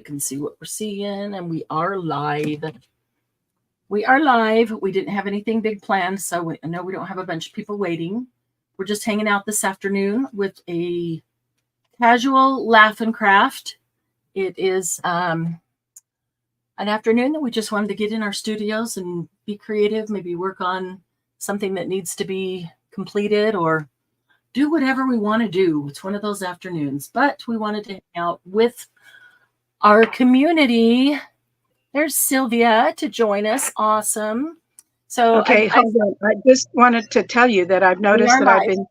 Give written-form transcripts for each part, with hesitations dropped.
and see what we're seeing. And we are live. We are live. We didn't have anything big planned, so I know we don't have a bunch of people waiting. We're just hanging out this afternoon with a casual laugh and craft. It is an afternoon that we just wanted to get in our studios and be creative, maybe work on something that needs to be completed or do whatever we want to do. It's one of those afternoons, but we wanted to hang out with our community. There's Sylvia to join us. Awesome. So okay, hold on. I just wanted to tell you that I've noticed that I've been.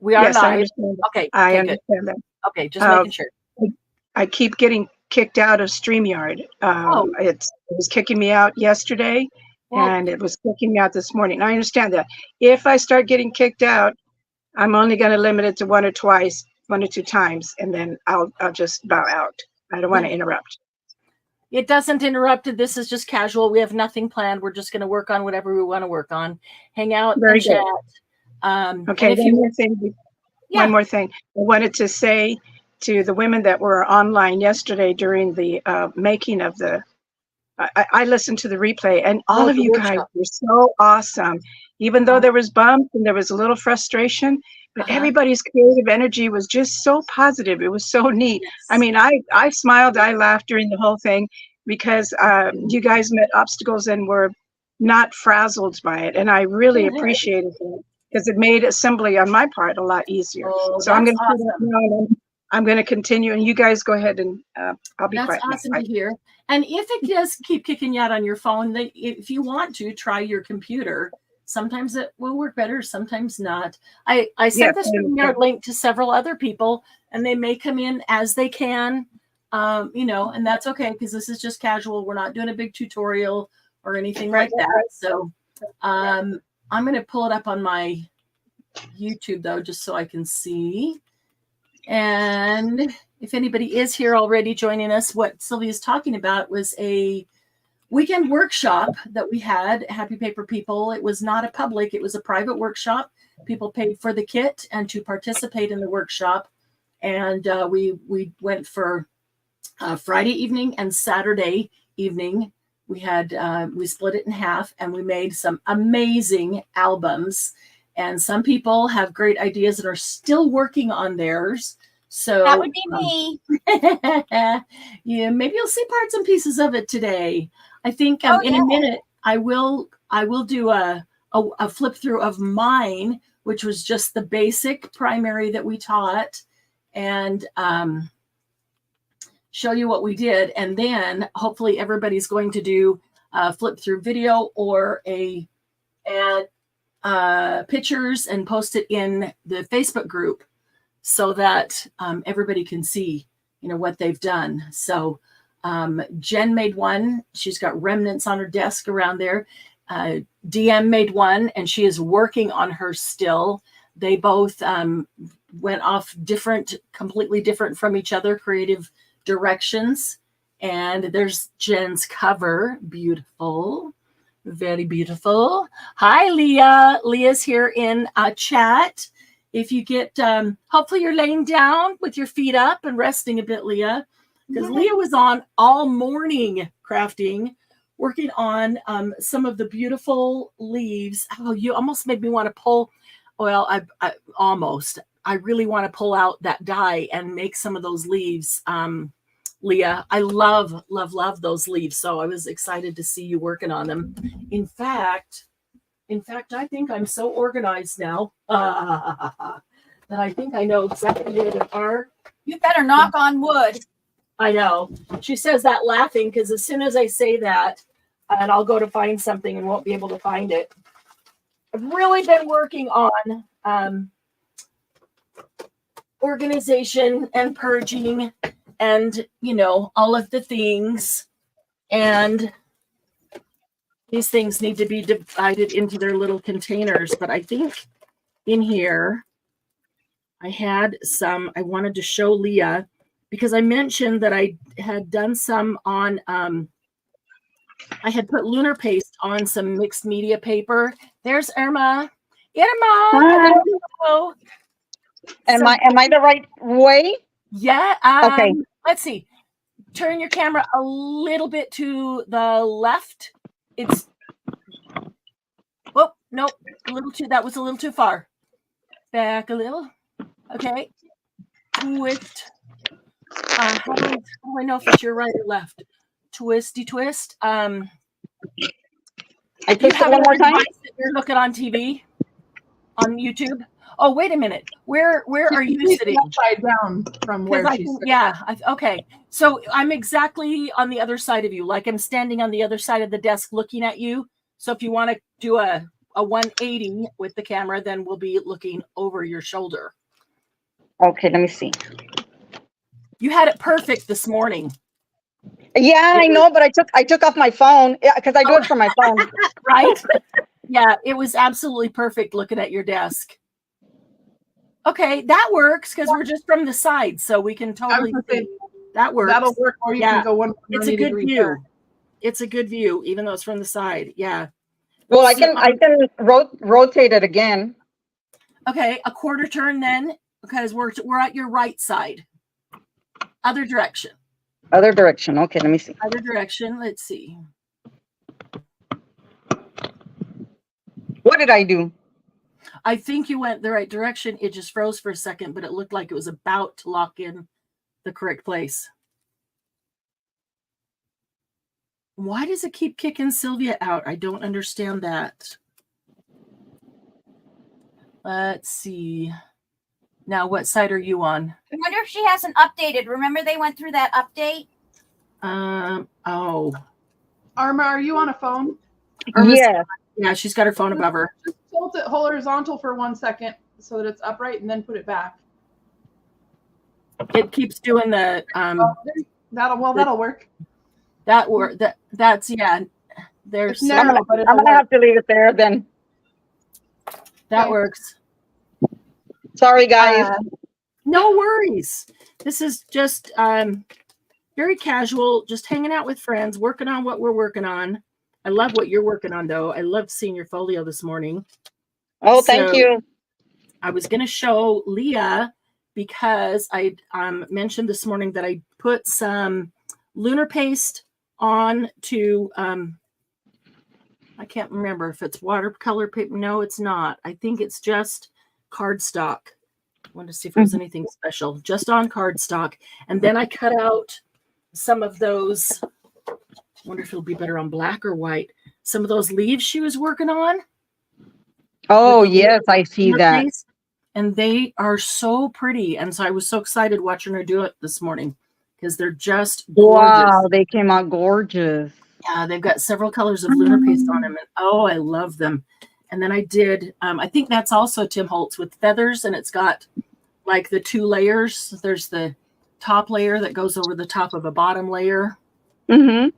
We are yes, live. I understand. Okay. I okay, understand good. that. Okay, just making sure. I keep getting kicked out of StreamYard. It was kicking me out yesterday, and it was kicking me out this morning. I understand that. If I start getting kicked out, I'm only going to limit it to one or two times, and then I'll just bow out. I don't want to interrupt. It doesn't interrupt. This is just casual. We have nothing planned. We're just going to work on whatever we want to work on. Hang out and chat. Okay, one more thing. I wanted to say to the women that were online yesterday during the making of the, I listened to the replay, and all of you guys were so awesome. Even though there was bumps and there was a little frustration, but everybody's creative energy was just so positive. It was so neat. Yes. I mean, I smiled, I laughed during the whole thing because you guys met obstacles and were not frazzled by it. And I really appreciated it because it made assembly on my part a lot easier. So I'm going to do that now, and I'm going to continue, and you guys go ahead and I'll be quiet. That's awesome to hear. And if it does keep kicking you out on your phone, if you want to try your computer, sometimes it will work better, sometimes not. I sent this link to several other people, and they may come in as they can, and that's okay because this is just casual. We're not doing a big tutorial or anything like that. So I'm going to pull it up on my YouTube, though, just so I can see. And if anybody is here already joining us, what Sylvia's talking about was a weekend workshop that we had, Happy Paper People. It was not a public, it was a private workshop. People paid for the kit and to participate in the workshop. And we went for Friday evening and Saturday evening. We split it in half, and we made some amazing albums. And some people have great ideas and are still working on theirs. So that would be me. Yeah, maybe you'll see parts and pieces of it today. I think in a minute I will do a flip through of mine, which was just the basic primary that we taught, and show you what we did. And then hopefully everybody's going to do a flip through video or add pictures and post it in the Facebook group so that everybody can see, what they've done. So Jen made one. She's got remnants on her desk around there. DM made one, and she is working on hers still. They both went off completely different from each other, creative directions. And there's Jen's cover. Beautiful. Very beautiful. Hi, Leah. Leah's here in chat. If you get, hopefully you're laying down with your feet up and resting a bit, Leah, because Leah was on all morning crafting, working on some of the beautiful leaves. Oh, you almost made me want to pull. Well, I really want to pull out that die and make some of those leaves. Leah, I love, love, love those leaves. So I was excited to see you working on them. In fact, I think I'm so organized now that I think I know exactly where they are. You better knock on wood. I know. She says that laughing because as soon as I say that, and I'll go to find something and won't be able to find it. I've really been working on organization and purging and, all of the things. And these things need to be divided into their little containers. But I think in here, I had some, I wanted to show Leah because I mentioned that I had done some on, I had put lunar paste on some mixed media paper. There's Irma. Hi. Hello. Am I the right way? Yeah. Okay. Let's see. turn your camera a little bit to the left. It's, oh, nope, that was a little too far. Back a little. Okay. Twist. How do I know if it's your right or left? Twisty twist. I twist it one more time. You're looking on TV, on YouTube. Oh, wait a minute. Where are you sitting? Upside down from where she's sitting. Yeah. Okay. So I'm exactly on the other side of you. Like I'm standing on the other side of the desk looking at you. So if you want to do a 180 with the camera, then we'll be looking over your shoulder. Okay, let me see. You had it perfect this morning. Yeah, I know, but I took off my phone. Yeah, because I do it from my phone. Right? Yeah, it was absolutely perfect looking at your desk. Okay, that works because we're just from the side, so we can totally see. That works. That'll work, or you can go 180 It's a good view. Back. It's a good view, even though it's from the side. Yeah. Well, I can rotate it again. Okay, a quarter turn then, because we're at your right side. Other direction. Other direction. Okay, let me see. Other direction. Let's see. What did I do? I think you went the right direction. It just froze for a second, but it looked like it was about to lock in the correct place. Why does it keep kicking Sylvia out? I don't understand that. Let's see. Now, what side are you on? I wonder if she hasn't updated. Remember they went through that update? Oh. Arma, are you on a phone? Yeah. Yeah, she's got her phone above her. Just tilt it horizontal for 1 second so that it's upright, and then put it back. It keeps doing the That'll work. That's yeah. There's narrow, but I'm gonna have to leave it there then. That Okay. works. Sorry, guys. No worries. This is just very casual, just hanging out with friends, working on what we're working on. I love what you're working on, though. I loved seeing your folio this morning. Oh, thank you. I was going to show Leah because I mentioned this morning that I put some lunar paste on to, I can't remember if it's watercolor paper. No, it's not. I think it's just cardstock. I wanted to see if there was anything special. Just on cardstock. And then I cut out some of those. I wonder if it'll be better on black or white. Some of those leaves she was working on. Oh, yes, I see that. Paste, and they are so pretty. And so I was so excited watching her do it this morning because they're just gorgeous. Wow, they came out gorgeous. Yeah, they've got several colors of lunar paste on them. And oh, I love them. And then I did, I think that's also Tim Holtz with feathers. And it's got like the 2 layers. There's the top layer that goes over the top of a bottom layer. Mm-hmm.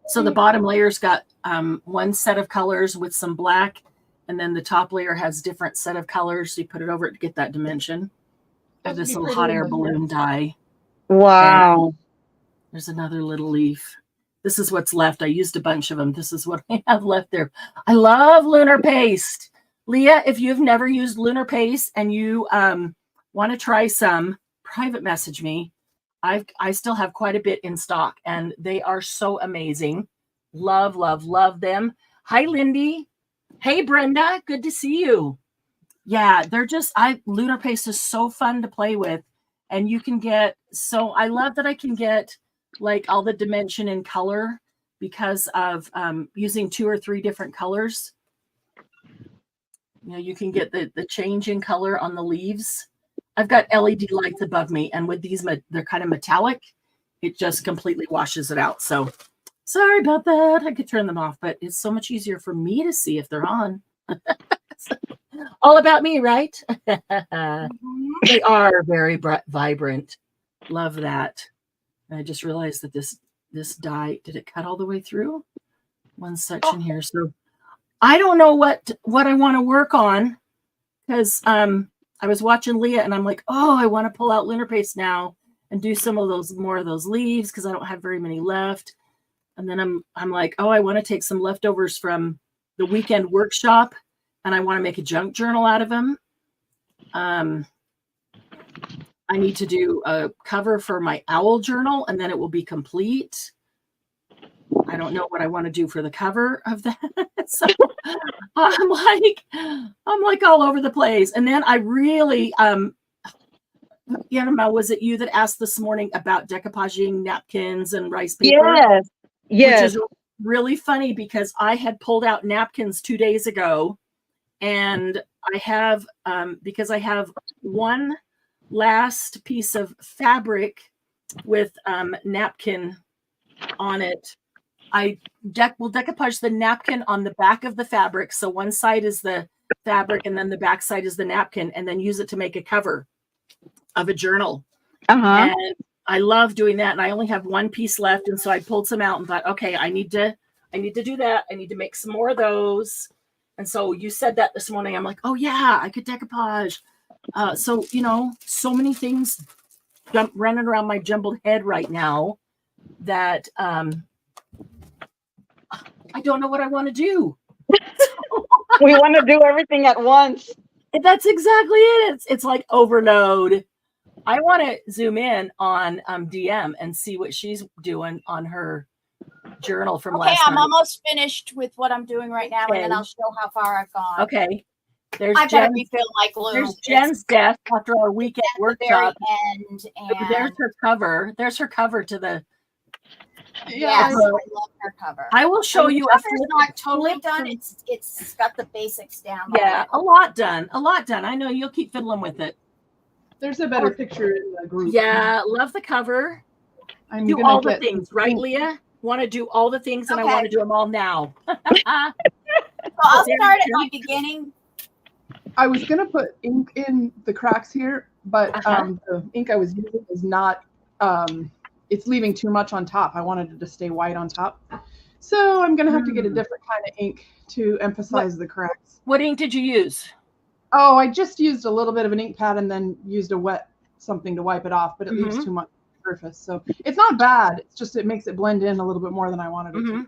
So the bottom layer's got one set of colors with some black. And then the top layer has different set of colors. So you put it over it to get that dimension. Of this little hot air balloon dye. Wow. And there's another little leaf. This is what's left. I used a bunch of them. This is what I have left there. I love lunar paste. Leah, if you've never used lunar paste and you want to try some, private message me. I still have quite a bit in stock and they are so amazing. Love, love, love them. Hi, Lindy. Hey, Brenda. Good to see you. Yeah, they're just, lunar paste is so fun to play with. And you can get, so I love that I can get like all the dimension and color because of using 2 or 3 different colors. You know, you can get the change in color on the leaves. I've got LED lights above me, and with these, they're kind of metallic. It just completely washes it out. So sorry about that. I could turn them off, but it's so much easier for me to see if they're on. All about me, right? They are very vibrant. Love that. And I just realized that this dye, did it cut all the way through? One section here. So I don't know what I want to work on because I was watching Leah and I'm like, oh, I want to pull out lunar paste now and do some of those, more of those leaves because I don't have very many left. And then I'm like, oh, I want to take some leftovers from the weekend workshop and I want to make a junk journal out of them. I I need to do a cover for my owl journal, and then it will be complete. I don't know what I want to do for the cover of that. So I'm like all over the place. And then I really, Yanma, was it you that asked this morning about decoupaging napkins and rice paper? Yes. Which is really funny because I had pulled out napkins 2 days ago, and I have, because I have one last piece of fabric with napkin on it. I will decoupage the napkin on the back of the fabric. So one side is the fabric and then the back side is the napkin, and then use it to make a cover of a journal. And I love doing that. And I only have one piece left. And so I pulled some out and thought, okay, I need to do that. I need to make some more of those. And so you said that this morning. I'm like, oh yeah, I could decoupage. So, so many things running around my jumbled head right now that, I don't know what I want to do. We want to do everything at once. That's exactly it. It's like overload. I want to zoom in on DM and see what she's doing on her journal from last night. I'm almost finished with what I'm doing right now, and then I'll show how far I've gone. Okay. I better be feeling like glue. There's Jen's desk after our weekend workshop. End, and there's her cover. There's her cover to the. Yes, I love her cover. I will show you. The cover's not totally done. It's got the basics down. Yeah, a lot done. I know you'll keep fiddling with it. There's a better picture in the group. Yeah, love the cover. Do all the things, right, Leah? Want to do all the things, and I want to do them all now. So I'll start at my beginning. I was gonna put ink in the cracks here, but the ink I was using is not. It's leaving too much on top. I wanted it to stay white on top. So I'm going to have to get a different kind of ink to emphasize the cracks. What ink did you use? Oh, I just used a little bit of an ink pad and then used a wet something to wipe it off, but it leaves too much surface. So it's not bad. It's just it makes it blend in a little bit more than I wanted it to.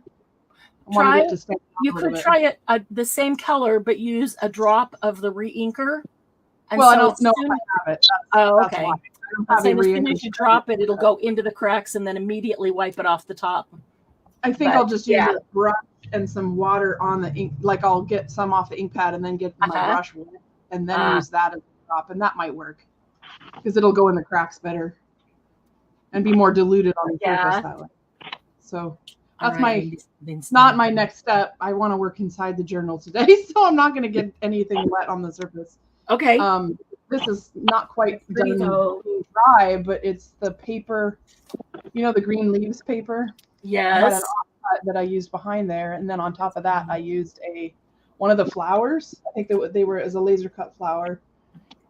You could try it the same color, but use a drop of the re-inker. Well, I don't know if I have it. Okay. As soon as you drop it, it'll go into the cracks and then immediately wipe it off the top. I think I'll just use a brush and some water on the ink. Like I'll get some off the ink pad and then get my brush wet and then use that as a drop, and that might work because it'll go in the cracks better and be more diluted on the surface that way. So that's not my next step. I want to work inside the journal today, so I'm not going to get anything wet on the surface. Okay. This is not quite done dry, but it's the paper, the green leaves paper. Yes. I had an offcut that I used behind there, and then on top of that, I used one of the flowers. I think they were as a laser cut flower,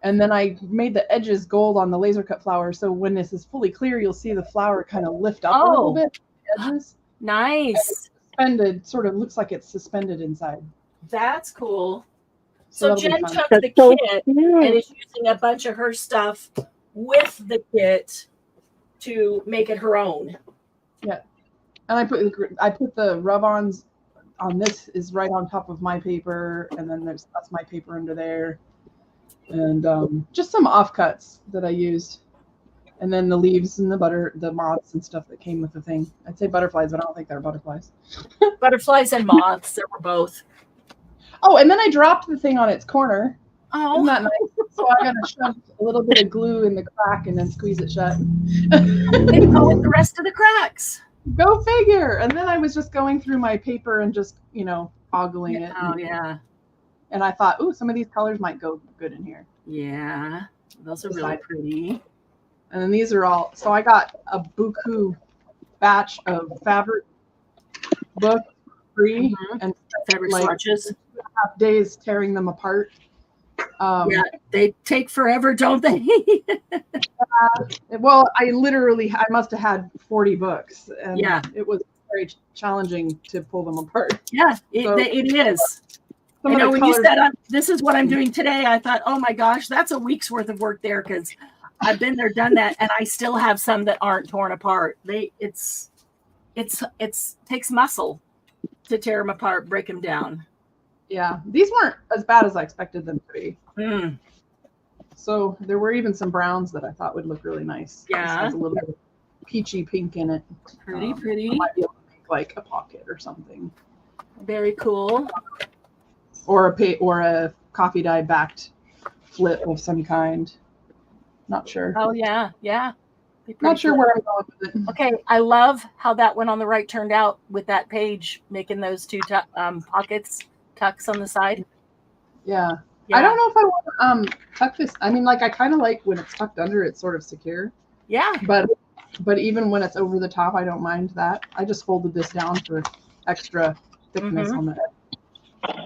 and then I made the edges gold on the laser cut flower. So when this is fully clear, you'll see the flower kind of lift up a little bit. The edges. Nice. Suspended, sort of looks like it's suspended inside. That's cool. So Jen took the kit and is using a bunch of her stuff with the kit to make it her own. Yeah, and I put the rub-ons on. This is right on top of my paper, and then that's my paper under there, and just some offcuts that I used, and then the leaves and the moths and stuff that came with the thing. I'd say butterflies, but I don't think they're butterflies. Butterflies and moths, there were both. Oh, and then I dropped the thing on its corner. Oh. Isn't that nice? So I got to shove a little bit of glue in the crack and then squeeze it shut. And go with the rest of the cracks. Go figure. And then I was just going through my paper and just, ogling it. Oh, yeah. And I thought, ooh, some of these colors might go good in here. Yeah. Those are really pretty. And then these are all, so I got a buku batch of fabric book free and fabric swatches. 2.5 days tearing them apart. Yeah, they take forever, don't they? Well, I must have had 40 books, and it was very challenging to pull them apart. Yeah, it is. When you said this is what I'm doing today, I thought, oh my gosh, that's a week's worth of work there, because I've been there, done that, and I still have some that aren't torn apart. It's takes muscle to tear them apart, break them down. Yeah, these weren't as bad as I expected them to be. So there were even some browns that I thought would look really nice. Yeah. This has a little bit of peachy pink in it. Pretty, pretty. I might be able to make like a pocket or something. Very cool. Or a coffee dye backed flip of some kind. Not sure. Oh yeah, yeah. Not sure where I'm going with it. Okay, I love how that one on the right turned out with that page, making those two pockets, tucks on the side. Yeah. I don't know if I want to tuck this. I mean, like I kind of like when it's tucked under, it's sort of secure. Yeah. But even when it's over the top, I don't mind that. I just folded this down for extra thickness on the edge.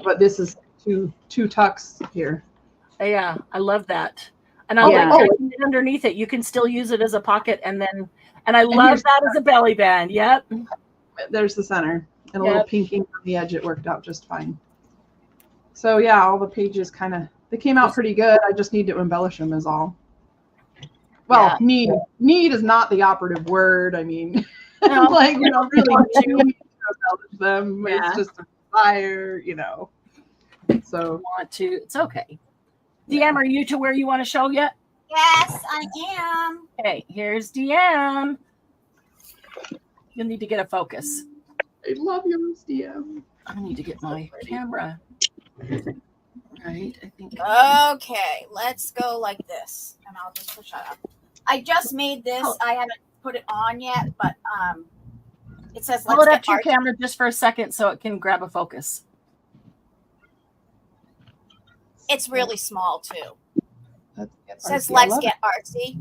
But this is two tucks here. Yeah, I love that. And I like it underneath it. You can still use it as a pocket, and I love that as a belly band. Yep. There's the center and a little pinking on the edge. It worked out just fine. So yeah, all the pages they came out pretty good. I just need to embellish them is all. Well, need is not the operative word. I mean, No, like you don't really need to embellish them. Yeah. It's just a desire, So it's okay. DM, are you to where you want to show yet? Yes, I am. Okay, here's DM. You'll need to get a focus. I love yours, DM. I need to get my camera. Right, I think. Okay, let's go like this, and I'll just push that up. I just made this. I haven't put it on yet, but it says let's hold it up get to your camera just for a second so it can grab a focus. It's really small too. It says let's get artsy.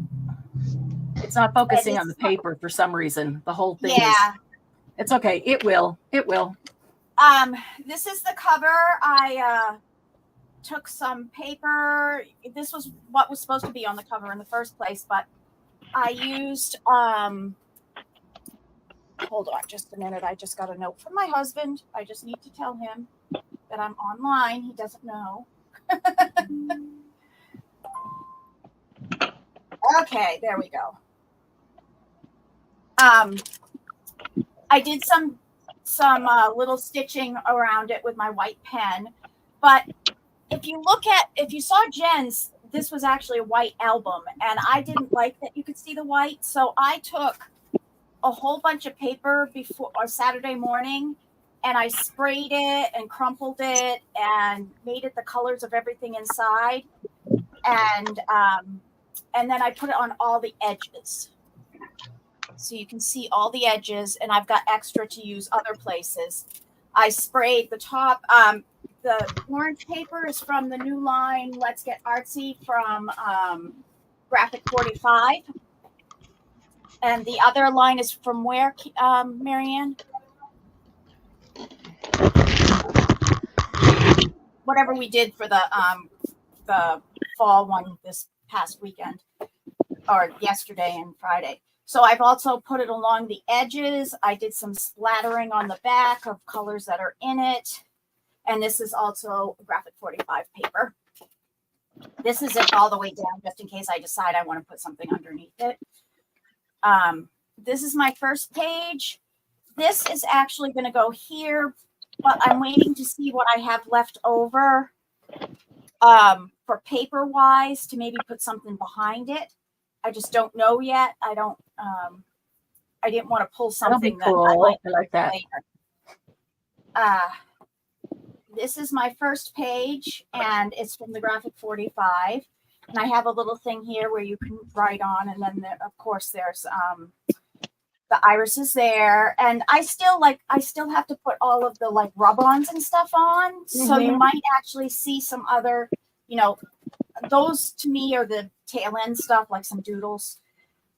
It's not focusing on the paper for some reason. The whole thing is. It's okay. It will. It will. This is the cover. I took some paper. This was what was supposed to be on the cover in the first place, but I used hold on just a minute. I just got a note from my husband. I just need to tell him that I'm online. He doesn't know. Okay, there we go. I did some little stitching around it with my white pen, but if you saw Jen's, this was actually a white album, and I didn't like that you could see the white, so I took a whole bunch of paper before Saturday morning, and I sprayed it and crumpled it and made it the colors of everything inside, and then I put it on all the edges. So you can see all the edges, and I've got extra to use other places. I sprayed the top. The orange paper is from the new line, Let's Get Artsy, from Graphic 45. And the other line is from where, Marianne? Whatever we did for the fall one this past weekend, or yesterday and Friday. So I've also put it along the edges. I did some splattering on the back of colors that are in it. And this is also Graphic 45 paper. This isn't all the way down, just in case I decide I want to put something underneath it. This is my first page. This is actually going to go here, but I'm waiting to see what I have left over for paper-wise to maybe put something behind it. I just don't know yet. I didn't want to pull something that I might like that. Later. This is my first page, and it's from the Graphic 45. And I have a little thing here where you can write on, and then of course there's the irises there. And I still have to put all of the like rub-ons and stuff on. Mm-hmm. So you might actually see some other, those to me are the tail end stuff, like some doodles.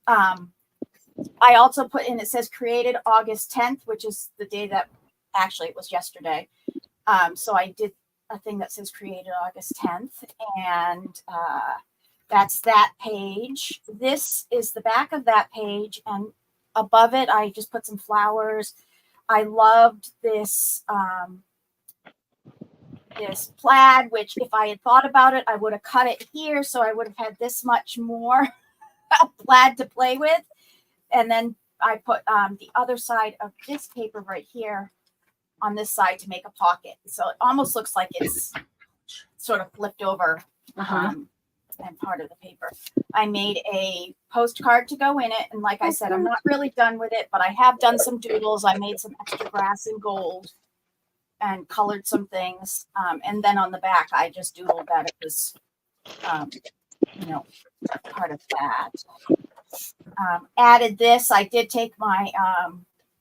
I also put in, it says created August 10th, which is the day that actually it was yesterday. So I did a thing that says created August 10th, and that's that page. This is the back of that page, and above it, I just put some flowers. I loved this this plaid, which if I had thought about it, I would have cut it here, so I would have had this much more plaid to play with. And then I put the other side of this paper right here on this side to make a pocket. So it almost looks like it's sort of flipped over and part of the paper. I made a postcard to go in it. And like I said, I'm not really done with it, but I have done some doodles. I made some extra grass and gold and colored some things. And then on the back, I just doodled that it was, part of that. Added this. I did take my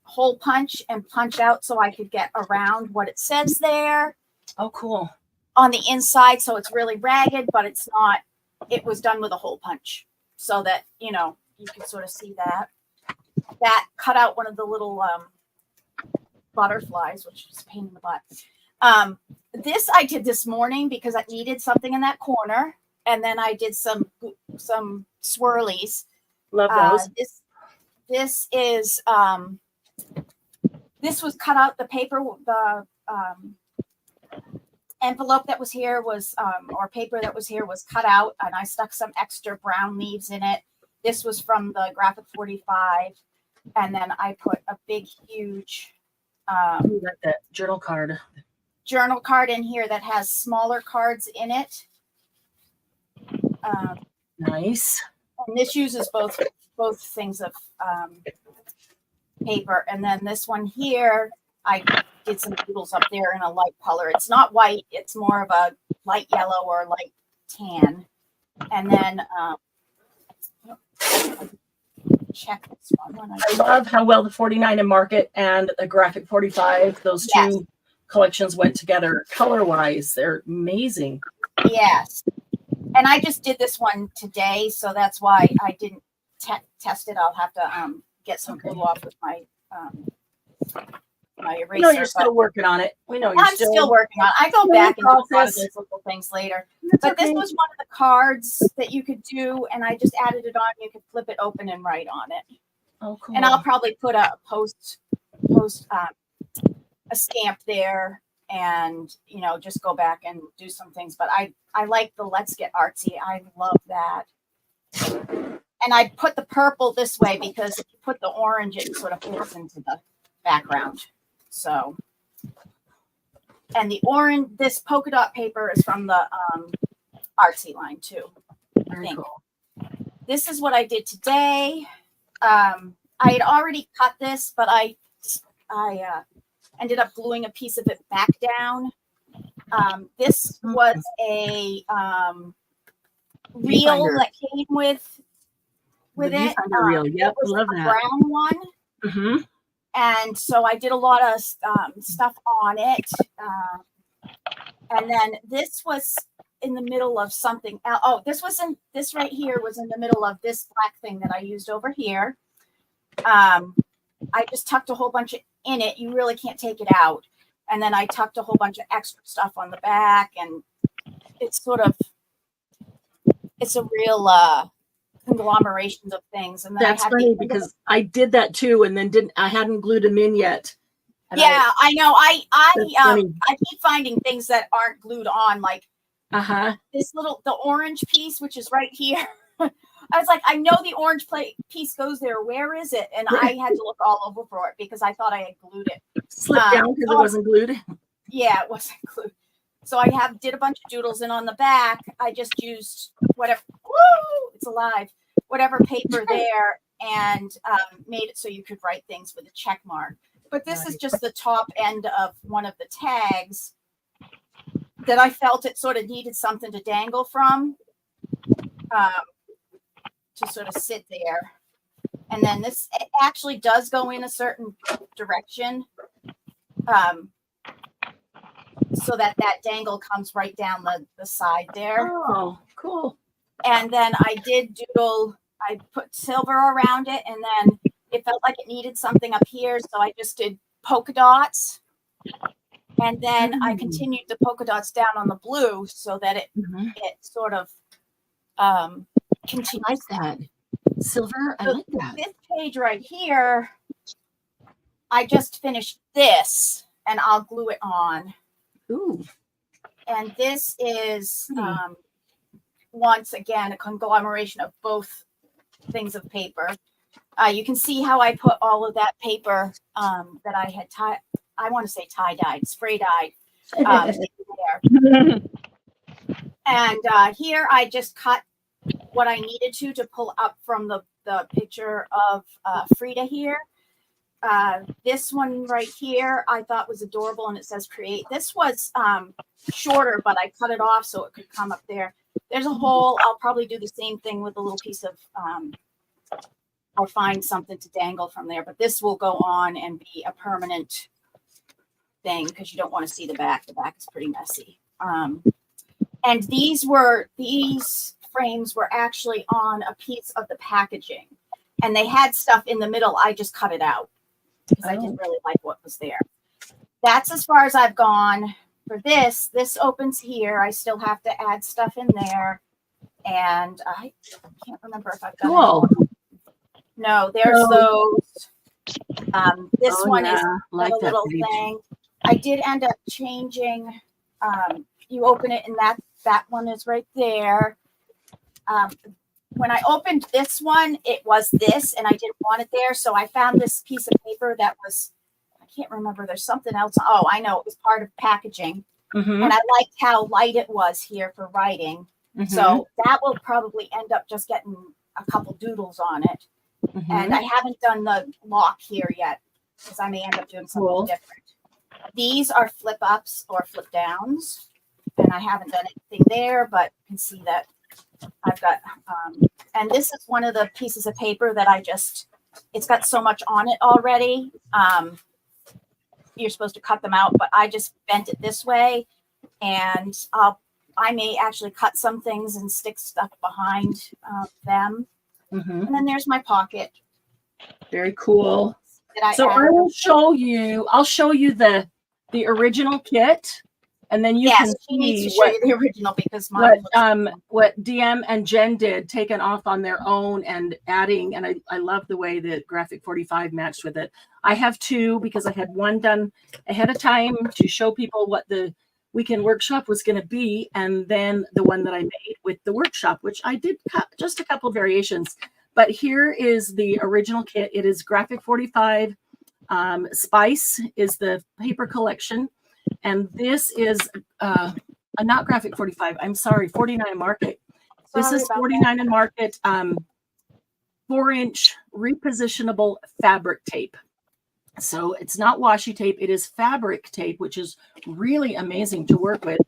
hole punch and punch out so I could get around what it says there. Oh, cool. On the inside, so it's really ragged, but it's not. It was done with a hole punch, so that you can sort of see that. That cut out one of the little butterflies, which is a pain in the butt. This I did this morning because I needed something in that corner, and then I did some swirlies. Love those. This is this was cut out. The paper, the envelope that was here was or paper that was here was cut out, and I stuck some extra brown leaves in it. This was from the graphic 45, and then I put a big huge You got that journal card in here that has smaller cards in it. Nice. And this uses both things of paper, and then this one here I did some doodles up there in a light color. It's not white, it's more of a light yellow or light tan. And then check this one. I love how well the 49 and Market and the graphic 45, those two collections went together color wise. They're amazing. Yes. And I just did this one today, so that's why I didn't test it. I'll have to get some glue off with my my eraser. No, you're still working on it. We know you're I'm still working on it. I go back and do a lot of those little things later. But this was one of the cards that you could do, and I just added it on. You could flip it open and write on it. Oh, cool. And I'll probably put a post a stamp there, and just go back and do some things. But I like the Let's Get Artsy. I love that. And I put the purple this way because if you put the orange, it sort of fits into the background. So, and the orange, this polka dot paper is from the Artsy line too. Very cool. This is what I did today. I had already cut this, but I ended up gluing a piece of it back down. This was a reel that came with it. Reel. Yep, it was love a that. brown one. Mm-hmm. And so I did a lot of stuff on it. And then this was in the middle of something. Oh, this right here was in the middle of this black thing that I used over here. I just tucked a whole bunch in it. You really can't take it out. And then I tucked a whole bunch of extra stuff on the back, and it's a real conglomerations of things. And then that's funny because I did that too, and then I hadn't glued them in yet. I know. I keep finding things that aren't glued on, like this the orange piece, which is right here. I was like, I know the orange piece goes there. Where is it? And I had to look all over for it because I thought I had glued it. Slipped down because it wasn't glued. Yeah, it wasn't glued. So I did a bunch of doodles, and on the back, I just used whatever. Woo! It's alive. Whatever paper there, and made it so you could write things with a check mark. But this is just the top end of one of the tags that I felt it sort of needed something to dangle from. To sort of sit there. And then this actually does go in a certain direction. So that dangle comes right down the side there. Oh, cool. And then I did doodle, I put silver around it, and then it felt like it needed something up here. So I just did polka dots. And then I continued the polka dots down on the blue so that it sort of continues. I like that. Silver, I like that. This page right here, I just finished this, and I'll glue it on. Ooh. And this is, once again, a conglomeration of both things of paper. You can see how I put all of that paper that I had I want to say tie-dyed, spray-dyed there. And here I just cut what I needed to pull up from the picture of Frida here. This one right here I thought was adorable, and it says create. This was shorter, but I cut it off so it could come up there. There's a whole, I'll probably do the same thing with a little piece of, I'll find something to dangle from there, but this will go on and be a permanent thing because you don't want to see the back. The back is pretty messy. And these frames were actually on a piece of the packaging, and they had stuff in the middle. I just cut it out because I didn't really like what was there. That's as far as I've gone for this. This opens here. I still have to add stuff in there, and I can't remember if I've done it. No, there's those. This one is like a little thing. I did end up changing. You open it, and that one is right there. When I opened this one, it was this, and I didn't want it there. So I found this piece of paper that was, I can't remember. There's something else. Oh, I know. It was part of packaging. And I liked how light it was here for writing. So that will probably end up just getting a couple doodles on it. And I haven't done the lock here yet because I may end up doing something different. These are flip ups or flip downs. And I haven't done anything there, but you can see that I've got, and this is one of the pieces of paper that it's got so much on it already. You're supposed to cut them out, but I just bent it this way, and I may actually cut some things and stick stuff behind them. And then there's my pocket. Very cool. So I'll show you the original kit. And then you can see the original because what DM and Jen did, taken off on their own and adding. And I love the way that Graphic 45 matched with it. I have two because I had one done ahead of time to show people what the weekend workshop was going to be, and then the one that I made with the workshop, which I did cut just a couple variations. But here is the original kit. It is Graphic 45. Spice is the paper collection. And this is not Graphic 45. I'm sorry, 49 Market. This is 49 and Market 4-inch repositionable fabric tape. So it's not washi tape. It is fabric tape, which is really amazing to work with.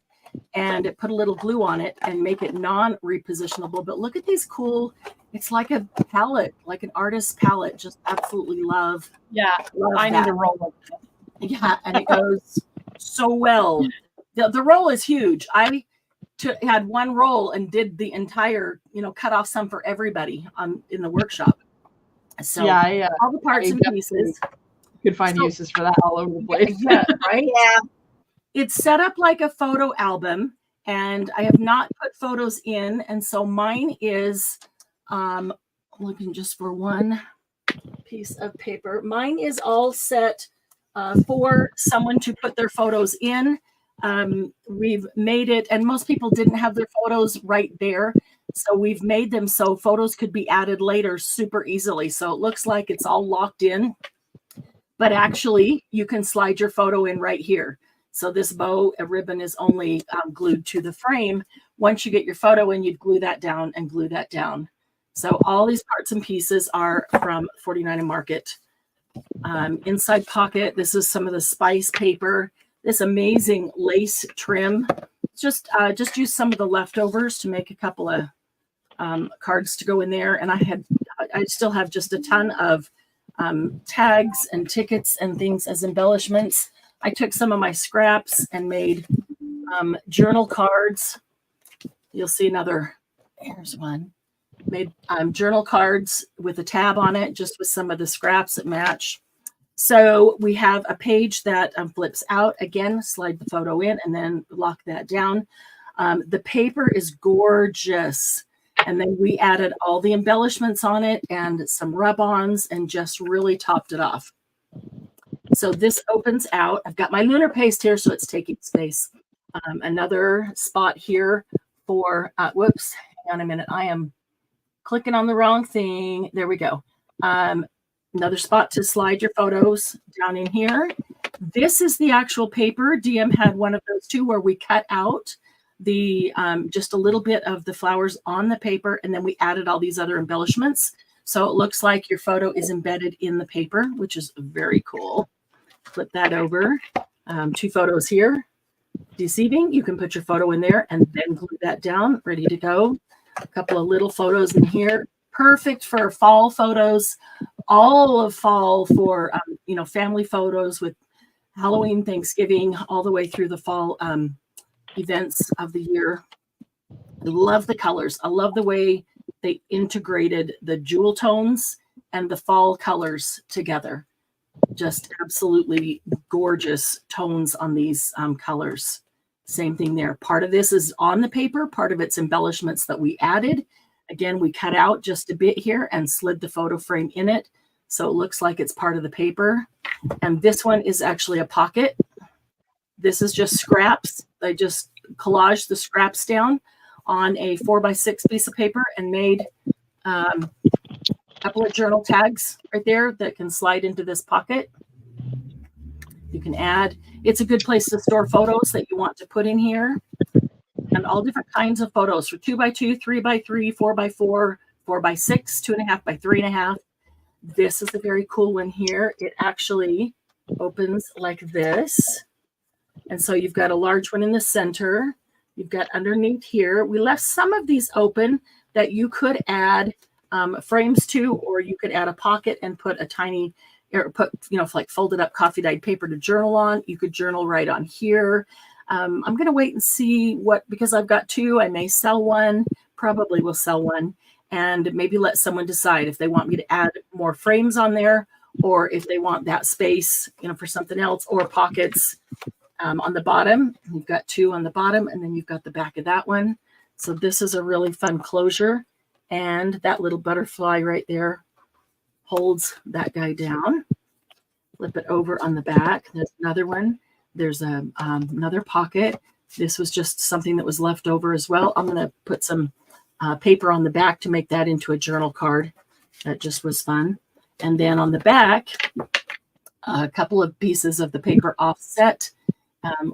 And put a little glue on it and make it non-repositionable. But look at these cool. It's like a palette, like an artist's palette. Just absolutely love. Yeah, I need a roll of it. Yeah, and it goes so well. The roll is huge. I had one roll and did the entire, cut off some for everybody in the workshop. So yeah, all the parts and pieces. You could find uses for that all over the place. Yeah, right? Yeah. It's set up like a photo album, and I have not put photos in. And so mine is, I'm looking just for one piece of paper. Mine is all set for someone to put their photos in. We've made it, and most people didn't have their photos right there. So we've made them so photos could be added later super easily. So it looks like it's all locked in, but actually you can slide your photo in right here. So this bow, a ribbon is only glued to the frame. Once you get your photo in, you'd glue that down and glue that down. So all these parts and pieces are from 49 and Market. Inside pocket, this is some of the Spice paper. This amazing lace trim. Just use some of the leftovers to make a couple of cards to go in there. And I still have just a ton of tags and tickets and things as embellishments. I took some of my scraps and made journal cards. You'll see here's one. Made journal cards with a tab on it, just with some of the scraps that match. So we have a page that flips out. Again, slide the photo in and then lock that down. The paper is gorgeous. And then we added all the embellishments on it and some rub-ons and just really topped it off. So this opens out. I've got my lunar paste here, so it's taking space. Another spot here for, whoops, hang on a minute. I am clicking on the wrong thing. There we go. Another spot to slide your photos down in here. This is the actual paper. DM had one of those too where we cut out the just a little bit of the flowers on the paper, and then we added all these other embellishments. So it looks like your photo is embedded in the paper, which is very cool. Flip that over. 2 photos here. Deceiving. You can put your photo in there and then glue that down, ready to go. A couple of little photos in here. Perfect for fall photos, all of fall for, you know, family photos with Halloween, Thanksgiving, all the way through the fall events of the year. I love the colors. I love the way they integrated the jewel tones and the fall colors together. Just absolutely gorgeous tones on these colors. Same thing there. Part of this is on the paper, part of it's embellishments that we added. Again, we cut out just a bit here and slid the photo frame in it, so it looks like it's part of the paper. And this one is actually a pocket. This is just scraps. I just collaged the scraps down on a 4x6 piece of paper and made a couple of journal tags right there that can slide into this pocket. You can add, it's a good place to store photos that you want to put in here, and all different kinds of photos for 2x2, 3x3, 4x4, 4x6, 2.5 by 3.5. This is a very cool one here. It actually opens like this. And so you've got a large one in the center. You've got underneath here. We left some of these open that you could add frames to, or you could add a pocket and put a tiny, or put, you know, like folded up coffee dyed paper to journal on. You could journal right on here. I'm going to wait and see what, because I've got 2, I may sell one, probably will sell one, and maybe let someone decide if they want me to add more frames on there, or if they want that space, you know, for something else, or pockets on the bottom. You've got 2 on the bottom, and then you've got the back of that one. So this is a really fun closure. And that little butterfly right there holds that guy down. Flip it over on the back. There's another one. There's another pocket. This was just something that was left over as well. I'm going to put some paper on the back to make that into a journal card. That just was fun. And then on the back, a couple of pieces of the paper offset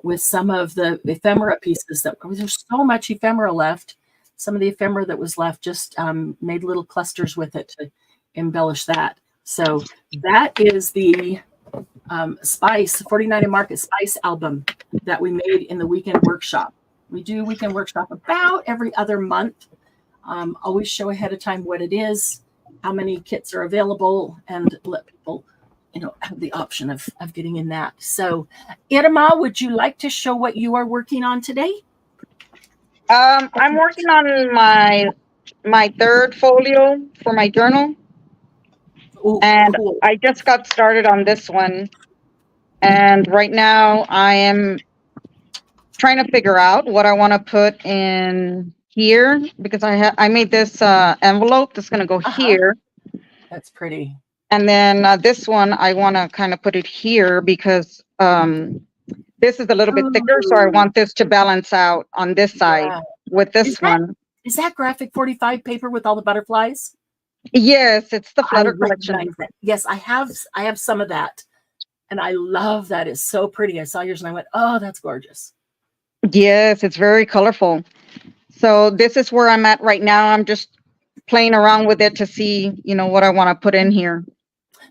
with some of the ephemera pieces. That there's so much ephemera left. Some of the ephemera that was left, just made little clusters with it to embellish that. So that is the Spice 49 and Market Spice album that we made in the weekend workshop. We do weekend workshop about every other month. Always show ahead of time what it is, how many kits are available, and let people, you know, have the option of getting in that. So Irma, would you like to show what you are working on today? I'm working on my 3rd folio for my journal. Ooh, and cool. I just got started on this one. And right now I am trying to figure out what I want to put in here, because I made this envelope that's going to go here. That's pretty. And then this one, I want to kind of put it here because this is a little bit thicker, so I want this to balance out on this side with this one. Is that graphic 45 paper with all the butterflies? Yes, it's the Flutter collection. Yes, I have some of that, and I love that. It's so pretty. I saw yours and I went, oh, that's gorgeous. Yes, it's very colorful. So this is where I'm at right now. I'm just playing around with it to see, you know, what I want to put in here.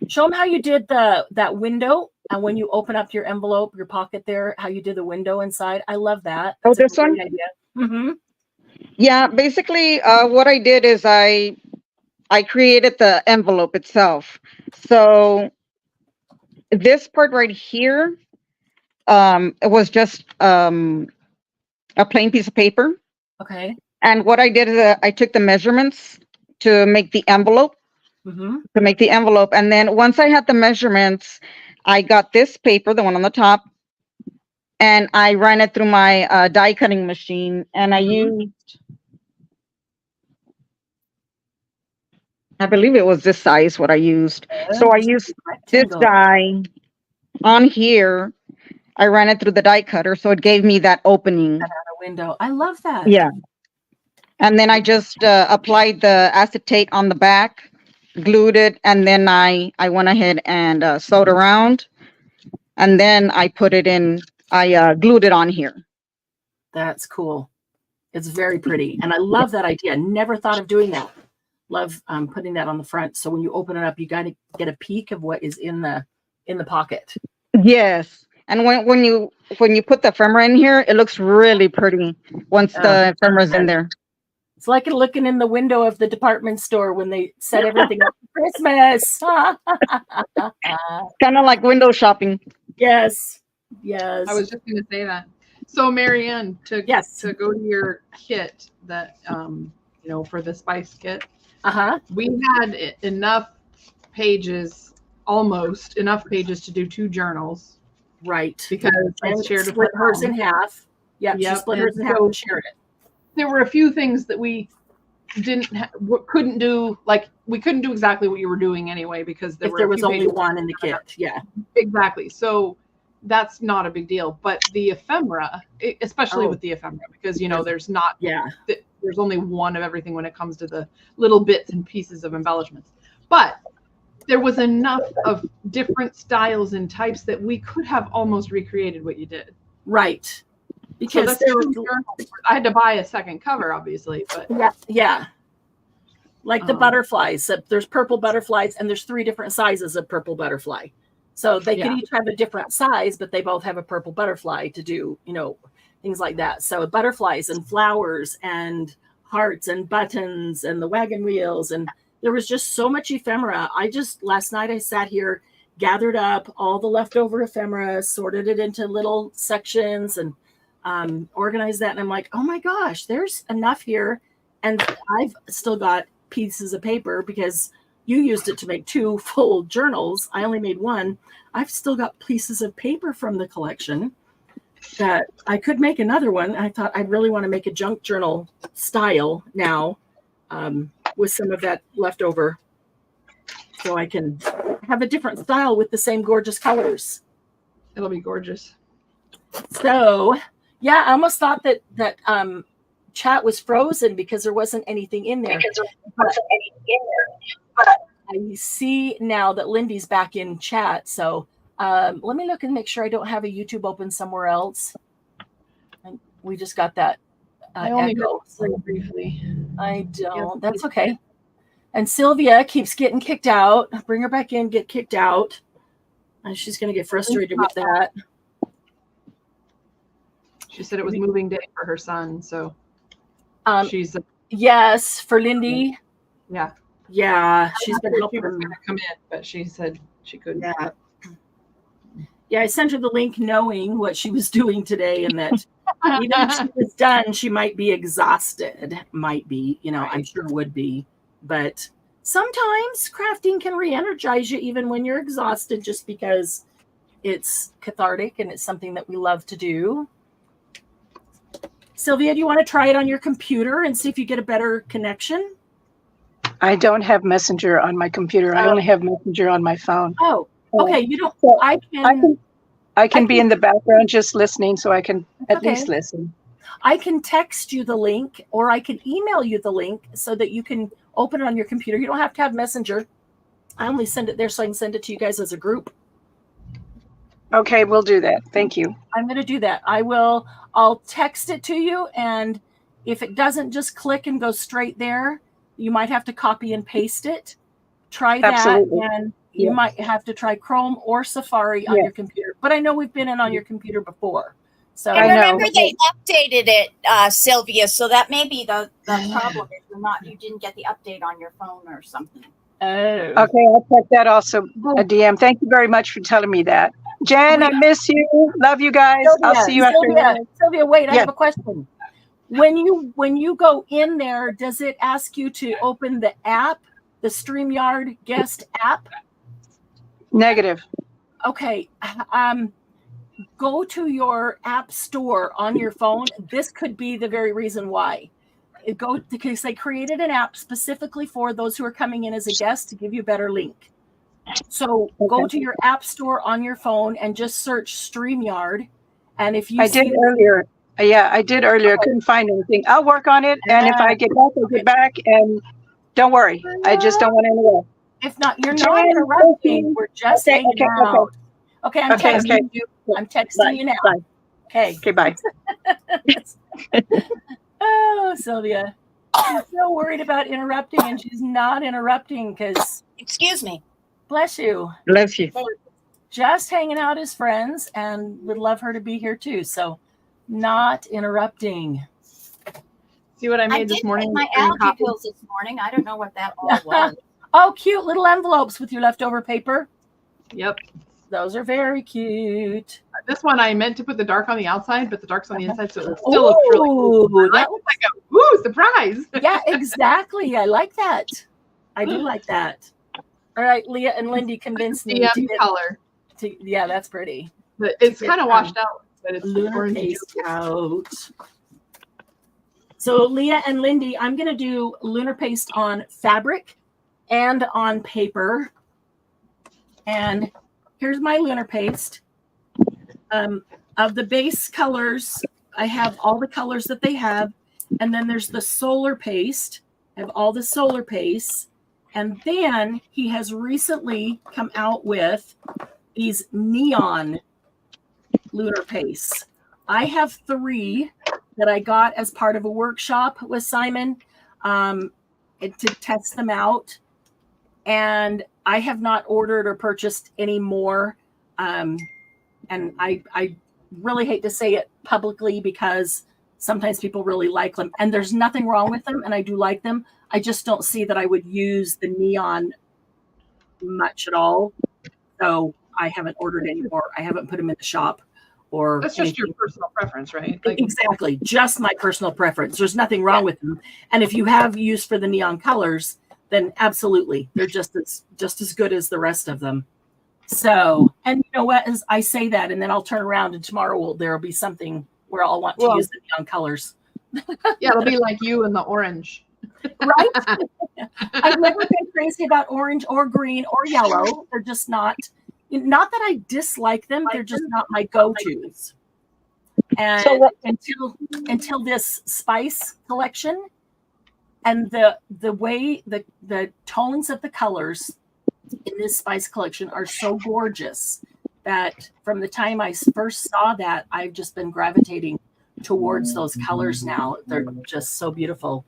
Show them how you did that window, and when you open up your envelope, your pocket there, how you did the window inside. I love that. That's this one? Idea. Mm-hmm. Yeah, basically what I did is I created the envelope itself. So this part right here, it was just a plain piece of paper. Okay. And what I did is I took the measurements to make the envelope. To make the envelope. And then once I had the measurements, I got this paper, the one on the top, and I ran it through my die cutting machine, and I used, I believe it was this size what I used. So I used this die on here. I ran it through the die cutter, so it gave me that opening. A window. I love that. Yeah. And then I just applied the acetate on the back, glued it, and then I went ahead and sewed around, and then I put it in, I glued it on here. That's cool. It's very pretty. And I love that idea. Never thought of doing that. Love putting that on the front. So when you open it up, you got to get a peek of what is in the pocket. Yes. And when you put the ephemera in here, it looks really pretty once the ephemera's in there. It's like looking in the window of the department store when they set everything up for Christmas. Kind of like window shopping. Yes. Yes. I was just going to say that. So Marianne, to go to your kit that, for the spice kit, we had enough pages, almost enough pages to do 2 journals. Right. Because I shared split hers in half. Yeah, she split hers in half and shared it. There were a few things that we couldn't do, like we couldn't do exactly what you were doing anyway, because there was only one in the kit. Yeah, exactly. So that's not a big deal. But the ephemera, especially with the ephemera, because there's not, there's only one of everything when it comes to the little bits and pieces of embellishments. But there was enough of different styles and types that we could have almost recreated what you did. Right. Because I had to buy a second cover, obviously, but like the butterflies. There's purple butterflies, and there's 3 different sizes of purple butterfly. So they could each have a different size, but they both have a purple butterfly to do, things like that. So butterflies and flowers and hearts and buttons and the wagon wheels, and there was just so much ephemera. Last night I sat here, gathered up all the leftover ephemera, sorted it into little sections, and organize that, and I'm like, oh my gosh, there's enough here. And I've still got pieces of paper because you used it to make 2 full journals. I only made 1. I've still got pieces of paper from the collection that I could make another one. I thought I'd really want to make a junk journal style now, with some of that left over, so I can have a different style with the same gorgeous colors. It'll be gorgeous. So yeah, I almost thought that chat was frozen because there wasn't anything in there. But I see now that Lindy's back in chat. So let me look and make sure I don't have a YouTube open somewhere else. And we just got that. I only go very briefly. I don't. That's okay. And Sylvia keeps getting kicked out. Bring her back in, get kicked out. And she's going to get frustrated with that. She said it was moving day for her son, so she's yes, for Lindy. Yeah, she's been helping her come in, but she said she couldn't. Yeah, I sent her the link knowing what she was doing today, and that even if she was done, she might be exhausted. Might be, I'm sure would be. But sometimes crafting can re-energize you even when you're exhausted, just because it's cathartic and it's something that we love to do. Sylvia, do you want to try it on your computer and see if you get a better connection? I don't have Messenger on my computer. I only have Messenger on my phone. Oh, okay. You don't. So I can be in the background just listening, so I can at least listen. I can text you the link, or I can email you the link so that you can open it on your computer. You don't have to have Messenger. I only send it there so I can send it to you guys as a group. Okay, we'll do that. Thank you. I'm going to do that. I'll text it to you, and if it doesn't just click and go straight there, you might have to copy and paste it. Try that. Absolutely. And you might have to try Chrome or Safari on your computer. But I know we've been in on your computer before. So I remember they updated it, Sylvia, so that may be the problem if you didn't get the update on your phone or something. Oh. Okay, I'll check that also, DM. Thank you very much for telling me that. Jen, I miss you. Love you guys. Sylvia, I'll see you after. Sylvia, wait, I have a question. When you go in there, does it ask you to open the app, the StreamYard guest app? Negative. Okay. Go to your app store on your phone. This could be the very reason why. Because they created an app specifically for those who are coming in as a guest to give you a better link. So go to your app store on your phone and just search StreamYard. And if you did earlier. Yeah, I did earlier. I couldn't find anything. I'll work on it. And if I get back, I'll get back. And don't worry. I just don't want anywhere. If not, you're not interrupting. We're just hanging out. Okay, I'm texting you. I'm texting you now. Bye. Okay. Okay, bye. Oh, Sylvia. She's so worried about interrupting, and she's not interrupting because, Excuse me. bless you. Bless you. Just hanging out as friends, and would love her to be here too. So, not interrupting. See what I I made did this morning? take my allergy pills this morning. I don't know what that all was. Oh, cute little envelopes with your leftover paper. Yep. Those are very cute. This one I meant to put the dark on the outside, but the dark's on the inside, so it still looks really cool. That looks like a woo surprise. Yeah, exactly. I like that. I do like that. All right, Leah and Lindy convinced me to get color. Yeah, that's pretty. But it's kind of washed out, but it's lunar paste out. So Leah and Lindy, I'm going to do lunar paste on fabric and on paper. And here's my lunar paste. Of the base colors, I have all the colors that they have. And then there's the solar paste. I have all the solar paste. And then he has recently come out with these neon lunar pastes. I have 3 that I got as part of a workshop with Simon to test them out. And I have not ordered or purchased any more. And I really hate to say it publicly because sometimes people really like them. And there's nothing wrong with them, and I do like them. I just don't see that I would use the neon much at all. So I haven't ordered any more. I haven't put them in the shop. Or that's just your personal preference, right? Like, exactly. Just my personal preference. There's nothing wrong with them. And if you have use for the neon colors, then absolutely. They're just as good as the rest of them. So, and you know what? As I say that, and then I'll turn around and tomorrow there'll be something where I'll want to use the neon colors. Yeah, it'll be like you and the orange. Right? I've never been crazy about orange or green or yellow. They're just not that I dislike them. They're just not my go-tos. And so until this spice collection and the way the tones of the colors in this spice collection are so gorgeous that from the time I first saw that, I've just been gravitating towards those colors now. They're just so beautiful.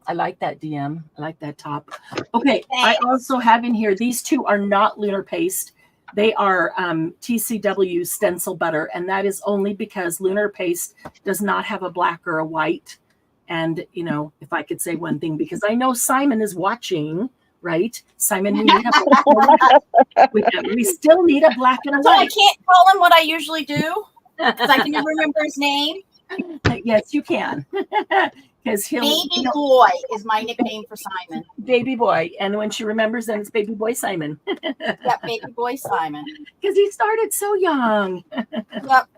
I like that, DM. I like that top. Okay, I also have in here, these 2 are not lunar paste. They are TCW stencil butter, and that is only because lunar paste does not have a black or a white. And, you know, if I could say one thing, because I know Simon is watching, right? Simon, we need a black and white. We still need a black and a So white. I can't call him what I usually do because I can never remember his name. Yes, you can. Because Baby Boy is my nickname for Simon. Baby Boy. And when she remembers, then it's Baby Boy Simon. Yep, Baby Boy Simon. Because he started so young. Yep.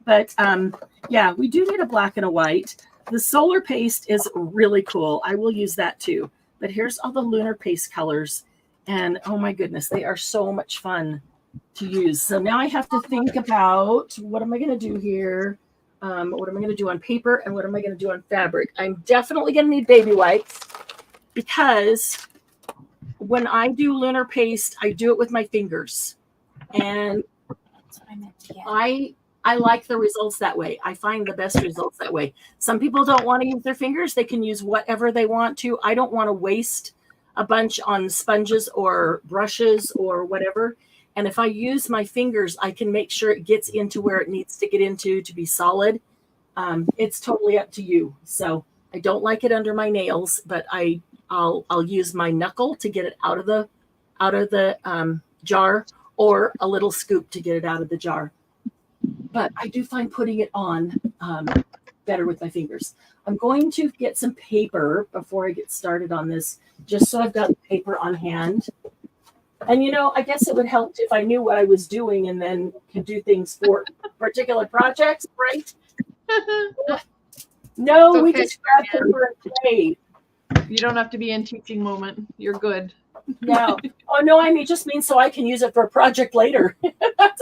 But yeah, we do need a black and a white. The solar paste is really cool. I will use that too. But here's all the lunar paste colors. And oh my goodness, they are so much fun to use. So now I have to think about what am I going to do here? What am I going to do on paper and what am I going to do on fabric? I'm definitely going to need baby wipes because when I do lunar paste, I do it with my fingers. And That's what I meant to get. I like the results that way. I find the best results that way. Some people don't want to use their fingers. They can use whatever they want to. I don't want to waste a bunch on sponges or brushes or whatever. And if I use my fingers, I can make sure it gets into where it needs to get into to be solid. It's totally up to you. So I don't like it under my nails, but I'll use my knuckle to get it out of the jar, or a little scoop to get it out of the jar. But I do find putting it on better with my fingers. I'm going to get some paper before I get started on this, just so I've got paper on hand. And, you know, I guess it would help if I knew what I was doing and then could do things for particular projects, right? No, okay. We just grab paper and play. You don't have to be in teaching moment. You're good. No. Oh, no, I mean, just means so I can use it for a project later.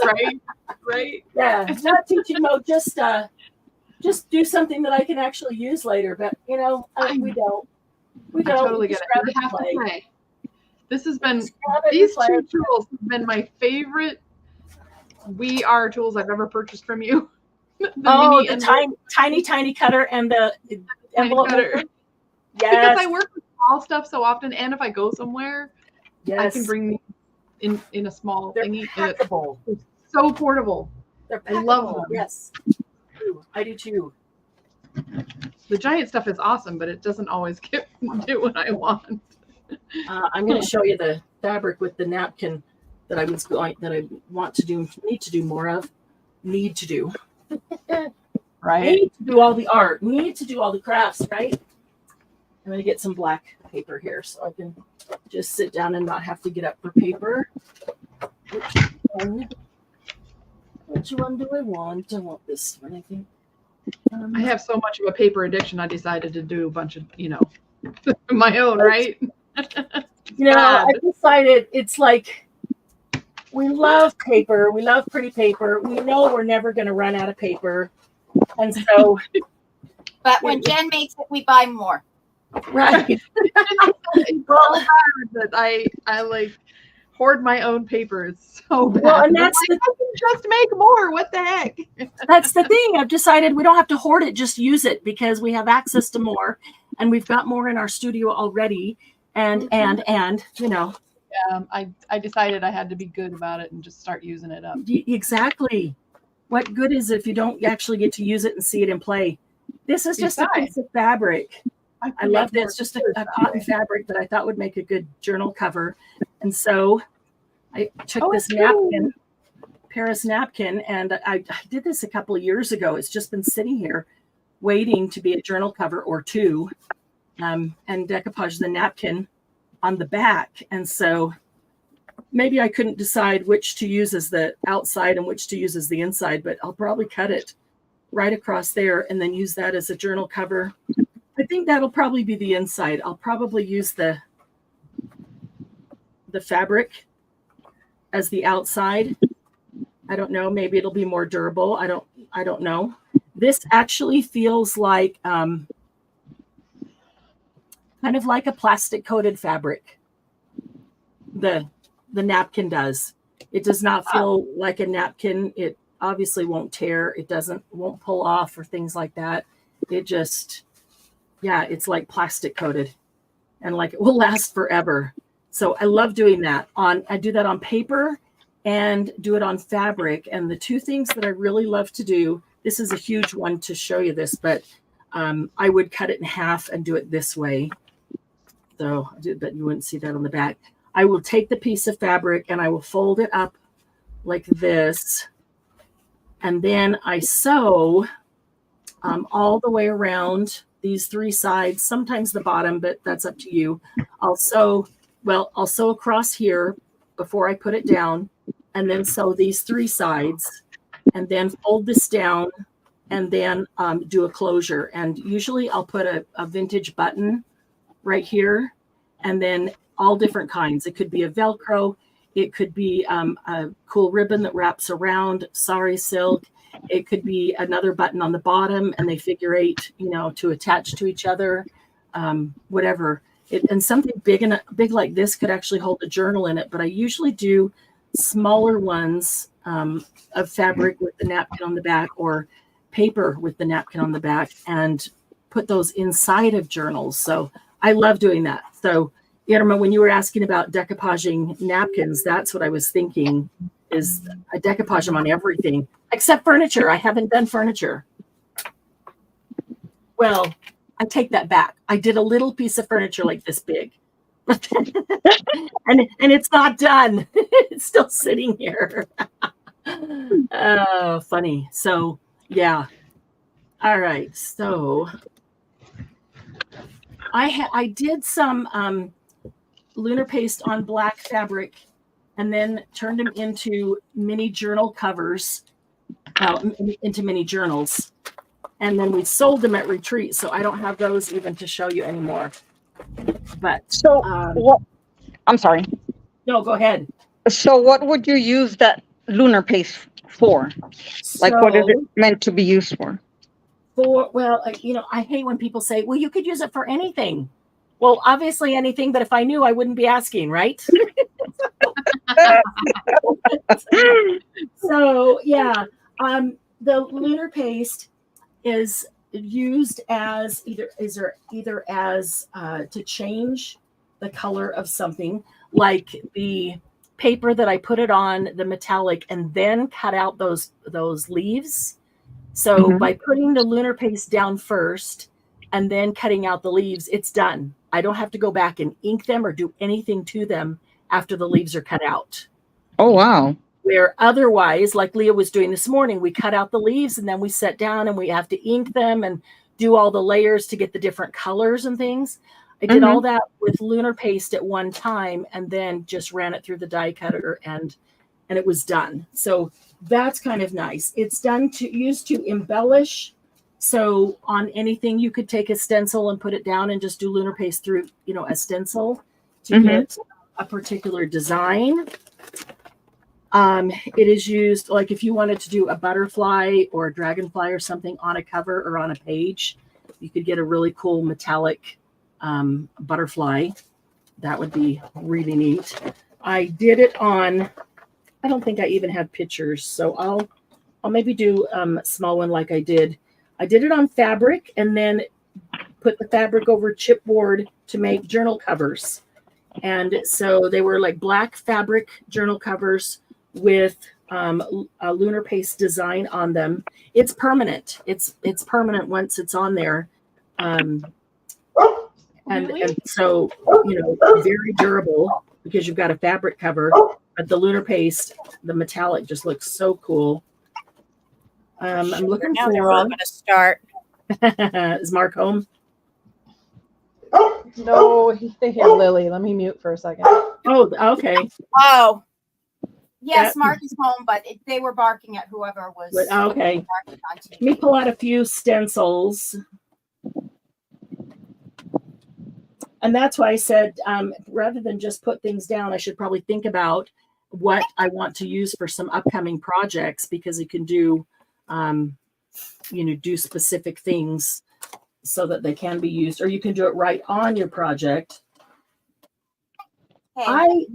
Right. Yeah, not teaching mode, just do something that I can actually use later. But, you know, we don't. I totally get it. I have to say. This has been, these 2 tools have been my favorite We Are tools I've ever purchased from you. tiny cutter and the envelope cutter. Yes. Because I work with small stuff so often, and if I go somewhere, yes. I can bring these in a small They're thingy. packable. It's so portable. They're packable. I love them. Yes, I do too. The giant stuff is awesome, but it doesn't always do what I want. I'm going to show you the fabric with the napkin that I want to need to do more of. Need to do. Right. Need to do all the art. Need to do all the crafts, right? I'm going to get some black paper here so I can just sit down and not have to get up for paper. Which one do I want? I want this one, I think. I have so much of a paper addiction, I decided to do a bunch of, my own, right? I decided it's like we love paper. We love pretty paper. We know we're never going to run out of paper. And so. But when Jen makes it, we buy more. Right. Well, that I like hoard my own paper. It's so bad. Well, and that's I can just make more. What the heck? That's the thing. I've decided we don't have to hoard it, just use it because we have access to more and we've got more in our studio already. And I decided I had to be good about it and just start using it up. Exactly. What good is it if you don't actually get to use it and see it in play? This is just a piece of fabric. I love this. Just a cotton fabric that I thought would make a good journal cover. And so I took this napkin, Paris napkin, and I did this a couple of years ago. It's just been sitting here waiting to be a journal cover or two, and decoupage the napkin on the back. And so maybe I couldn't decide which to use as the outside and which to use as the inside, but I'll probably cut it right across there and then use that as a journal cover. I think that'll probably be the inside. I'll probably use the fabric as the outside. I don't know. Maybe it'll be more durable. I don't know. This actually feels like kind of like a plastic coated fabric. The napkin does. It does not feel like a napkin. It obviously won't tear. It won't pull off or things like that. It just, it's like plastic coated and like it will last forever. So I love doing that I do that on paper and do it on fabric. And the two things that I really love to do, this is a huge one to show you this, but I would cut it in half and do it this way. So but you wouldn't see that on the back. I will take the piece of fabric and I will fold it up like this. And then I sew all the way around these three sides, sometimes the bottom, but that's up to you. I'll sew across here before I put it down and then sew these three sides and then fold this down and then do a closure. And usually I'll put a vintage button right here and then all different kinds. It could be a Velcro. It could be a cool ribbon that wraps around sari silk. It could be another button on the bottom and they figure eight, to attach to each other, whatever. And something big like this could actually hold a journal in it. But I usually do smaller ones of fabric with the napkin on the back or paper with the napkin on the back and put those inside of journals. So I love doing that. So Irma, when you were asking about decoupaging napkins, that's what I was thinking is I decoupage them on everything except furniture. I haven't done furniture. Well, I take that back. I did a little piece of furniture like this big, and it's not done. It's still sitting here. Oh, funny. So yeah. All right. So I did some lunar paste on black fabric and then turned them into mini journal covers, into mini journals. And then we sold them at retreat. So I don't have those even to show you anymore. But so what? I'm sorry. No, go ahead. So what would you use that lunar paste for? Like what is it meant to be used for? I hate when people say, well, you could use it for anything. Well, obviously anything, but if I knew, I wouldn't be asking, right? So yeah, the lunar paste is used as either as to change the color of something, like the paper that I put it on, the metallic, and then cut out those leaves. So by putting the lunar paste down first and then cutting out the leaves, it's done. I don't have to go back and ink them or do anything to them after the leaves are cut out. Oh, wow. Where otherwise, like Leah was doing this morning, we cut out the leaves and then we sit down and we have to ink them and do all the layers to get the different colors and things. I did all that with lunar paste at one time and then just ran it through the die cutter and it was done. So that's kind of nice. It's used to embellish. So on anything, you could take a stencil and put it down and just do lunar paste through, a stencil to get a particular design. It is used, like if you wanted to do a butterfly or a dragonfly or something on a cover or on a page, you could get a really cool metallic butterfly. That would be really neat. I did it on, I don't think I even have pictures, so I'll maybe do a small one like I did. I did it on fabric and then put the fabric over chipboard to make journal covers. And so they were like black fabric journal covers with a lunar paste design on them. It's permanent. It's permanent once it's on there. And so, very durable because you've got a fabric cover, but the lunar paste, the metallic just looks so cool. I'm looking now for. They're all going to start. Is Mark home? No, they hear Lily. Let me mute for a second. Oh, okay. Oh, yes, Mark is home, but they were barking at whoever was. Okay. Barking on TV. Let me pull out a few stencils. And that's why I said, rather than just put things down, I should probably think about what I want to use for some upcoming projects, because you can do, do specific things so that they can be used, or you can do it right on your project. Hey. I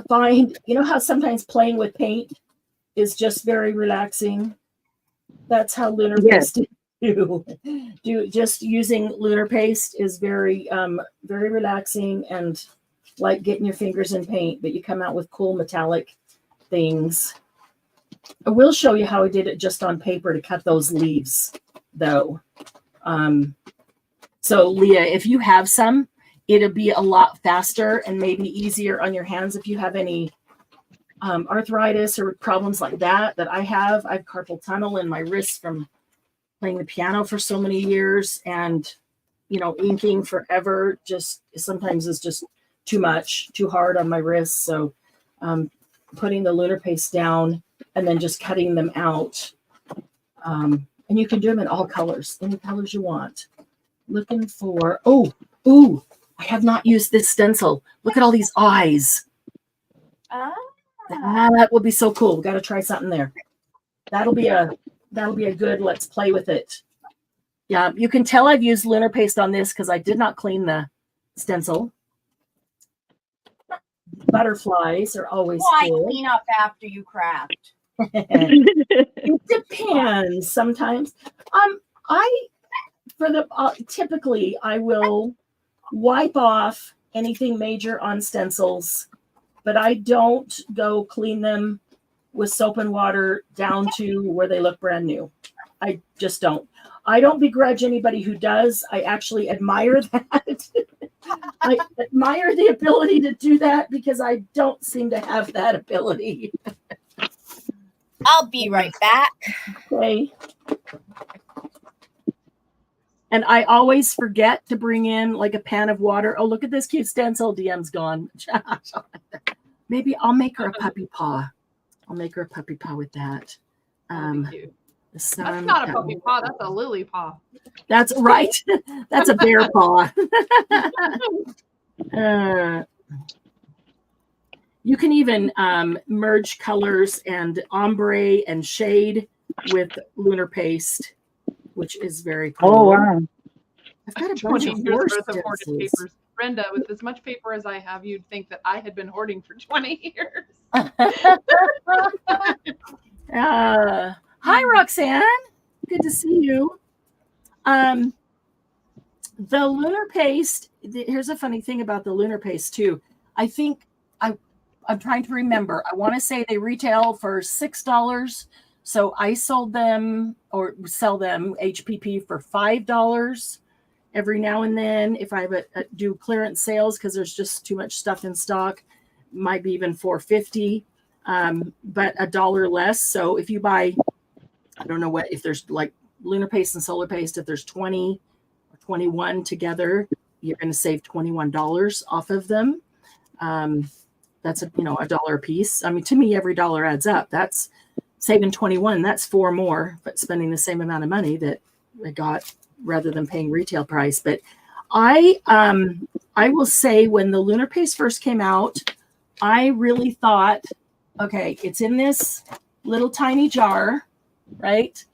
find, how sometimes playing with paint is just very relaxing. That's how lunar paste just using lunar paste is very very relaxing and like getting your fingers in paint, but you come out with cool metallic things. I will show you how I did it just on paper to cut those leaves though. So Leah, if you have some, it'll be a lot faster and maybe easier on your hands. If you have any arthritis or problems like that I have carpal tunnel in my wrist from playing the piano for so many years, and inking forever just sometimes is just too hard on my wrists. So putting the lunar paste down and then just cutting them out, and you can do them in all colors, any colors you want. Looking for I have not used this stencil. Look at all these eyes. That would be so cool. Got to try something there. That'll be a good, let's play with it. Yeah, you can tell I've used lunar paste on this because I did not clean the stencil. Butterflies are always cool. Why clean up after you craft? It depends sometimes. Typically I will wipe off anything major on stencils, but I don't go clean them with soap and water down to where they look brand new. I just don't. I don't begrudge anybody who does. I actually admire that. I admire the ability to do that because I don't seem to have that ability. I'll be right back. Okay. And I always forget to bring in like a pan of water. Oh, look at this cute stencil. DM's gone. Maybe I'll make her a puppy paw. I'll make her a puppy paw with that. That's not a puppy paw. That's a lily paw. That's right. That's a bear paw. You can even merge colors and ombre and shade with lunar paste, which is very cool. Oh, wow. I've got a 20 bunch of years horse worth of hoarded stencils. papers. Brenda, with as much paper as I have, you'd think that I had been hoarding for 20 years. Hi, Hi, Roxanne. Good to see you. The lunar paste, here's a funny thing about the lunar paste too. I think I'm trying to remember. I want to say they retail for $6. So I sold them or sell them HPP for $5 every now and then. If I do clearance sales, because there's just too much stuff in stock, might be even $4.50, but $1 less. So if you buy, I don't know what, if there's like lunar paste and solar paste, if there's 20 or 21 together, you're going to save $21 off of them. That's $1 a piece. I mean, to me, every dollar adds up. That's saving 21. That's 4 more, but spending the same amount of money that I got rather than paying retail price. But I will say when the lunar paste first came out, I really thought, okay, it's in this little tiny jar, right?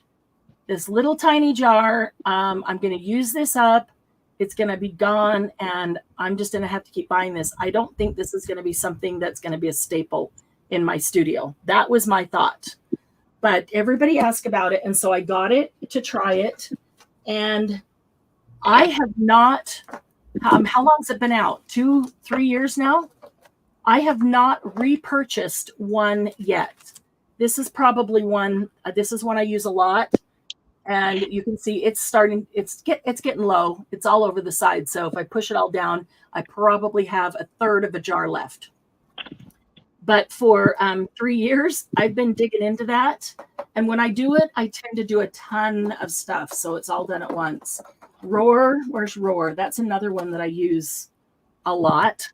This little tiny jar. I'm going to use this up. It's going to be gone, and I'm just going to have to keep buying this. I don't think this is going to be something that's going to be a staple in my studio. That was my thought. But everybody asked about it, and so I got it to try it. And I have not, how long has it been out? 2-3 years now? I have not repurchased one yet. This is probably one, this is one I use a lot. And you can see it's starting, it's getting low. It's all over the side. So if I push it all down, I probably have 1/3 of a jar left. But for 3 years, I've been digging into that. And when I do it, I tend to do a ton of stuff. So it's all done at once. Roar, where's Roar? That's another one that I use a lot.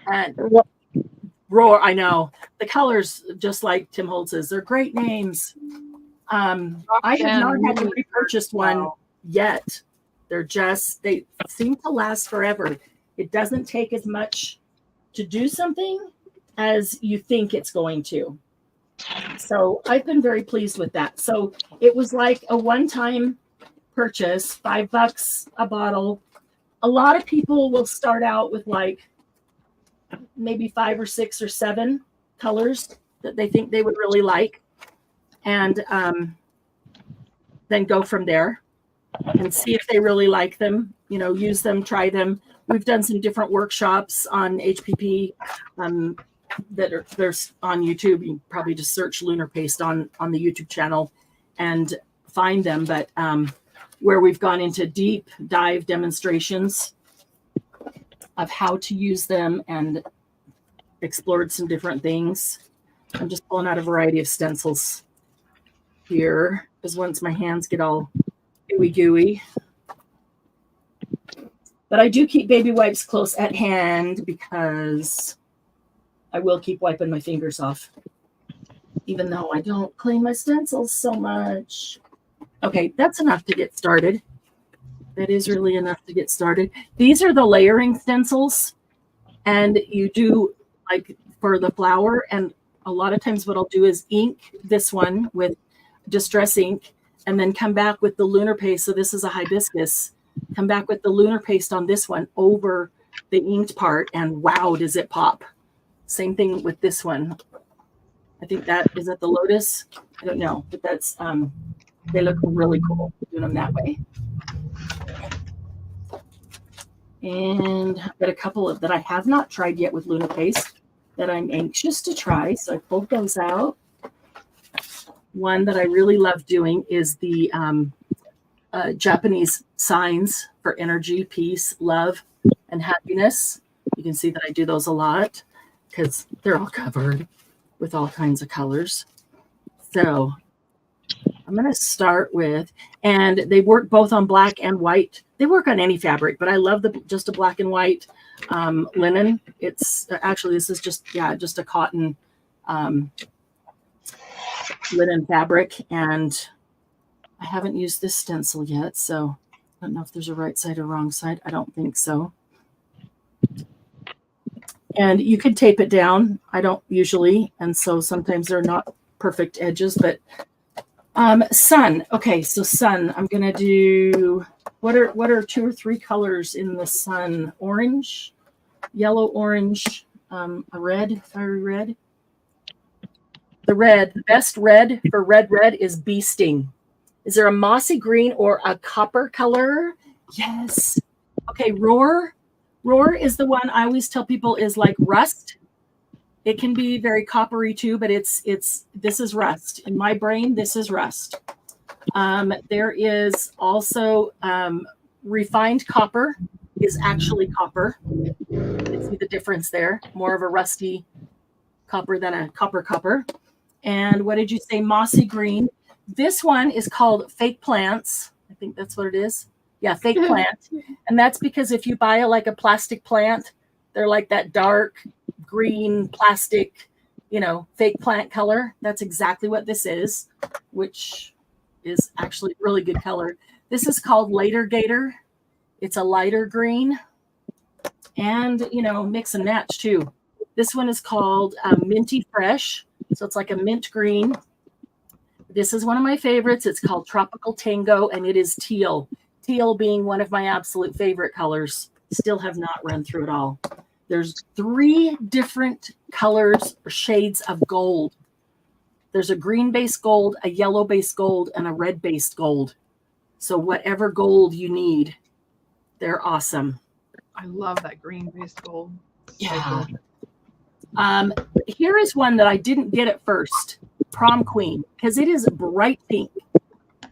And Roar, I know. The colors, just like Tim Holt says, they're great names. I have not had to repurchase one yet. They seem to last forever. It doesn't take as much to do something as you think it's going to. So I've been very pleased with that. So it was like a one-time purchase, $5 a bottle. A lot of people will start out with like maybe 5 or 6 or 7 colors that they think they would really like, and then go from there and see if they really like them, use them, try them. We've done some different workshops on HPP that are there's on YouTube. You can probably just search lunar paste on the YouTube channel and find them, but where we've gone into deep dive demonstrations of how to use them and explored some different things. I'm just pulling out a variety of stencils here because once my hands get all gooey. But I do keep baby wipes close at hand because I will keep wiping my fingers off, even though I don't clean my stencils so much. Okay, that's enough to get started. That is really enough to get started. These are the layering stencils, and you do like for the flower. And a lot of times what I'll do is ink this one with Distress ink and then come back with the lunar paste. So this is a hibiscus. Come back with the lunar paste on this one over the inked part, and wow, does it pop. Same thing with this one. I think is that the lotus? I don't know, but that's they look really cool doing them that way. And I've got a couple of that I have not tried yet with lunar paste that I'm anxious to try. So I pulled those out. One that I really love doing is the Japanese signs for energy, peace, love, and happiness. You can see that I do those a lot because they're all covered with all kinds of colors. So I'm going to start with, and they work both on black and white. They work on any fabric, but I love just a black and white linen. It's actually, this is just a cotton linen fabric, and I haven't used this stencil yet, so I don't know if there's a right side or wrong side. I don't think so. And you could tape it down. I don't usually, and so sometimes they're not perfect edges, but sun. Okay, so sun. I'm gonna do what are 2 or 3 colors in the sun? Orange, yellow, orange, a red, fiery red. the best red for red is bee sting. Is there a mossy green or a copper color? Yes. Okay, roar. Roar is the one I always tell people is like rust. It can be very coppery too, but this is rust. In my brain, this is rust. There is also refined copper is actually copper. You see the difference there. More of a rusty copper than a copper. And what did you say? Mossy green. This one is called fake plants. I think that's what it is. Yeah, fake plant. And that's because if you buy like a plastic plant, they're like that dark green plastic, fake plant color. That's exactly what this is, which is actually really good color. This is called Later Gator. It's a lighter green and, mix and match too. This one is called Minty Fresh. So it's like a mint green. This is one of my favorites. It's called Tropical Tango and it is teal. Teal being one of my absolute favorite colors. Still have not run through it all. There's 3 different colors or shades of gold. There's a green-based gold, a yellow-based gold, and a red-based gold. So whatever gold you need, they're awesome. I love that green-based gold. Yeah. Here is one that I didn't get at first, Prom Queen, because it is bright pink.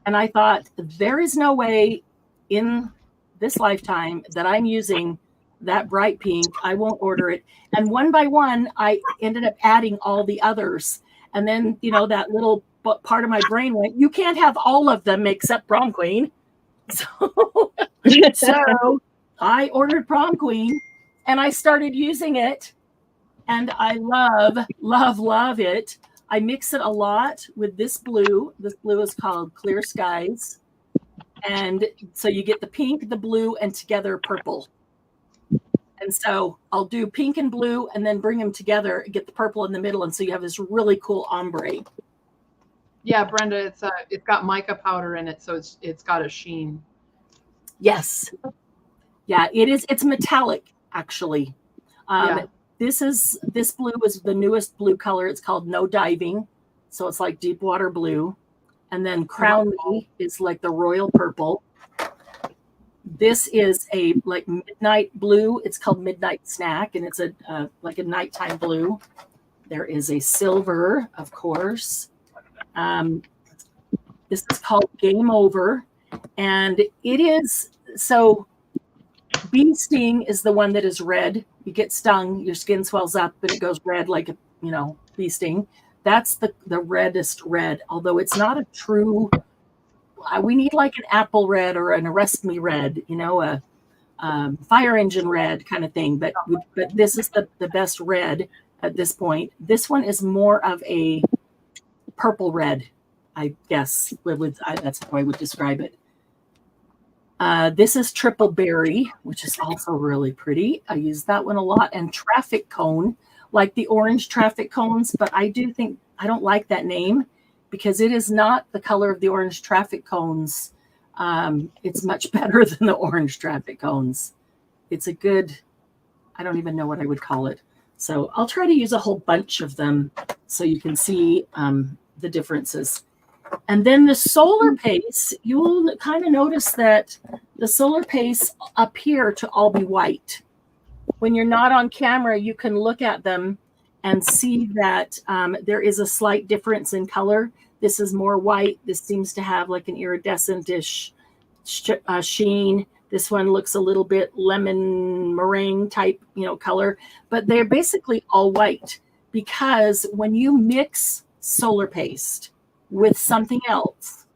And I thought, there is no way in this lifetime that I'm using that bright pink. I won't order it. And one by one, I ended up adding all the others. And then, that little part of my brain went, you can't have all of them except Prom Queen. So I ordered Prom Queen and I started using it. And I love it. I mix it a lot with this blue. This blue is called Clear Skies. And so you get the pink, the blue, and together purple. And so I'll do pink and blue and then bring them together, get the purple in the middle. And so you have this really cool ombre. Yeah, Brenda, it's got mica powder in it. So it's got a sheen. Yes. Yeah, it is. It's metallic, actually. Yeah. This blue is the newest blue color. It's called No Diving. So it's like deep water blue. And then Crown Me is like the royal purple. This is a like midnight blue. It's called Midnight Snack, and it's like a nighttime blue. There is a silver, of course. This is called Game Over, and it is so. Bee sting is the one that is red. You get stung, your skin swells up, and it goes red like a bee sting. That's the reddest red, although it's not a true. We need like an apple red or an Arrest Me red, a fire engine red kind of thing. But this is the best red at this point. This one is more of a purple red, I guess. That's how I would describe it. This is Triple Berry, which is also really pretty. I use that one a lot. And Traffic Cone, like the orange traffic cones, but I don't like that name because it is not the color of the orange traffic cones. It's much better than the orange traffic cones. It's a good, I don't even know what I would call it. So I'll try to use a whole bunch of them so you can see the differences. And then the solar paste, you will kind of notice that the solar paste appear to all be white. When you're not on camera, you can look at them and see that there is a slight difference in color. This is more white. This seems to have like an iridescent-ish sheen. This one looks a little bit lemon meringue type, color, but they're basically all white because when you mix solar paste with something else,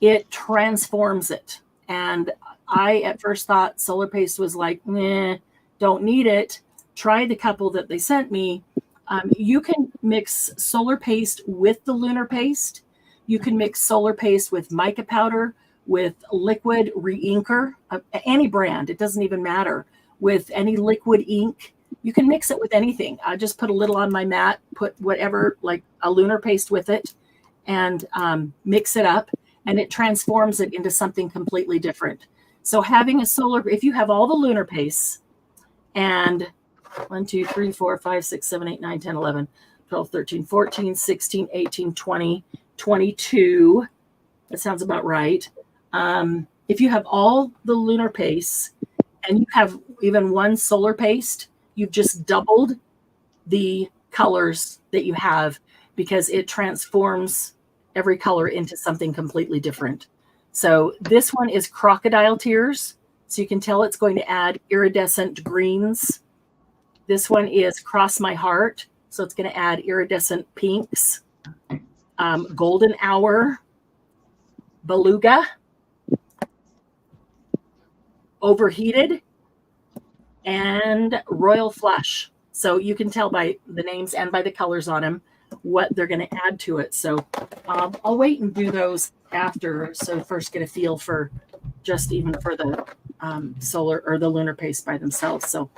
it transforms it. And I at first thought solar paste was like, meh, don't need it. Try the couple that they sent me. You can mix solar paste with the lunar paste. You can mix solar paste with mica powder, with liquid re-inker, any brand, it doesn't even matter, with any liquid ink. You can mix it with anything. I just put a little on my mat, put whatever, like a lunar paste with it, and mix it up, and it transforms it into something completely different. So having a solar, if you have all the lunar pastes, and 1, 2, 3, 4, 5, 6, 7, 8, 9, 10, 11, 12, 13, 14, 16, 18, 20, 22. That sounds about right. If you have all the lunar pastes and you have even one solar paste, you've just doubled the colors that you have because it transforms every color into something completely different. So this one is crocodile tears. So you can tell it's going to add iridescent greens. This one is cross my heart. So it's going to add iridescent pinks. Golden hour, beluga, overheated, and royal flush. So you can tell by the names and by the colors on them what they're going to add to it. So I'll wait and do those after. So first get a feel for just even for the solar or the lunar paste by themselves. So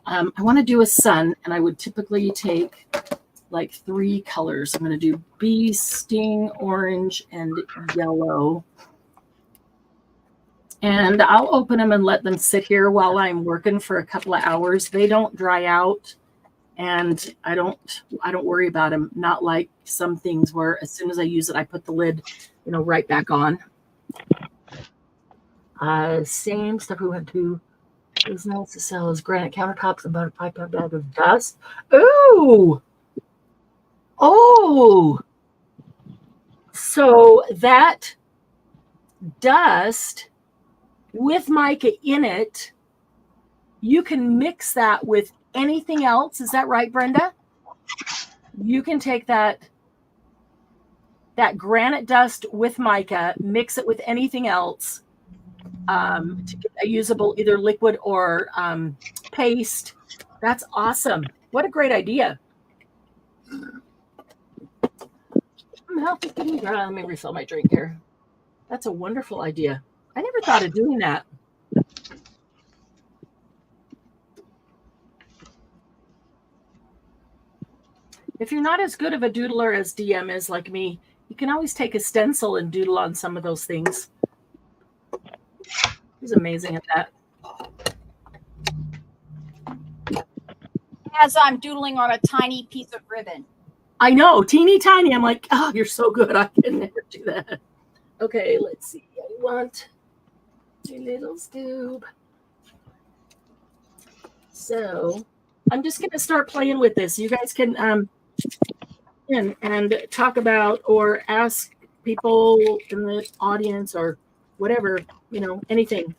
I want to do a sun, and I would typically take like 3 colors. I'm going to do bee sting, orange, and yellow. And I'll open them and let them sit here while I'm working for a couple of hours. They don't dry out, and I don't worry about them. Not like some things where as soon as I use it, I put the lid, right back on. Same stuff we went to. It was nice to sell as granite countertops, about a 5-pound bag of dust. Ooh. Oh. So that dust with mica in it, you can mix that with anything else. Is that right, Brenda? You can take that granite dust with mica, mix it with anything else to get a usable either liquid or paste. That's awesome. What a great idea. Let me refill my drink here. That's a wonderful idea. I never thought of doing that. If you're not as good of a doodler as DM is like me, you can always take a stencil and doodle on some of those things. He's amazing at that. As I'm doodling on a tiny piece of ribbon. I know, teeny tiny. I'm like, oh, you're so good. I can never do that. Okay, let's see. I want a little scoop. So I'm just going to start playing with this. You guys can and talk about or ask people in the audience or whatever, anything.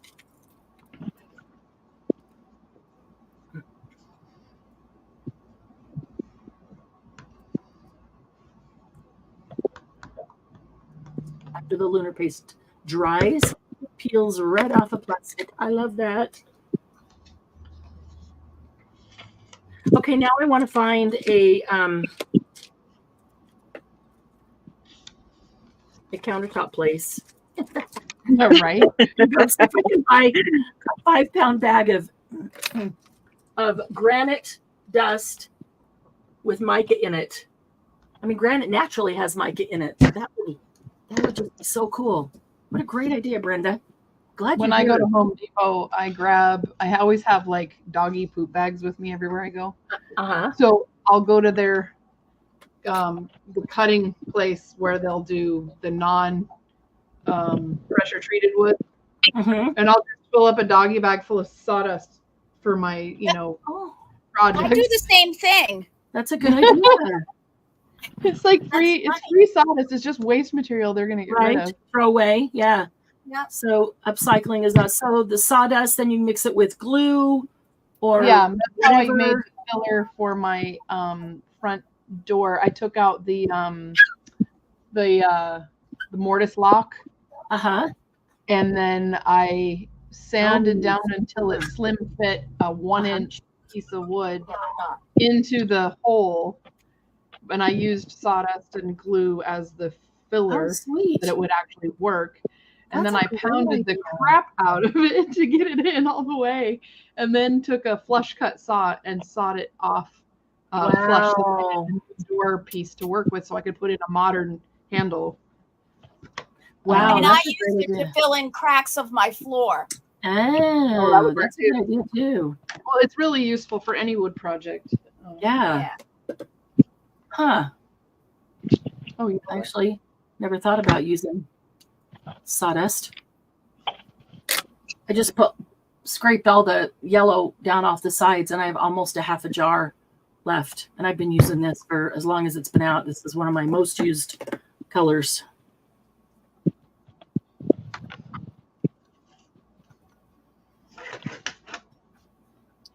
After the lunar paste dries, it peels right off of plastic. I love that. Okay, now I want to find a countertop place. Right. If I can buy a 5-pound bag of granite dust with mica in it. I mean, granite naturally has mica in it. That would just be so cool. What a great idea, Brenda. Glad when I go to Home Depot, I always have like doggy poop bags with me everywhere I go. So I'll go to their the cutting place where they'll do the non pressure treated wood, and I'll just fill up a doggy bag full of sawdust for my projects. I do the same thing. That's a good idea. It's like free. It's free sawdust. It's just waste material they're gonna get rid of. Throw away. Yeah. Yeah. So upcycling is not. So the sawdust, then you mix it with glue, or that's how I made the filler for my front door. I took out the mortise lock. And then I sanded down until it slim fit a 1-inch piece of wood into the hole. And I used sawdust and glue as the filler so that it would actually work. And then I pounded the crap out of it to get it in all the way. And then took a flush cut saw and sawed it off flush so a door piece to work with so I could put in a modern handle. Wow. And I used it to fill in cracks of my floor. Oh, that's a good idea too. Well, it's really useful for any wood project. Yeah. Huh. Oh, you I actually never thought about using sawdust. I just scraped all the yellow down off the sides, and I have almost a half a jar left. And I've been using this for as long as it's been out. This is one of my most used colors.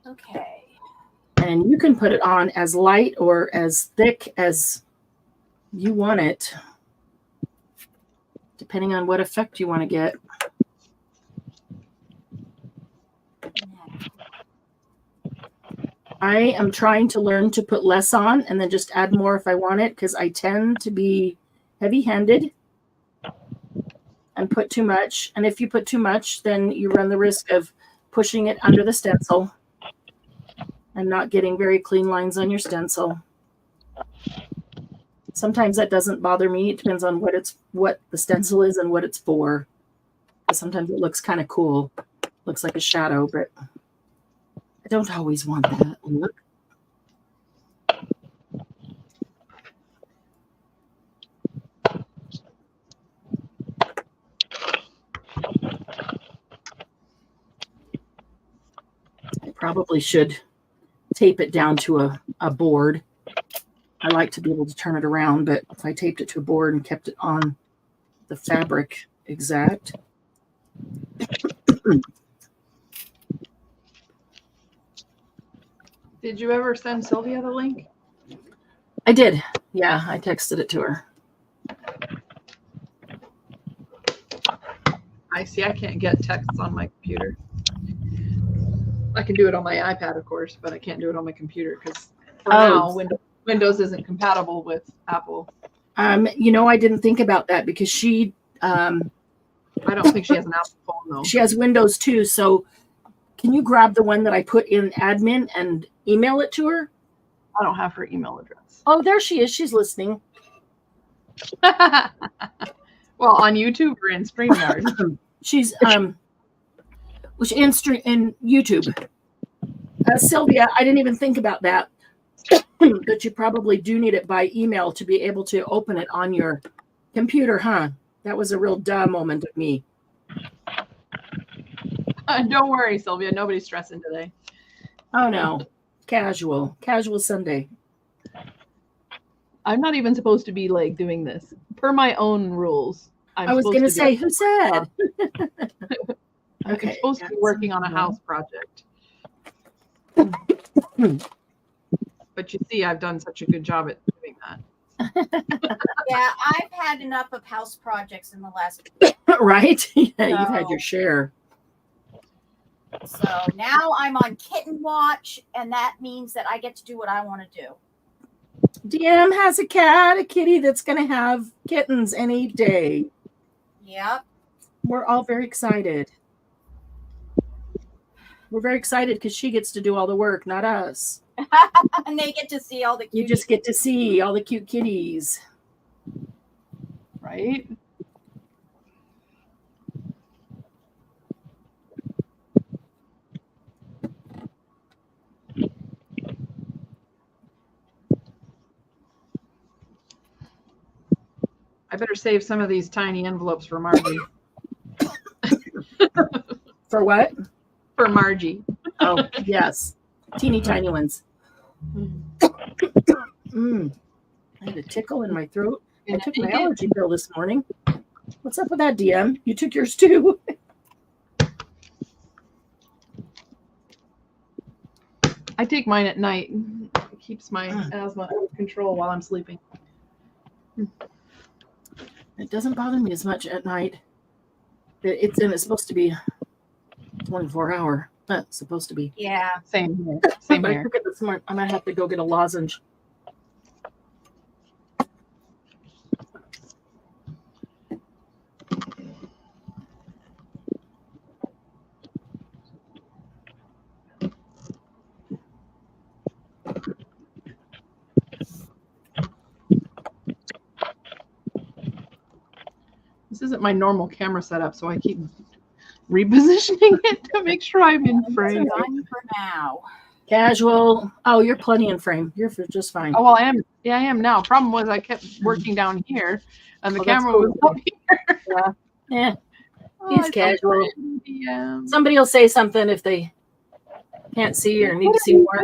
Okay. And you can put it on as light or as thick as you want it, depending on what effect you want to get. I am trying to learn to put less on and then just add more if I want it, because I tend to be heavy-handed and put too much. And if you put too much, then you run the risk of pushing it under the stencil and not getting very clean lines on your stencil. Sometimes that doesn't bother me. It depends on what the stencil is and what it's for. Sometimes it looks kind of cool. Looks like a shadow, but I don't always want that look. I probably should tape it down to a board. I like to be able to turn it around, but if I taped it to a board and kept it on the fabric exact. Did you ever send Sylvia the link? I did. Yeah, I texted it to her. I see. I can't get texts on my computer. I can do it on my iPad, of course, but I can't do it on my computer because for now, Windows isn't compatible with Apple. You know, I didn't think about that because she. I don't think she has an Apple phone though. She has Windows too. So, can you grab the one that I put in admin and email it to her? I don't have her email address. Oh, there she is. She's listening. Well, on YouTube or in StreamYard? She's which in YouTube. Sylvia, I didn't even think about that. But you probably do need it by email to be able to open it on your computer, huh? That was a real duh moment of me. Don't worry, Sylvia. Nobody's stressing today. Oh no, casual Sunday. I'm not even supposed to be like doing this per my own rules. I was going to say, who said? Okay, I'm supposed to be working on a house project. But you see, I've done such a good job at doing that. Yeah, I've had enough of house projects in the last right? Yeah, you've had your share. So now I'm on kitten watch, and that means that I get to do what I want to do. DM has a kitty that's going to have kittens any day. Yep. We're all very excited. We're very excited because she gets to do all the work, not us. And they get to see all the cute. You just get to see all the cute kitties. Right? I better save some of these tiny envelopes for Margie. For what? For Margie. Oh, yes. Teeny tiny ones. I had a tickle in my throat. I took my allergy pill this morning. What's up with that, DM? You took yours too. I take mine at night. It keeps my asthma under control while I'm sleeping. It doesn't bother me as much at night. It's supposed to be 24-hour. It's supposed to be. Yeah. Same here. Same here. I might have to go get a lozenge. This isn't my normal camera setup, so I keep repositioning it to make sure I'm in frame. Done for now. Casual. Oh, you're plenty in frame. You're just fine. Oh, well, I am. Yeah, I am now. Problem was I kept working down here, and the camera cool. was up here. Yeah. He's casual. Yeah. Somebody will say something if they can't see or need to see more.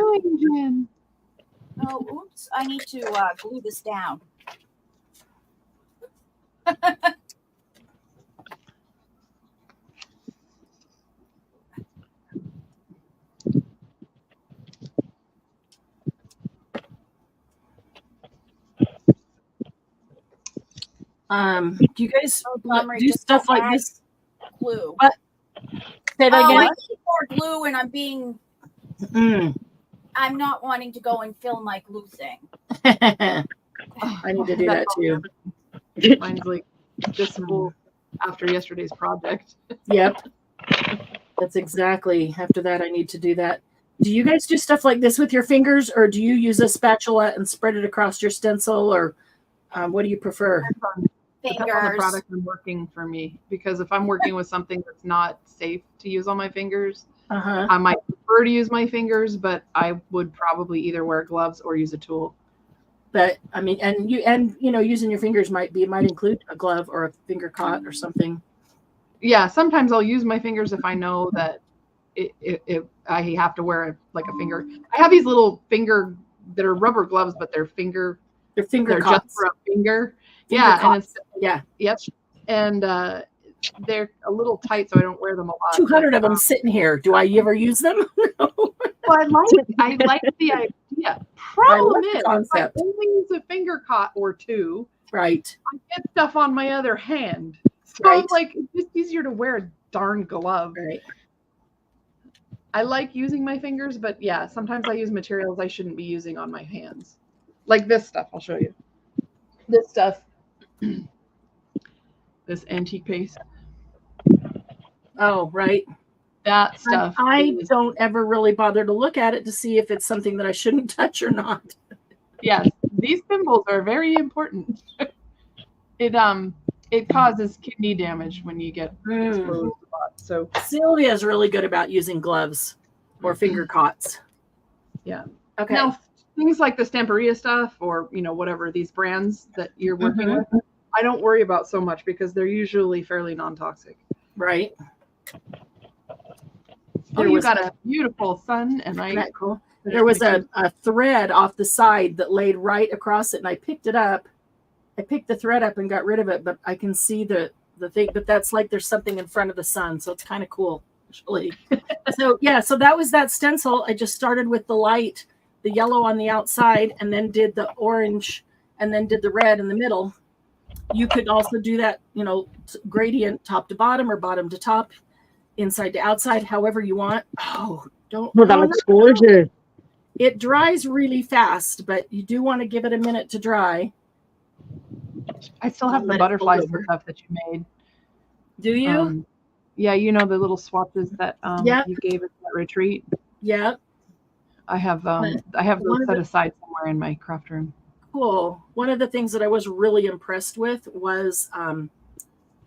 Oh, oops! I need to glue this down. Do you guys Montgomery, do just stuff don't like add this? Glue. What? Say that I again. need more glue, and I'm being. I'm not wanting to go and fill my glue thing. I need to do that too. Mine's like just full after yesterday's project. Yep. That's exactly. After that, I need to do that. Do you guys do stuff like this with your fingers, or do you use a spatula and spread it across your stencil, or what do you prefer? Depends on the product I'm working for me, because if I'm working with something that's not safe to use on my fingers, I might prefer to use my fingers, but I would probably either wear gloves or use a tool. But I mean, and you know, using your fingers might include a glove or a finger caught or something. Yeah, sometimes I'll use my fingers if I know that I have to wear like a finger. I have these little finger that are rubber gloves, but they're just for a finger. And it's yep. And they're a little tight, so I don't wear them a lot. 200 of them sitting here. Do I ever use them? No. Well, I like the idea. Problem is, if I only use a finger caught or two, right, I get stuff on my other hand. So I'm like, it's just easier to wear a darn glove. Right. I like using my fingers, but yeah, sometimes I use materials I shouldn't be using on my hands. Like this stuff, I'll show you. This stuff, this antique paste. Oh, right. That stuff. I don't ever really bother to look at it to see if it's something that I shouldn't touch or not. Yes, these thimbles are very important. It causes kidney damage when you get exposed a lot. So Sylvia's really good about using gloves or finger cots. Yeah. Okay. Now things like the Stamperia stuff, or whatever these brands that you're working with, I don't worry about so much because they're usually fairly non-toxic. Right. Oh, you got a beautiful sun, and cool. There was a thread off the side that laid right across it, and I picked it up. I picked the thread up and got rid of it, but I can see the thing. But that's like there's something in front of the sun, so it's kind of cool, actually. So yeah, so that was that stencil. I just started with the light, the yellow on the outside, and then did the orange, and then did the red in the middle. You could also do that, gradient top to bottom or bottom to top, inside to outside, however you want. Oh, don't. Well, that looks gorgeous. It dries really fast, but you do want to give it a minute to dry. I still have the butterflies and stuff that you made. Do you? Yeah, the little swatches that you gave at that retreat. Yeah. I have those set aside somewhere in my craft room. Cool. One of the things that I was really impressed with was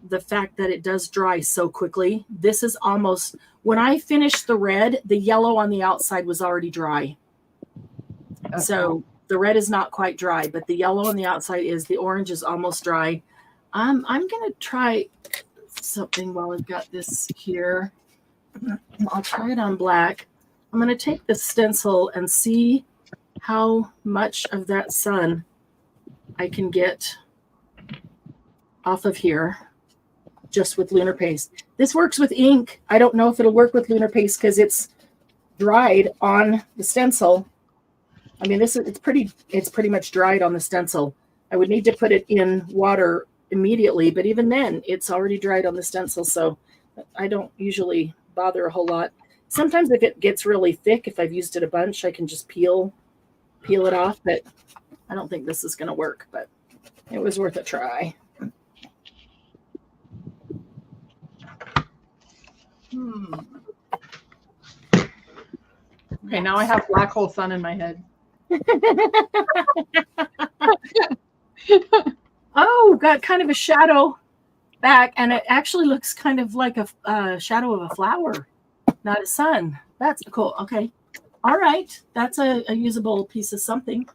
the fact that it does dry so quickly. This is almost, when I finished the red, the yellow on the outside was already dry. So the red is not quite dry, but the yellow on the outside is. The orange is almost dry. I'm going to try something while I've got this here. I'll try it on black. I'm going to take the stencil and see how much of that sun I can get off of here just with lunar paste. This works with ink. I don't know if it'll work with lunar paste because it's dried on the stencil. I mean, it's pretty much dried on the stencil. I would need to put it in water immediately, but even then it's already dried on the stencil. So I don't usually bother a whole lot. Sometimes if it gets really thick, if I've used it a bunch, I can just peel it off, but I don't think this is going to work, but it was worth a try. Okay, now I have black hole sun in my head. Oh, got kind of a shadow back, and it actually looks kind of like a shadow of a flower, not a sun. That's cool. Okay. All right. That's a usable piece of something.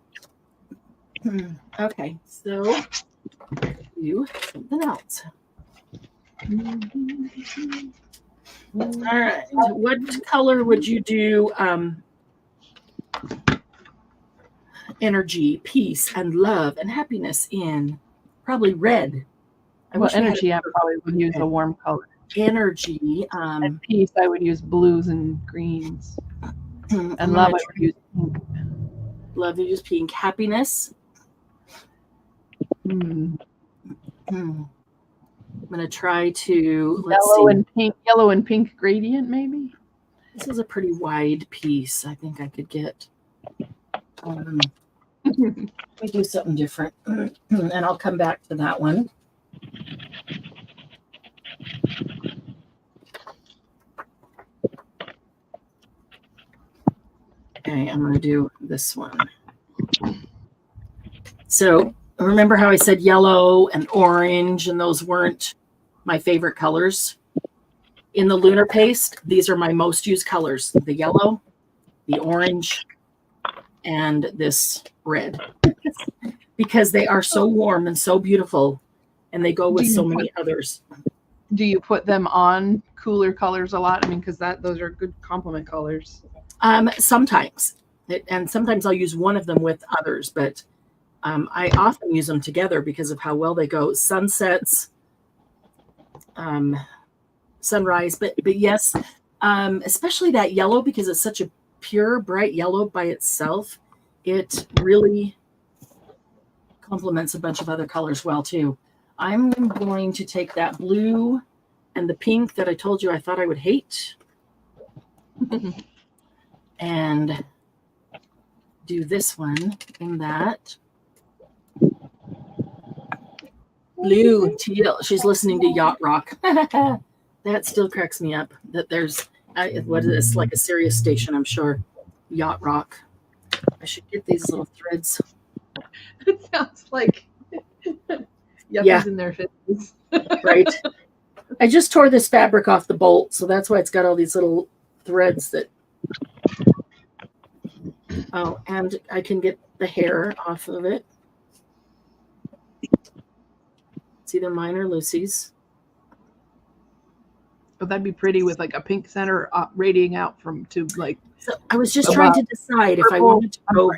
Okay. So do something else. All right. What color would you do energy, peace, and love and happiness in? Probably red. Well, energy, I probably would use a warm color. Energy. And peace, I would use blues and greens. And love, I would use pink. Love, you use pink. Happiness. I'm going to try to yellow and pink gradient, maybe. This is a pretty wide piece. I think I could get. Let me do something different, and I'll come back to that one. Okay, I'm going to do this one. So remember how I said yellow and orange, and those weren't my favorite colors? In the lunar paste, these are my most used colors: the yellow, the orange, and this red, because they are so warm and so beautiful, and they go with so many others. Do you put them on cooler colors a lot? I mean, because those are good complement colors. Sometimes, and sometimes I'll use one of them with others, but I often use them together because of how well they go. Sunsets, sunrise, but yes, especially that yellow, because it's such a pure, bright yellow by itself. It really complements a bunch of other colors well too. I'm going to take that blue and the pink that I told you I thought I would hate and do this one in that blue teal. She's listening to Yacht Rock. That still cracks me up that there's what is this, like a Sirius station, I'm sure. Yacht Rock. I should get these little threads. It sounds like yuppies in their 50s. Right. I just tore this fabric off the bolt, so that's why it's got all these little threads that. Oh, and I can get the hair off of it. It's either mine or Lucy's. But that'd be pretty with like a pink center radiating out from to like. So I was just trying to decide if I wanted to go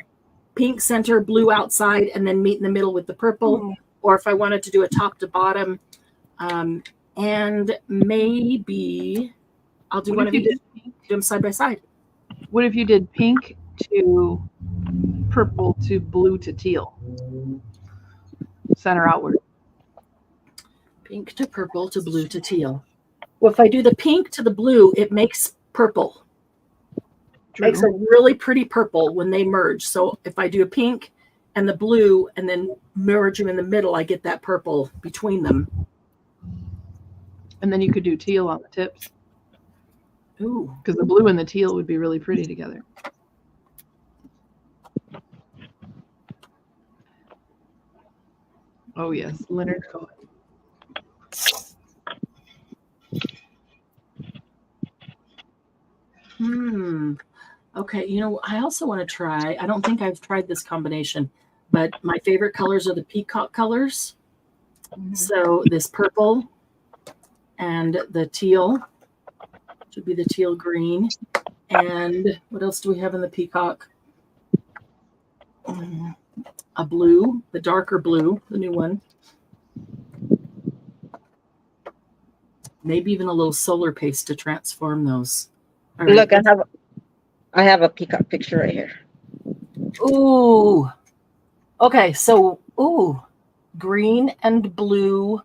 pink center, blue outside, and then meet in the middle with the purple, or if I wanted to do a top to bottom. And maybe I'll do one of these. Do them side by side. What if you did pink to purple to blue to teal? Center outward. Pink to purple to blue to teal. Well, if I do the pink to the blue, it makes purple. True. Makes a really pretty purple when they merge. So if I do a pink and the blue and then merge them in the middle, I get that purple between them. And then you could do teal on the tips. Ooh. Because the blue and the teal would be really pretty together. Oh, yes. Leonard Cohen. Okay, you know, I also want to try, I don't think I've tried this combination, but my favorite colors are the peacock colors. So this purple and the teal should be the teal green. And what else do we have in the peacock? A blue, the darker blue, the new one. Maybe even a little solar paste to transform those. All right. Look, I have a peacock picture right here. Ooh. Okay, so green and blue,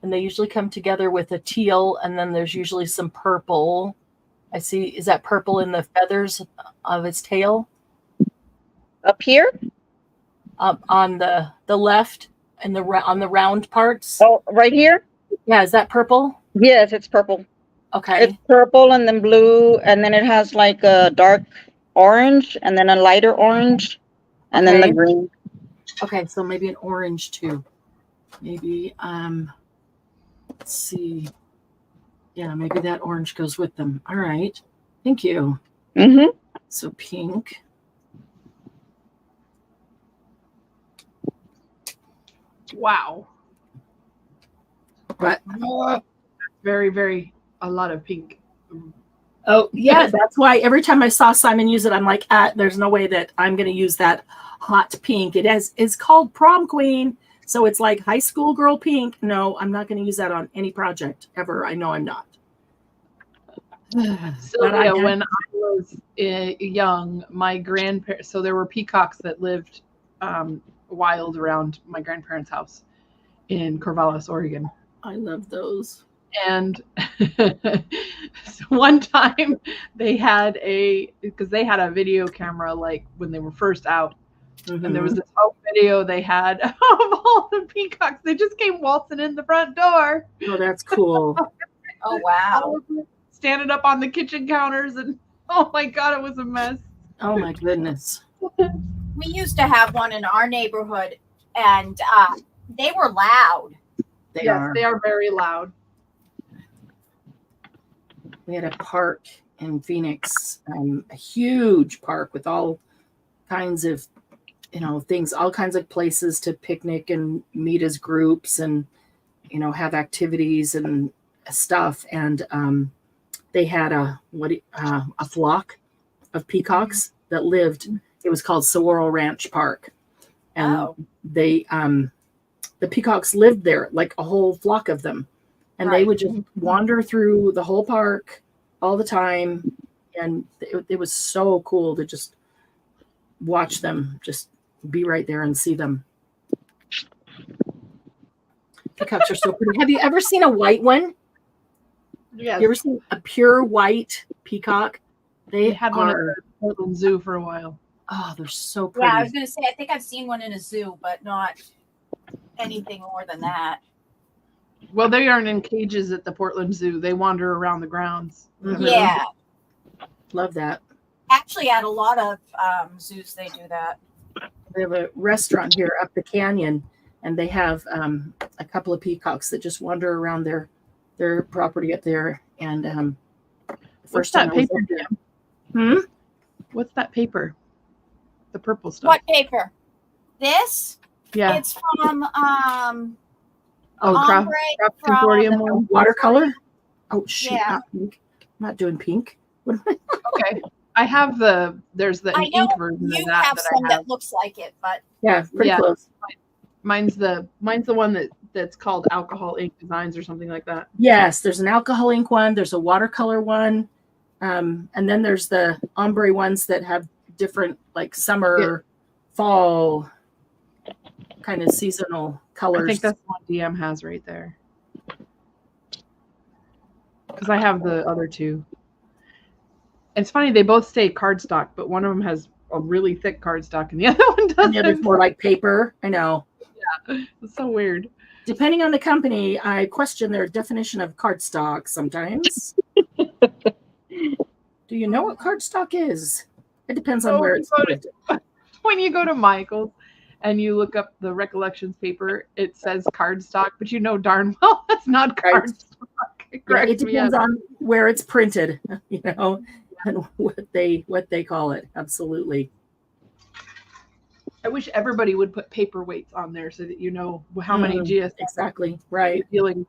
and they usually come together with a teal, and then there's usually some purple. I see. Is that purple in the feathers of its tail? Up here? On the left and on the round parts. Oh, right here? Yeah, is that purple? Yes, it's purple. Okay. It's purple and then blue, and then it has like a dark orange and then a lighter orange and then the green. Okay, so maybe an orange too. Maybe let's see. Yeah, maybe that orange goes with them. All right. Thank you. So pink. Wow. But very, very a lot of pink. oh yeah, that's why every time I saw Simon use it, I'm like, there's no way that I'm going to use that hot pink. It's called prom queen, so it's like high school girl pink. No, I'm not going to use that on any project ever. I know I'm not. Sylvia, when I was young, my grandparents, so there were peacocks that lived wild around my grandparents' house in Corvallis, Oregon. I love those. And so one time they had because they had a video camera like when they were first out. Mm-hmm. And there was this whole video they had of all the peacocks. They just came waltzing in the front door. Oh, that's cool. Oh, wow. Standing up on the kitchen counters, and oh my God, it was a mess. Oh my goodness. We used to have one in our neighborhood, and they were loud. They are very loud. We had a park in Phoenix, a huge park with all kinds of, things, all kinds of places to picnic and meet as groups and, have activities and stuff. And they had a flock of peacocks that lived. It was called Saguaro Ranch Park, and they the peacocks lived there, like a whole flock of them. And they would just wander through the whole park all the time. And it was so cool to just watch them, just be right there and see them. Peacocks are so pretty. Have you ever seen a white one? Yeah. Have you ever seen a pure white peacock? They had one at the Portland Zoo for a while. Oh, they're so pretty. Yeah, I was going to say, I think I've seen one in a zoo, but not anything more than that. Well, they aren't in cages at the Portland Zoo. They wander around the grounds. Mm-hmm. Yeah. Love that. Actually, at a lot of zoos, they do that. They have a restaurant here up the canyon, and they have a couple of peacocks that just wander around their property up there. And what's that paper? What's that paper? The purple stuff. What paper? This? Yeah. It's from Craft Consortium one. Watercolor? Oh shoot! Yeah. Not pink. I'm not doing pink. What am I? Okay. I have there's the ink version of that. You have some that looks like it, but yeah, pretty close. Mine's the one that's called Alcohol Ink Designs or something like that. Yes, there's an alcohol ink one. There's a watercolor one, and then there's the ombre ones that have different, like summer, fall, kind of seasonal colors. I think that's what DM has right there. Because I have the other two. It's funny, they both say cardstock, but one of them has a really thick cardstock and the other one doesn't. And the other's more like paper. I know. Yeah, it's so weird. Depending on the company, I question their definition of cardstock sometimes. Do you know what cardstock is? It depends on where it's put. When you go to Michael's and you look up the recollections paper, it says cardstock, but you know darn well that's not cardstock. It depends on where it's printed, and what they call it. Absolutely. I wish everybody would put paper weights on there so that you know how many GS exactly right. Dealing.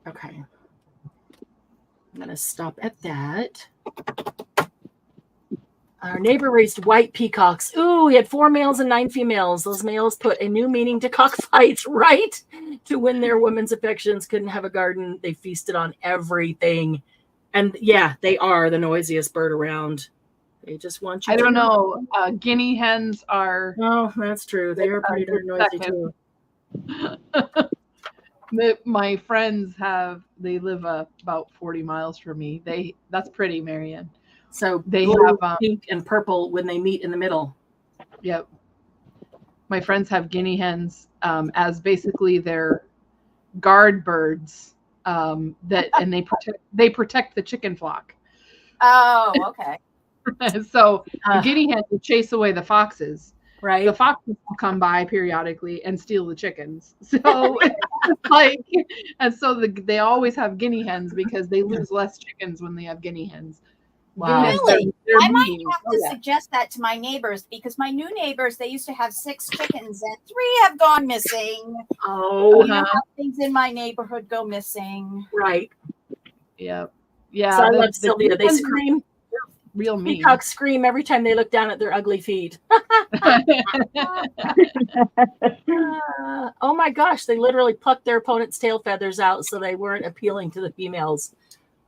Okay. I'm gonna stop at that. Our neighbor raised white peacocks. Ooh, he had 4 males and 9 females. Those males put a new meaning to cockfights, right? To win their women's affections, couldn't have a garden. They feasted on everything. And yeah, they are the noisiest bird around. They just want you I don't know. Guinea hens are... Oh, that's true. They are pretty darn noisy too. My friends they live about 40 miles from me. That's pretty, Marianne. So they blue, have pink and purple when they meet in the middle. Yep. My friends have guinea hens as basically their guard birds and they protect the chicken flock. Oh, okay. So the guinea hens will chase away the foxes. Right. The foxes will come by periodically and steal the chickens. So Like, and so they always have guinea hens because they lose less chickens when they have guinea hens. Wow. Really? I might have to suggest that to my neighbors, because my new neighbors, they used to have 6 chickens and 3 have gone missing. Oh, you know how things in my neighborhood go missing. Right. Yep. Yeah. So I love Sylvia. They scream. Real mean. Peacocks scream every time they look down at their ugly feet. Oh my gosh, they literally plucked their opponent's tail feathers out so they weren't appealing to the females.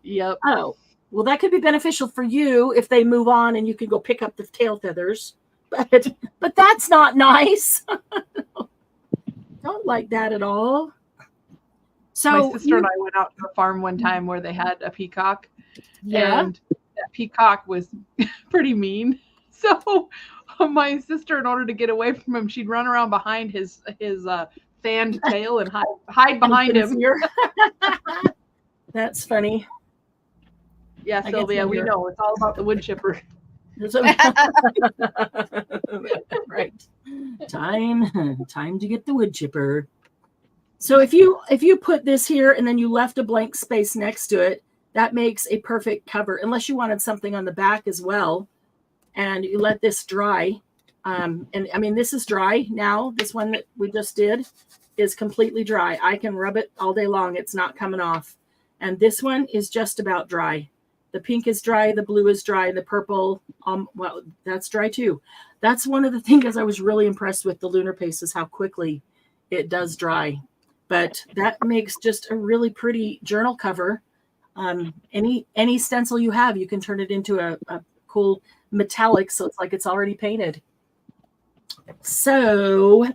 Yep. Oh, well, that could be beneficial for you if they move on and you can go pick up the tail feathers. But that's not nice. Don't like that at all. So my sister and I went out to a farm one time where they had a peacock. Yeah. And that peacock was pretty mean. So my sister, in order to get away from him, she'd run around behind his fanned tail and hide behind him. That's funny. Yeah, Sylvia, we know it's all about the wood chipper. Right. Time to get the wood chipper. So if you put this here and then you left a blank space next to it, that makes a perfect cover, unless you wanted something on the back as well. And you let this dry. And I mean, this is dry now. This one that we just did is completely dry. I can rub it all day long. It's not coming off. And this one is just about dry. The pink is dry. The blue is dry. The purple, well, that's dry too. That's one of the things I was really impressed with the Lunar Paste is how quickly it does dry. But that makes just a really pretty journal cover. Any stencil you have, you can turn it into a cool metallic, so it's like it's already painted. So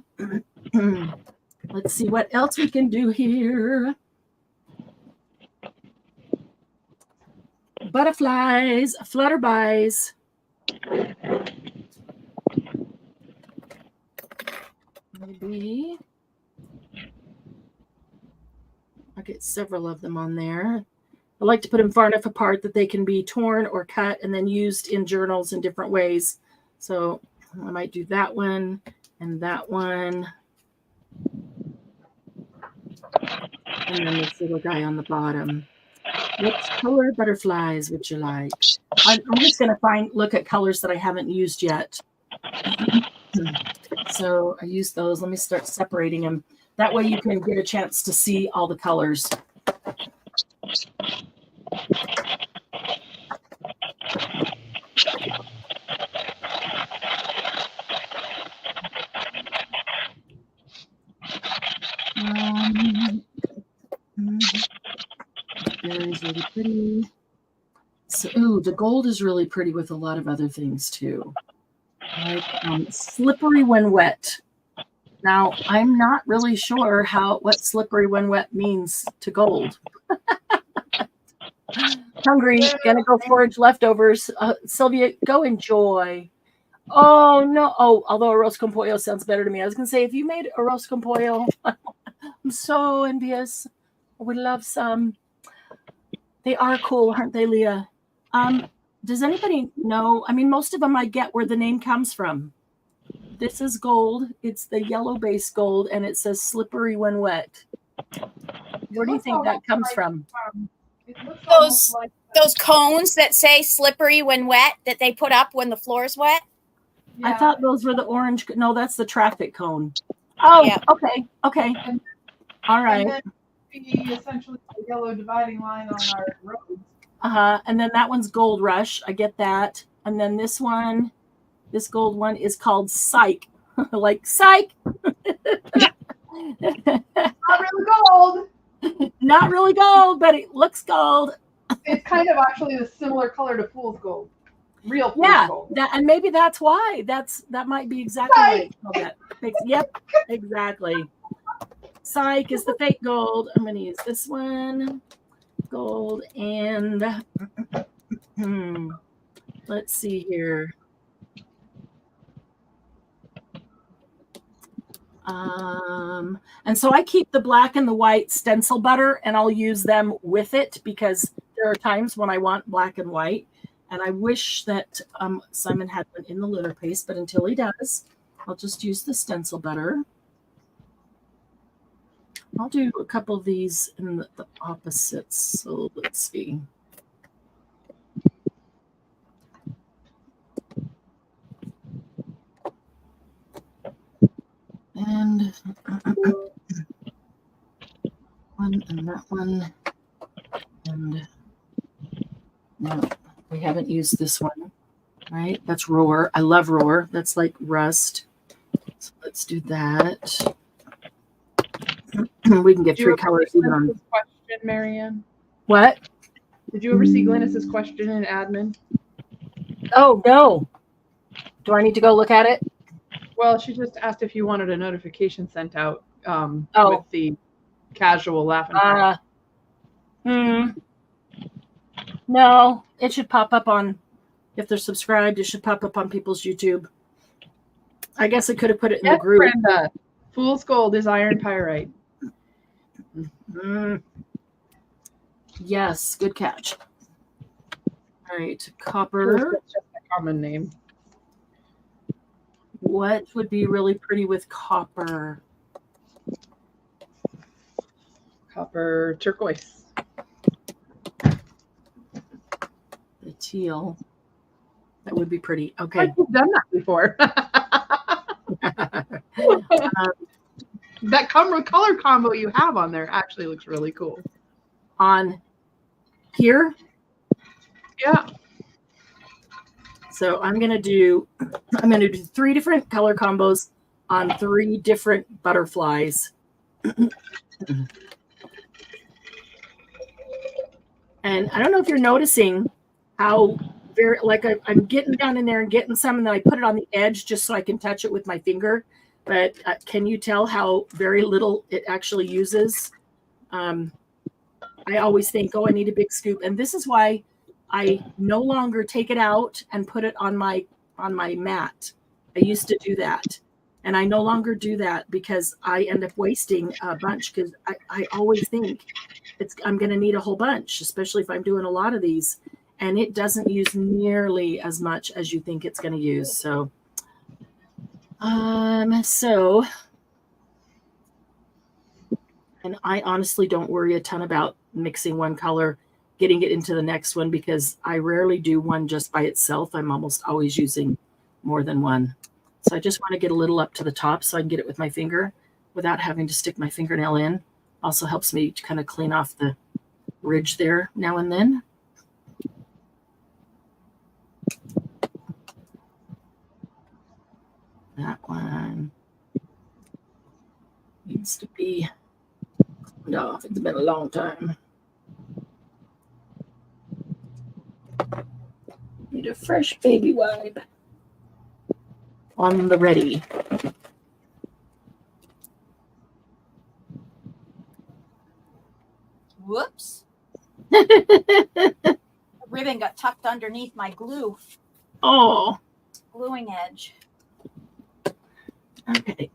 let's see what else we can do here. Butterflies, flutterbys. Maybe I'll get several of them on there. I like to put them far enough apart that they can be torn or cut and then used in journals in different ways. So I might do that one and that one. And then this little guy on the bottom. Which color butterflies would you like? I'm just going to look at colors that I haven't used yet. So I use those. Let me start separating them. That way you can get a chance to see all the colors. Berry's really pretty. So, ooh, the gold is really pretty with a lot of other things too. Like slippery when wet. Now, I'm not really sure what slippery when wet means to gold. Hungry, gonna go forage leftovers. Sylvia, go enjoy. Oh no! Oh, although arroz con pollo sounds better to me. I was gonna say, if you made arroz con pollo, I'm so envious. I would love some. They are cool, aren't they, Leah? Does anybody know? I mean, most of them I get where the name comes from. This is gold. It's the yellow base gold, and it says slippery when wet. Where do you think that comes from? Those cones that say slippery when wet that they put up when the floor is wet. Yeah. I thought those were the orange. No, that's the traffic cone. Oh, yeah. Okay. All right. And then essentially the yellow dividing line on our roads. And then that one's Gold Rush. I get that. And then this gold one is called Psych. Like Psych. Not really gold. Not really gold, but it looks gold. It's kind of actually a similar color to fool's gold. Real fool's gold. And maybe that's why. That might be exactly what it's called that. Yep, exactly. Psych is the fake gold. I'm going to use this one. Gold and let's see here. And so I keep the black and the white stencil butter and I'll use them with it because there are times when I want black and white. And I wish that Simon had one in the Lunar Paste, but until he does, I'll just use the stencil butter. I'll do a couple of these in the opposites. So let's see. And one and that one. And no, we haven't used this one, right? That's roar. I love roar. That's like rust. So let's do that. We can get 3 colors even on. Question, Marianne. What? Did you ever see Glennis's question in admin? Oh, no. Do I need to go look at it? Well, she just asked if you wanted a notification sent out Oh. with the casual laughing. No, it should pop up on, if they're subscribed, it should pop up on people's YouTube. I guess I could have put it in the group. Brenda. Fool's gold is iron pyrite. Yes, good catch. All right, copper. That's just a common name. What would be really pretty with copper? Copper turquoise. The teal. That would be pretty. Okay. I've done that before. That color combo you have on there actually looks really cool. On here? Yeah. So I'm gonna do 3 different color combos on 3 different butterflies. And I don't know if you're noticing how I'm getting down in there and getting some, and then I put it on the edge just so I can touch it with my finger. But can you tell how very little it actually uses? I always think, oh, I need a big scoop. And this is why I no longer take it out and put it on my mat. I used to do that. And I no longer do that because I end up wasting a bunch, because I always think I'm going to need a whole bunch, especially if I'm doing a lot of these. And it doesn't use nearly as much as you think it's going to use. So, and I honestly don't worry a ton about mixing one color, getting it into the next one, because I rarely do one just by itself. I'm almost always using more than one. So I just want to get a little up to the top so I can get it with my finger without having to stick my fingernail in. Also helps me to kind of clean off the ridge there now and then. That one needs to be cleaned off. It's been a long time. Need a fresh baby wipe on the ready. Whoops. The ribbon got tucked underneath my glue. Oh. Gluing edge. Okay.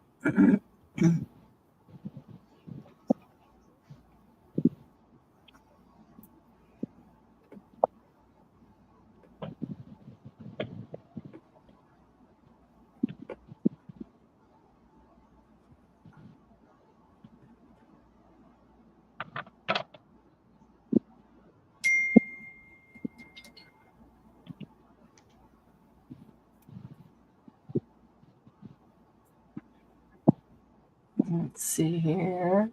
Let's see here.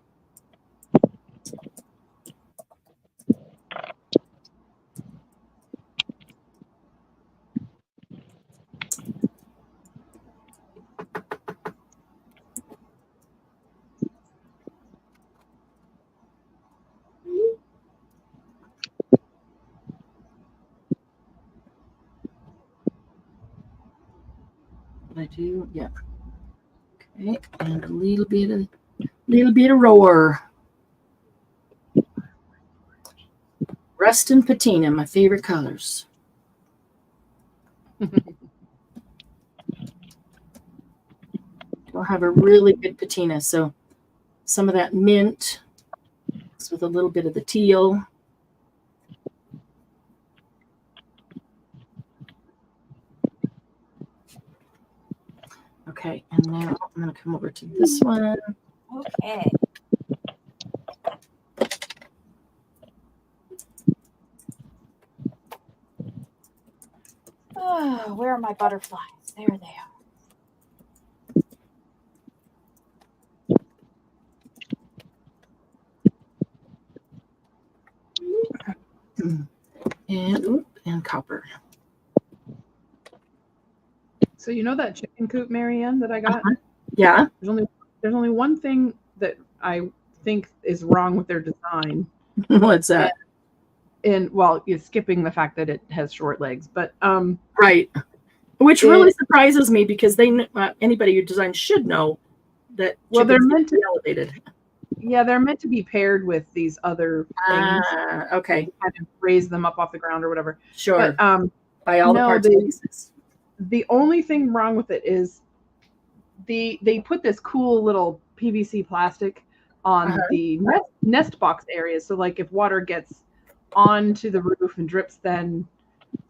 I do, yeah. Okay, and a little bit of roar. Rust and patina, my favorite colors. We'll have a really good patina, so some of that mint with a little bit of the teal. Okay, and now I'm going to come over to this one. Okay. Where are my butterflies? There they are. And copper. So you know that chicken coop, Marianne, that I got? Yeah. There's only one thing that I think is wrong with their design. What's that? And well, you're skipping the fact that it has short legs, but right, which really surprises me because anybody who designs should know that. Well, they're meant to be elevated. Yeah, they're meant to be paired with these other things. Okay. Kind of raise them up off the ground or whatever. Sure. But, by all the parts and pieces. The only thing wrong with it is they put this cool little PVC plastic on the nest box area. So like if water gets onto the roof and drips then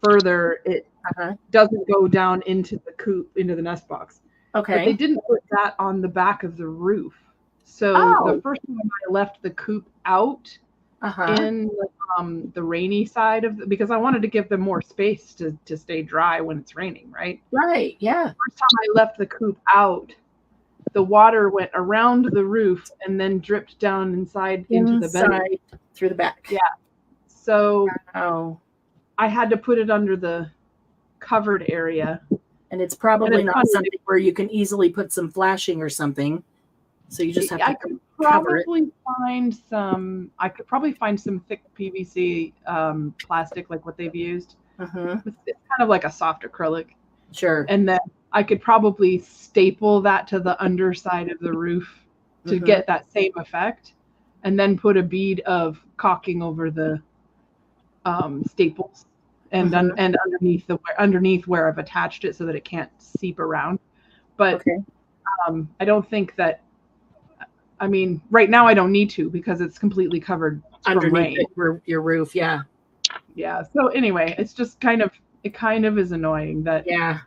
further, it doesn't go down into the coop, into the nest box. Okay. But they didn't put that on the back of the roof. So the first time I left the coop out in the rainy side of because I wanted to give them more space to stay dry when it's raining, right? Right, yeah. The first time I left the coop out, the water went around the roof and then dripped down inside into the bedding. Through the back. Yeah. So I had to put it under the covered area. And it's probably not something where you can easily put some flashing or something. So you just have to I could probably find some thick PVC plastic like what they've used. It's kind of like a soft acrylic. Sure. And then I could probably staple that to the underside of the roof to get that same effect, and then put a bead of caulking over the staples and and underneath where I've attached it so that it can't seep around. But I don't think that. I mean, right now I don't need to because it's completely covered underneath your roof. Yeah. Yeah. So anyway, it's just kind of is annoying that. Yeah.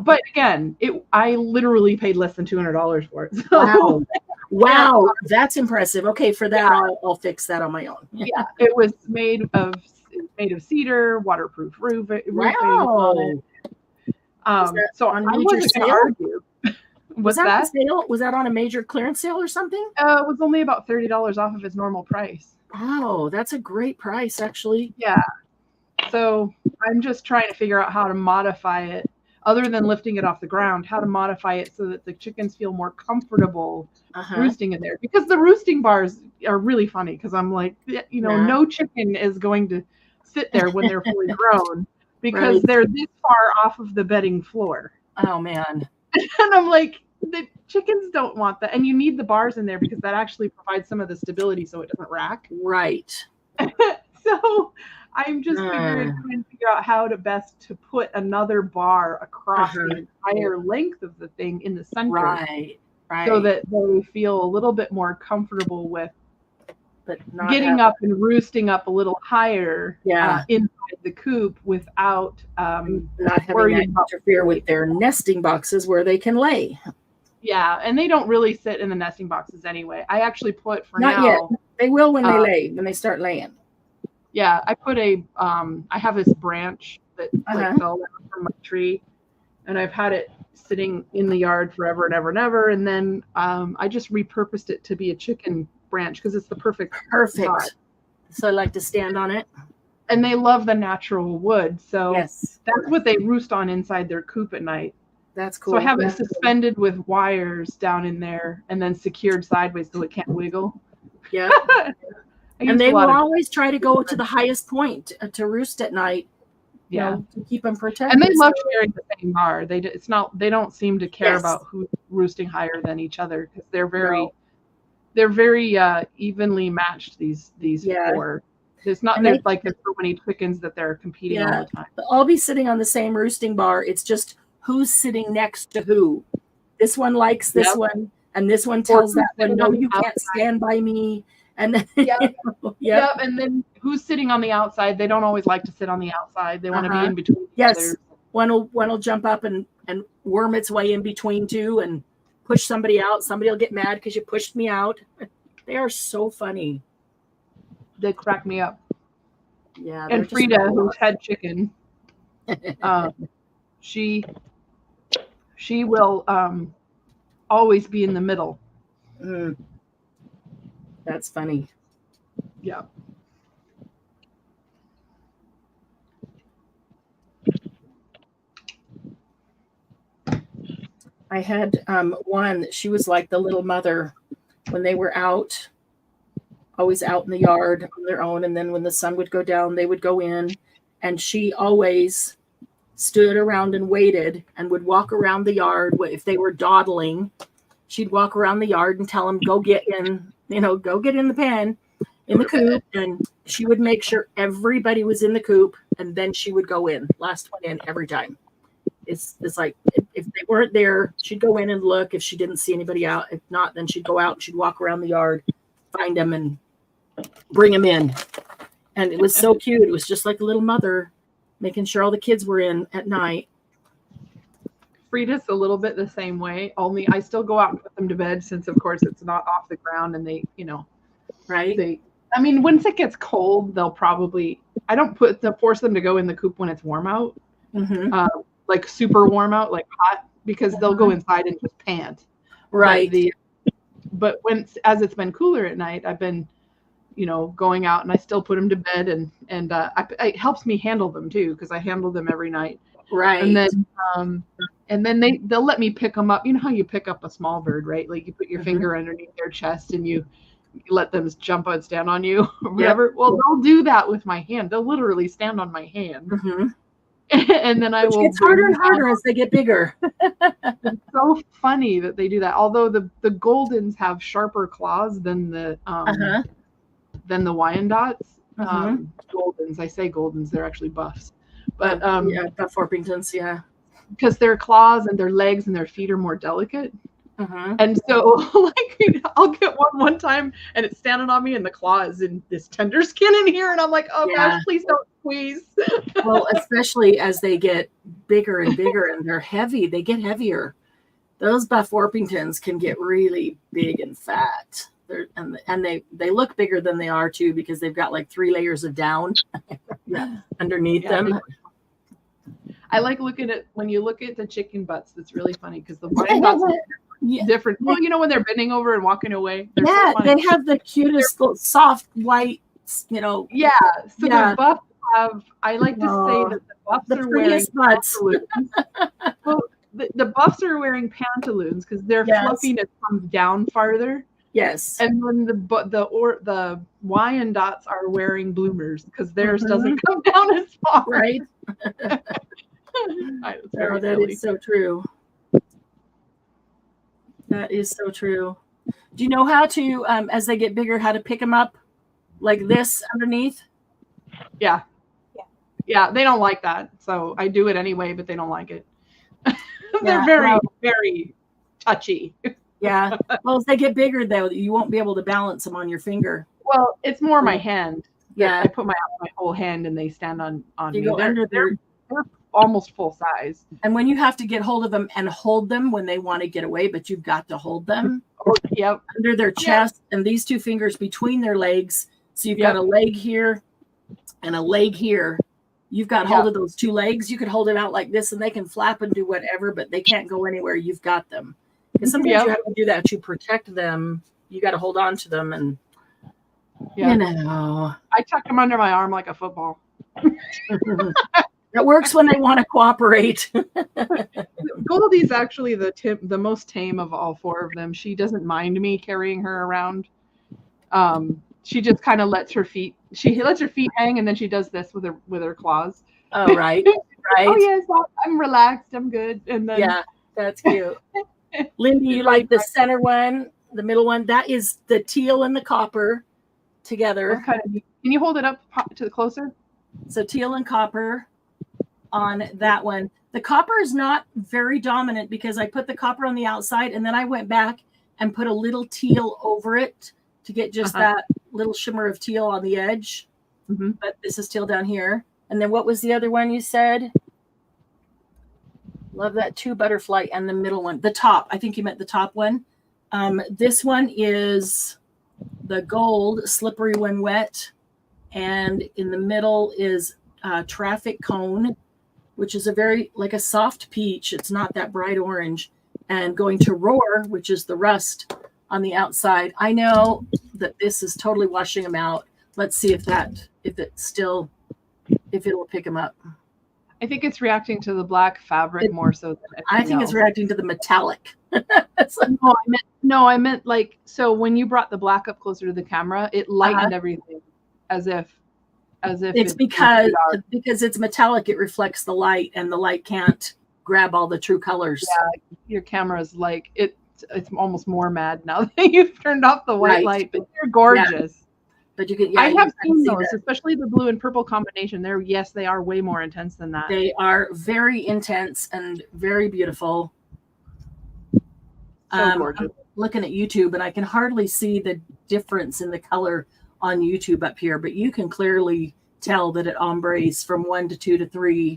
But again, I literally paid less than $200 for it. So. Wow. That's impressive. Okay. For that, I'll fix that on my own. Yeah. It was made of cedar, waterproof roofing. Wow. So I wasn't going to argue. Was that sale? Was that on a major clearance sale or something? It was only about $30 off of its normal price. Oh, that's a great price, actually. Yeah. So I'm just trying to figure out how to modify it, other than lifting it off the ground, how to modify it so that the chickens feel more comfortable roosting in there. Because the roosting bars are really funny because I'm like, no chicken is going to sit there when they're fully grown because they're this far off of the bedding floor. Oh, man. And I'm like, the chickens don't want that. And you need the bars in there because that actually provides some of the stability so it doesn't rack. Right. So I'm just trying to figure out how to best to put another bar across the entire length of the thing in the center. Right. So that they feel a little bit more comfortable with getting up and roosting up a little higher inside the coop without not having that interfere with their nesting boxes where they can lay. Yeah, and they don't really sit in the nesting boxes anyway. I actually put not yet. They will when they lay, when they start laying. Yeah, I put I have this branch that fell down from my tree, and I've had it sitting in the yard forever and ever and ever. And then I just repurposed it to be a chicken branch because it's the perfect spot. So I like to stand on it. And they love the natural wood. So that's what they roost on inside their coop at night. That's cool. So I have it suspended with wires down in there and then secured sideways so it can't wiggle. Yeah. And they will always try to go to the highest point to roost at night. To keep them protected. And they love sharing the same bar. They don't seem to care about who's roosting higher than each other because they're very evenly matched. These four. There's not there's so many chickens that they're competing all the time. They'll all be sitting on the same roosting bar. It's just who's sitting next to who. This one likes this one, and this one tells that one, no, you can't stand by me. And then and then who's sitting on the outside? They don't always like to sit on the outside. They want to be in between. Yes, one will jump up and worm its way in between two and push somebody out. Somebody will get mad because you pushed me out. They are so funny. They crack me up. Yeah. And Frida, who's head chicken, She will always be in the middle. That's funny. Yeah. I had one, she was like the little mother when they were out, always out in the yard on their own. And then when the sun would go down, they would go in, and she always stood around and waited and would walk around the yard. If they were dawdling, she'd walk around the yard and tell them, go get in the pen, in the coop. And she would make sure everybody was in the coop. And then she would go in, last one in every time. It's like, if they weren't there, she'd go in and look if she didn't see anybody out. If not, then she'd go out and she'd walk around the yard, find them and bring them in. And it was so cute. It was just like a little mother making sure all the kids were in at night. Frida's a little bit the same way, only I still go out and put them to bed, since of course it's not off the ground, and they, Right. I mean, once it gets cold, they'll probably, I don't force them to go in the coop when it's warm out. Like super warm out, like hot, because they'll go inside and just pant. Right. But as it's been cooler at night, I've been, going out, and I still put them to bed, and it helps me handle them too, because I handle them every night. Right. And then they'll let me pick them up. You know how you pick up a small bird, right? Like you put your finger underneath their chest and you let them jump and stand on you or whatever. Yep. Well, they'll do that with my hand. They'll literally stand on my hand. And then will. It's harder and harder as they get bigger. It's so funny that they do that. Although the Goldens have sharper claws than the Wyandottes. Goldens, I say Goldens, they're actually buffs. But Buff Orpingtons, yeah. Because their claws and their legs and their feet are more delicate. And so, like, I'll get one time, and it's standing on me, and the claw is in this tender skin in here, and I'm like, oh gosh, please don't squeeze. Well, especially as they get bigger and bigger, and they're heavy, they get heavier. Those Buff Orpingtons can get really big and fat. And they look bigger than they are too, because they've got like 3 layers of down underneath them. I like looking at, when you look at the chicken butts, that's really funny, because the Wyandottes are different. Well, when they're bending over and walking away. So they have the cutest little soft white, Yeah. So the buffs have, I like to say that the buffs are wearing pantaloons. Well, the buffs are wearing pantaloons because their fluffiness comes down farther. Yes. And then the Wyandottes are wearing bloomers because theirs doesn't come down as far. Right. That is so true. That is so true. Do you know how to, as they get bigger, how to pick them up like this underneath? Yeah. They don't like that. So I do it anyway, but they don't like it. They're very touchy. Yeah. Well, as they get bigger, though, you won't be able to balance them on your finger. Well, it's more my hand. Yeah. I put my whole hand and they stand on me. They're almost full size. And when you have to get hold of them and hold them when they want to get away, but you've got to hold them under their chest and these 2 fingers between their legs. So you've got a leg here and a leg here. You've got hold of those 2 legs. You could hold it out like this and they can flap and do whatever, but they can't go anywhere. You've got them. Because sometimes you have to do that to protect them. You got to hold on to them, and I tuck them under my arm like a football. It works when they want to cooperate. Goldie's actually the most tame of all 4 of them. She doesn't mind me carrying her around. She just kind of lets her feet hang, and then she does this with her claws. Oh, right. Oh yes, I'm relaxed. I'm good. And then that's cute. Lindy, you like the center one, the middle one? That is the teal and the copper together. Can you hold it up to the closer? So teal and copper on that one. The copper is not very dominant because I put the copper on the outside and then I went back and put a little teal over it to get just that little shimmer of teal on the edge. But this is teal down here. And then what was the other one you said? Love that 2 butterfly and the middle one. The top. I think you meant the top one. This one is the gold, slippery when wet. And in the middle is traffic cone. which is a very, like a soft peach. It's not that bright orange. And going to Roar, which is the rust on the outside. I know that this is totally washing them out. Let's see if it'll pick them up. I think it's reacting to the black fabric more so than I think it's reacting to the metallic. I meant like, so when you brought the black up closer to the camera, it lightened everything as if it's because it's metallic, it reflects the light, and the light can't grab all the true colors. Yeah, your camera's like it's almost more mad now that you've turned off the white light, but they're gorgeous. Yeah. But you can, I have seen those, especially the blue and purple combination. They are way more intense than that. They are very intense and very beautiful. So gorgeous. I'm looking at YouTube, and I can hardly see the difference in the color on YouTube up here, but you can clearly tell that it ombres from 1 to 2 to 3.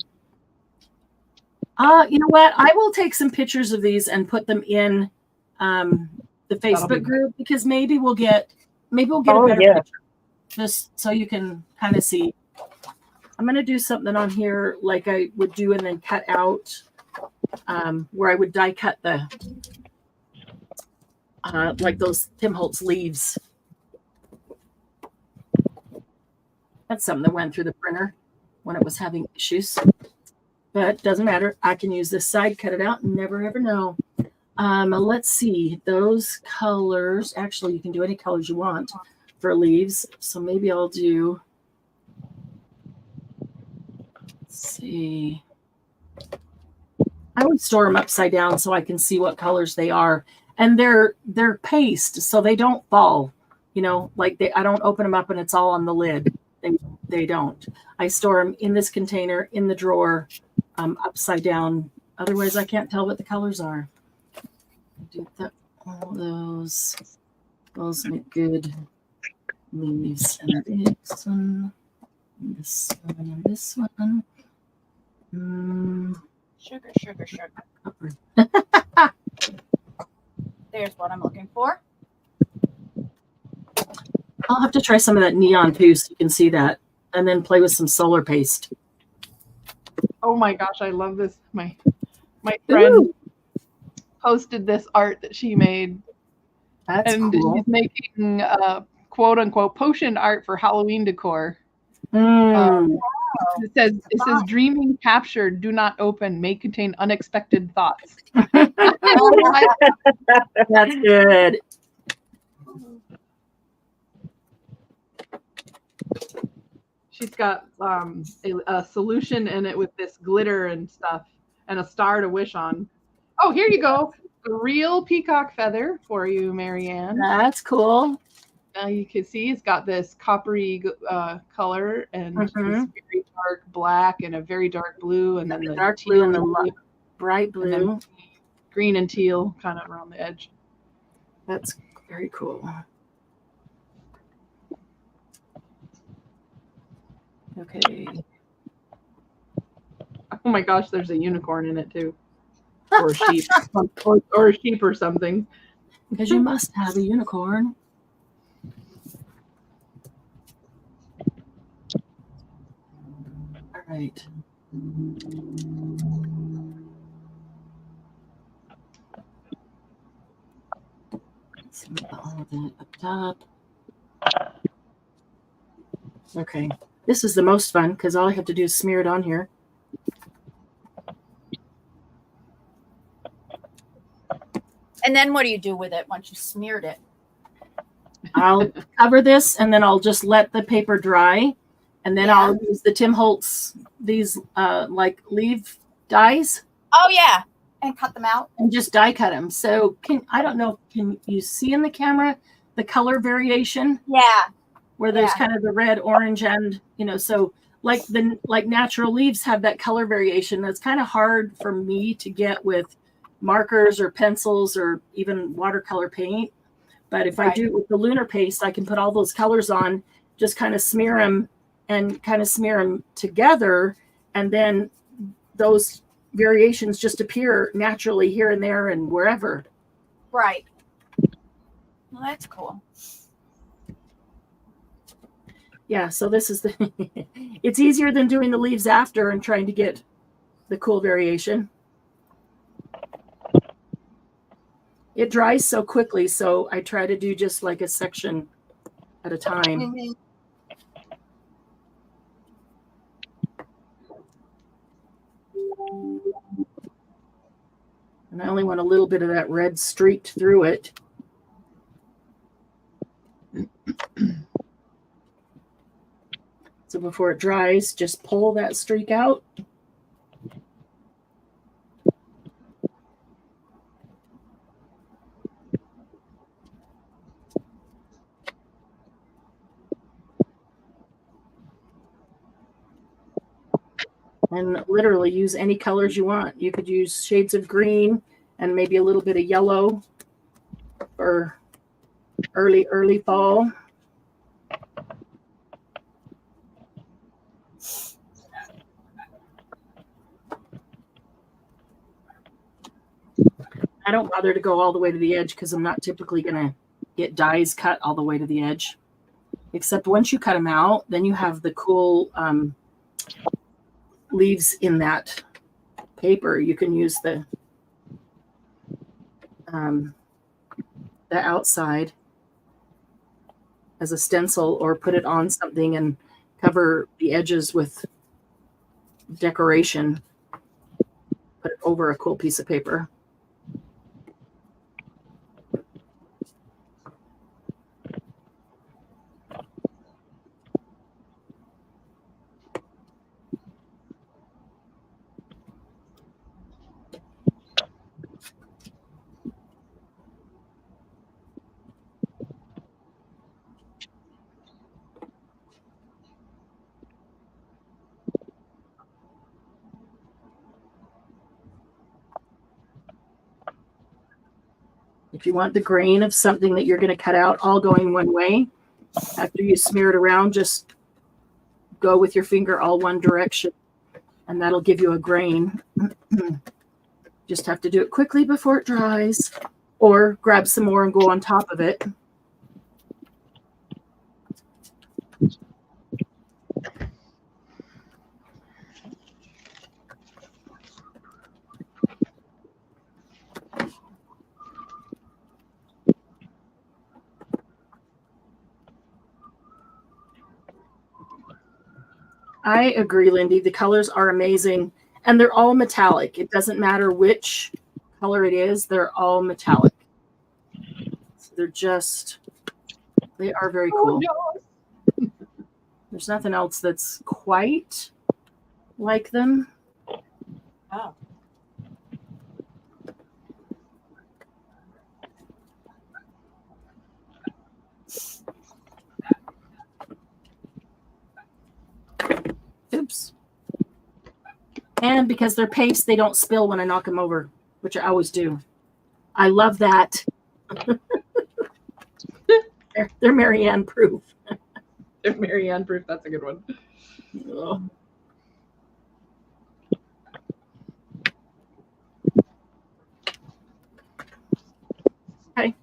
You know what? I will take some pictures of these and put them in the Facebook group, because maybe we'll get a better picture, just so you can kind of see. I'm going to do something on here like I would do, and then cut out where I would die cut the like those Tim Holtz leaves. That's something that went through the printer when it was having issues, but doesn't matter. I can use this side, cut it out, and never ever know. Let's see those colors. Actually, you can do any colors you want for leaves. So maybe I'll do, let's see. I would store them upside down so I can see what colors they are. And they're paste, so they don't fall. You know, like I don't open them up and it's all on the lid. They don't. I store them in this container in the drawer, upside down. Otherwise, I can't tell what the colors are. Do that. All those make good leaves. And this one, and this one, and this one. Sugar. There's what I'm looking for. I'll have to try some of that neon too, so you can see that, and then play with some solar paste. Oh my gosh, I love this. My friend posted this art that she made. That's cool. She's making quote unquote potion art for Halloween decor. It says dreaming captured, do not open, may contain unexpected thoughts. That's good. She's got a solution in it with this glitter and stuff, and a star to wish on. Oh, here you go. A real peacock feather for you, Marianne. That's cool. Now you can see it's got this coppery color and this very dark black and a very dark blue, and then the dark blue and the bright blue, green and teal kind of around the edge. That's very cool. Okay. Oh my gosh, there's a unicorn in it too, or a sheep, or a sheep or something. Because you must have a unicorn. All right. Let's move all of that up top. Okay. This is the most fun because all I have to do is smear it on here. And then what do you do with it once you smeared it? I'll cover this, and then I'll just let the paper dry, and then I'll use the Tim Holtz, these like leaf dies. Oh yeah, and cut them out. And just die cut them. So I don't know, can you see in the camera the color variation? Yeah. Where there's kind of the red, orange, and so like natural leaves have that color variation. That's kind of hard for me to get with markers or pencils or even watercolor paint. But if I do it with the lunar paste, I can put all those colors on, just kind of smear them together, and then those variations just appear naturally here and there and wherever. Right. Well, that's cool. Yeah, so this is it's easier than doing the leaves after and trying to get the cool variation. It dries so quickly, so I try to do just like a section at a time. Mm-hmm. And I only want a little bit of that red streaked through it. So before it dries, just pull that streak out. And literally use any colors you want. You could use shades of green and maybe a little bit of yellow for early fall. I don't bother to go all the way to the edge because I'm not typically going to get dies cut all the way to the edge. Except once you cut them out, then you have the cool leaves in that paper. You can use the outside as a stencil or put it on something and cover the edges with decoration. Put it over a cool piece of paper. If you want the grain of something that you're going to cut out all going one way, after you smear it around, just go with your finger all one direction, and that'll give you a grain. Just have to do it quickly before it dries, or grab some more and go on top of it. I agree, Lindy. The colors are amazing, and they're all metallic. It doesn't matter which color it is. They're all metallic. So they are very cool. Oh, no. There's nothing else that's quite like them. Oh. Oops. And because they're paste, they don't spill when I knock them over, which I always do. I love that. They're Marianne proof. They're Marianne proof. That's a good one. Oh. Okay.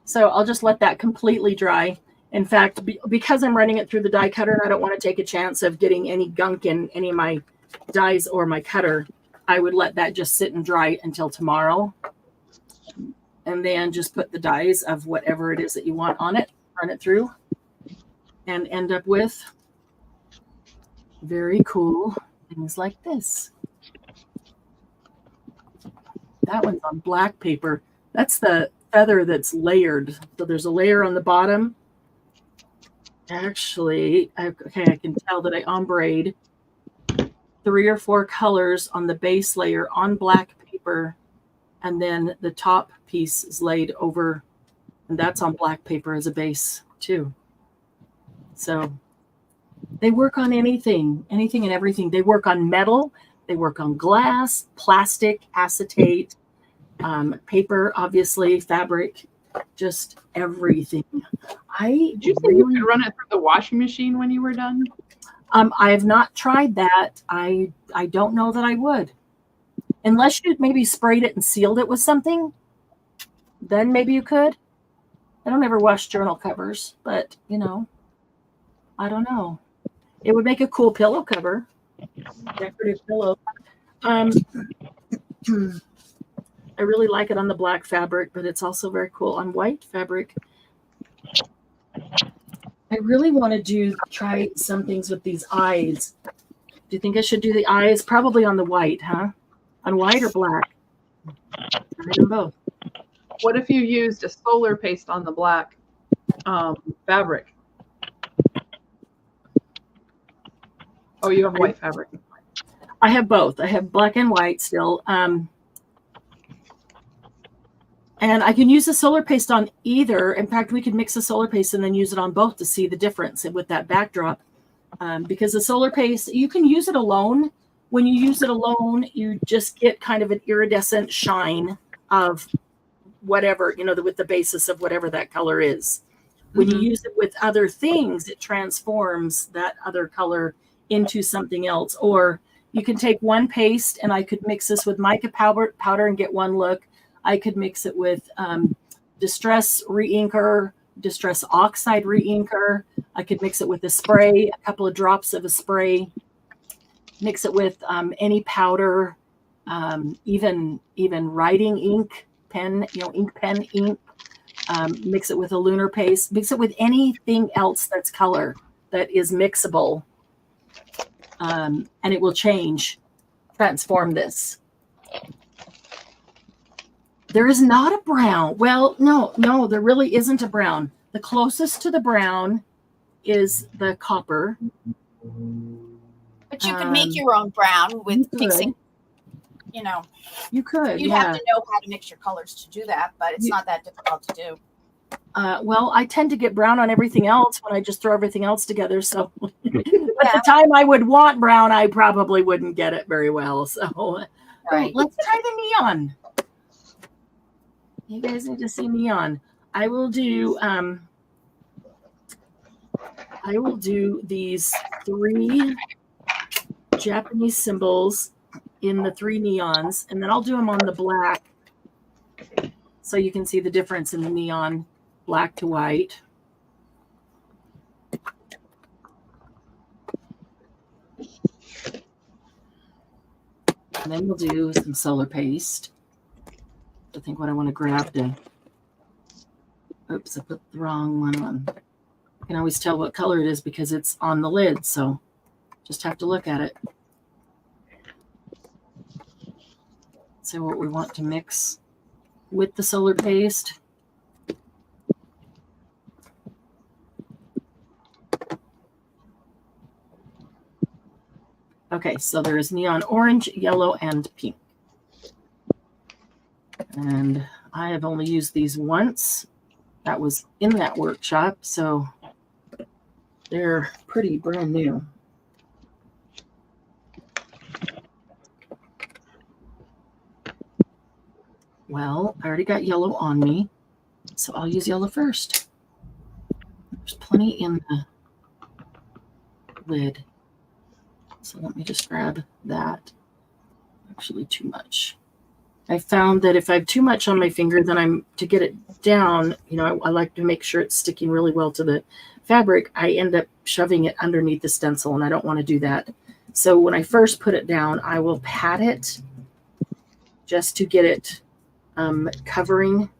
So I'll just let that completely dry. In fact, because I'm running it through the die cutter and I don't want to take a chance of getting any gunk in any of my dies or my cutter, I would let that just sit and dry until tomorrow. And then just put the dies of whatever it is that you want on it, run it through, and end up with very cool things like this. That one's on black paper. That's the feather that's layered. So there's a layer on the bottom. Actually, I can tell that I ombre'd 3 or 4 colors on the base layer on black paper, and then the top piece is laid over, and that's on black paper as a base too. So they work on anything and everything. They work on metal, they work on glass, plastic, acetate, paper, obviously, fabric, just everything. Did you say you could run it through the washing machine when you were done? I have not tried that. I don't know that I would. Unless you maybe sprayed it and sealed it with something, then maybe you could. I don't ever wash journal covers, but, you know, I don't know. It would make a cool pillow cover, decorative pillow. I really like it on the black fabric, but it's also very cool on white fabric. I really want to try some things with these eyes. Do you think I should do the eyes? Probably on the white, huh? On white or black? Try them both. What if you used a solar paste on the black fabric? Oh, you have white fabric. I have both. I have black and white still. And I can use the solar paste on either. In fact, we could mix the solar paste and then use it on both to see the difference with that backdrop. Because the solar paste, you can use it alone. When you use it alone, you just get kind of an iridescent shine of whatever, with the basis of whatever that color is. When you use it with other things, it transforms that other color into something else. Or you can take one paste, and I could mix this with mica powder and get one look. I could mix it with Distress Reinker, Distress Oxide Reinker. I could mix it with a spray, a couple of drops of a spray. Mix it with any powder, even writing ink, pen, ink pen ink. Mix it with a lunar paste. Mix it with anything else that's color that is mixable, and it will transform this. There is not a brown. Well, no, there really isn't a brown. The closest to the brown is the copper. But you could make your own brown with mixing, You could. You have to know how to mix your colors to do that, but it's not that difficult to do. Well, I tend to get brown on everything else when I just throw everything else together. So at the time I would want brown, I probably wouldn't get it very well. So let's try the neon. You guys need to see neon. I will do these 3 Japanese symbols in the 3 neons, and then I'll do them on the black so you can see the difference in the neon black to white. And then we'll do some solar paste. I think what I want to grab to, oops, I put the wrong one on. I can always tell what color it is because it's on the lid, so just have to look at it. So what we want to mix with the solar paste. Okay, so there's neon orange, yellow, and pink. And I have only used these once. That was in that workshop, so they're pretty brand new. Well, I already got yellow on me, so I'll use yellow first. There's plenty in the lid. So let me just grab that. Actually, too much. I found that if I have too much on my finger, then to get it down, I like to make sure it's sticking really well to the fabric. I end up shoving it underneath the stencil, and I don't want to do that. So when I first put it down, I will pat it just to get it covering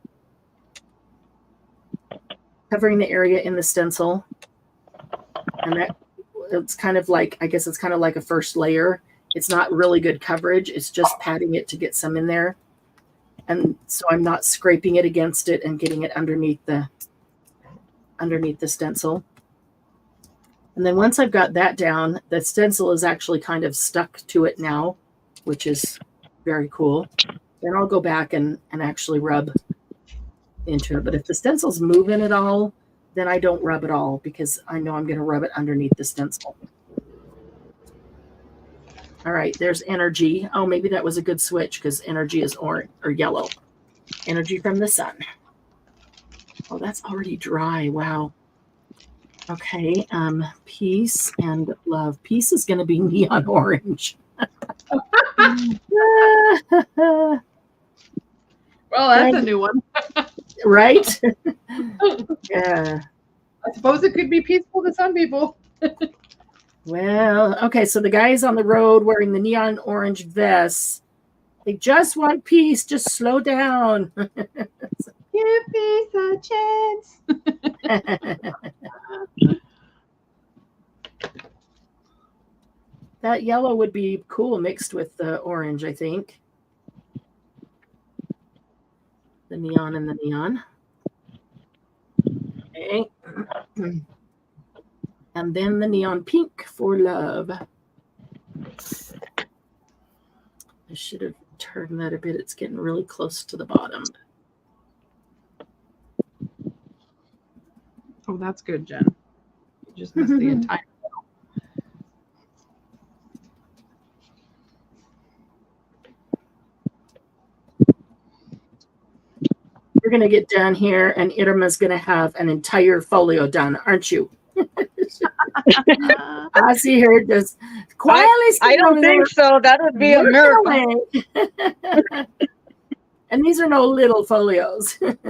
the area in the stencil. And it's kind of like, I guess it's kind of like a first layer. It's not really good coverage. It's just patting it to get some in there. And so I'm not scraping it against it and getting it underneath the stencil. And then once I've got that down, the stencil is actually kind of stuck to it now, which is very cool. Then I'll go back and actually rub into it. But if the stencil's moving at all, then I don't rub at all because I know I'm going to rub it underneath the stencil. All right, there's energy. Oh, maybe that was a good switch because energy is orange or yellow. Energy from the sun. Oh, that's already dry. Wow. Okay, peace and love. Peace is going to be neon orange. Well, that's a new one. Right? Yeah. I suppose it could be peaceful to some people. Well, okay, so the guys on the road wearing the neon orange vests, they just want peace. Just slow down. Give peace a chance. That yellow would be cool mixed with the orange, I think. The neon and the neon. Okay. And then the neon pink for love. I should have turned that a bit. It's getting really close to the bottom. Oh, that's good, Jen. You just missed the entire. We're going to get done here, and Irma's going to have an entire folio done, aren't you? I see her just quietly. I don't think so. That would be a miracle. And these are no little folios. Okay.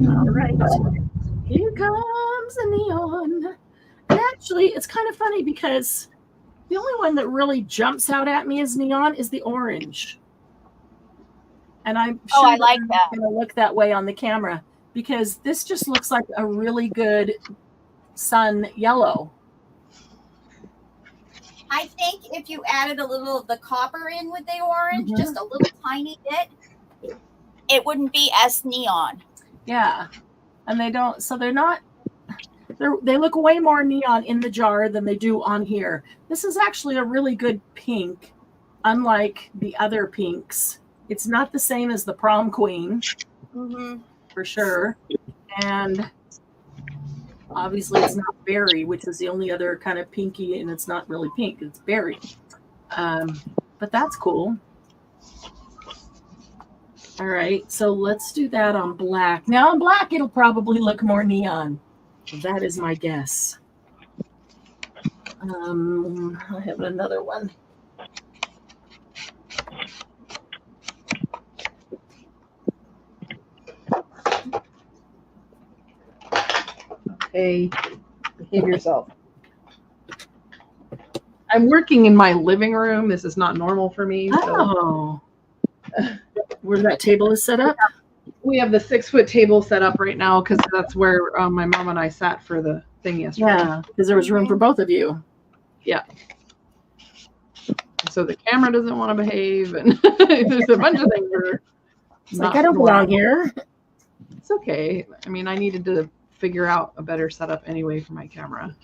All right. Here comes the neon. And actually, it's kind of funny because the only one that really jumps out at me as neon is the orange. And I'm sure I like that. Going to look that way on the camera because this just looks like a really good sun yellow. I think if you added a little of the copper in with the orange, just a little tiny bit, it wouldn't be as neon. Yeah. And they don't, so they're not, they look way more neon in the jar than they do on here. This is actually a really good pink, unlike the other pinks. It's not the same as the prom queen, for sure. And obviously it's not berry, which is the only other kind of pinky, and it's not really pink, it's berry. But that's cool. All right, so let's do that on black. Now on black, it'll probably look more neon. That is my guess. I have another one. Okay, behave yourself. I'm working in my living room. This is not normal for me. Oh. Where that table is set up? We have the 6-foot table set up right now because that's where my mom and I sat for the thing yesterday. Yeah, because there was room for both of you. Yeah. So the camera doesn't want to behave, and there's a bunch of things that are like, I don't belong here. It's okay. I mean, I needed to figure out a better setup anyway for my camera.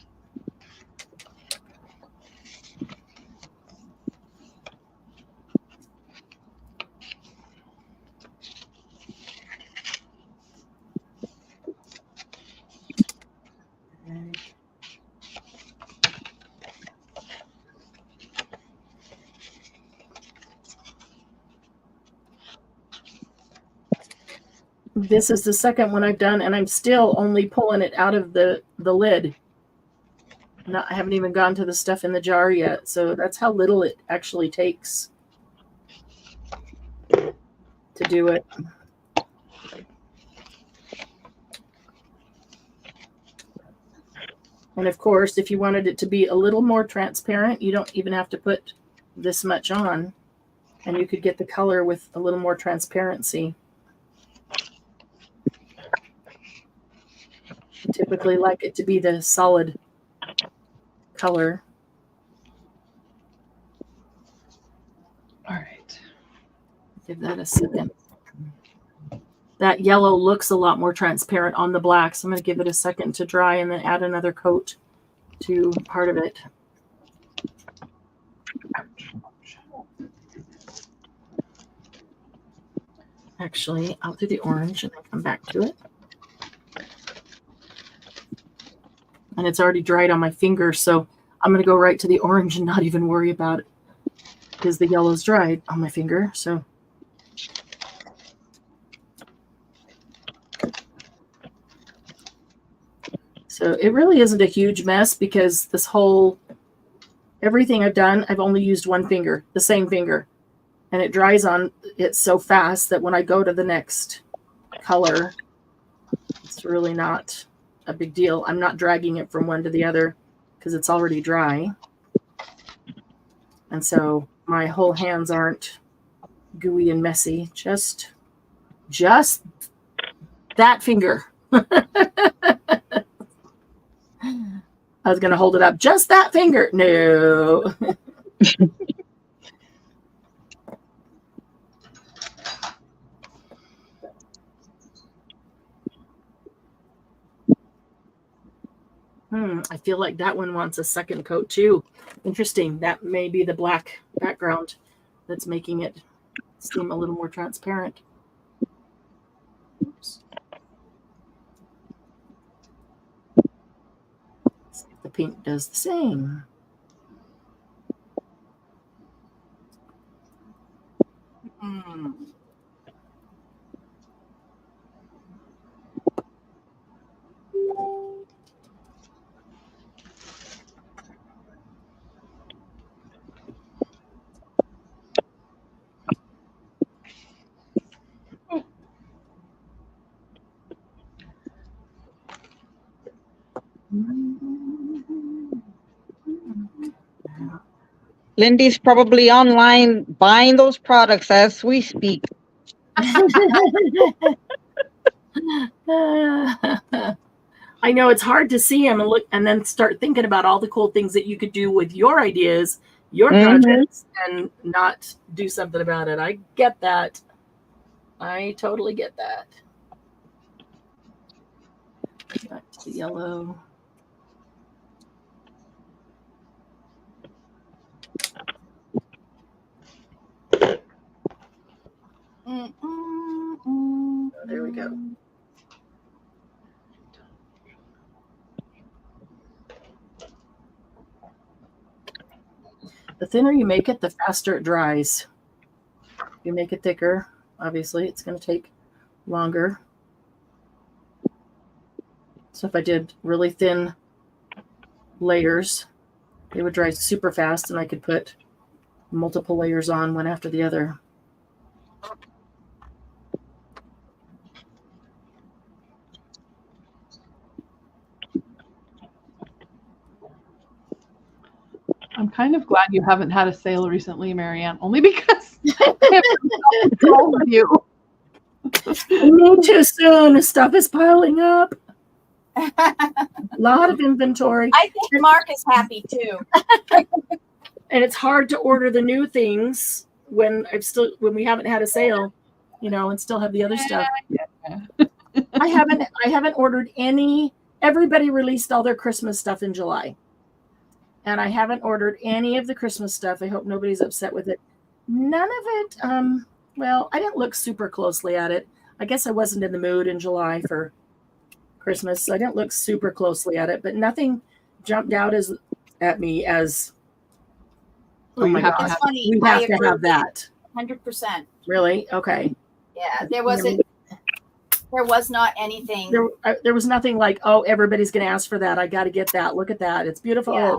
This is the second one I've done, and I'm still only pulling it out of the lid. I haven't even gone to the stuff in the jar yet, so that's how little it actually takes to do it. And of course, if you wanted it to be a little more transparent, you don't even have to put this much on, and you could get the color with a little more transparency. I typically like it to be the solid color. All right. Give that a second. That yellow looks a lot more transparent on the black, so I'm going to give it a second to dry and then add another coat to part of it. Actually, I'll do the orange and then come back to it. And it's already dried on my finger, so I'm going to go right to the orange and not even worry about it because the yellow's dried on my finger. So it really isn't a huge mess because this whole Everything I've done, I've only used one finger, the same finger. And it dries on it so fast that when I go to the next color, it's really not a big deal. I'm not dragging it from one to the other because it's already dry. And so my whole hands aren't gooey and messy. Just that finger. I was going to hold it up. Just that finger. No. I feel like that one wants a second coat too. Interesting. That may be the black background that's making it seem a little more transparent. Oops. See if the pink does the same. Lindy's probably online buying those products as we speak. I know it's hard to see them and look and then start thinking about all the cool things that you could do with your ideas, your projects, and not do something about it. I get that. I totally get that. Back to the yellow. There we go. The thinner you make it, the faster it dries. If you make it thicker, obviously it's going to take longer. So if I did really thin layers, they would dry super fast and I could put multiple layers on one after the other. I'm kind of glad you haven't had a sale recently, Marianne, only because I have control with you. Me too soon. Stuff is piling up. A lot of inventory. I think Mark is happy too. And it's hard to order the new things when we haven't had a sale, and still have the other stuff. I haven't ordered any. Everybody released all their Christmas stuff in July. And I haven't ordered any of the Christmas stuff. I hope nobody's upset with it. None of it. Well, I didn't look super closely at it. I guess I wasn't in the mood in July for Christmas, so I didn't look super closely at it. But nothing jumped out at me as, oh my gosh, we have to have that. 100%. Really? Okay. Yeah, there was not anything. There was nothing like, oh, everybody's going to ask for that. I got to get that. Look at that. It's beautiful. Yeah.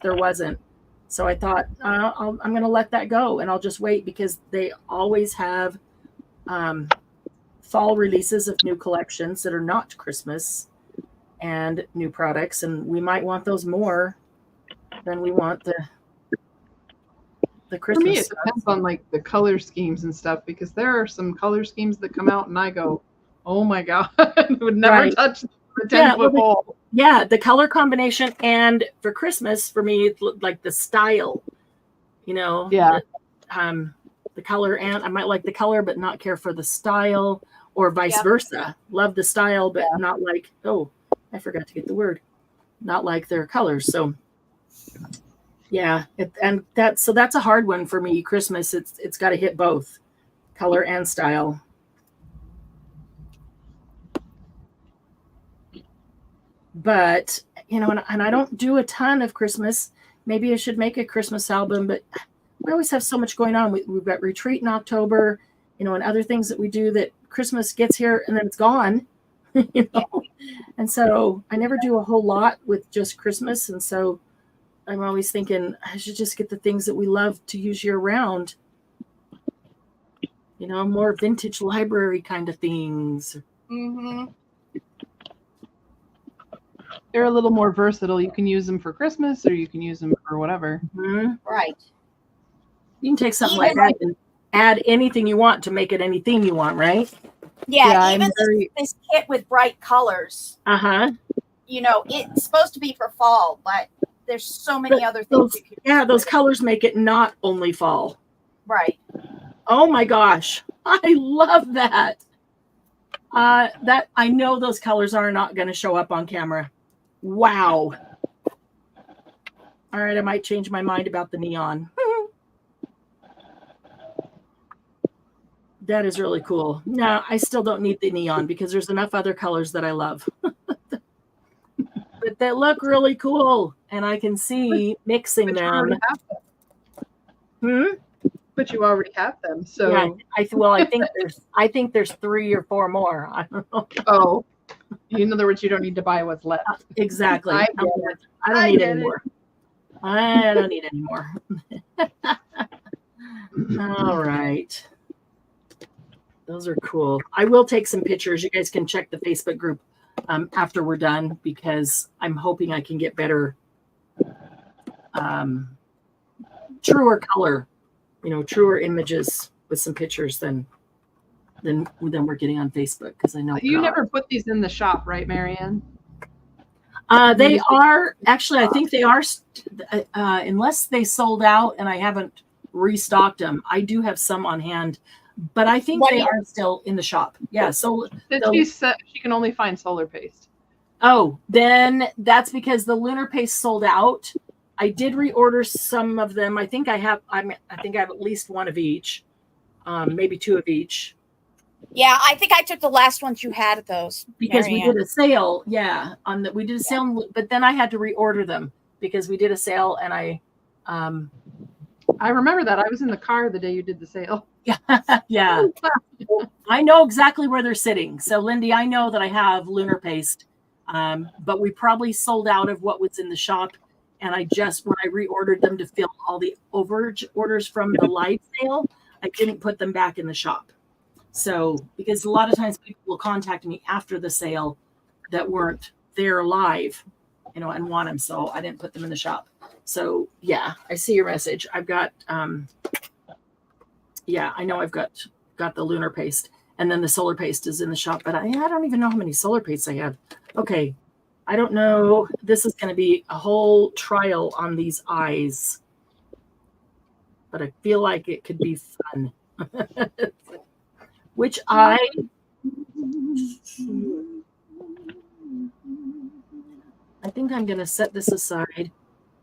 There wasn't. So I thought I'm going to let that go and I'll just wait because they always have fall releases of new collections that are not Christmas and new products. And we might want those more than we want the Christmas. For me, it depends on like the color schemes and stuff because there are some color schemes that come out and I go, oh my God, I would never touch the 10-foot pole. Yeah, the color combination and for Christmas, for me, it looked like the style, Yeah. The color, and I might like the color, but not care for the style or vice versa. Love the style, but not like, oh, I forgot to get the word, not like their colors. So yeah. That's a hard one for me. Christmas, it's got to hit both color and style. But, and I don't do a ton of Christmas. Maybe I should make a Christmas album, but we always have so much going on. We've got retreat in October, and other things that we do that Christmas gets here and then it's gone, And so I never do a whole lot with just Christmas. And so I'm always thinking I should just get the things that we love to use year round. You know, more vintage library kind of things. Mm-hmm. They're a little more versatile. You can use them for Christmas or you can use them for whatever. Mm-hmm. Right. You can take something like that and add anything you want to make it anything you want, right? Yeah, even this kit with bright colors. Uh-huh. You know, it's supposed to be for fall, but there's so many other things. Those colors make it not only fall. Right. Oh my gosh. I love that. That I know those colors are not going to show up on camera. Wow. All right, I might change my mind about the neon. That is really cool. No, I still don't need the neon because there's enough other colors that I love. But they look really cool, and I can see mixing them. But you already have them, so yeah, I think there's 3 or 4 more. I don't know. Oh, in other words, you don't need to buy what's left. Exactly. I don't need any more. I don't need any more. All right. Those are cool. I will take some pictures. You guys can check the Facebook group after we're done because I'm hoping I can get better, truer color, truer images with some pictures than we're getting on Facebook because I know you never put these in the shop, right, Marianne? They are actually. I think they are, unless they sold out and I haven't restocked them. I do have some on hand. But I think they are still in the shop. Yeah. So she said she can only find solar paste. Oh, then that's because the lunar paste sold out. I did reorder some of them. I think I have at least one of each, maybe 2 of each. Yeah, I think I took the last ones you had of those because Marianne. We did a sale. Yeah, we did a sale, but then I had to reorder them because we did a sale, and I remember that. I was in the car the day you did the sale. Yeah. I know exactly where they're sitting. So, Lindy, I know that I have lunar paste, but we probably sold out of what was in the shop. And when I reordered them to fill all the overage orders from the live sale, I didn't put them back in the shop. So, because a lot of times people will contact me after the sale that weren't there live, and want them. So I didn't put them in the shop. So, yeah, I see your message. I've got, I know I've got the lunar paste, and then the solar paste is in the shop, but I don't even know how many solar pastes I have. Okay. I don't know. This is going to be a whole trial on these eyes, but I feel like it could be fun. Which eye? I think I'm going to set this aside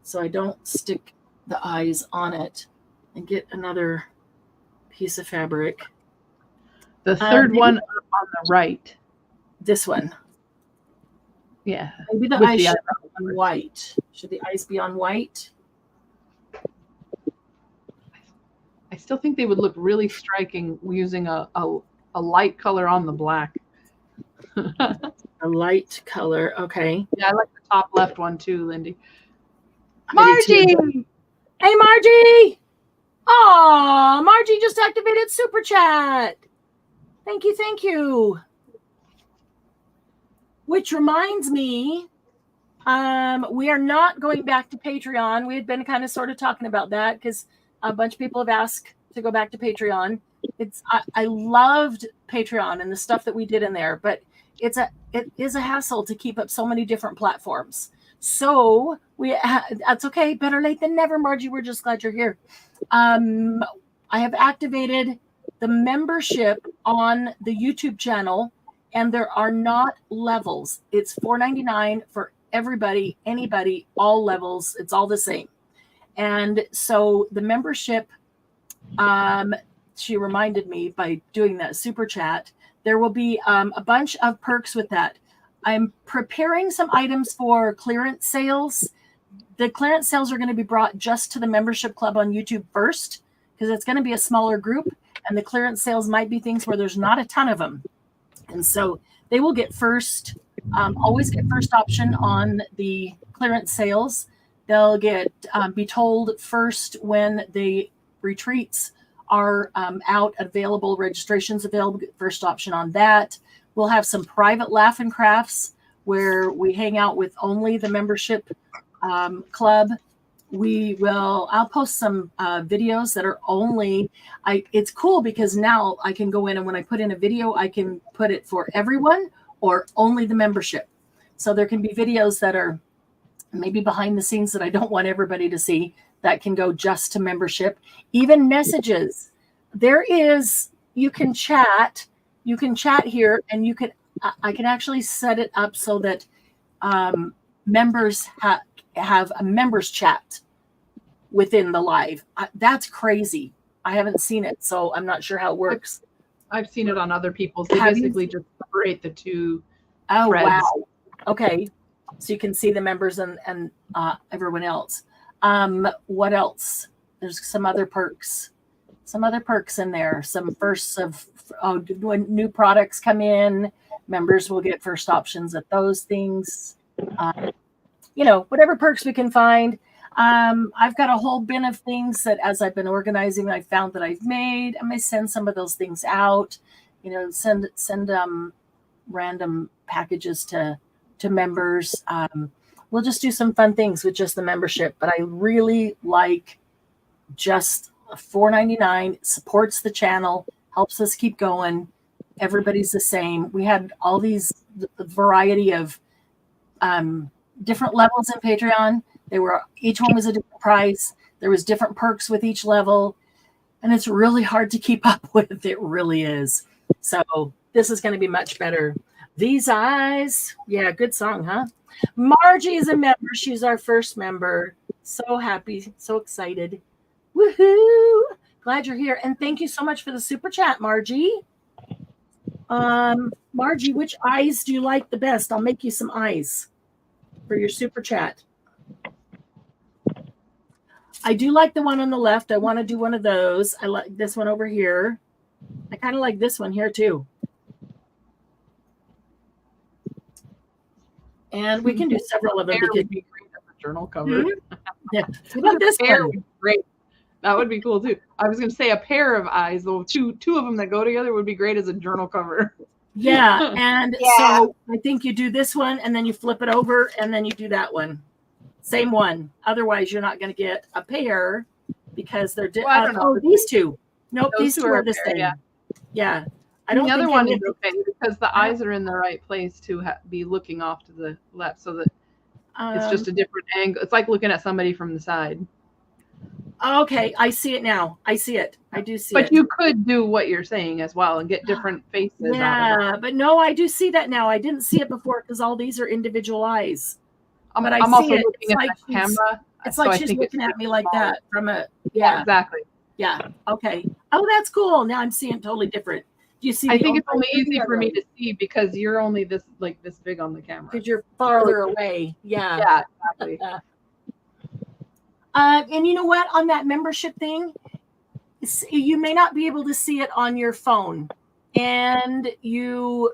so I don't stick the eyes on it and get another piece of fabric. The third one up on the right. This one. Yeah. Maybe the eyes should be on white. Should the eyes be on white? I still think they would look really striking using a light color on the black. A light color. Okay. Yeah, I like the top left one too, Lindy. Margie! Hey, Margie! Oh, Margie just activated Super Chat. Thank you. Thank you. Which reminds me, we are not going back to Patreon. We had been kind of sort of talking about that because a bunch of people have asked to go back to Patreon. I loved Patreon and the stuff that we did in there, but it is a hassle to keep up so many different platforms. So that's okay. Better late than never, Margie. We're just glad you're here. I have activated the membership on the YouTube channel. And there are not levels. It's $4.99 for everybody, anybody, all levels. It's all the same. And so the membership, she reminded me by doing that super chat, there will be a bunch of perks with that. I'm preparing some items for clearance sales. The clearance sales are going to be brought just to the membership club on YouTube first, because it's going to be a smaller group. And the clearance sales might be things where there's not a ton of them. And so they will get always get first option on the clearance sales. They'll get be told first when the retreats are out, available, registrations available, first option on that. We'll have some private laugh and crafts where we hang out with only the membership club. I'll post some videos that are only, it's cool because now I can go in and when I put in a video, I can put it for everyone or only the membership. So there can be videos that are maybe behind the scenes that I don't want everybody to see that can go just to membership. Even messages. You can chat here and I can actually set it up so that members have a members chat within the live. That's crazy. I haven't seen it, so I'm not sure how it works. I've seen it on other people's. They basically just separate the two threads. Wow. Okay. So you can see the members and everyone else. What else? There's some other perks. Some other perks in there. Some firsts of when new products come in, members will get first options at those things. Whatever perks we can find. I've got a whole bin of things that as I've been organizing, I found that I've made. I may send some of those things out, send random packages to members. We'll just do some fun things with just the membership, but I really like just $4.99. Supports the channel, helps us keep going. Everybody's the same. We had all these variety of different levels in Patreon. Each one was a different price. There was different perks with each level, and it's really hard to keep up with. It really is. So this is going to be much better. These Eyes. Yeah, good song, huh? Margie is a member. She's our first member. So happy, so excited. Woohoo! Glad you're here. And thank you so much for the super chat, Margie. Margie, which eyes do you like the best? I'll make you some eyes for your super chat. I do like the one on the left. I want to do one of those. I like this one over here. I kind of like this one here too. And we can do several of them. Would be great as a journal cover. Mm-hmm. Yeah. What about this one? Would be great. That would be cool too. I was going to say a pair of eyes, though. Two of them that go together would be great as a journal cover. Yeah, and so I think you do this one, and then you flip it over, and then you do that one. Same one. Otherwise, you're not going to get a pair because they're different. These two. Nope, these two are the same. Yeah. I don't. The other one is okay because the eyes are in the right place to be looking off to the left, so that it's just a different angle. It's like looking at somebody from the side. Okay, I see it now. I see it. I do see it. But you could do what you're saying as well and get different faces. Yeah, but no, I do see that now. I didn't see it before because all these are individual eyes. I'm also looking at the camera. It's like she's looking at me like that from a exactly. Yeah. Okay. Oh, that's cool. Now I'm seeing totally different. Do you see? I think it's only easy for me to see because you're only this big on the camera. Because you're farther away. Yeah. Yeah. Exactly. And you know what? On that membership thing, you may not be able to see it on your phone, and you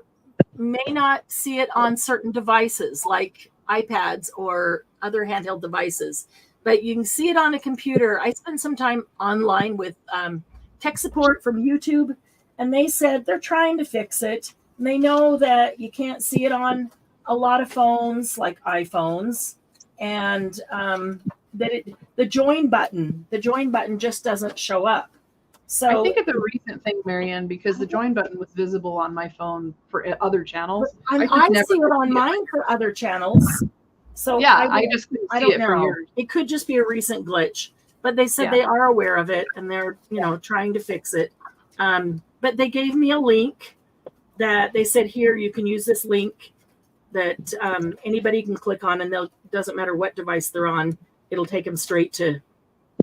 may not see it on certain devices like iPads or other handheld devices, but you can see it on a computer. I spent some time online with tech support from YouTube, and they said they're trying to fix it. And they know that you can't see it on a lot of phones like iPhones, and that the join button just doesn't show up. So I think it's a recent thing, Marianne, because the join button was visible on my phone for other channels. I see it on mine for other channons. So yeah, I just couldn't see it for yours. It could just be a recent glitch, but they said they are aware of it and they're trying to fix it. But they gave me a link that they said here you can use this link that anybody can click on, and doesn't matter what device they're on. It'll take them straight to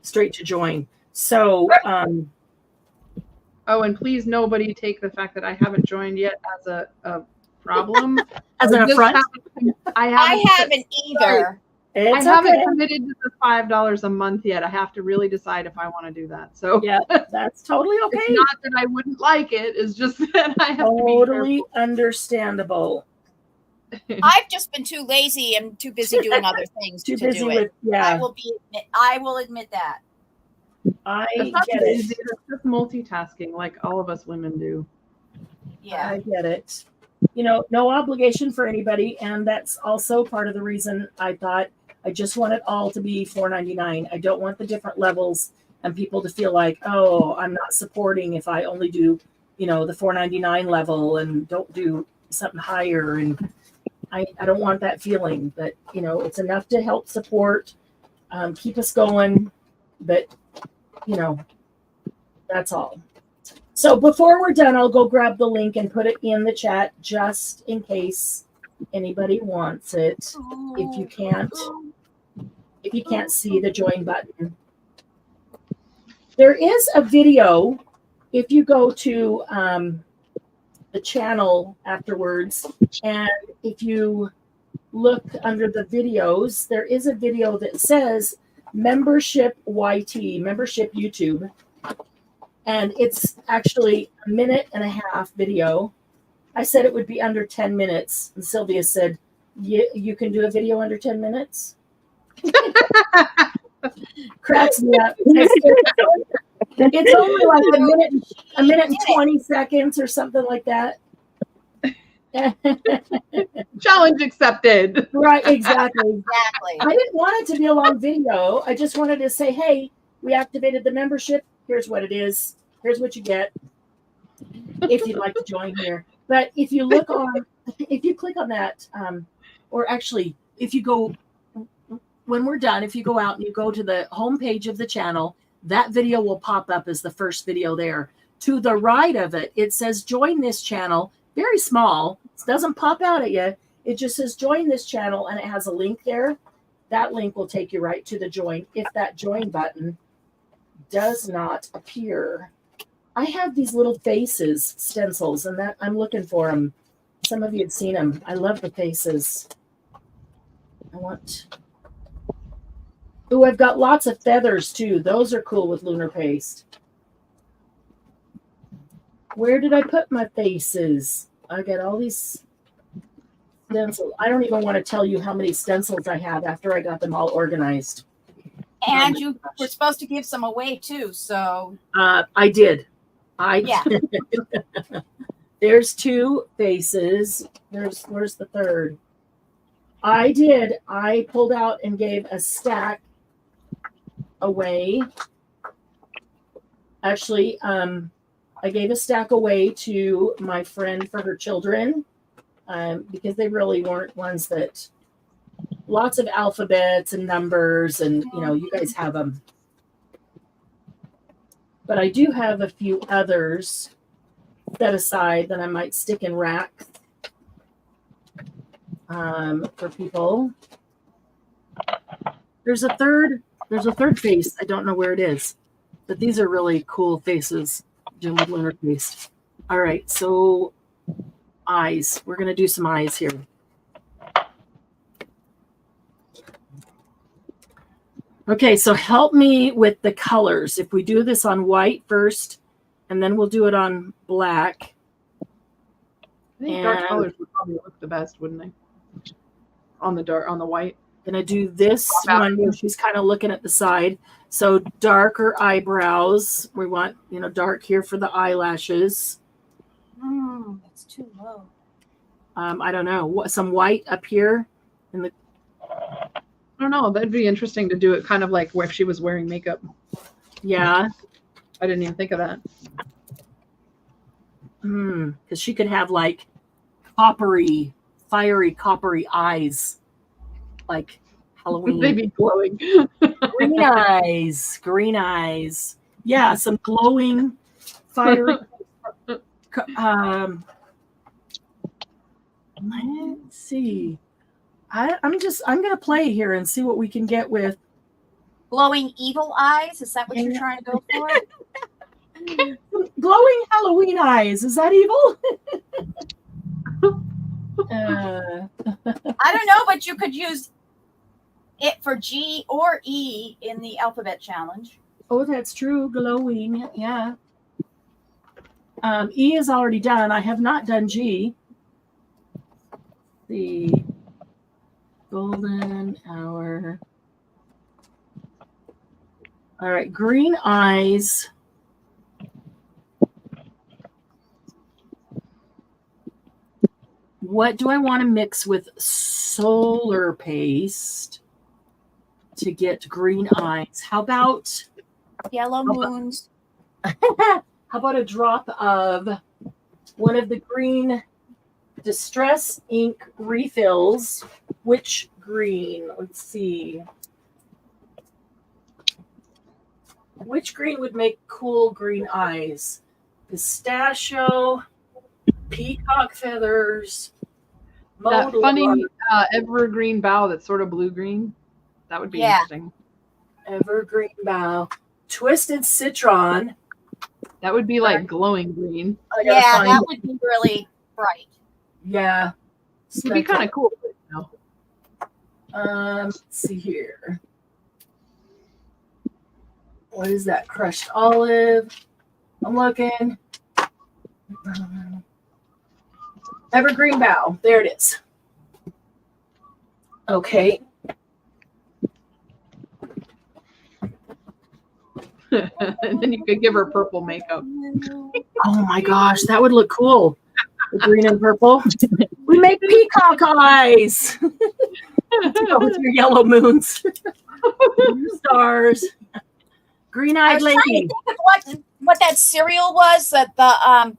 join. So, and please nobody take the fact that I haven't joined yet as a problem. As an affront. I haven't either. I haven't committed to the $5 a month yet. I have to really decide if I want to do that. So yeah, that's totally okay. It's not that I wouldn't like it. It's just that I have totally understandable. I've just been too lazy and too busy doing other things to do it. I will admit that. It's not get lazy, it. it's just multitasking like all of us women do. Yeah. I get it. You know, no obligation for anybody. And that's also part of the reason I thought I just want it all to be $4.99. I don't want the different levels and people to feel like, oh, I'm not supporting if I only do, you know, the $4.99 level and don't do something higher. And I don't want that feeling, but, you know, it's enough to help support, keep us going. But, you know, that's all. So before we're done, I'll go grab the link and put it in the chat just in case anybody wants it. If you can't see the join button. There is a video. If you go to the channel afterwards, and if you look under the videos, there is a video that says membership YT, membership YouTube. And it's actually a 1.5 minute video. I said it would be under 10 minutes. And Sylvia said, you can do a video under 10 minutes? Cracks me up. It's only like a minute and 20 seconds or something like that. Challenge accepted. Right, exactly. Exactly. I didn't want it to be a long video. I just wanted to say, hey, we activated the membership. Here's what it is. Here's what you get if you'd like to join here. But if you look on, if you click on that, or actually, if you go, when we're done, if you go out and you go to the homepage of the channel, that video will pop up as the first video there. To the right of it, it says join this channel. Very small. It doesn't pop out at you. It just says join this channel, and it has a link there. That link will take you right to the join. If that join button does not appear, I have these little faces stencils, and that I'm looking for them. Some of you had seen them. I love the faces. Oh, I've got lots of feathers too. Those are cool with lunar paste. Where did I put my faces? I got all these stencils. I don't even want to tell you how many stencils I have after I got them all organized. And you were supposed to give some away too, so. I did. Yeah. There's 2 faces. Where's the third? I pulled out and gave a stack away. Actually, I gave a stack away to my friend for her children, because they really weren't ones that, lots of alphabets and numbers, and you know, you guys have them. But I do have a few others set aside that I might stick in racks for people. There's a third face. I don't know where it is, but these are really cool faces done with lunar paste. All right, so eyes. We're gonna do some eyes here. Okay, so help me with the colors. If we do this on white first, and then we'll do it on black. I think dark colors would probably look the best, wouldn't they? On the white. Gonna do this one where she's kind of looking at the side. So darker eyebrows. We want, you know, dark here for the eyelashes. That's too low. I don't know. Some white up here in the. I don't know. That'd be interesting to do it kind of like where if she was wearing makeup. Yeah. I didn't even think of that. Because she could have like fiery coppery eyes, like Halloween. They'd be glowing. Green eyes. Yeah, some glowing, fiery. Let's see. I'm gonna play here and see what we can get with glowing evil eyes. Is that what you're trying to go for? Glowing Halloween eyes. Is that evil? I don't know, but you could use it for G or E in the alphabet challenge. Oh, that's true. Glowing. Yeah. E is already done. I have not done G. The golden hour. All right, green eyes. What do I want to mix with solar paste to get green eyes? How about Yellow moons? how about a drop of one of the green Distress ink refills? Which green? Let's see. Which green would make cool green eyes? Pistachio, peacock feathers, That Modal funny evergreen bough that's sort of blue-green. That would be interesting. evergreen bough, twisted citron. That would be like glowing green. Yeah, that would be really bright. Yeah. It would be kind of cool. You know? Let's see here. What is that? Crushed olive. I'm looking. Evergreen bough. There it is. Okay. And then you could give her purple makeup. Oh my gosh, that would look cool. The green and purple. We make peacock eyes. Go with your yellow moons. Stars. Green-eyed lady. Trying to think of what that cereal was, that the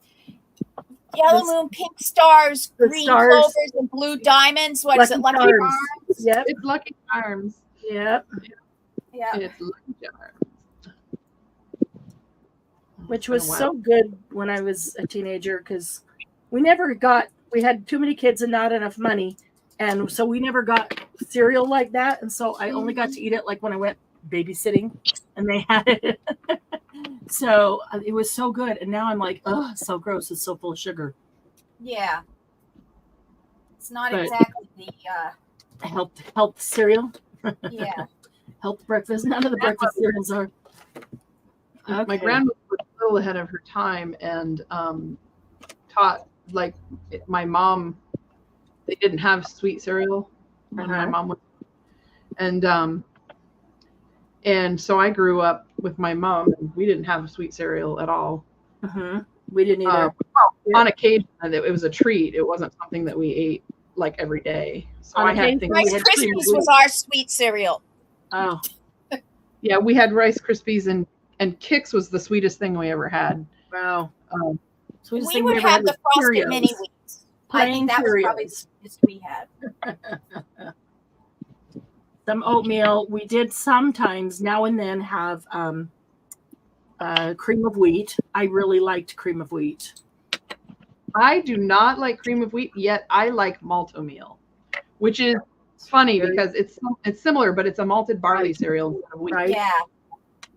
yellow moon, pink stars, green clovers, and blue diamonds. What is it? Lucky Charms? Yep. It's Lucky Charms. Yep. Yeah. It's Lucky Charms. Which was so good when I was a teenager, because we had too many kids and not enough money. And so we never got cereal like that. And so I only got to eat it like when I went babysitting and they had it. So it was so good. And now I'm like, oh, so gross. It's so full of sugar. Yeah. It's not exactly the health cereal. Yeah. Health breakfast. None of the breakfast cereals are. Okay. My grandmother was a little ahead of her time and taught, like, my mom, they didn't have sweet cereal when my mom was, and so I grew up with my mom and we didn't have sweet cereal at all. We didn't either. On occasion, it was a treat. It wasn't something that we ate like every day. So I had things. Rice Krispies was our sweet cereal. Oh. Yeah, we had Rice Krispies and Kix was the sweetest thing we ever had. Wow. We would have the Frosted Mini Wheats. I think that was probably the sweetest we had. Some oatmeal. We did sometimes now and then have cream of wheat. I really liked cream of wheat. I do not like cream of wheat, yet I like malt oatmeal, which is funny because it's similar, but it's a malted barley cereal instead of wheat. Right. Yeah.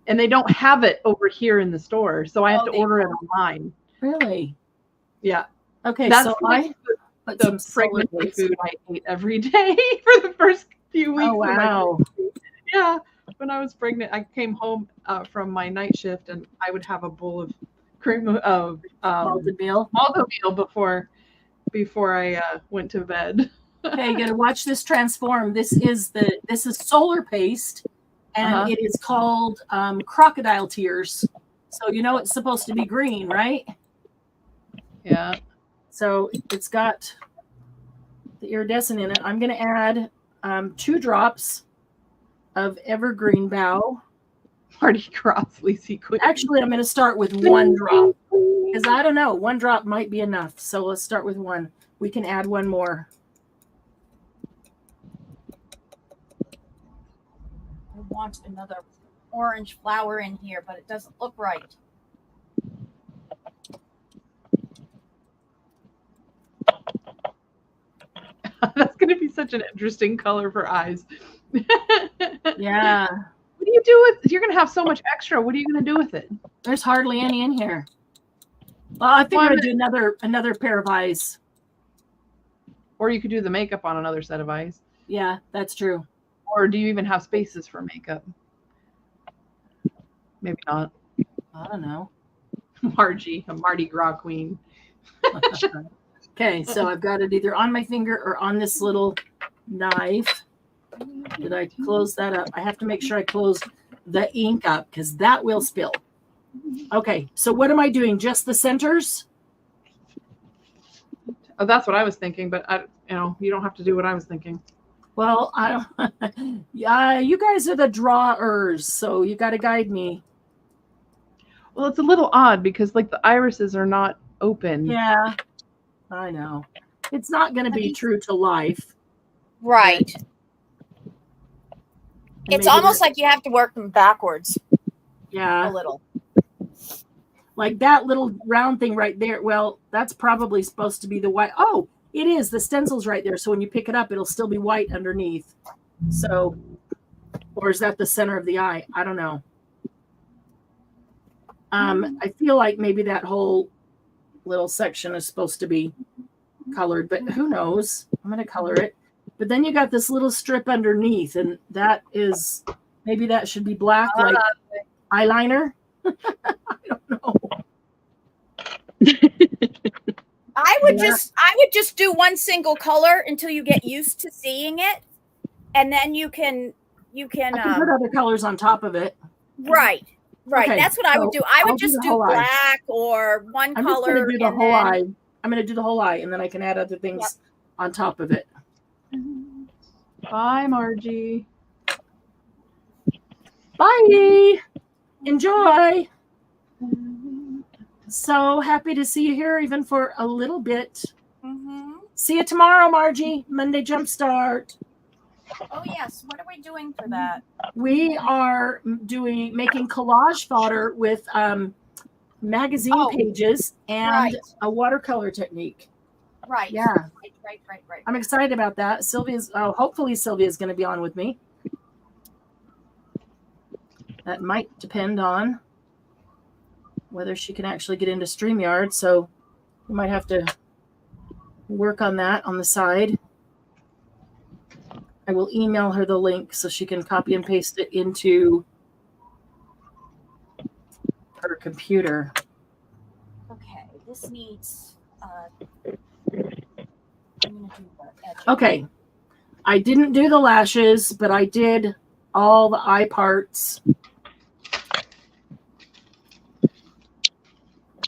And they don't have it over here in the store, so I have to order it online. Really? Yeah. Okay, that's so like the pregnancy food I ate every day for the first few weeks. Oh, wow. Yeah. When I was pregnant, I came home from my night shift, and I would have a bowl of cream of malted meal before I went to bed. Okay, you gotta watch this transform. This is solar paste, and it is called crocodile tears. So you know it's supposed to be green, right? Yeah. So it's got the iridescent in it. I'm gonna add 2 drops of evergreen bough. Mardi Gras, Lacey Queen. Actually, I'm gonna start with 1 drop because I don't know. 1 drop might be enough. So let's start with 1. We can add 1 more. I want another orange flower in here, but it doesn't look right. That's going to be such an interesting color for eyes. Yeah. What do you do with? You're going to have so much extra. What are you going to do with it? There's hardly any in here. Well, I think I'm going to do another pair of eyes. Or you could do the makeup on another set of eyes. Yeah, that's true. Or do you even have spaces for makeup? Maybe not. I don't know. Margie, a Mardi Gras queen. Okay, so I've got it either on my finger or on this little knife. Did I close that up? I have to make sure I close the ink up because that will spill. Okay, so what am I doing? Just the centers? Oh, that's what I was thinking, but you don't have to do what I was thinking. Well, I don't. Yeah, you guys are the drawers, so you got to guide me. Well, it's a little odd because like the irises are not open. Yeah, I know. It's not going to be true to life. Right. It's almost like you have to work them backwards. Yeah. A little. Like that little round thing right there. Well, that's probably supposed to be the white. Oh, it is. The stencil's right there. So when you pick it up, it'll still be white underneath. So, or is that the center of the eye? I don't know. I feel like maybe that whole little section is supposed to be colored, but who knows? I'm going to color it. But then you got this little strip underneath, and that is, maybe that should be black, like eyeliner. I don't know. I would just do one single color until you get used to seeing it, and then you can I can put other colors on top of it. Right. Okay, that's what I would do. I would just do black or one color. I'm just going to do the whole eye. I'm going to do the whole eye, and then I can add other things on top of it. Bye, Margie. Bye. Enjoy. So happy to see you here, even for a little bit. Mm-hmm. See you tomorrow, Margie. Monday Jumpstart. Oh yes. What are we doing for that? We are making collage fodder with magazine pages and a watercolor technique. Right. Yeah. Right. I'm excited about that. Hopefully Sylvia's going to be on with me. That might depend on whether she can actually get into StreamYard. So we might have to work on that on the side. I will email her the link so she can copy and paste it into her computer. Okay, this needs. Okay, I didn't do the lashes, but I did all the eye parts.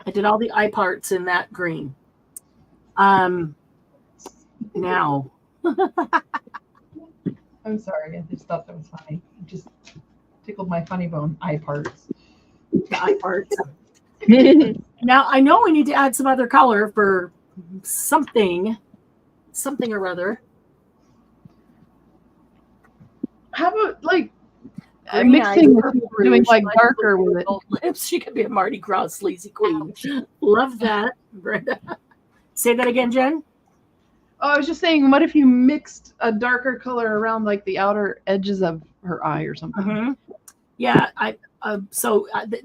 I did all the eye parts in that green. Now. I'm sorry. I just thought that was funny. It just tickled my funny bone. Eye parts. The eye parts. Now, I know we need to add some other color for something or other. How about mixing with doing like darker with it? Lips. She could be a Mardi Gras sleazy queen. Love that, Brenda. Say that again, Jen. Oh, I was just saying, what if you mixed a darker color around like the outer edges of her eye or something? Mm-hmm. Yeah,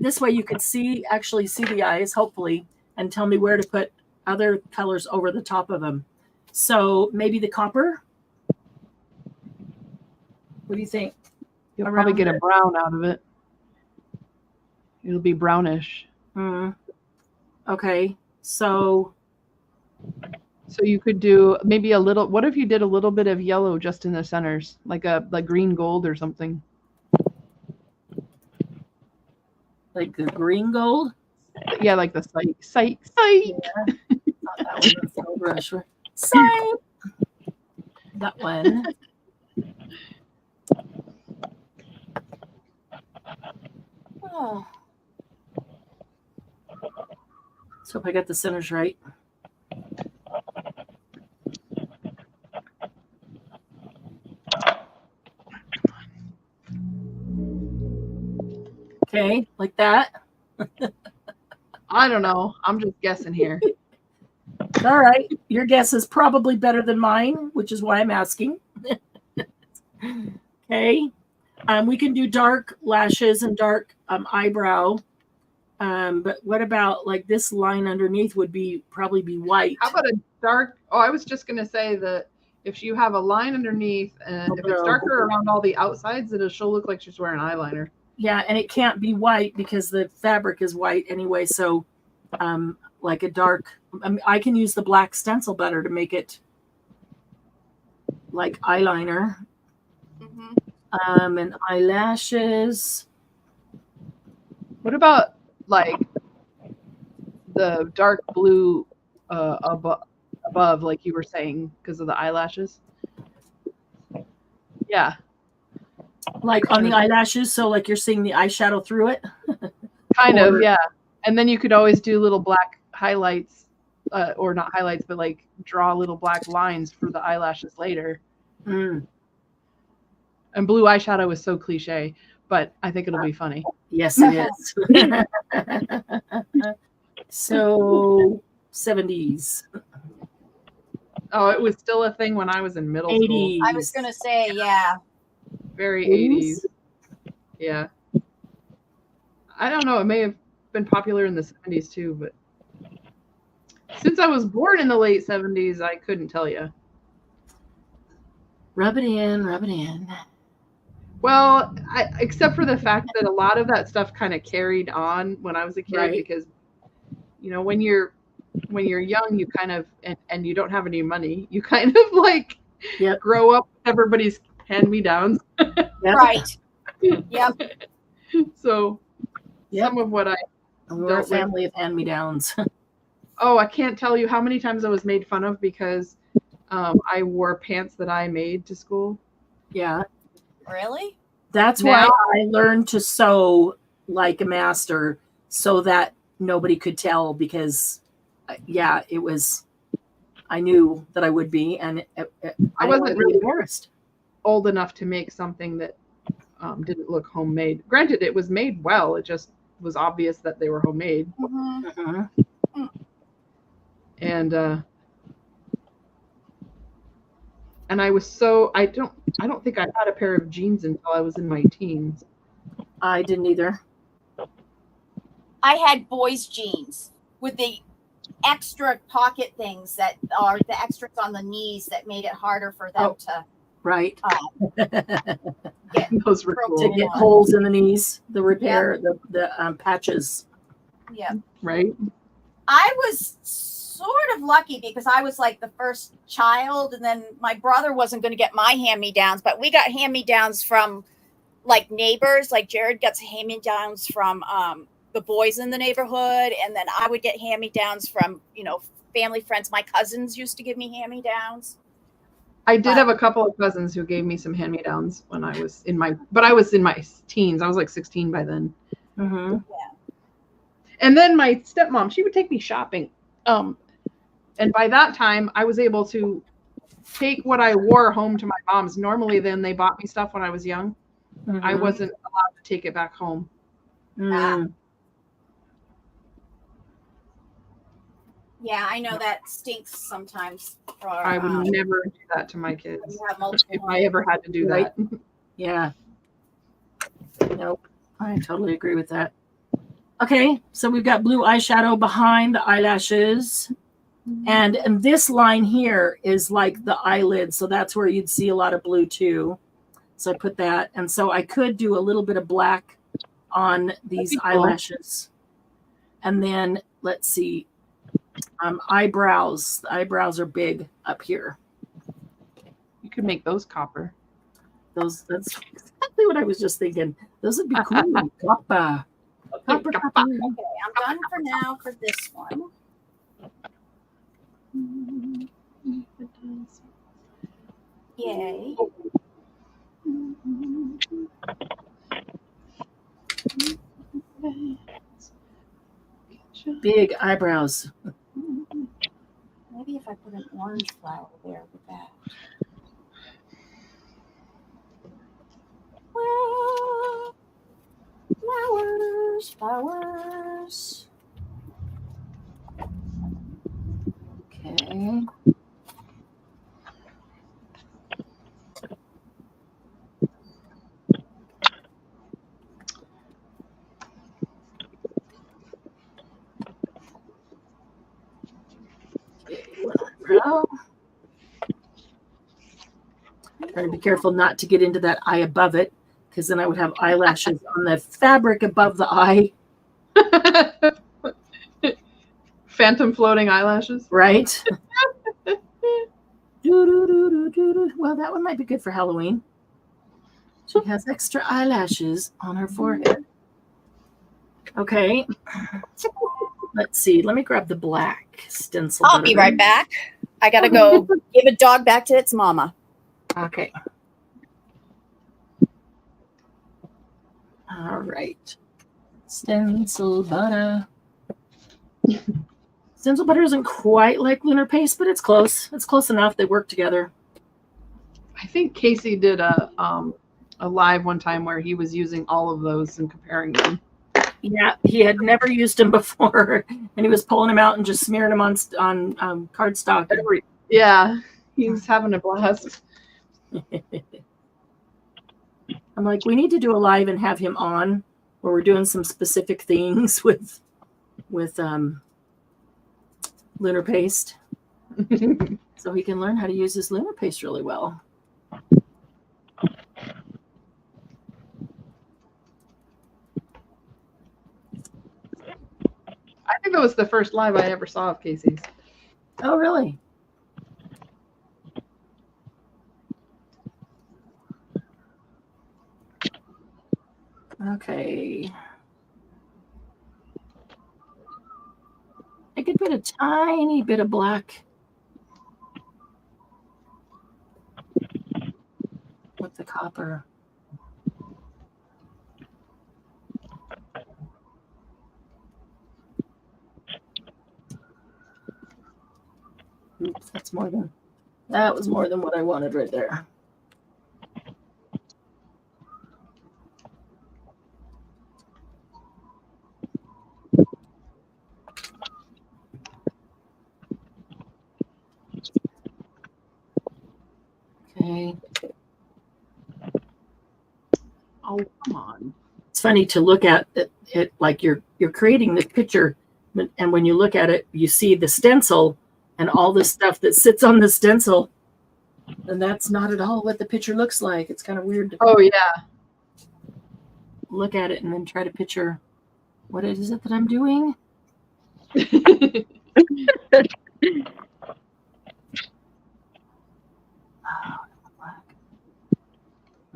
this way you could actually see the eyes, hopefully, and tell me where to put other colors over the top of them. So maybe the copper. What do you think? You'll probably get a brown out of it. It'll be brownish. Okay, so you could do maybe a little. What if you did a little bit of yellow just in the centers, like green gold or something? Like the green gold? Yeah, like the sight. Yeah. Not that one. That's brush. Sight. That one. Oh. Let's hope I got the centers right. Okay, like that. I don't know. I'm just guessing here. All right. Your guess is probably better than mine, which is why I'm asking. Okay. We can do dark lashes and dark eyebrow. But what about like this line underneath would probably be white. How about a dark? Oh, I was just going to say that if you have a line underneath and if it's darker around all the outsides, she'll look like she's wearing eyeliner. Yeah, and it can't be white because the fabric is white anyway. So like a dark, I can use the black stencil butter to make it like eyeliner. And eyelashes. What about like the dark blue above, like you were saying, because of the eyelashes? Yeah. Like on the eyelashes, so like you're seeing the eyeshadow through it? Kind of, yeah. And then you could always do little black highlights, or not highlights, but like draw little black lines for the eyelashes later. Mm. And blue eyeshadow is so cliche, but I think it'll be funny. Yes, it is. So 70s. Oh, it was still a thing when I was in middle school. I was going to say, yeah. Very 80s. Yeah. I don't know. It may have been popular in the 70s too, but since I was born in the late 70s, I couldn't tell you. Rub it in, rub it in. Well, except for the fact that a lot of that stuff kind of carried on when I was a kid, right? Because, you know, when you're young, you kind of, and you don't have any money, you kind of like grow up with everybody's hand-me-downs. Right. Yep. So some of what we're a family of hand-me-downs. Oh, I can't tell you how many times I was made fun of because I wore pants that I made to school. Yeah. Really? That's why I learned to sew like a master so that nobody could tell because, it was, I knew that I would be, and I wasn't really embarrassed. Old enough to make something that didn't look homemade. Granted, it was made well. It just was obvious that they were homemade. Mm-hmm. And I was so I don't think I had a pair of jeans until I was in my teens. I didn't either. I had boys' jeans with the extra pocket things that are the extras on the knees that made it harder for them to get those were cool. To get holes in the knees, the repair, the patches. Yeah. Right. I was sort of lucky because I was like the first child, and then my brother wasn't going to get my hand-me-downs, but we got hand-me-downs from like neighbors. Like Jared gets hand-me-downs from the boys in the neighborhood, and then I would get hand-me-downs from, you know, family friends. My cousins used to give me hand-me-downs. I did have a couple of cousins who gave me some hand-me-downs when I was in my teens. I was like 16 by then. Mm-hmm. Yeah. And then my stepmom, she would take me shopping. And by that time, I was able to take what I wore home to my mom's. Normally, then they bought me stuff when I was young. Mm-hmm. I wasn't allowed to take it back home. Mm. Yeah, I know that stinks sometimes. I would never do that to my kids if I ever had to do that. Yeah. Nope. I totally agree with that. Okay, so we've got blue eyeshadow behind the eyelashes. And this line here is like the eyelid. So that's where you'd see a lot of blue too. So I put that. And so I could do a little bit of black on these eyelashes. And then let's see. Eyebrows. The eyebrows are big up here. You could make those copper. That's exactly what I was just thinking. Those would be cool. Copper. Okay, I'm done for now for this one. Yay. Big eyebrows. Maybe if I put an orange flower there with that. Flowers. Okay. Trying to be careful not to get into that eye above it, because then I would have eyelashes on the fabric above the eye. Phantom floating eyelashes. Right? Well, that one might be good for Halloween. She has extra eyelashes on her forehead. Okay. Let's see. Let me grab the black stencil. I'll be right back. I gotta go give a dog back to its mama. Okay. All right. Stencil butter. Stencil butter isn't quite like lunar paste, but it's close. It's close enough. They work together. I think Casey did a live one time where he was using all of those and comparing them. Yeah, he had never used them before, and he was pulling them out and just smearing them on cardstock. Yeah, he was having a blast. I'm like, we need to do a live and have him on where we're doing some specific things with lunar paste, so he can learn how to use his lunar paste really well. I think that was the first live I ever saw of Casey's. Oh, really? Okay. I could put a tiny bit of black with the copper. Oops, that was more than what I wanted right there. Okay. Oh, come on. It's funny to look at it like you're creating this picture, and when you look at it, you see the stencil and all the stuff that sits on the stencil, and that's not at all what the picture looks like. It's kind of weird to look at it and then try to picture what is it that I'm doing. Black,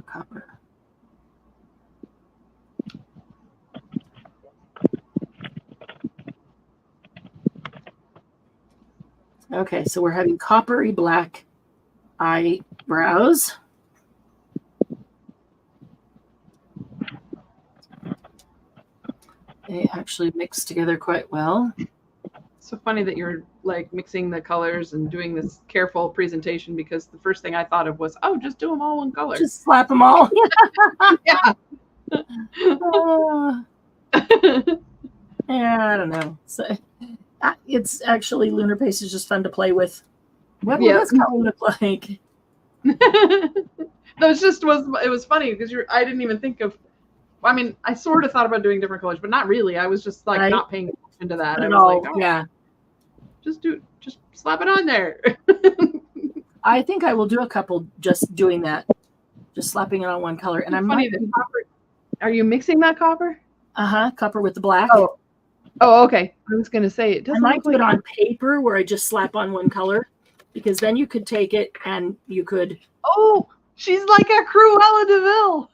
copper. Okay, so we're having coppery black eyebrows. They actually mix together quite well. It's so funny that you're like mixing the colors and doing this careful presentation, because the first thing I thought of was, oh, just do them all one color. Just slap them all. Yeah. Yeah, I don't know. So it's actually lunar paste is just fun to play with. What does color look like? No, it was funny because I didn't even think of. I mean, I sort of thought about doing different colors, but not really. I was just like not paying attention to that. I was like, oh, yeah, just slap it on there. I think I will do a couple just doing that, just slapping it on one color. And I'm funny that copper. Are you mixing that copper? Copper with the black. Oh, okay. I was gonna say it doesn't. I might do it on paper where I just slap on one color, because then you could take it and you could. Oh, she's like a Cruella DeVille.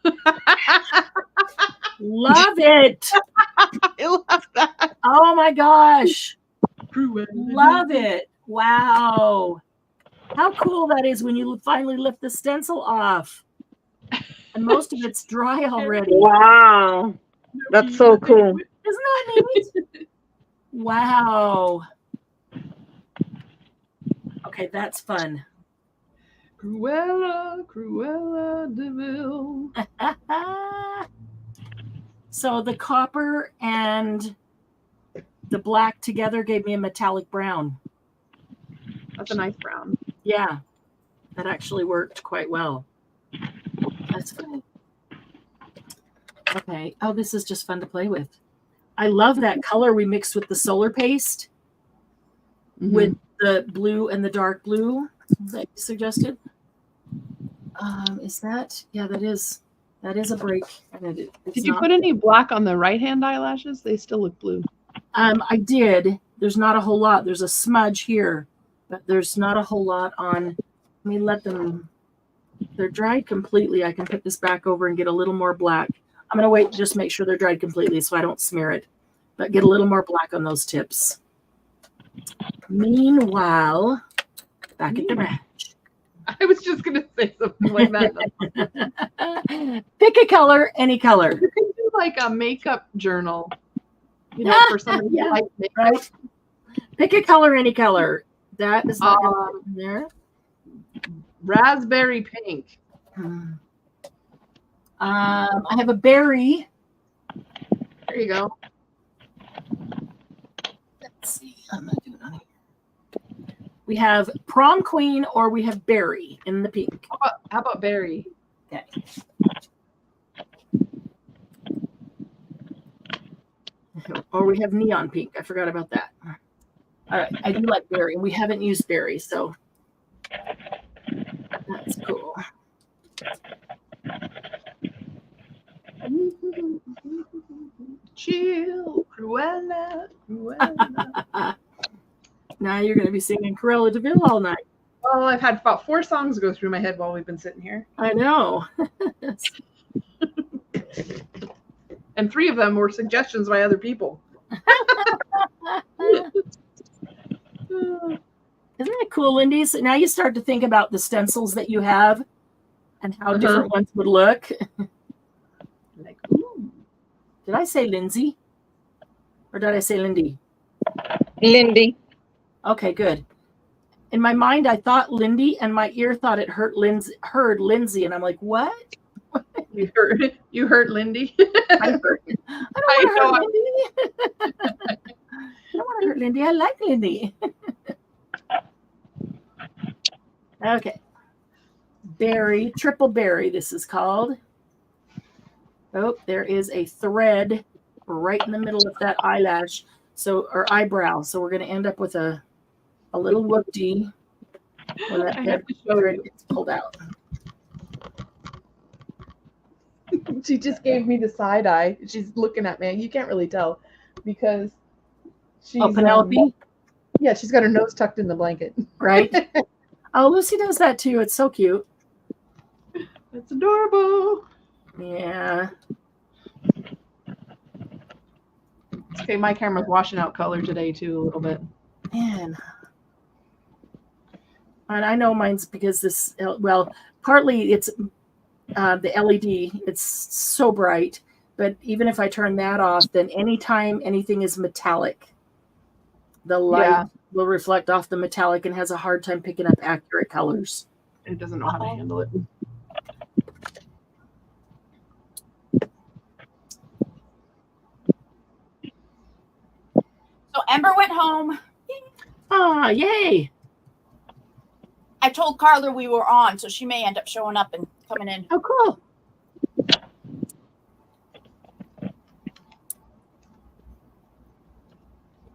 Love it. I love that. Oh my gosh. Cruella. Love it. Wow. How cool that is when you finally lift the stencil off. And most of it's dry already. Wow. That's so cool. Isn't that neat? Wow. Okay, that's fun. Cruella DeVille. So the copper and the black together gave me a metallic brown. That's a nice brown. Yeah, that actually worked quite well. That's fun. Okay. Oh, this is just fun to play with. I love that color we mixed with the solar paste with the blue and the dark blue that you suggested. Is that? Yeah, that is a break. Did you put any black on the right hand eyelashes? They still look blue. I did, there's not a whole lot. There's a smudge here, but there's not a whole lot on. Let me let them, they're dried completely. I can put this back over and get a little more black. I'm going to wait, just make sure they're dried completely so I don't smear it, but get a little more black on those tips. Meanwhile, back at the ranch. I was just going to say something like that. Pick a color, any color. You can do like a makeup journal, you know, for somebody who likes makeup. Right. Pick a color, any color. That is not in there. Raspberry pink. I have a berry. There you go. Let's see. I'm not doing it on here. We have prom queen or we have berry in the pink. How about berry? Okay. Or we have neon pink. I forgot about that. All right. I do like berry, and we haven't used berry, so that's cool. Chill, Cruella, Cruella. Now you're going to be singing Cruella de Vil all night. Oh, I've had about 4 songs go through my head while we've been sitting here. I know. And 3 of them were suggestions by other people. Isn't that cool, Lindy? So now you start to think about the stencils that you have and how different ones would look. Like, ooh. Did I say Lindsay? Or did I say Lindy? Lindy. Okay, good. In my mind, I thought Lindy, and my ear thought it heard Lindsay, and I'm like, what? You heard Lindy? I don't want to hurt Lindy. I don't want to hurt Lindy. I like Lindy. Okay. Berry, triple berry, this is called. Oh, there is a thread right in the middle of that eyelash, or eyebrow. So we're going to end up with a little whoop-dee when that thread gets pulled out. She just gave me the side eye. She's looking at me. You can't really tell because she's Penelope? Yeah, she's got her nose tucked in the blanket. Right? Oh, Lucy does that too. It's so cute. It's adorable. Yeah. Okay, my camera's washing out color today too a little bit. Man. And I know mine's because this, well, partly it's the LED, it's so bright, but even if I turn that off, then anytime anything is metallic, the light will reflect off the metallic and has a hard time picking up accurate colors. It doesn't know how to handle it. So Ember went home. Ah, yay. I told Carla we were on, so she may end up showing up and coming in. Oh, cool.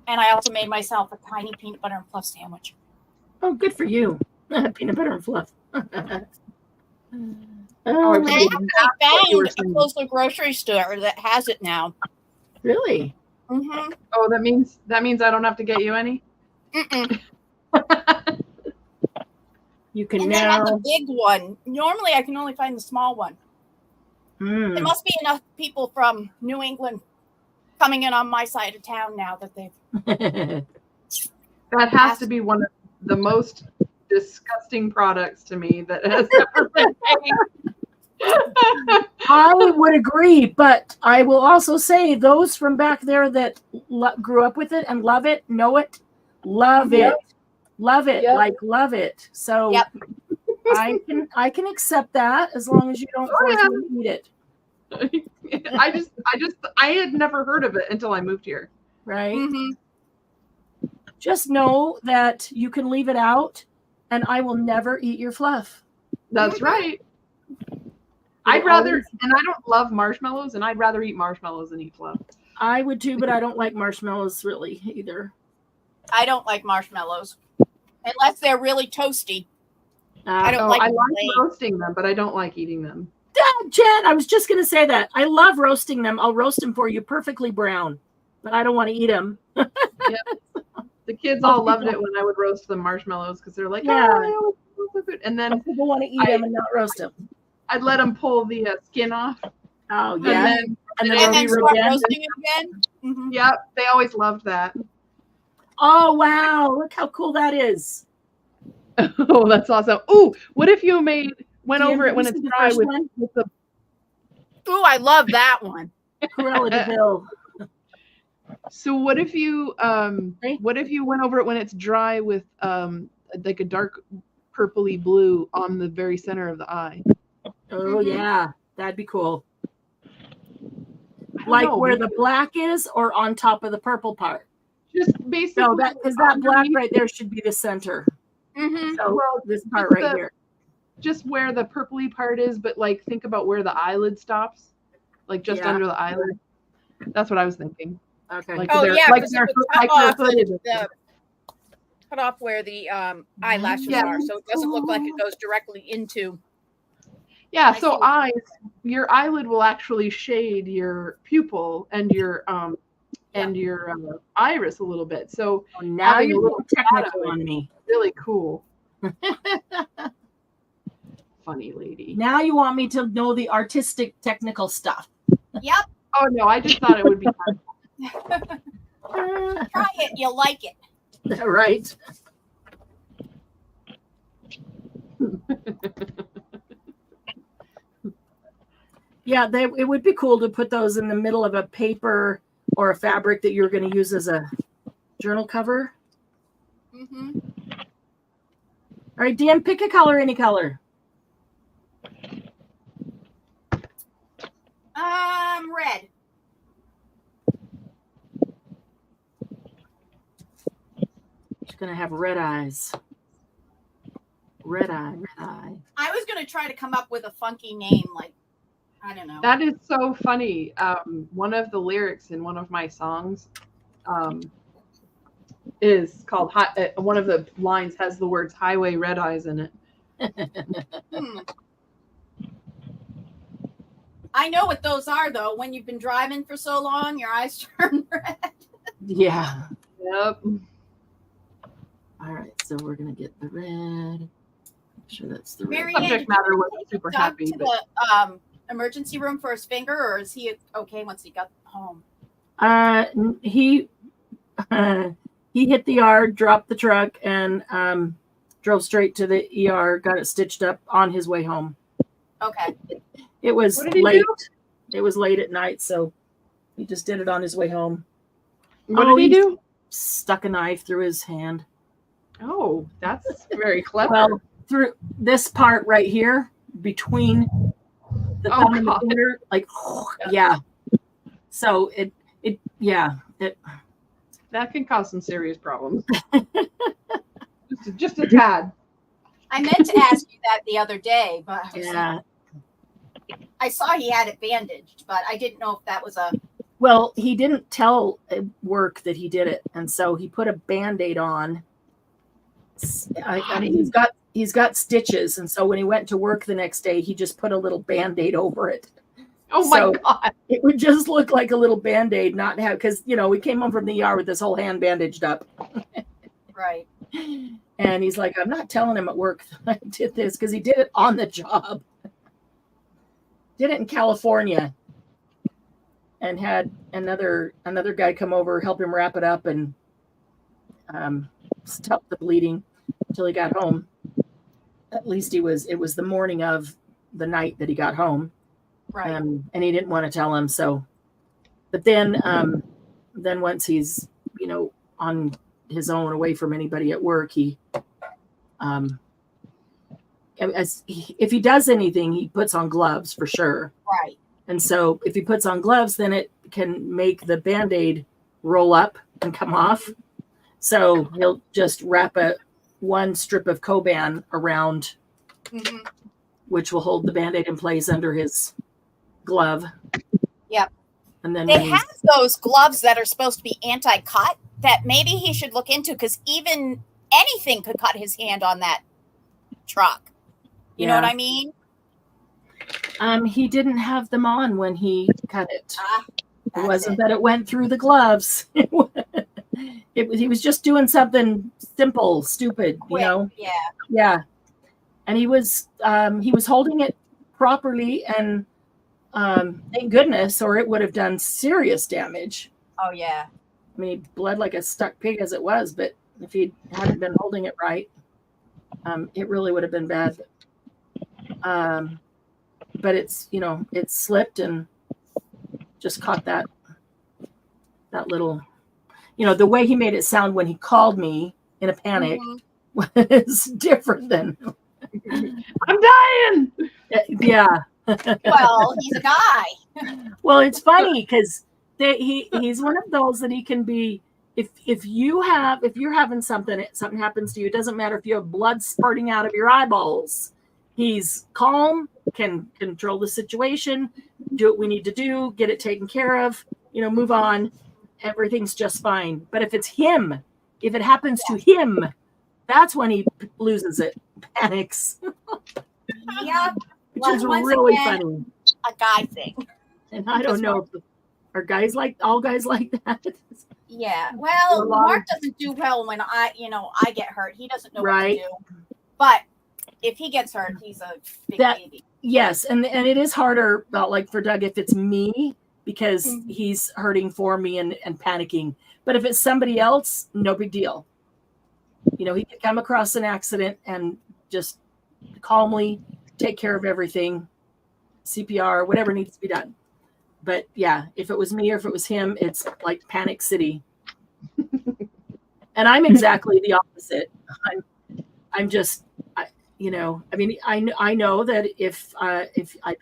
And I also made myself a tiny peanut butter and fluff sandwich. Oh, good for you. Peanut butter and fluff. I found a local grocery store that has it now. Really? Mm-hmm. Oh, that means I don't have to get you any? Mm-mm. You can and now. They have the big one. Normally, I can only find the small one. Mm. There must be enough people from New England coming in on my side of town now that they've. That has to be one of the most disgusting products to me that has ever been made. I would agree, but I will also say those from back there that grew up with it and love it, know it, love it. Love it, like love it. So I can accept that as long as you don't force me to eat it. I had never heard of it until I moved here. Right. Mm-hmm. Just know that you can leave it out, and I will never eat your fluff. That's right. I'd rather, and I don't love marshmallows, and I'd rather eat marshmallows than eat fluff. I would too, but I don't like marshmallows really either. I don't like marshmallows unless they're really toasty. I don't like. I like roasting them, but I don't like eating them. Jen, I was just going to say that. I love roasting them. I'll roast them for you perfectly brown, but I don't want to eat them. The kids all loved it when I would roast the marshmallows because they're like, Yeah. oh, I always love the food. And then people want to eat them and not roast them. I'd let them pull the skin off. Oh, yeah. And then start roasting it again. Mm-hmm. Yep, they always loved that. Oh, wow. Look how cool that is. Oh, that's awesome. Oh, what if you went over it when it's dry with the... Ooh, I love that one. Cruella de Vil. So what if you went over it when it's dry with like a dark purpley blue on the very center of the eye? Oh, yeah. That'd be cool. Like where the black is or on top of the purple part? Just basically. No, because that black right there should be the center. Mm-hmm. So this part right here. Just where the purpley part is, but like think about where the eyelid stops. Like just under the eyelid. That's what I was thinking. Okay. Like cut off where the eyelashes are, so it doesn't look like it goes directly into. Yeah, so your eyelid will actually shade your pupil and your iris a little bit. So now you're a little technical on me. Really cool. Funny lady. Now you want me to know the artistic technical stuff. Yep. Oh no, I just thought it would be fun. Try it, you'll like it. Right. Yeah, it would be cool to put those in the middle of a paper or a fabric that you're going to use as a journal cover. Mm-hmm. All right, Dan, pick a color, any color. Red. She's going to have red eyes. Red eye, red eye. I was going to try to come up with a funky name, like, I don't know. That is so funny. One of the lyrics in one of my songs is called, one of the lines has the words highway red eyes in it. I know what those are, though. When you've been driving for so long, your eyes turn red. Yeah. Yep. All right, so we're going to get the red. Make sure that's the red. Marianne, Subject matter wasn't super happy. To the emergency room for his finger, or is he okay once he got home? He hit the yard, dropped the truck, and drove straight to the ER, got it stitched up on his way home. Okay. It was What did he late. do? It was late at night, so he just did it on his way home. What did he do? Stuck a knife through his hand. Oh, that's very clever. Well, through this part right here, between the thumb and the finger, like, yeah. So that can cause some serious problems. just a tad. I meant to ask you that the other day, but I saw he had it bandaged, but I didn't know if that was a. Well, he didn't tell work that he did it, and so he put a Band-Aid on. I mean, he's got stitches, and so when he went to work the next day, he just put a little Band-Aid over it. Oh my God! It would just look like a little Band-Aid, not have, because we came home from the ER with this whole hand bandaged up. Right. And he's like, I'm not telling him at work that I did this, because he did it on the job. Did it in California, and had another guy come over, help him wrap it up, and stop the bleeding until he got home. At least it was the morning of the night that he got home. Right. And he didn't want to tell him. So, but then once he's, on his own, away from anybody at work, if he does anything, he puts on gloves for sure. Right. And so if he puts on gloves, then it can make the Band-Aid roll up and come off. So he'll just wrap one strip of Coban around, which will hold the Band-Aid in place under his glove. Yep. And then they have those gloves that are supposed to be anti-cut that maybe he should look into, because even anything could cut his hand on that truck. You know what I mean? He didn't have them on when he cut it. It wasn't that it went through the gloves. He was just doing something simple, stupid, Quick, you know? Yeah. Yeah. And he was holding it properly, and thank goodness, or it would have done serious damage. Oh yeah. I mean, he bled like a stuck pig as it was, but if he hadn't been holding it right, it really would have been bad. But it's, you know, it slipped and just caught that little, you know, the way he made it sound when he called me in a panic was different than I'm dying. Yeah. Well, he's a guy. Well, it's funny because he's one of those that he can be. If you're having something happens to you, it doesn't matter if you have blood spurting out of your eyeballs. He's calm, can control the situation, do what we need to do, get it taken care of, you know, move on. Everything's just fine. But if it's him, if it happens to him, that's when he loses it, panics. Yeah. Which is really funny. A guy thing. And I don't know if are guys like all guys like that. Yeah. Well, Mark doesn't do well when I get hurt. He doesn't know what to do. But if he gets hurt, he's a big baby. Yes, and it is harder, like for Doug, if it's me, because he's hurting for me and panicking. But if it's somebody else, no big deal. You know, he could come across an accident and just calmly take care of everything, CPR, whatever needs to be done. But yeah, if it was me or if it was him, it's like panic city. And I'm exactly the opposite. I'm just, you know, I mean, I know that if I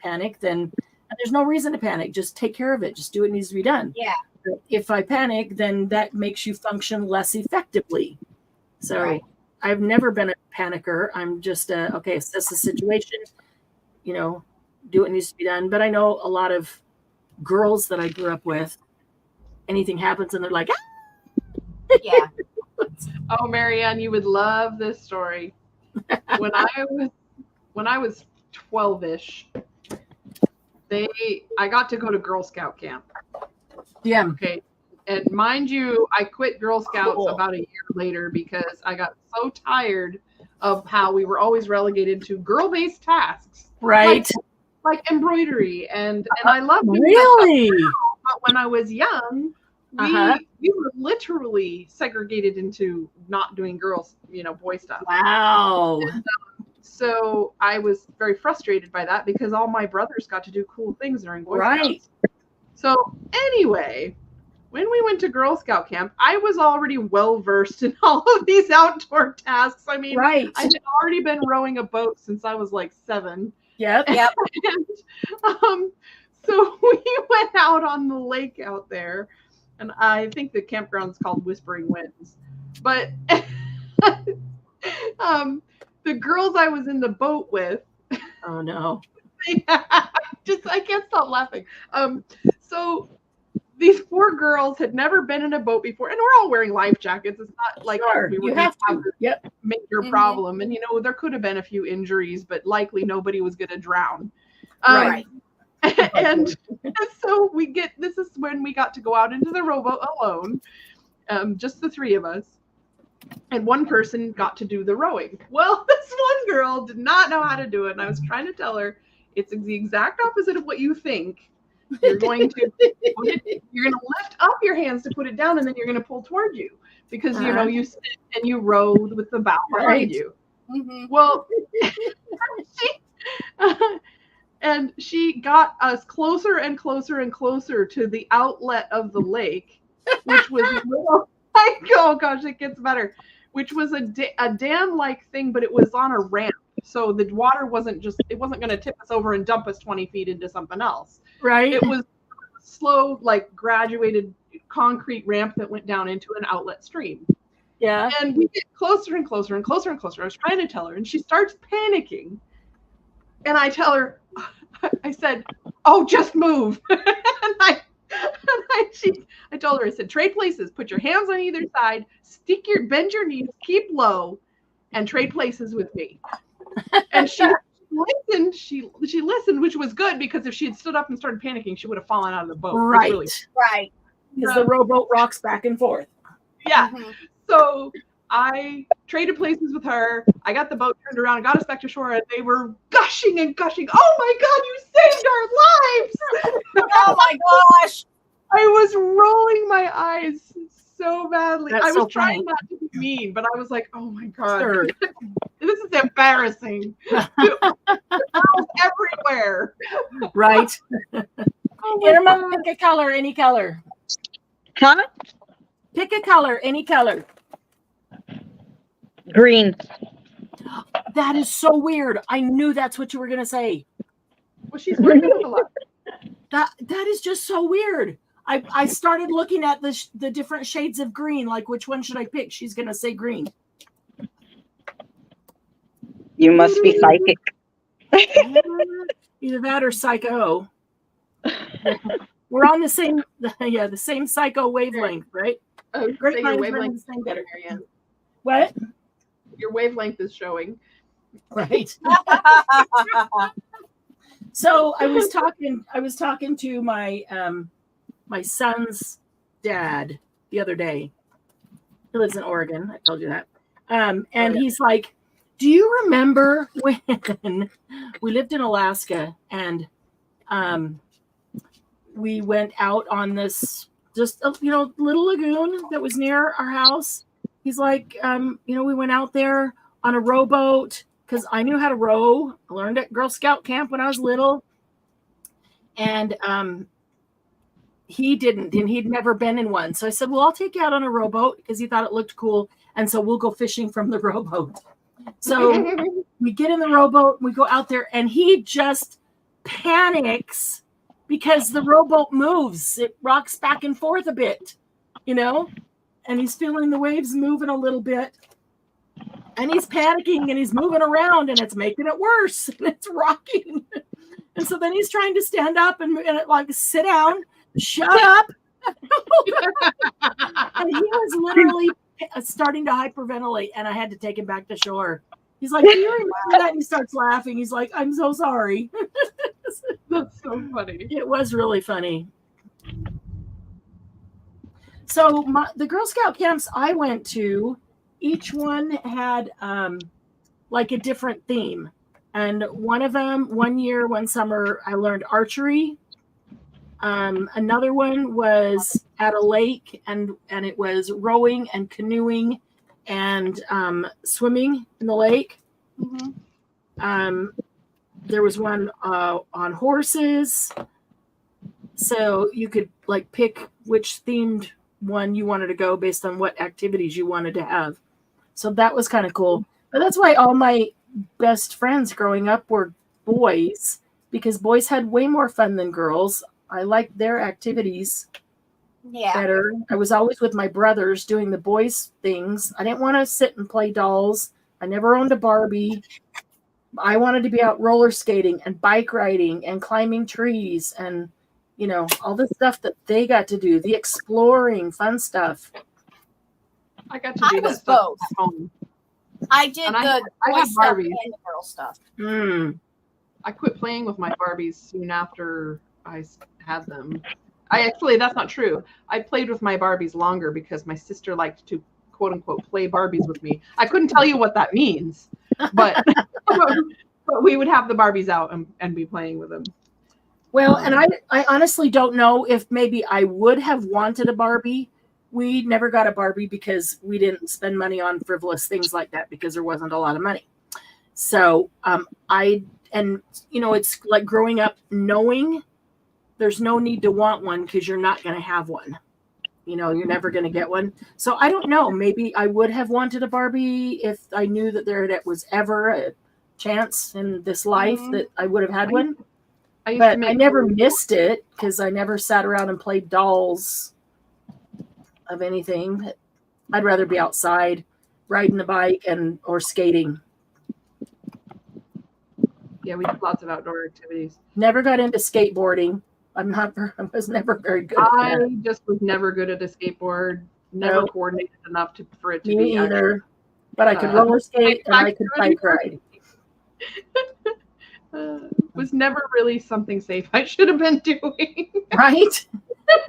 panic, then there's no reason to panic. Just take care of it. Just do what needs to be done. Yeah. If I panic, then that makes you function less effectively. So I've never been a panicker. I'm just okay, so that's the situation, you know, do what needs to be done. But I know a lot of girls that I grew up with, anything happens and they're like, ah! Yeah. Oh, Marianne, you would love this story. When I was 12-ish, I got to go to Girl Scout camp. Yeah. Okay. And mind you, I quit Girl Scouts about a year later because I got so tired of how we were always relegated to girl-based tasks. Right. Like embroidery. And I loved doing really? that stuff. But when I was young, we were literally segregated into not doing girls, you know, boy stuff. Wow. And, so I was very frustrated by that because all my brothers got to do cool things during Boy Scouts. So anyway, when we went to Girl Scout camp, I was already well versed in all of these outdoor tasks. I mean, I had already been rowing a boat since I was like 7. Yep. And, so we went out on the lake out there, and I think the campground's called Whispering Winds. But the girls I was in the boat with, oh no, I can't stop laughing. So these 4 girls had never been in a boat before, and we're all wearing life jackets. It's not like we were have a major problem. And, you know, there could have been a few injuries, but likely nobody was going to drown. And so this is when we got to go out into the rowboat alone, just the 3 of us. And one person got to do the rowing. Well, this one girl did not know how to do it. And I was trying to tell her, it's the exact opposite of what you think. You're going to lift up your hands to put it down, and then you're going to pull toward you because, you know, you sit and you rowed with the bow behind you. Well, she got us closer and closer and closer to the outlet of the lake, which was oh gosh, it gets better. Which was a dam-like thing, but it was on a ramp, so the water wasn't going to tip us over and dump us 20 feet into something else. Right. It was a slow, like graduated concrete ramp that went down into an outlet stream. Yeah. And we get closer and closer and closer and closer. I was trying to tell her, and she starts panicking. And I tell her, I said, "Oh, just move." I told her, I said, trade places, put your hands on either side, bend your knees, keep low, and trade places with me. And she listened. She listened, which was good because if she had stood up and started panicking, she would have fallen out of the boat. Right. Because the rowboat rocks back and forth. Yeah. So I traded places with her. I got the boat turned around and got us back to shore, and they were gushing and gushing. Oh my God, you saved our lives! Oh my gosh. I was rolling my eyes so badly. That's I was so trying funny. not to be mean, but I was like, oh my God, Sure. this is embarrassing. Girls everywhere. Right. Oh my Irma, God. pick a color, any color. Huh? Pick a color, any color. Green. That is so weird. I knew that's what you were gonna say. Well, she's working with a lot. That is just so weird. I started looking at the different shades of green, like which one should I pick? She's gonna say green. You must be psychic. Either that or psycho. We're on the same the same psycho wavelength, right? Oh, Great say your minds wavelength run is the same better, better. Marianne. What? Your wavelength is showing. Right. So I was talking to my my son's dad the other day. He lives in Oregon. I told you that. And he's like, do you remember when we lived in Alaska and we went out on this just little lagoon that was near our house? He's like, we went out there on a rowboat because I knew how to row. I learned at Girl Scout camp when I was little. And he didn't, and he'd never been in one. So I said, well, I'll take you out on a rowboat because he thought it looked cool. And so we'll go fishing from the rowboat. So we get in the rowboat, we go out there, and he just panics because the rowboat moves. It rocks back and forth a bit, and he's feeling the waves moving a little bit. And he's panicking and he's moving around and it's making it worse. And it's rocking. And so then he's trying to stand up and like sit down, shut up. And he was literally starting to hyperventilate, and I had to take him back to shore. He's like, do you remember that? And he starts laughing. He's like, I'm so sorry. That's so funny. It was really funny. So the Girl Scout camps I went to, each one had like a different theme. And one of them, one year, one summer, I learned archery. Another one was at a lake, and it was rowing and canoeing and swimming in the lake. Mm-hmm. There was one on horses. So you could like pick which themed one you wanted to go based on what activities you wanted to have. So that was kind of cool. But that's why all my best friends growing up were boys, because boys had way more fun than girls. I liked their activities better. I was always with my brothers doing the boys' things. I didn't want to sit and play dolls. I never owned a Barbie. I wanted to be out roller skating and bike riding and climbing trees and, all the stuff that they got to do, the exploring, fun stuff. I got to do that stuff both. at home. I did and the I boy have stuff Barbies. and the girl stuff. I quit playing with my Barbies soon after I had them. That's not true. I played with my Barbies longer because my sister liked to, quote unquote, play Barbies with me. I couldn't tell you what that means, but, but we would have the Barbies out and be playing with them. Well, and I honestly don't know if maybe I would have wanted a Barbie. We never got a Barbie because we didn't spend money on frivolous things like that because there wasn't a lot of money. So it's like growing up knowing there's no need to want one because you're not going to have one. You're never going to get one. So I don't know. Maybe I would have wanted a Barbie if I knew that there was ever a chance in this life that I would have had one. But I never missed it because I never sat around and played dolls of anything. I'd rather be outside riding the bike or skating. Yeah, we did lots of outdoor activities. Never got into skateboarding. I was never very good at that. I just was never good at a skateboard. Never coordinated enough for it to be. Me either. But I could roller skate and I could bike ride. Was never really something safe I should have been doing. Right?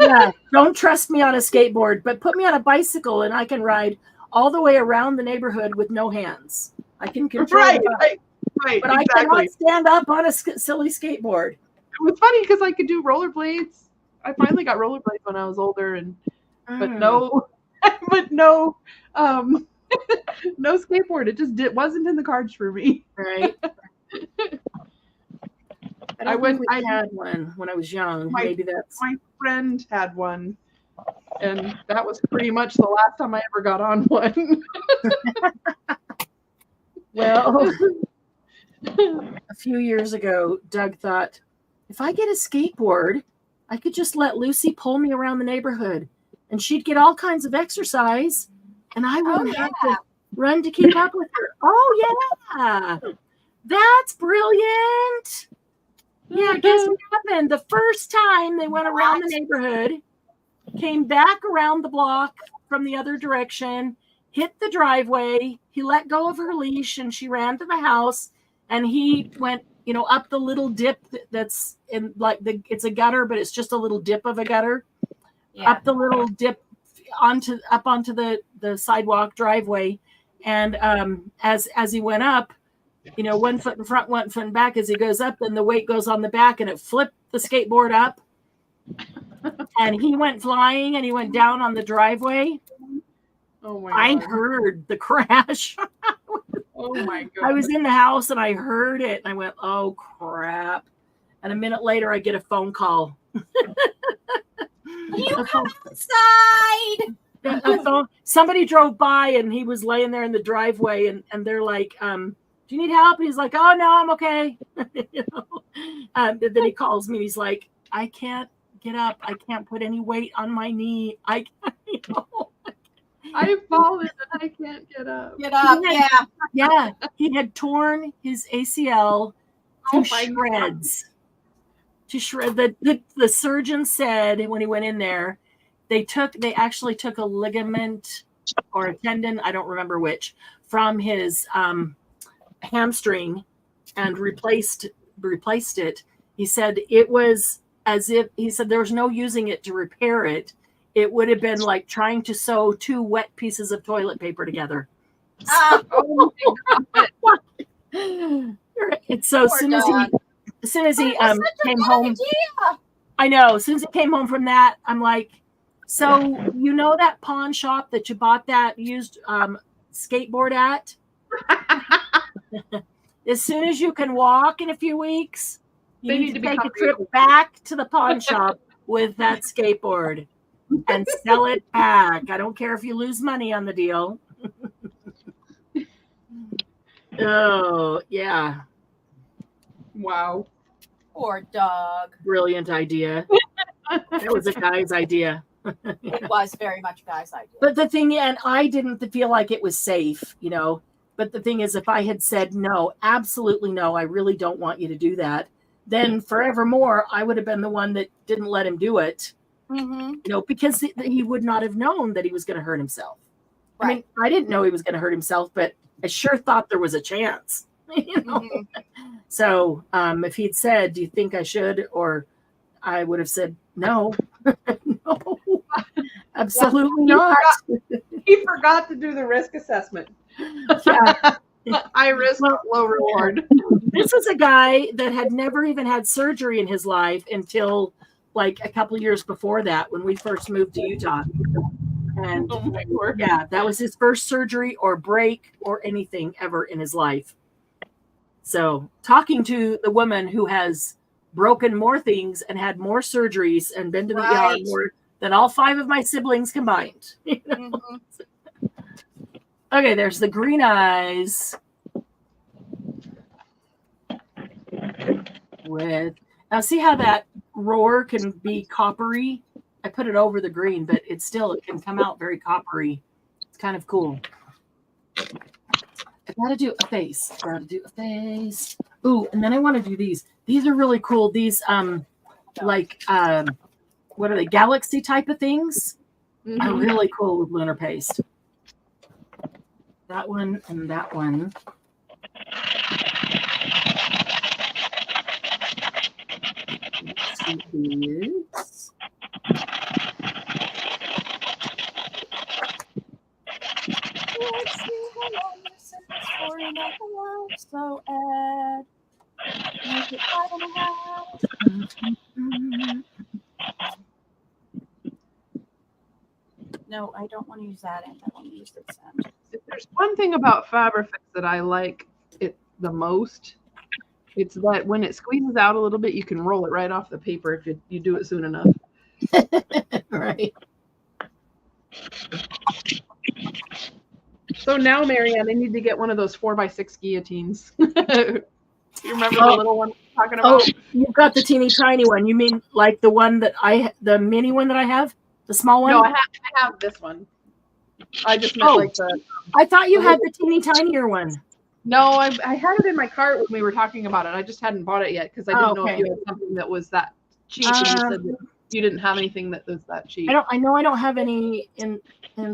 Yeah, don't trust me on a skateboard, but put me on a bicycle and I can ride all the way around the neighborhood with no hands. I can control Right, the bike, right, but exactly. I cannot stand up on a silly skateboard. It was funny because I could do rollerblades. I finally got rollerblades when I was older, but no, no skateboard. It just wasn't in the cards for me. Right. I had one when I was young. Maybe that's my friend had one, and that was pretty much the last time I ever got on one. Well, a few years ago, Doug thought, if I get a skateboard, I could just let Lucy pull me around the neighborhood, and she'd get all kinds of exercise, and I wouldn't have to run to keep up with her. Oh yeah, that's brilliant. Yeah, guess what happened? The first time they went around the neighborhood, came back around the block from the other direction, hit the driveway. He let go of her leash and she ran to the house, and he went, up the little dip that's in it's a gutter, but it's just a little dip of a gutter. Yeah. Up the little dip onto the sidewalk driveway. And as he went up, one foot in front, one foot in back. As he goes up, then the weight goes on the back, and it flipped the skateboard up. And he went flying, and he went down on the driveway. Oh my God. I heard the crash. Oh my God. I was in the house, and I heard it, and I went, "Oh crap!" And a minute later, I get a phone call. You come outside. Somebody drove by, and he was laying there in the driveway, and they're like, "Do you need help?" And he's like, "Oh no, I'm okay." Then he calls me. And he's like, "I can't get up. I can't put any weight on my knee. I've fallen and I can't get up." Get up, yeah. He had torn his ACL to shreds. To shred. The surgeon said when he went in there, they actually took a ligament or a tendon, I don't remember which, from his hamstring and replaced it. He said it was as if, he said there was no using it to repair it. It would have been like trying to sew two wet pieces of toilet paper together. And so as soon as he came home, I know, as soon as he came home from that, I'm like, so that pawn shop that you bought that used skateboard at? As soon as you can walk in a few weeks, you need to take a trip back to the pawn shop with that skateboard and sell it back. I don't care if you lose money on the deal. Oh, yeah. Wow. Poor Doug. Brilliant idea. That was a guy's idea. It was very much a guy's idea. But the thing, and I didn't feel like it was safe, But the thing is, if I had said no, absolutely no, I really don't want you to do that, then forevermore, I would have been the one that didn't let him do it. Mm-hmm. Because he would not have known that he was going to hurt himself. Right. I mean, I didn't know he was going to hurt himself, but I sure thought there was a chance. Mm-hmm. So if he'd said, "Do you think I should?" or I would have said, "No, no, absolutely not." He forgot to do the risk assessment. Yeah. High risk, low reward. This is a guy that had never even had surgery in his life until like a couple of years before that, when we first moved to Utah. And that was his first surgery or break or anything ever in his life. So talking to the woman who has broken more things and had more surgeries and been to the ER more than all 5 of my siblings combined. Mm-hmm. Okay, there's the green eyes. Now see how that roar can be coppery? I put it over the green, but it can come out very coppery. It's kind of cool. I gotta do a face. Ooh, and then I want to do these. These are really cool. These what are they? Galaxy type of things. Mm-hmm. Are really cool with lunar paste. That one and that one. Let's see these. No, I don't want to use that end. I want to use this end. If there's one thing about Fabrifix that I like it the most, it's that when it squeezes out a little bit, you can roll it right off the paper if you do it soon enough. Right. So now, Marianne, I need to get one of those 4x6 guillotines. You remember the little one I'm talking about? Oh, you've got the teeny tiny one. You mean like the one that the mini one that I have? The small one? No, I have this one. I just meant like the... I thought you had the teeny tinier one. No, I had it in my cart when we were talking about it. I just hadn't bought it yet because I didn't know if you had something that was that cheap. And you said that you didn't have anything that was that cheap. I know I don't have any in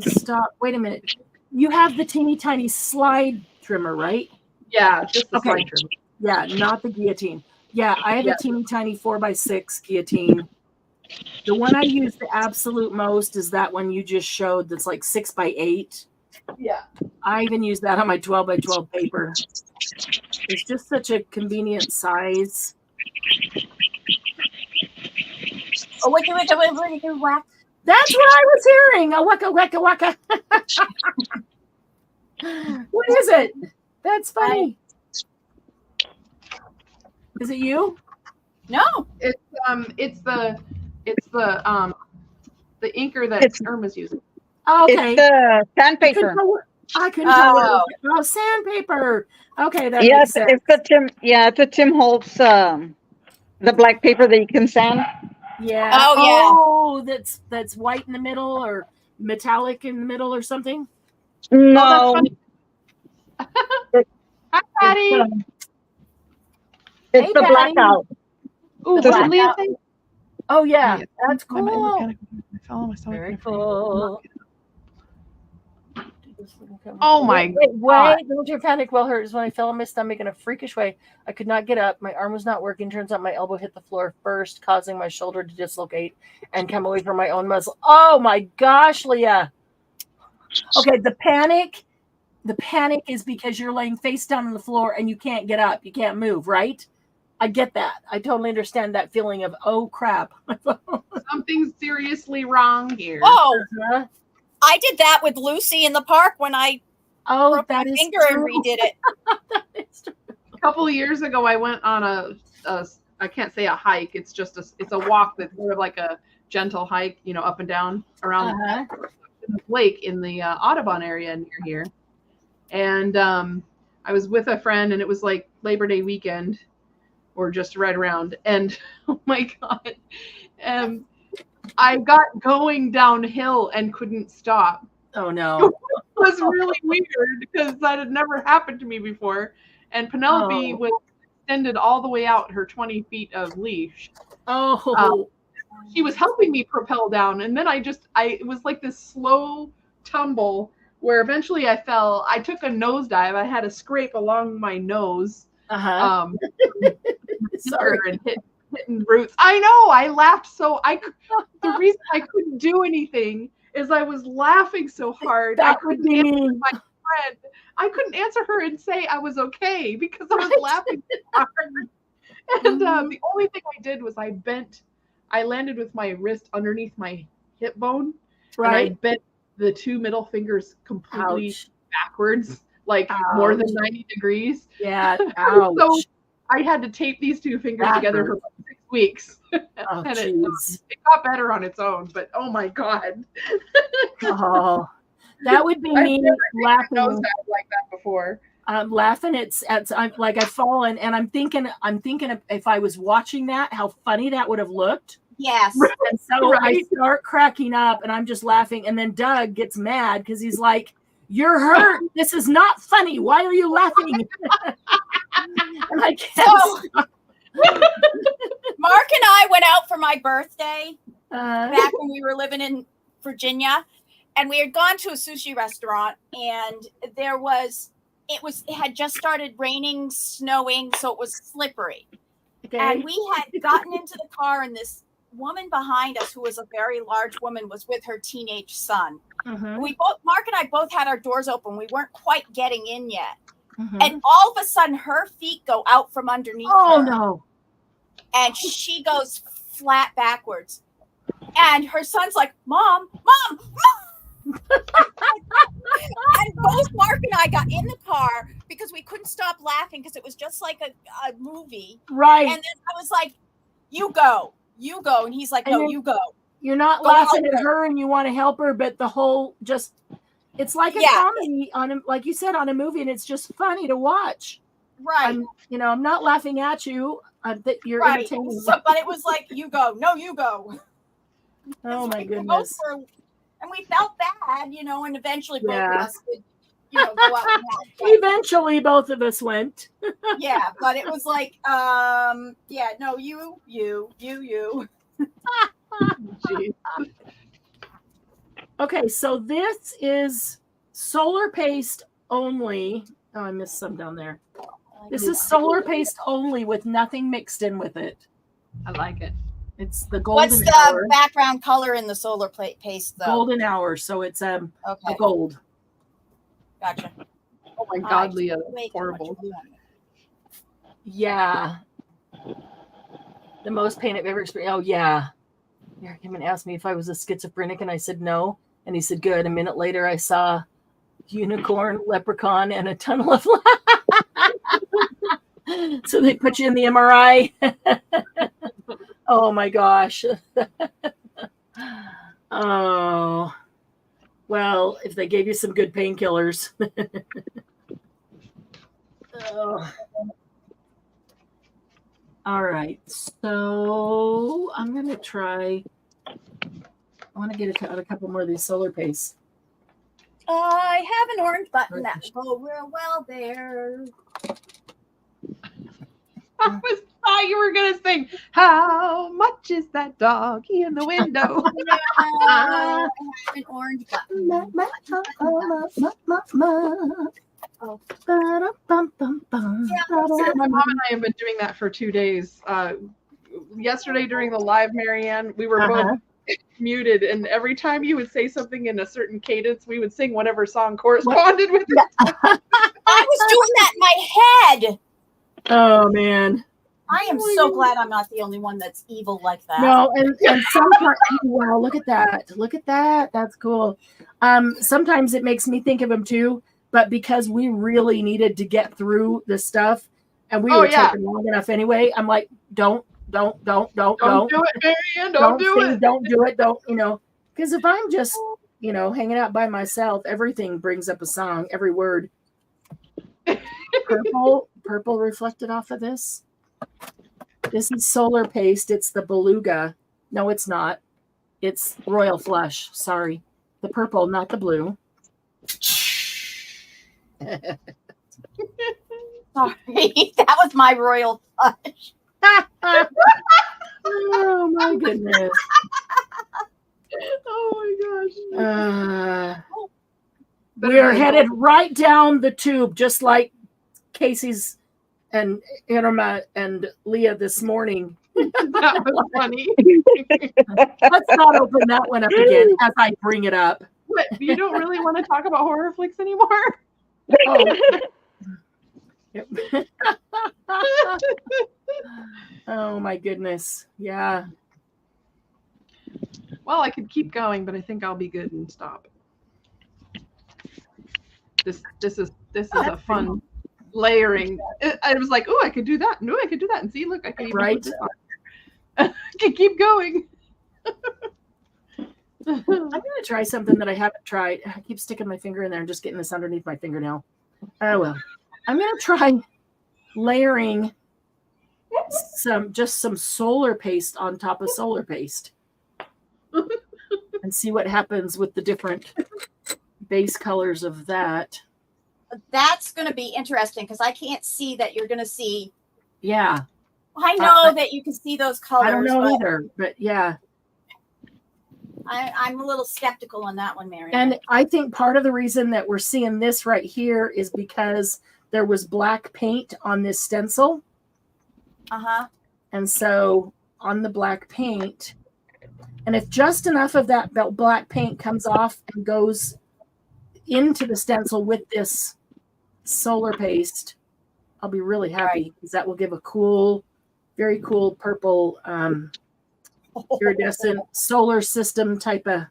stock. Wait a minute. You have the teeny tiny slide trimmer, right? Yeah, just the slide trimmer. Yeah, not the guillotine. Yeah, I have a teeny tiny 4x6 guillotine. The one I use the absolute most is that one you just showed that's like 6x8. Yeah. I even use that on my 12x12 paper. It's just such a convenient size. Oh, wait. That's what I was hearing. A waka waka waka. What is it? That's funny. Is it you? No. It's the inker that Irma's using. Okay. It's the sandpaper. I couldn't tell. Oh, sandpaper. Okay, that makes sense. It's a Tim Holtz the black paper that you can sand. Yeah. Oh, yeah. Oh, that's white in the middle or metallic in the middle or something. No. Hi, Patty. It's the blackout. Ooh, The what Leah think? Oh yeah, that's cool. Very cool. Oh my Wait, don't your panic well hurt is when I fell on my stomach in a freakish way. I could not get up. My arm was not working. Turns out my elbow hit the floor first, causing my shoulder to dislocate and come away from my own muscle. Oh my gosh, Leah. Okay, the panic is because you're laying face down on the floor and you can't get up. You can't move, right? I get that. I totally understand that feeling of, oh crap. Something's seriously wrong here. Oh, I did that with Lucy in the park when I broke my finger and redid it. A couple of years ago, I went on a I can't say a hike. It's just it's a walk that's sort of like a gentle hike, up and down around the lake in the Audubon area near here. And I was with a friend, and it was like Labor Day weekend, or just right around. And oh my God, I got going downhill and couldn't stop. Oh no. It was really weird because that had never happened to me before. And Penelope was extended all the way out her 20 feet of leash. She was helping me propel down. And then it was like this slow tumble where eventually I fell. I took a nosedive. I had a scrape along my nose. Sorry. And hitting roots. I know. I laughed the reason I couldn't do anything is I was laughing so hard. I couldn't answer my friend. I couldn't answer her and say I was okay because I was laughing so hard. And the only thing I did was I landed with my wrist underneath my hip bone. Right. And I bent the two middle fingers completely backwards, like more than 90 degrees. Yeah. So I had to tape these two fingers together for about 6 weeks. Oh, and it got better on its own, but oh my God. That would be me laughing like that before. I'm laughing I'm like I've fallen, and I'm thinking if I was watching that, how funny that would have looked. Yes. And so I start cracking up, and I'm just laughing, and then Doug gets mad because he's like, "You're hurt. This is not funny. Why are you laughing?" And I can't. Mark and I went out for my birthday back when we were living in Virginia, and we had gone to a sushi restaurant, and it had just started raining, snowing, so it was slippery. Okay. And we had gotten into the car, and this woman behind us, who was a very large woman, was with her teenage son. Mark and I both had our doors open. We weren't quite getting in yet. And all of a sudden her feet go out from underneath her. No. and she goes flat backwards. And her son's like, Mom, Mom, Mom. And both Mark and I got in the car because we couldn't stop laughing because it was just like a movie. Right. And then I was like, you go. And he's like, no, you go. You're not laughing at her and you want to help her, but the whole it's like a comedy like you said, on a movie, and it's just funny to watch. Right. I'm not laughing at you. That you're entertaining. So, but it was like, you go. No, you go. Oh my goodness. And we felt bad, and eventually both of us could, go out and have eventually both of us went. Yeah, but it was like, no, you. Okay, so this is solar paste only. Oh, I missed some down there. This is solar paste only with nothing mixed in with it. I like it. It's the golden What's the hour. background color in the solar paste, though? Golden hour, so it's a gold. Gotcha. Oh my God, Leah, horrible. Yeah. The most pain I've ever experienced. Oh, yeah. Eric came and asked me if I was a schizophrenic, and I said no. And he said, good. A minute later, I saw unicorn, leprechaun, and a tunnel of light. So they put you in the MRI. Oh, my gosh. Oh. Well, if they gave you some good painkillers. Oh. All right, so I'm going to try. I want to get a couple more of these solar pastes. I have an orange button that will go real well there. I thought you were going to sing, how much is that doggy in the window? I have an orange button. My mom and I have been doing that for 2 days. Yesterday during the live, Marianne, we were both muted, and every time you would say something in a certain cadence, we would sing whatever song corresponded with it. I was doing that in my head. Oh man, I am so glad I'm not the only one that's evil like that. No, and sometimes, wow, look at that, that's cool. Sometimes it makes me think of him too. But because we really needed to get through the stuff, and we were taking long enough anyway, I'm like, don't do it, Marianne. Don't do it. Don't do it. Don't, because if I'm just, hanging out by myself, everything brings up a song, every word. Purple reflected off of this. This is solar paste. It's the beluga. No, it's not. It's royal flush. Sorry. The purple, not the blue. Sorry, that was my royal flush. Oh my goodness. Oh my gosh. We're headed right down the tube, just like Casey's and Irma and Leah this morning. That was funny. Let's not open that one up again as I bring it up. But you don't really want to talk about horror flicks anymore? Oh. Yep. Oh my goodness. Yeah. Well, I could keep going, but I think I'll be good and stop. This is a fun layering. I was like, oh, I could do that. No, I could do that. And see, look, I can even put this on. I can keep going. I'm going to try something that I haven't tried. I keep sticking my finger in there and just getting this underneath my fingernail. Oh, well. I'm going to try layering some solar paste on top of solar paste and see what happens with the different base colors of that. That's going to be interesting because I can't see that you're going to see. Yeah. I know that you can see those colors. I don't know either, but yeah. I'm a little skeptical on that one, Marianne. And I think part of the reason that we're seeing this right here is because there was black paint on this stencil. Uh-huh. And so on the black paint, and if just enough of that black paint comes off and goes into the stencil with this solar paste, I'll be really happy because that will give a cool very cool purple iridescent solar system type of.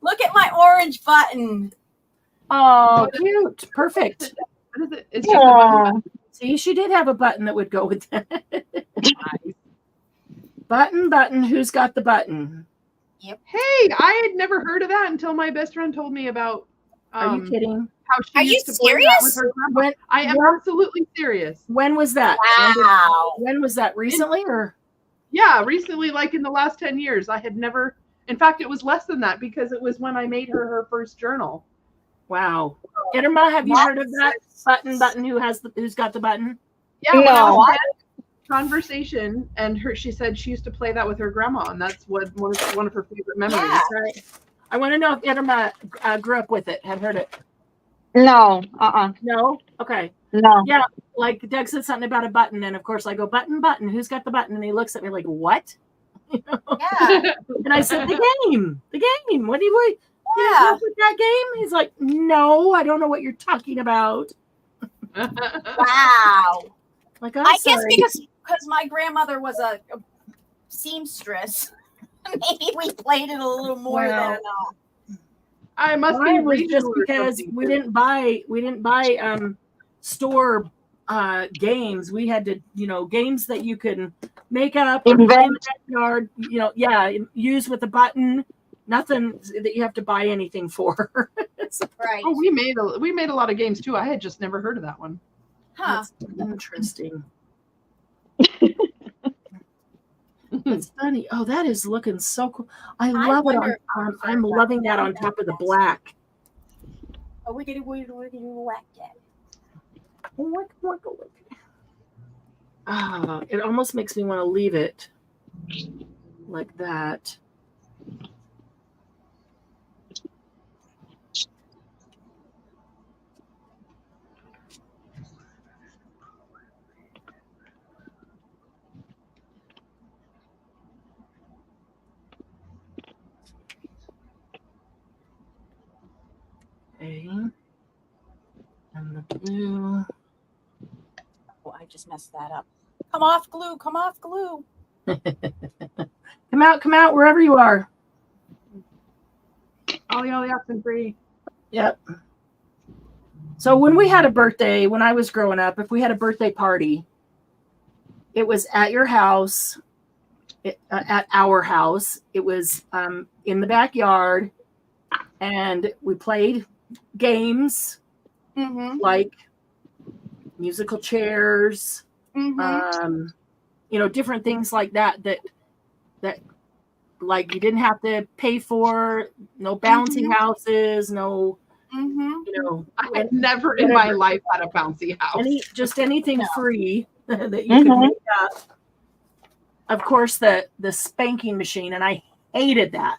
Look at my orange button. Oh, cute. Perfect. What is it? It's just a button. See, she did have a button that would go with that. Button, who's got the button? Yep. Hey, I had never heard of that until my best friend told me about. Are you kidding? How she Are used you to play that with serious? her grandma. I am absolutely serious. When was that? Wow. When was that? Recently or? Yeah, recently, like in the last 10 years, I had never. In fact, it was less than that because it was when I made her first journal. Wow. Irma, have you heard of that? Button, who's got the button? Yeah, when I was in conversation, and she said she used to play that with her grandma, and that's one of her favorite memories. Yeah. Right. I want to know if Irma grew up with it, had heard it. No. No? Okay. No. Yeah, like Doug said something about a button, and of course I go, button, who's got the button? And he looks at me like, what? Yeah. And I said, the game. What do you Yeah. with that game? He's like, no, I don't know what you're talking about. Wow. Like, I sorry. guess because my grandmother was a seamstress, maybe we played it a little more than. I must be Mine was regional just or because something. we didn't buy store games. We had to, games that you can make up or play in the backyard, use with a button. Nothing that you have to buy anything for. Right. Oh, we made a lot of games too. I had just never heard of that one. Huh. That's interesting. It's funny. Oh, that is looking so cool. I love it. I'm loving that on top of the black. Oh, we did whack that. It almost makes me want to leave it like that. Okay. And the blue. Oh, I just messed that up. Come off glue. Come Come out, wherever you are. Ollie, oxen free. Yep. So when we had a birthday, when I was growing up, if we had a birthday party, it was at your house, at our house. It was in the backyard, and we played games like musical chairs, different things like that like you didn't have to pay for, no bouncy houses, no, I had never in my life had a bouncy house. Anything free that you could make up. Of course, the spanking machine, and I hated that.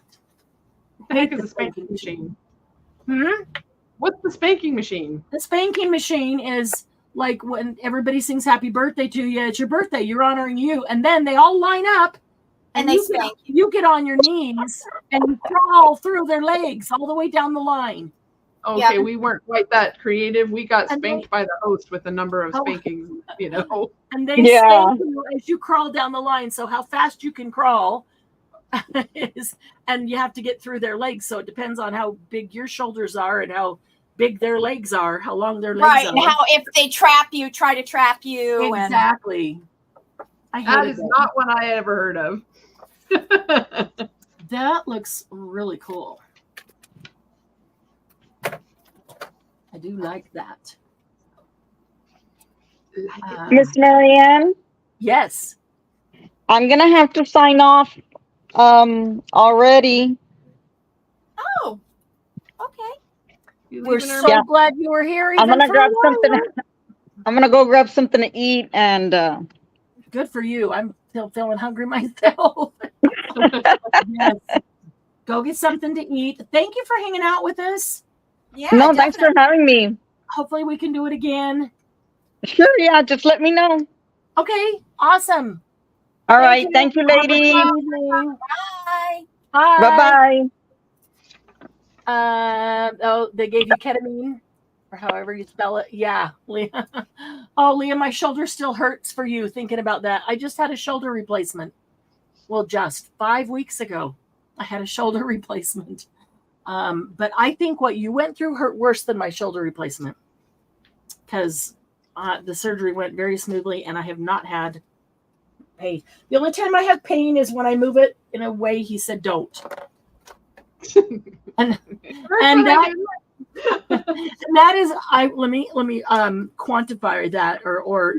What the heck is a spanking machine? Hmm? What's the spanking machine? The spanking machine is like when everybody sings happy birthday to you. It's your birthday. You're honoring you. And then they all line up. And they spank you. You get on your knees and you crawl through their legs all the way down the line. Okay, we weren't quite that creative. We got spanked by the host with a number of spankings, And they spank you as you crawl down the line. So how fast you can crawl and you have to get through their legs. So it depends on how big your shoulders are and how big their legs are, how long their legs are. Right, and how if they try to trap you. Exactly. That is not one I ever heard of. That looks really cool. I do like that. Miss Marianne? Yes. I'm going to have to sign off already. Oh, okay. We're so glad you were here. I'm going to grab something. I'm going to go grab something to eat and good for you. I'm still feeling hungry myself. Yes. Go get something to eat. Thank you for hanging out with us. Yeah. No, thanks for having me. Hopefully we can do it again. Sure, yeah, just let me know. Okay, awesome. All right, thank you, ladies. Bye. Bye. Bye-bye. Oh, they gave you ketamine? or however you spell it. Yeah, Leah. Oh, Leah, my shoulder still hurts for you thinking about that. I just had a shoulder replacement. Well, just 5 weeks ago, I had a shoulder replacement. But I think what you went through hurt worse than my shoulder replacement, because the surgery went very smoothly and I have not had pain. The only time I have pain is when I move it in a way he said don't. and that is, let me quantify that, or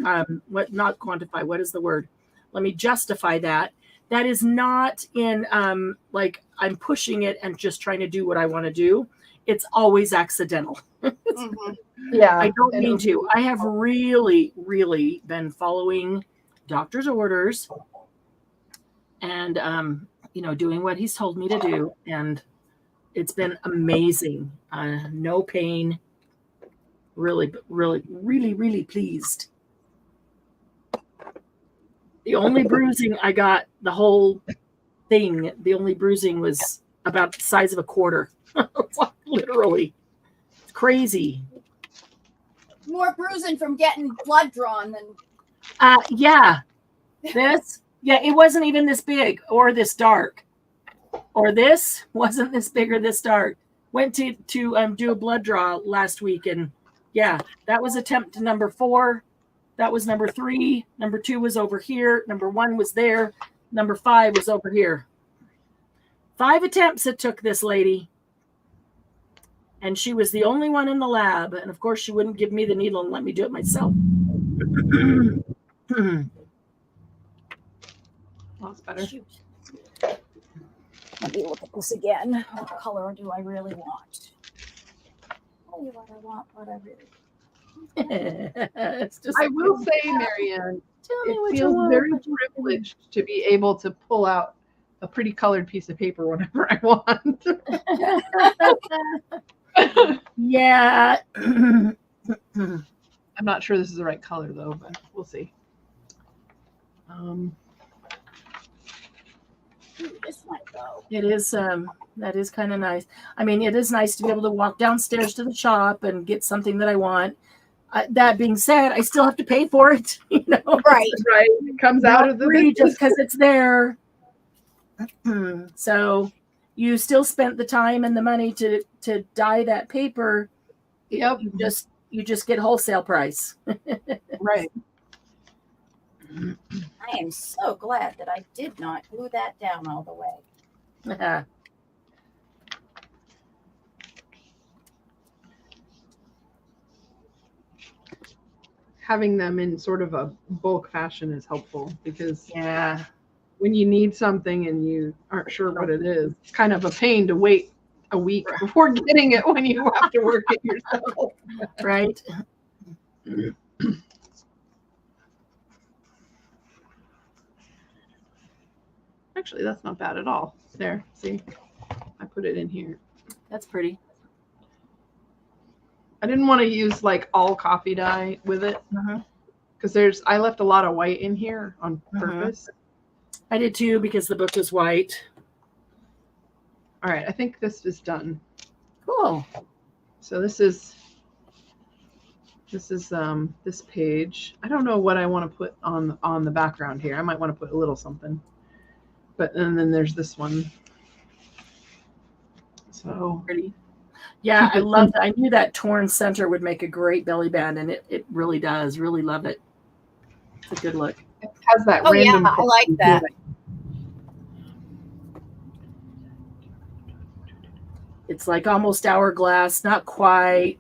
what, not quantify, what is the word? Let me justify that. That is not in like I'm pushing it and just trying to do what I want to do. It's always accidental. Yeah. I don't mean to. I have really, really been following doctor's orders and doing what he's told me to do, and it's been amazing. No pain. Really, really, really, really pleased. The only bruising I got, the whole thing, the only bruising was about the size of a quarter. Literally. It's crazy. More bruising from getting blood drawn than. Yeah. It wasn't even this big or this dark. Or this wasn't this big or this dark. Went to do a blood draw last week, and yeah, that was attempt number 4. That was number 3. Number 2 was over here. Number 1 was there. Number 5 was over here. 5 attempts it took this lady. And she was the only one in the lab. And of course, she wouldn't give me the needle and let me do it myself. That's better. Shoot. Let me look at this again. What color do I really want? Tell you what I want, what I really I will say, Marianne, it feels very privileged to be able to pull out a pretty colored piece of paper whenever I want. Yeah. I'm not sure this is the right color though, but we'll see. This might go. It is that is kind of nice. I mean, it is nice to be able to walk downstairs to the shop and get something that I want. That being said, I still have to pay for it, Right. It comes out of the free just because it's there. So you still spent the time and the money to dye that paper. Yep. You just get wholesale price. Right. I am so glad that I did not glue that down all the way. Having them in sort of a bulk fashion is helpful because Yeah. when you need something and you aren't sure what it is, it's kind of a pain to wait a week before getting it when you have to work it yourself. Right. Actually, that's not bad at all. There, see, I put it in here. That's pretty. I didn't want to use like all coffee dye with it because I left a lot of white in here on purpose. I did too because the book was white. All right, I think this is done. Cool. So this is this page. I don't know what I want to put on the background here. I might want to put a little something. And then there's this one. So Pretty. Yeah, I love that. I knew that torn center would make a great belly band, and it really does. Really love it. It's a good look. It has that Oh random. yeah, I like that. It's like almost hourglass, not quite.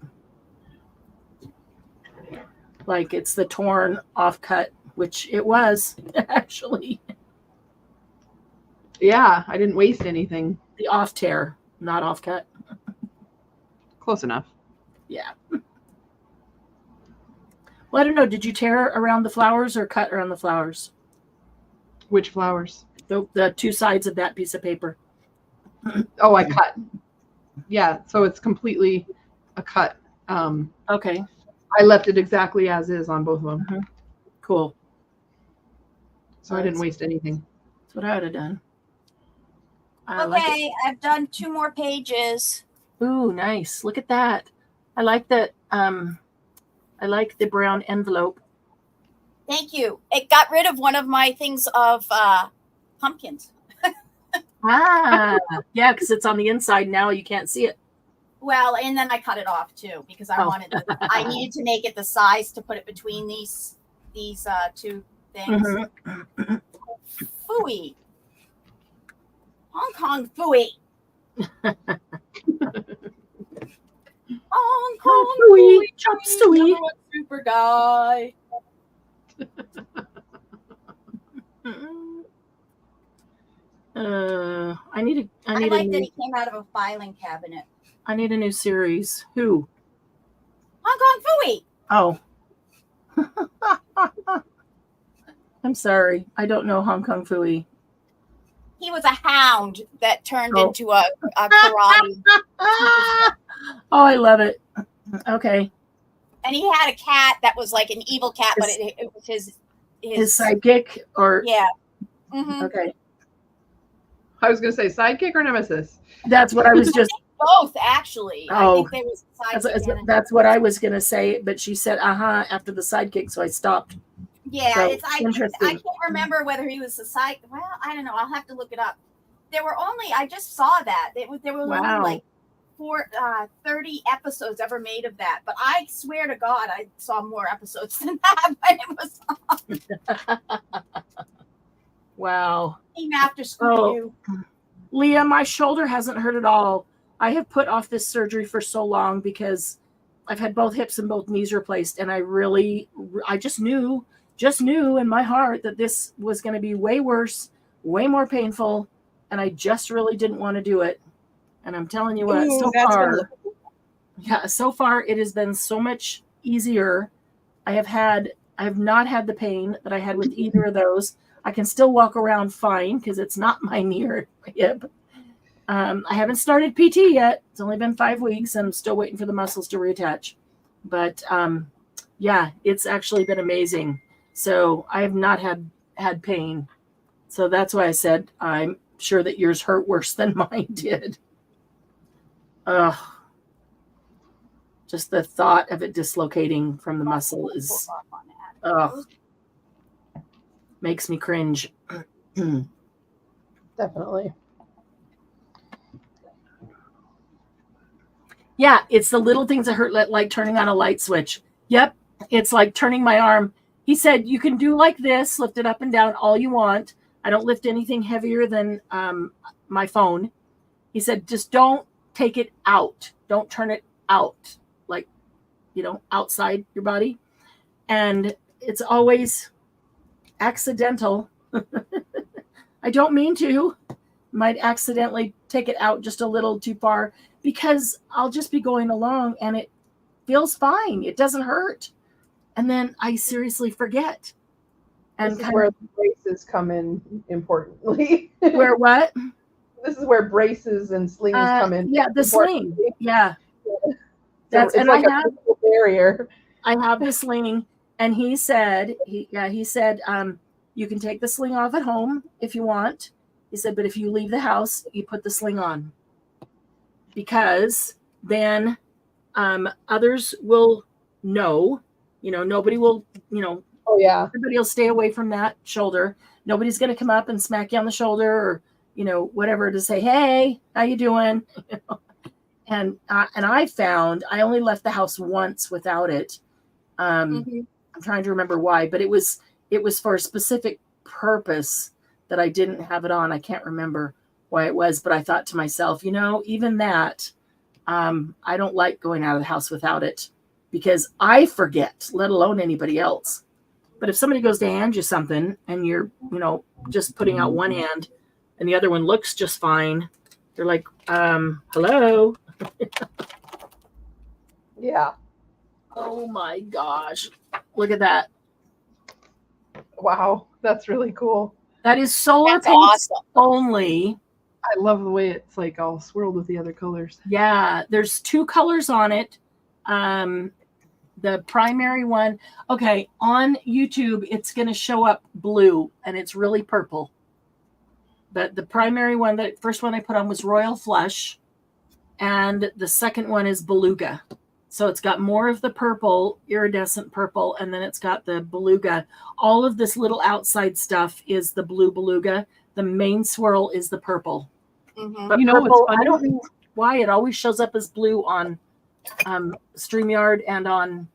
Like it's the torn off cut, which it was actually. Yeah, I didn't waste anything. The off tear, not off cut. Close enough. Yeah. Well, I don't know. Did you tear around the flowers or cut around the flowers? Which flowers? The 2 sides of that piece of paper. Oh, I cut. Yeah, so it's completely a cut. Okay. I left it exactly as is on both of them. Cool. So I didn't waste anything. That's what I would have done. Okay, I've done 2 more pages. Ooh, nice. Look at that. I like that. I like the brown envelope. Thank you. It got rid of one of my things of pumpkins. Ah, yeah, because it's on the inside now. You can't see it. Well, and then I cut it off too because I I needed to make it the size to put it between these two things. Mm-hmm. Phooey. Hong Kong phooey. Hong Kong phooey. Chop suey. Super guy. I need like that he came out of a filing cabinet. I need a new series. Who? Hong Kong phooey. Oh. I'm sorry. I don't know Hong Kong Phooey. He was a hound that turned into a karate. Oh, I love it. Okay. And he had a cat that was like an evil cat, but it was his sidekick, or yeah. Mm-hmm. Okay. I was going to say sidekick or nemesis. That's what I was just. Both actually. Oh, I think they was that's what I was going to say, but she said after the sidekick, so I stopped. Yeah, so, I can't remember whether he was a side. Well, I don't know. I'll have to look it up. I just saw that. There were only like 30 episodes ever made of that. But I swear to God, I saw more episodes than that when it was on. Wow. Came after Scooby-Doo. Leah, my shoulder hasn't hurt at all. I have put off this surgery for so long because I've had both hips and both knees replaced. And I just knew in my heart that this was going to be way worse, way more painful. And I just really didn't want to do it. And I'm telling you what, so far it has been so much easier. I have not had the pain that I had with either of those. I can still walk around fine because it's not my knee or my hip. I haven't started PT yet. It's only been 5 weeks. I'm still waiting for the muscles to reattach. But yeah, it's actually been amazing. So I have not had pain. So that's why I said I'm sure that yours hurt worse than mine did. Ugh. Just the thought of it dislocating from the muscle is makes me cringe. Definitely. Yeah, it's the little things that hurt, like turning on a light switch. Yep, it's like turning my arm. He said, you can do like this, lift it up and down all you want. I don't lift anything heavier than my phone. He said, just don't take it out. Don't turn it out, like, outside your body. And it's always accidental. I don't mean to. Might accidentally take it out just a little too far because I'll just be going along and it feels fine. It doesn't hurt. And then I seriously forget. And this is where the braces come in importantly. Where what? This is where braces and slings come in. Yeah, the sling. Yeah. That's and like I have a barrier. I have the sling, and he said, you can take the sling off at home if you want. He said, but if you leave the house, you put the sling on. Because then others will know, nobody will, oh yeah, everybody will stay away from that shoulder. Nobody's going to come up and smack you on the shoulder or, whatever to say, hey, how you doing? And I found I only left the house once without it. I'm trying to remember why, but it was for a specific purpose that I didn't have it on. I can't remember why it was, but I thought to myself, even that, I don't like going out of the house without it because I forget, let alone anybody else. But if somebody goes to hand you something and you're, just putting out one hand and the other one looks just fine, they're like, hello. Yeah. Oh my gosh. Look at that. Wow. That's really cool. That is solar paint awesome. Only. I love the way it's like all swirled with the other colors. Yeah. There's 2 colors on it. The primary one. Okay. On YouTube, it's going to show up blue and it's really purple. But the primary one, the first one I put on was Royal Flush. And the second one is Beluga. So it's got more of the purple, iridescent purple, and then it's got the beluga. All of this little outside stuff is the blue beluga. The main swirl is the purple. Mm-hmm. But You know purple, what's funny? I don't know why it always shows up as blue on StreamYard and on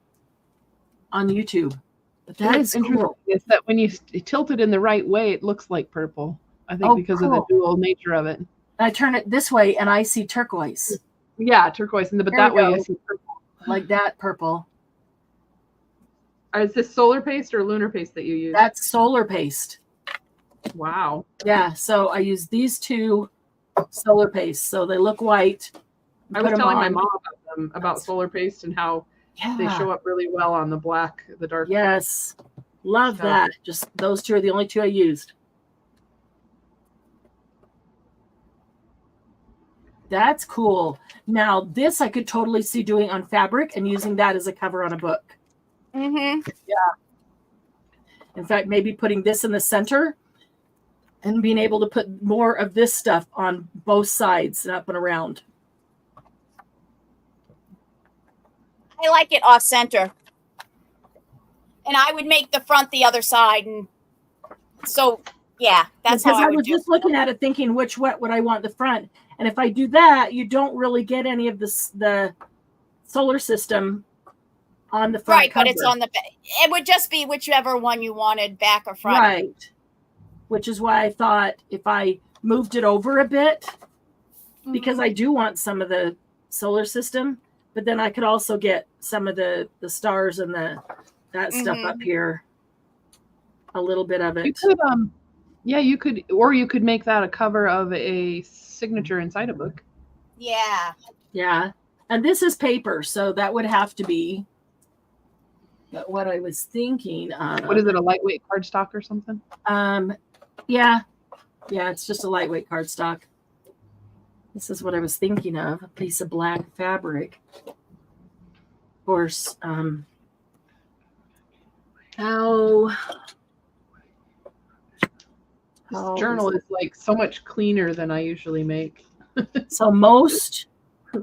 YouTube. But that is cool. Is that when you tilt it in the right way, it looks like purple. I think because of the dual nature of it. I turn it this way and I see turquoise. Yeah, turquoise. But that way I see purple. Like that purple. Is this solar paste or lunar paste that you use? That's solar paste. Wow. Yeah, so I use these two solar paste. So they look white. I was telling my mom about them, about solar paste and how they show up really well on the black, the dark. Yes. Love that. Just those two are the only two I used. That's cool. Now, this I could totally see doing on fabric and using that as a cover on a book. Mm-hmm. Yeah. In fact, maybe putting this in the center and being able to put more of this stuff on both sides and up and around. I like it off center. And I would make the front the other side. And so, yeah, that's because how I was just looking at it thinking, which what would I want the front? And if I do that, you don't really get any of the solar system on the front right, cover. But it's on the back. It would just be whichever one you wanted, back or front. Right. Which is why I thought if I moved it over a bit, because I do want some of the solar system, but then I could also get some of the stars and that stuff up here. A little bit of it. You could, yeah, you could, or you could make that a cover of a signature inside a book. Yeah. Yeah. And this is paper, so that would have to be. But what I was thinking of. What is it, a lightweight cardstock or something? Yeah. Yeah, it's just a lightweight cardstock. This is what I was thinking of, a piece of black fabric. Of course, This journal is like so much cleaner than I usually make. So most,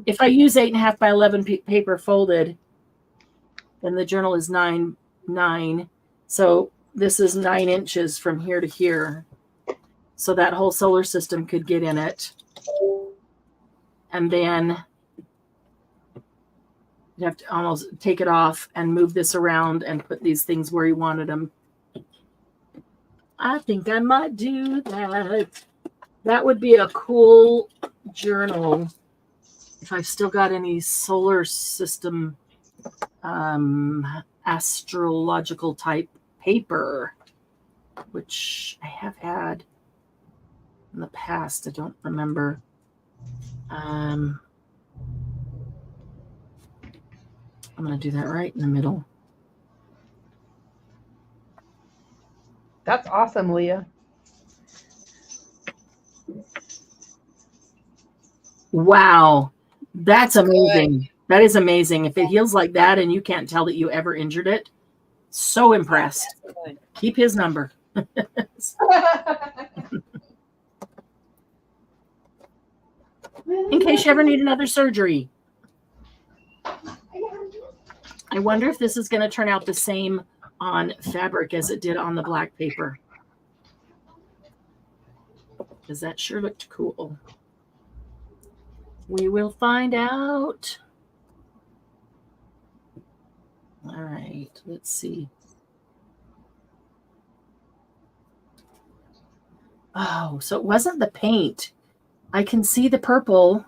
if I use 8.5 by 11 paper folded, then the journal is 9. So this is 9 inches from here to here. So that whole solar system could get in it. And then you have to almost take it off and move this around and put these things where you wanted them. I think I might do that. That would be a cool journal if I've still got any solar system astrological type paper, which I have had in the past. I don't remember. I'm going to do that right in the middle. That's awesome, Leah. Wow. That's amazing. Good. That is amazing. If it heals like that and you can't tell that you ever injured it, so impressed. Keep his number. In case you ever need another surgery. I wonder if this is going to turn out the same on fabric as it did on the black paper. Because that sure looked cool. We will find out. All right, let's see. Oh, so it wasn't the paint. I can see the purple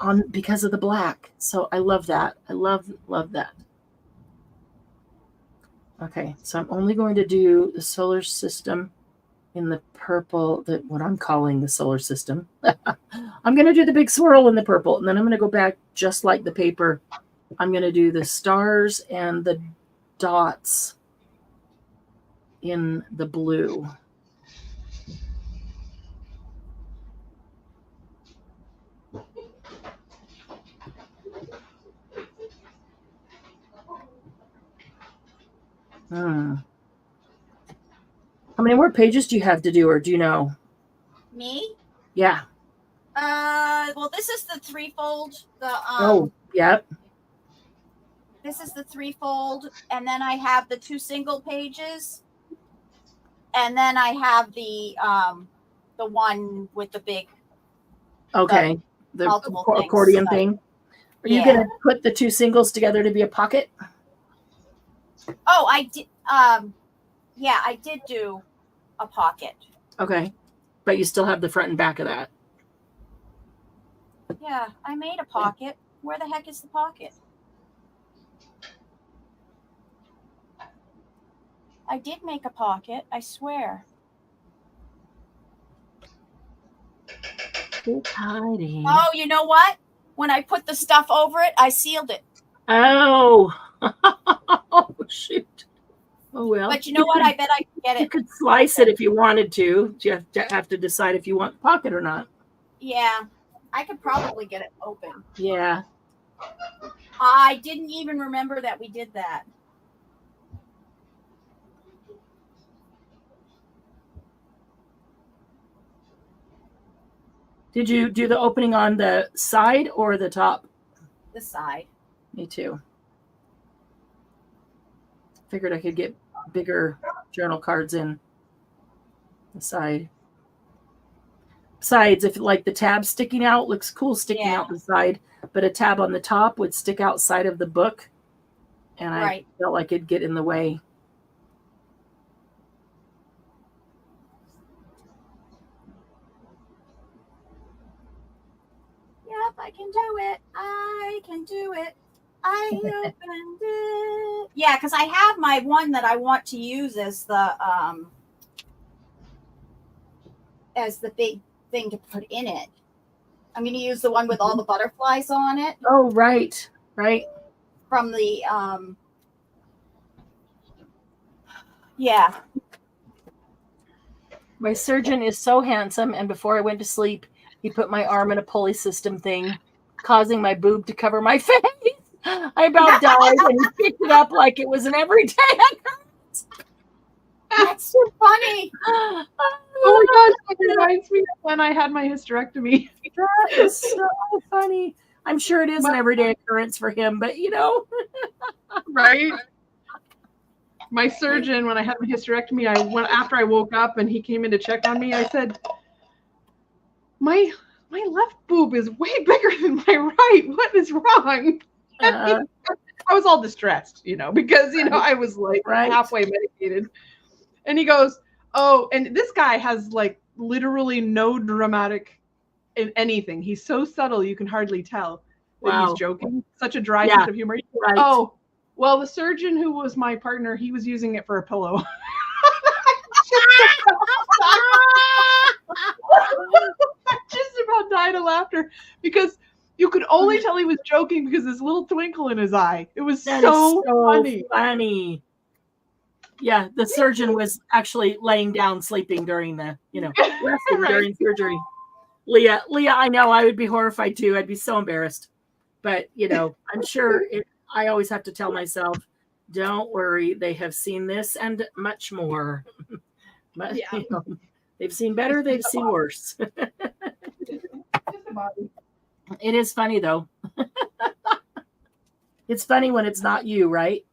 on because of the black. So I love that. I love that. Okay, so I'm only going to do the solar system in the purple, what I'm calling the solar system. I'm going to do the big swirl in the purple, and then I'm going to go back just like the paper. I'm going to do the stars and the dots in the blue. How many more pages do you have to do, or do you know? Me? Yeah. Well, this is the threefold. Oh, yep. this is the 3-fold, and then I have the 2 single pages, and then I have the one with the big. Okay, the multiple accordion things. thing. Are you gonna put the 2 singles together to be a pocket? Oh, I did. Yeah, I did do a pocket. Okay, but you still have the front and back of that. Yeah, I made a pocket. Where the heck is the pocket? I did make a pocket, I swear. It's hiding. Oh, you know what? When I put the stuff over it, I sealed it. Oh. Oh, shoot. Oh, well. But you know what? I bet I can get it. You could slice it if you wanted to. You have to decide if you want the pocket or not. Yeah, I could probably get it open. Yeah. I didn't even remember that we did that. Did you do the opening on the side or the top? The side. Me too. Figured I could get bigger journal cards in the side. Besides, if like the tab sticking out looks cool sticking out the side, but a tab on the top would stick outside of the book, and I felt like it'd get in the way. Yep, I can do it. I can do it. I opened it. Yeah, because I have my one that I want to use as the big thing to put in it. I'm going to use the one with all the butterflies on it. Oh, right, right. From the yeah. My surgeon is so handsome, and before I went to sleep, he put my arm in a pulley system thing, causing my boob to cover my face. I about died, and he picked it up like it was an everyday occurrence. That's so funny. Oh my gosh, it reminds me of when I had my hysterectomy. That is so funny. I'm sure it is an everyday occurrence for him, but you know. Right? My surgeon, when I had my hysterectomy, after I woke up and he came in to check on me, I said, my left boob is way bigger than my right. What is wrong? I was all distressed, because, I was like halfway medicated. And he goes, oh, and this guy has like literally no dramatic in anything. He's so subtle, you can hardly tell that he's joking. Such a dry sense of humor. Right. Oh, well, the surgeon who was my partner, he was using it for a pillow. I just about died of laughter because you could only tell he was joking because this little twinkle in his eye. It was so funny. Yeah, the surgeon was actually laying down sleeping during the, resting during surgery. Leah, I know I would be horrified too. I'd be so embarrassed. But, I'm sure I always have to tell myself, don't worry, they have seen this and much more. They've seen better, they've seen worse. It is funny though. It's funny when it's not you, right?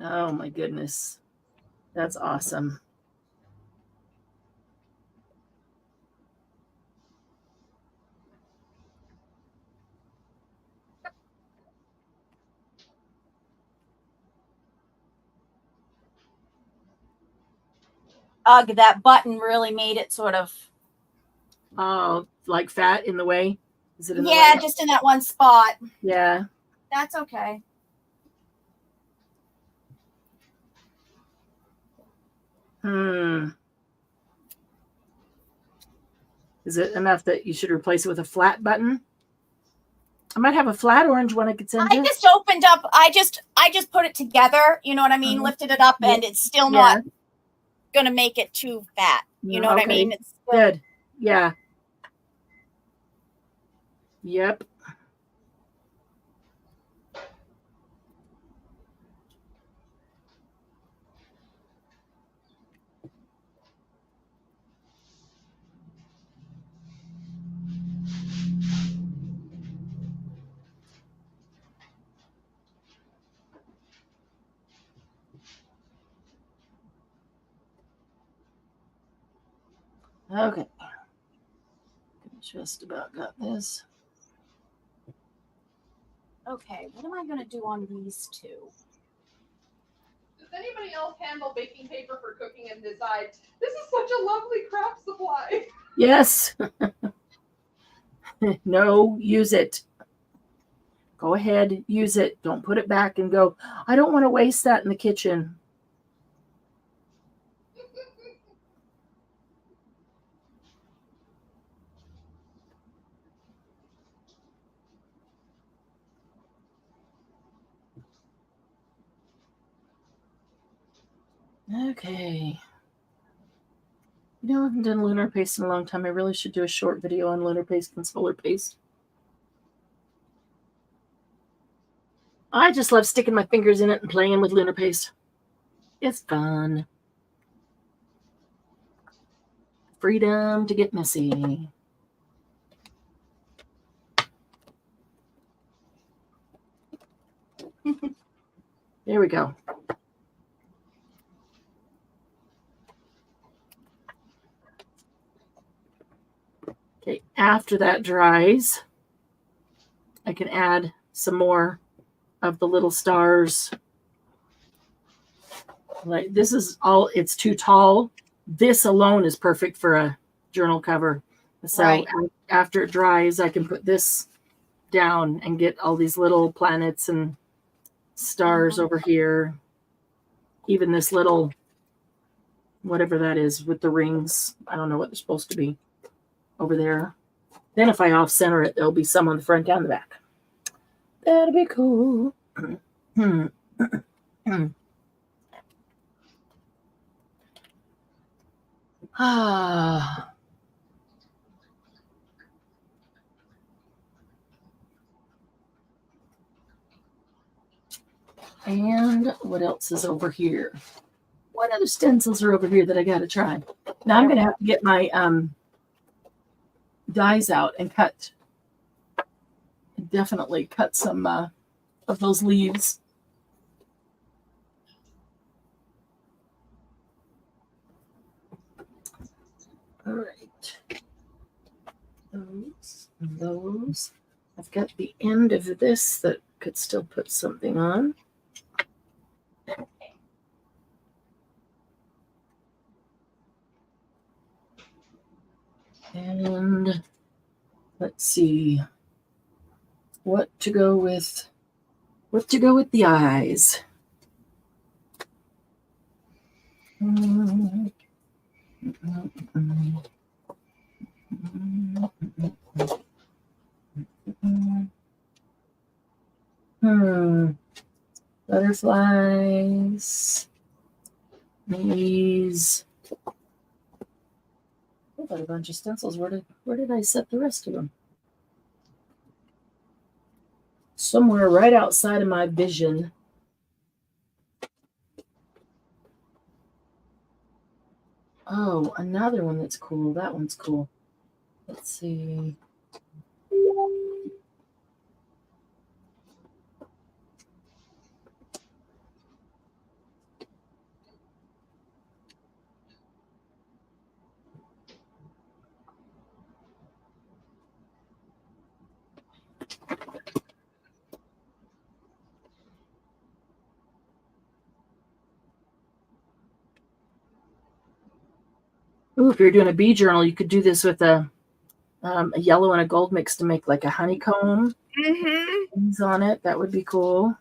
Oh my goodness. That's awesome. Ugh, that button really made it sort of. Oh, like fat in the way? Is it in the way? Yeah, just in that one spot. Yeah. That's okay. Is it enough that you should replace it with a flat button? I might have a flat orange one I could send you. I just opened up. I just put it together. You know what I mean? Lifted it up, and it's still not going to make it too fat. You know what I mean? It's still... Good. Yeah. Yep. Okay. Just about got this. Okay, what am I going to do on these two? Does anybody else handle baking paper for cooking and decide this is such a lovely craft supply? Yes. No, use it. Go ahead, use it. Don't put it back and go, I don't want to waste that in the kitchen. Okay. You know, I haven't done lunar paste in a long time. I really should do a short video on lunar paste and solar paste. I just love sticking my fingers in it and playing with lunar paste. It's fun. Freedom to get messy. There we go. Okay, after that dries, I can add some more of the little stars. Like this is all, it's too tall. This alone is perfect for a journal cover. So Right. After it dries, I can put this down and get all these little planets and stars over here. Even this little, whatever that is with the rings. I don't know what they're supposed to be over there. Then if I off center it, there'll be some on the front and the back. That'll be cool. Ah. And what else is over here? What other stencils are over here that I got to try? Now I'm going to have to get my dies out and cut. Definitely cut some of those leaves. All right. Those. I've got the end of this that could still put something on. And let's see what to go with the eyes. Butterflies. These. I've got a bunch of stencils. Where did I set the rest of them? Somewhere right outside of my vision. Oh, another one that's cool. That one's cool. Let's see. Ooh, if you're doing a bee journal, you could do this with a yellow and a gold mix to make like a honeycomb. Things on it. That would be cool.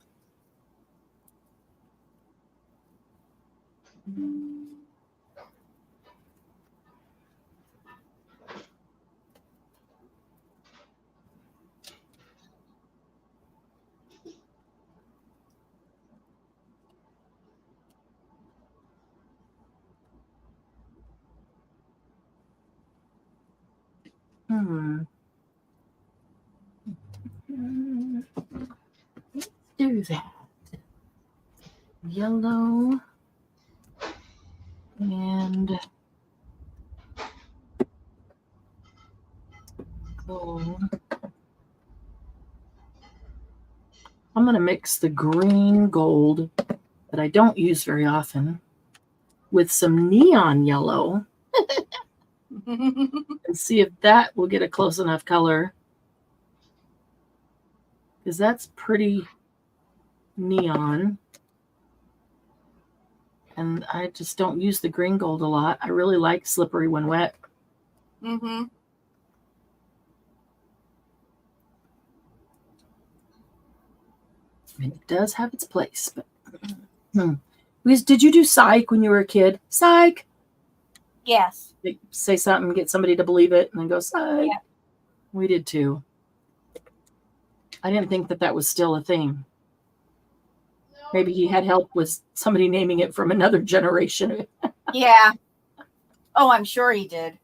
Let's do that. Yellow and gold. I'm going to mix the green gold that I don't use very often with some neon yellow. and see if that will get a close enough color. Because that's pretty neon. And I just don't use the green gold a lot. I really like slippery when wet. Mm-hmm. And it does have its place. But did you do psych when you were a kid? Psych. Yes. Like, say something, get somebody to believe it, and then go psych. Yeah. We did too. I didn't think that that was still a thing. Maybe he had help with somebody naming it from another generation. Yeah. Oh, I'm sure he did.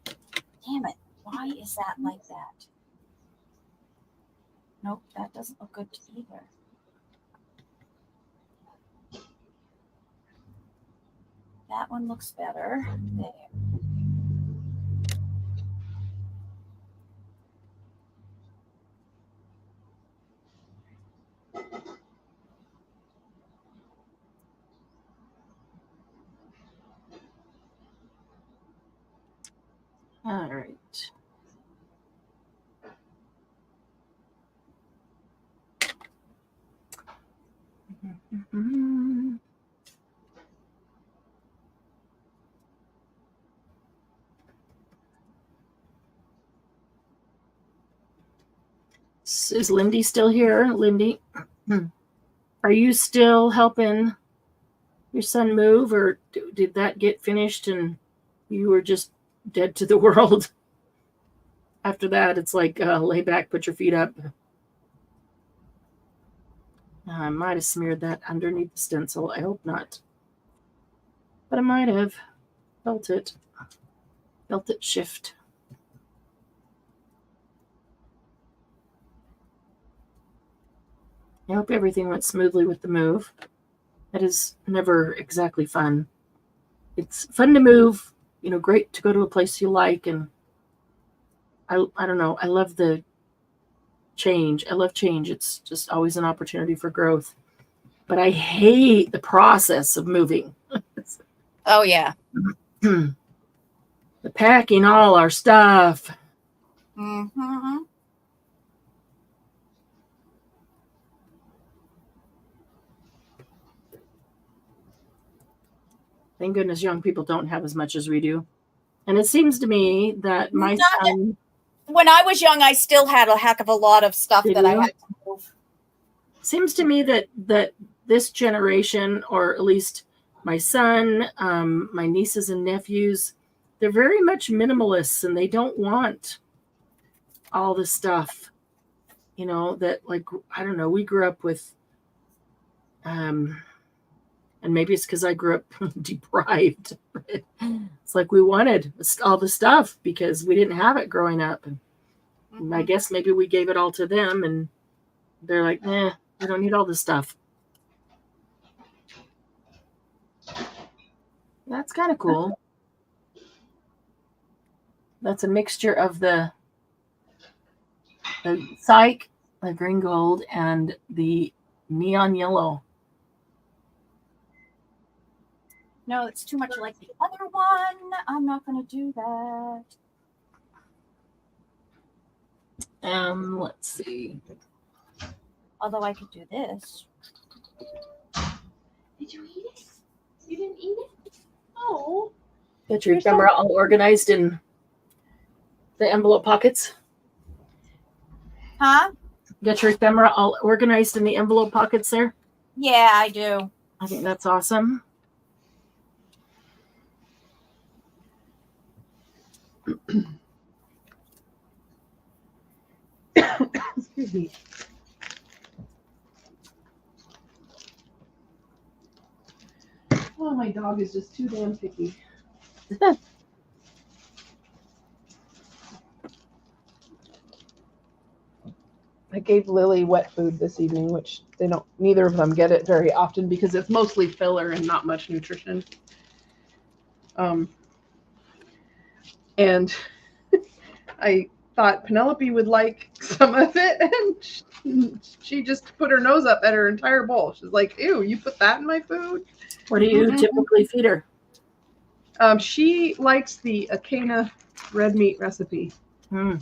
Damn it. Why is that like that? Nope, that doesn't look good either. That one looks better. There. All right. Is Lindy still here? Lindy, are you still helping your son move, or did that get finished and you were just dead to the world? After that, it's like lay back, put your feet up. I might have smeared that underneath the stencil. I hope not. But I might have felt it shift. I hope everything went smoothly with the move. That is never exactly fun. It's fun to move, great to go to a place you like. And I don't know, I love the change. I love change. It's just always an opportunity for growth. But I hate the process of moving. Oh, yeah. The packing all our stuff. Mm-hmm. Thank goodness young people don't have as much as we do. And it seems to me that my son... When I was young, I still had a heck of a lot of stuff that I had to move. Seems to me that this generation, or at least my son, my nieces and nephews, they're very much minimalists, and they don't want all the stuff, that, like, I don't know, we grew up with, and maybe it's because I grew up deprived. It's like we wanted all the stuff because we didn't have it growing up. And I guess maybe we gave it all to them, and they're like, we don't need all this stuff. That's kind of cool. That's a mixture of the psych, the green gold, and the neon yellow. No, it's too much like the other one. I'm not going to do that. Let's see. Although I could do this. Did you eat it? You didn't eat it? Oh. Get your camera all organized in the envelope pockets. Huh? Get your ephemera all organized in the envelope pockets there? Yeah, I do. I think that's awesome. Excuse me. Oh, my dog is just too damn picky. I gave Lily wet food this evening, which neither of them get it very often because it's mostly filler and not much nutrition. And I thought Penelope would like some of it, and she just put her nose up at her entire bowl. She's like, ew, you put that in my food? What do you typically feed her? She likes the Akana red meat recipe. Mm.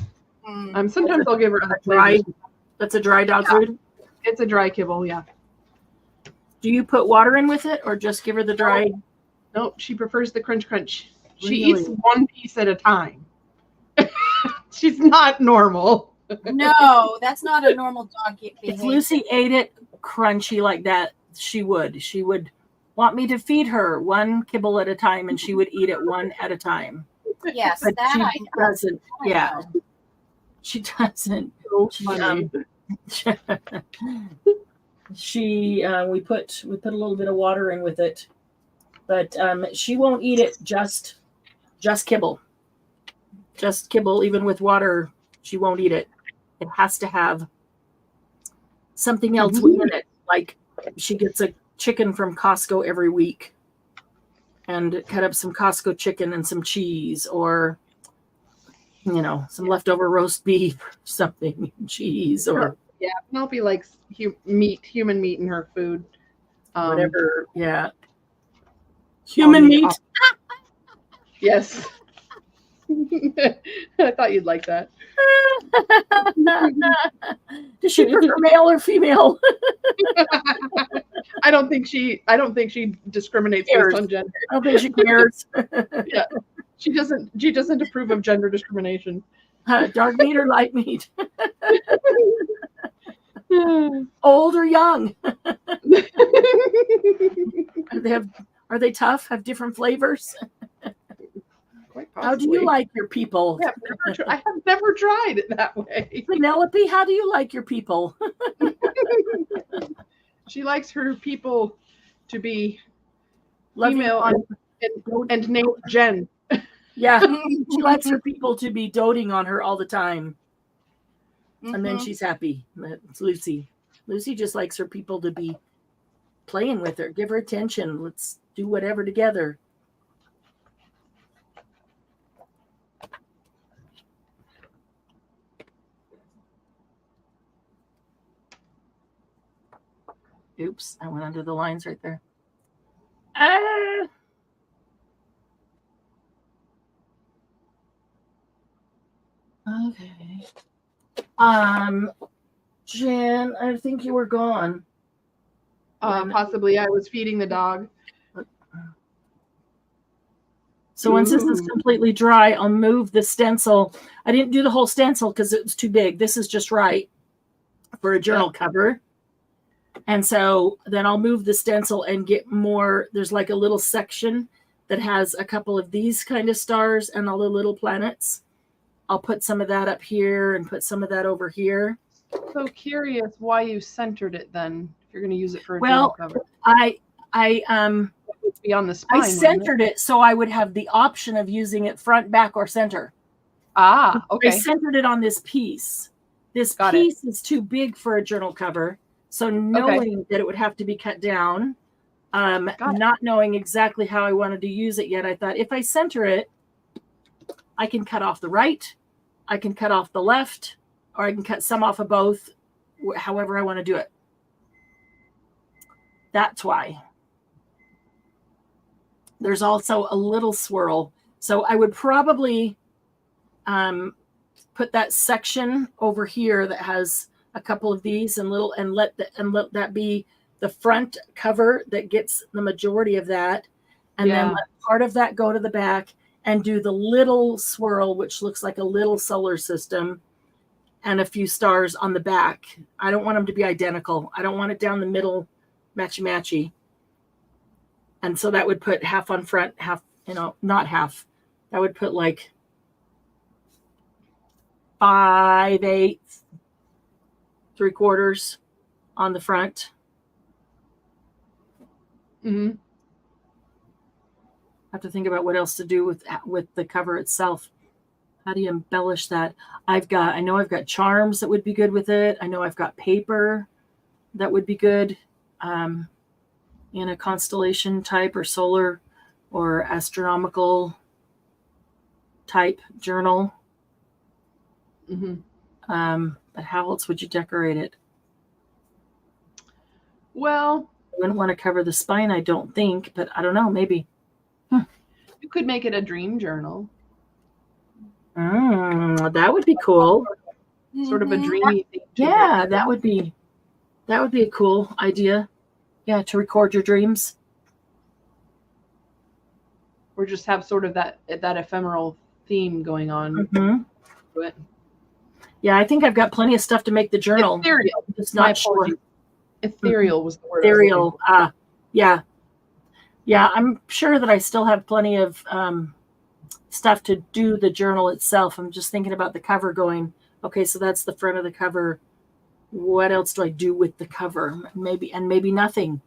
Sometimes I'll give her other dry. flavors. That's a dry dog food. It's a dry kibble, yeah. Do you put water in with it, or just give her the dry? Nope, she prefers the crunch crunch. She Really? eats one piece at a time. She's not normal. No, that's not a normal dog behavior. If Lucy ate it crunchy like that, she would want me to feed her one kibble at a time, and she would eat it one at a time. Yes, But that she I know. doesn't. Yeah, she doesn't. So She, funny. we put a little bit of water in with it, but she won't eat it just kibble. Just kibble, even with water, she won't eat it. It has to have something else within it. Like she gets a chicken from Costco every week and cut up some Costco chicken and some cheese, or some leftover roast beef, something, cheese, or yeah, Penelope likes human meat in her food. Whatever. Yeah. Human meat. Yes. I thought you'd like that. Does she prefer male or female? I don't think she discriminates based on gender. I don't think she cares. Yeah. She doesn't approve of gender discrimination. Dark meat or light meat? Old or young? Are they tough? Have different flavors? How do you like your people? I have never tried it that way. Penelope, how do you like your people? She likes her people to be Loving female and named Jen. Yeah, she likes her people to be doting on her all the time. And then she's happy. It's Lucy. Lucy just likes her people to be playing with her. Give her attention. Let's do whatever together. Oops, I went under the lines right there. Okay. Jen, I think you were gone. Possibly I was feeding the dog. So once this is completely dry, I'll move the stencil. I didn't do the whole stencil because it was too big. This is just right for a journal cover. And so then I'll move the stencil and get more. There's like a little section that has a couple of these kind of stars and all the little planets. I'll put some of that up here and put some of that over here. So curious why you centered it then, if you're going to use it for a journal cover. I be on the spine. I centered it so I would have the option of using it front, back, or center. Ah, okay. I centered it on this piece. This piece is too big for a journal cover. So knowing that it would have to be cut down, not knowing exactly how I wanted to use it yet, I thought if I center it, I can cut off the right, I can cut off the left, or I can cut some off of both, however I want to do it. That's why. There's also a little swirl. So I would probably put that section over here that has a couple of these and let that be the front cover that gets the majority of that. And then let part of that go to the back and do the little swirl, which looks like a little solar system and a few stars on the back. I don't want them to be identical. I don't want it down the middle, matchy-matchy. And so that would put half on front, half, not half. That would put like 5/8, 3/4 on the front. Mm-hmm. I have to think about what else to do with the cover itself. How do you embellish that? I know I've got charms that would be good with it. I know I've got paper that would be good. In a constellation type or solar or astronomical type journal. Mm-hmm. But how else would you decorate it? Well, I wouldn't want to cover the spine, I don't think, but I don't know, maybe. You You could make it a dream journal. That would be cool. Sort of a dreamy thing. Yeah, that would be a cool idea. Yeah, to record your dreams. Or just have sort of that ephemeral theme going on. Mm-hmm. Yeah, I think I've got plenty of stuff to make the journal. Ethereal. I'm just not sure. Ethereal was the word. Ethereal. Yeah. Yeah, I'm sure that I still have plenty of stuff to do the journal itself. I'm just thinking about the cover going, okay, so that's the front of the cover. What else do I do with the cover? Maybe nothing.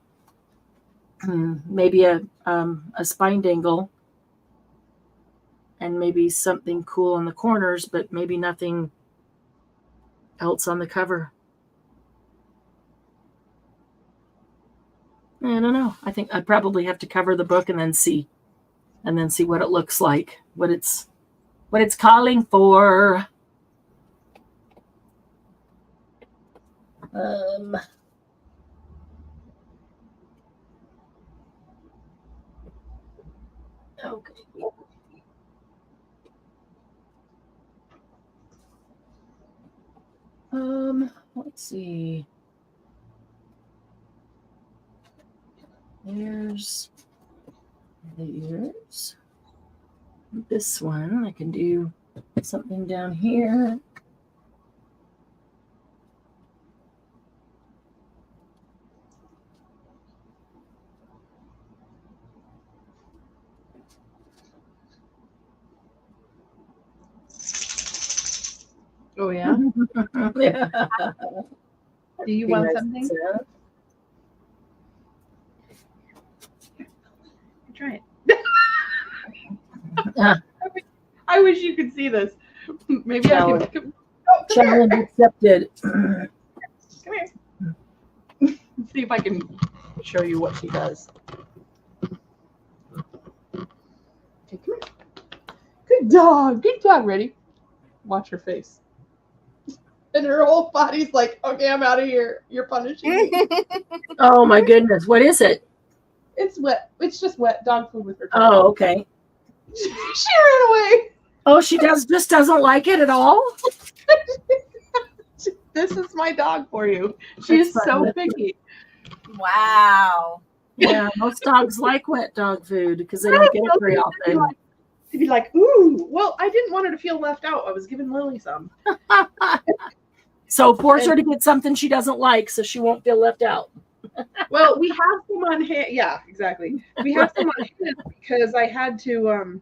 Maybe a spine dangle. And maybe something cool on the corners, but maybe nothing else on the cover. I don't know. I think I probably have to cover the book and then see what it looks like, what it's calling for. Okay. Let's see. There's the ears. This one, I can do something down here. Oh, yeah? Yeah. Do you want something? Try it. I wish you could see this. Maybe I can. Oh, Challenge accepted. Come here. Let's see if I can show you what she does. Okay, come here. Good dog. Good dog. Ready? Watch her face. And her whole body's like, okay, I'm out of here. You're punishing me. Oh my goodness. What is it? It's wet. It's just wet dog food with her. Oh, okay. She ran away. Oh, she just doesn't like it at all? This is my dog for you. She's so picky. Wow. Yeah, most dogs like wet dog food because they don't get it very often. To be like, ooh, well, I didn't want her to feel left out. I was giving Lily some. So force her to get something she doesn't like so she won't feel left out. Well, we have some on hand. Yeah, exactly. We have some on hand because I had to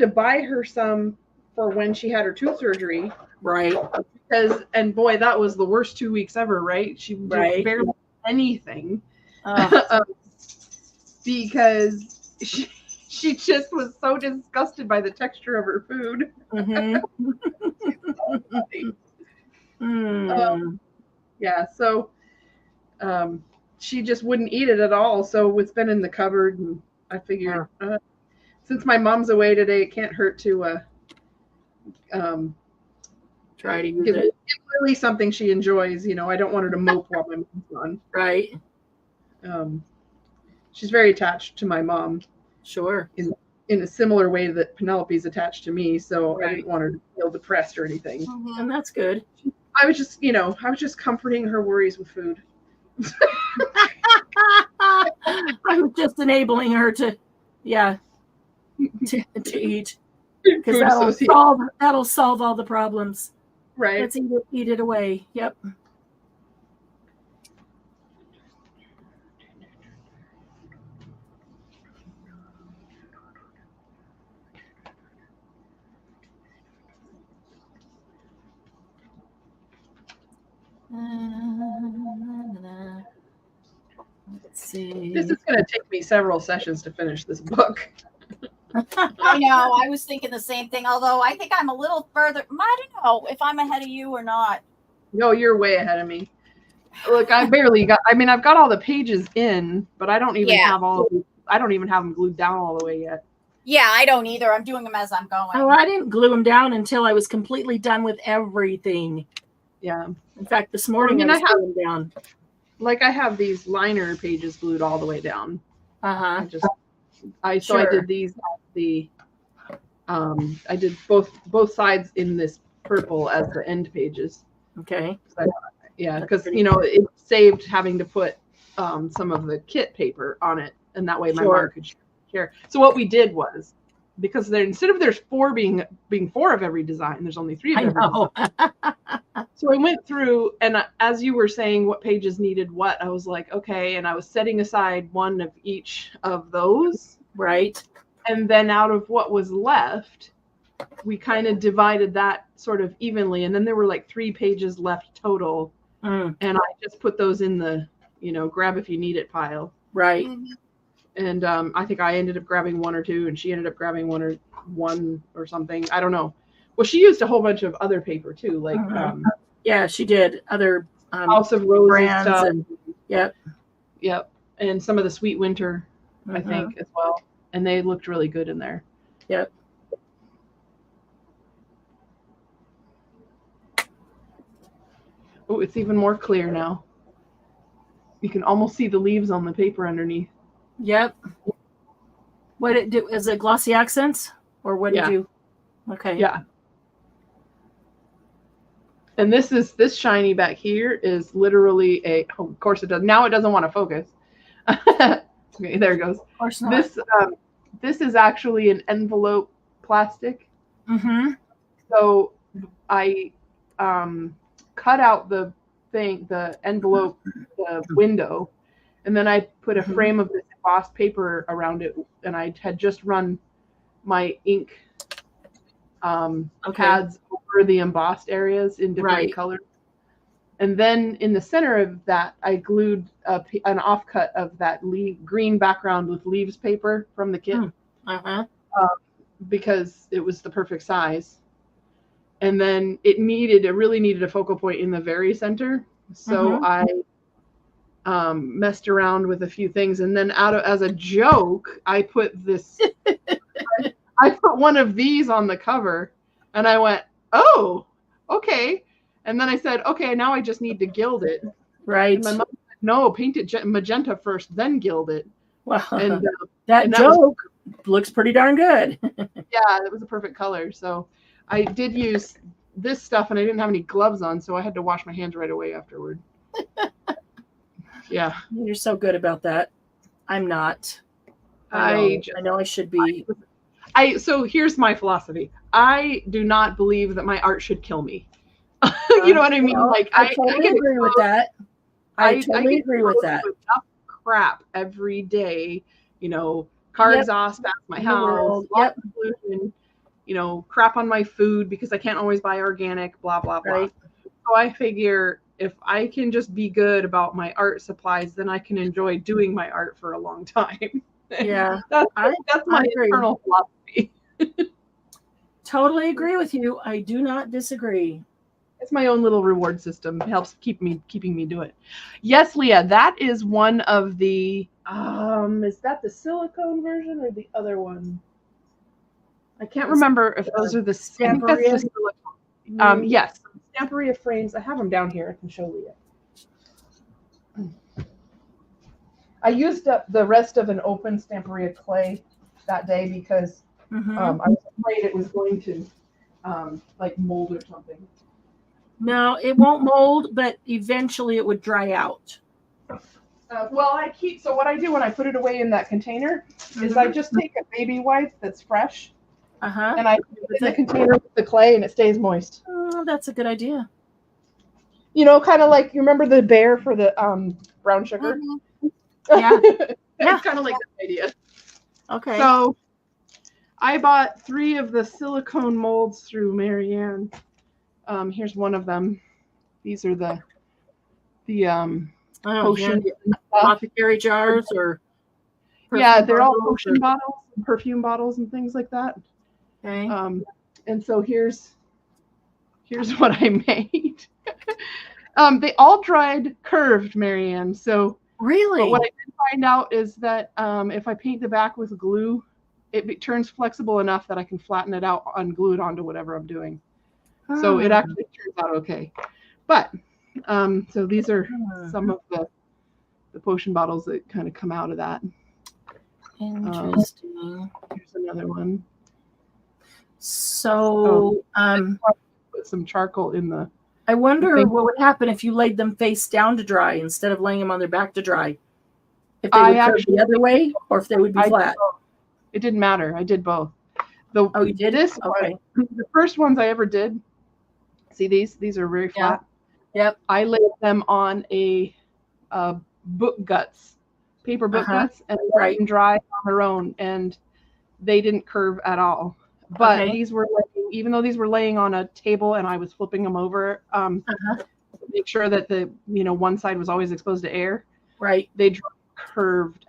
buy her some for when she had her tooth surgery. Right. And boy, that was the worst 2 weeks ever, right? She did barely anything. Because she just was so disgusted by the texture of her food. Yeah, so she just wouldn't eat it at all. So it's been in the cupboard, and I figured since my mom's away today, it can't hurt to try to use give it. Lily something she enjoys. You know, I don't want her to mope while my mom's gone. Right. She's very attached to my mom. Sure. In a similar way that Penelope's attached to me, so I didn't want her to feel depressed or anything. And that's good. I was just, comforting her worries with food. I was just enabling her to eat. Because that'll solve all the problems. Right. Let's eat it away. Yep. Let's see. This is going to take me several sessions to finish this book. I know. I was thinking the same thing, although I think I'm a little further. I don't know if I'm ahead of you or not. No, you're way ahead of me. Look, I've got all the pages in, but I don't even have them glued down all the way yet. Yeah, I don't either. I'm doing them as I'm going. Oh, I didn't glue them down until I was completely done with everything. Yeah. In fact, this morning I was gluing them down. Like I have these liner pages glued all the way down. I did these I did both sides in this purple as the end pages. Okay. Yeah, because it saved having to put some of the kit paper on it, and that way my mom could share. So what we did was, because instead of there's 4 being 4 of every design, there's only 3 of every design. So I went through, and as you were saying what pages needed what, I was like, okay, and I was setting aside 1 of each of those. Right. And then out of what was left, we kind of divided that sort of evenly, and then there were like 3 pages left total. And I just put those in the, grab if you need it pile. Right. And I think I ended up grabbing 1 or 2, and she ended up grabbing 1 or something. I don't know. Well, she used a whole bunch of other paper too, like yeah, she did other House of Roses brands stuff. And yep, and some of the Sweet Winter, I think as well, and they looked really good in there. Yep. Oh, it's even more clear now. You can almost see the leaves on the paper underneath. Yep. What it do? Is it glossy accents, or what did you? Okay. Yeah. And this shiny back here is literally of course it does. Now it doesn't want to focus. Okay, there it goes. Of course not. This is actually an envelope plastic. So I cut out the envelope, the window, and then I put a frame of this embossed paper around it, and I had just run my ink pads over the embossed areas in different colors. And then in the center of that, I glued an offcut of that green background with leaves paper from the kit, because it was the perfect size. And then it really needed a focal point in the very center. So I messed around with a few things, and then as a joke, I put this. I put 1 of these on the cover, and I went, "Oh, okay." And then I said, "Okay, now I just need to gild it." Right. And my mom said, "No, paint it magenta first, then gild it." Wow. And that joke looks pretty darn good. Yeah, it was a perfect color. So I did use this stuff, and I didn't have any gloves on, so I had to wash my hands right away afterward. Yeah. You're so good about that. I'm not. I know I should be. So here's my philosophy. I do not believe that my art should kill me. You know what I mean? Like I totally agree with that. I totally agree with that. Enough crap every day, car exhaust past my house, pollution, crap on my food because I can't always buy organic, blah, blah, blah. Right. So I figure if I can just be good about my art supplies, then I can enjoy doing my art for a long time. Yeah. That's my internal philosophy. Totally agree with you. I do not disagree. It's my own little reward system. It helps keeping me do it. Yes, Leah, that is one of the is that the silicone version or the other one? I can't remember if those are the Stamperia. Yes, Stamperia frames. I have them down here. I can show Leah. I used up the rest of an open Stamperia clay that day because I was afraid it was going to like mold or something. No, it won't mold, but eventually it would dry out. So what I do when I put it away in that container is I just take a baby wipe that's fresh and I put it in the container with the clay and it stays moist. Oh, that's a good idea. Kind of like, you remember the bear for the brown sugar? Yeah. It's kind of like that idea. Okay. So I bought 3 of the silicone molds through Marianne. Here's one of them. These are the potion apothecary jars or they're all potion bottles and perfume bottles and things like that. Okay. And so here's what I made. They all dried curved, Marianne. So really, but what I did find out is that if I paint the back with glue, it turns flexible enough that I can flatten it out, unglue it onto whatever I'm doing. So it actually turns out okay. But so these are some of the potion bottles that kind of come out of that. Interesting. Here's another one. So, put some charcoal in the. I wonder what would happen if you laid them face down to dry instead of laying them on their back to dry. If they would curve the other way, or if they would be flat. It didn't matter. I did both. Oh, you did? This Okay. one, the first ones I ever did. See these? These are very flat. Yep. I laid them on a book guts, paper book guts, and let them dry on their own, and they didn't curve at all. But these were even though these were laying on a table and I was flipping them over, make sure that the one side was always exposed to air. Right. They dry curved.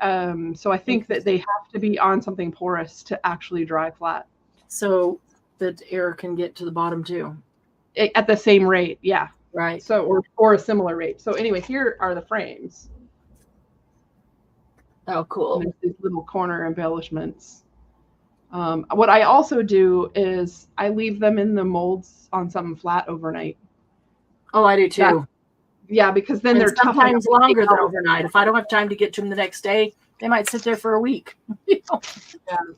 So I think that they have to be on something porous to actually dry flat. So that air can get to the bottom too. At the same rate, yeah. Right. So or a similar rate. So anyway, here are the frames. Oh, cool. And there's these little corner embellishments. What I also do is I leave them in the molds on something flat overnight. Oh, I do too. Yeah, because then they're sometimes longer than overnight. If I don't have time to get to them the next day, they might sit there for a week. Yeah.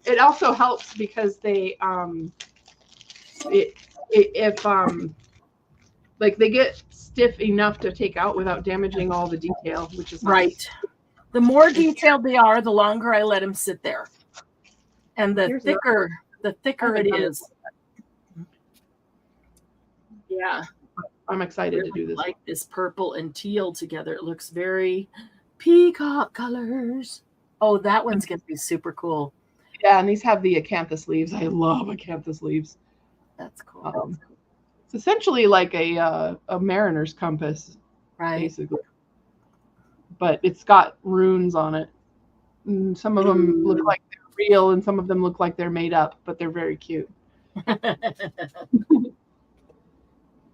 It also helps because they like they get stiff enough to take out without damaging all the detail, which is nice. Right. The more detailed they are, the longer I let them sit there, and the thicker it is. Yeah. I'm excited to do this. Like this purple and teal together. It looks very peacock colors. Oh, that one's going to be super cool. Yeah, and these have the acanthus leaves. I love acanthus leaves. That's cool. It's essentially like a mariner's compass, right? Basically. But it's got runes on it. And some of them look like they're real, and some of them look like they're made up, but they're very cute.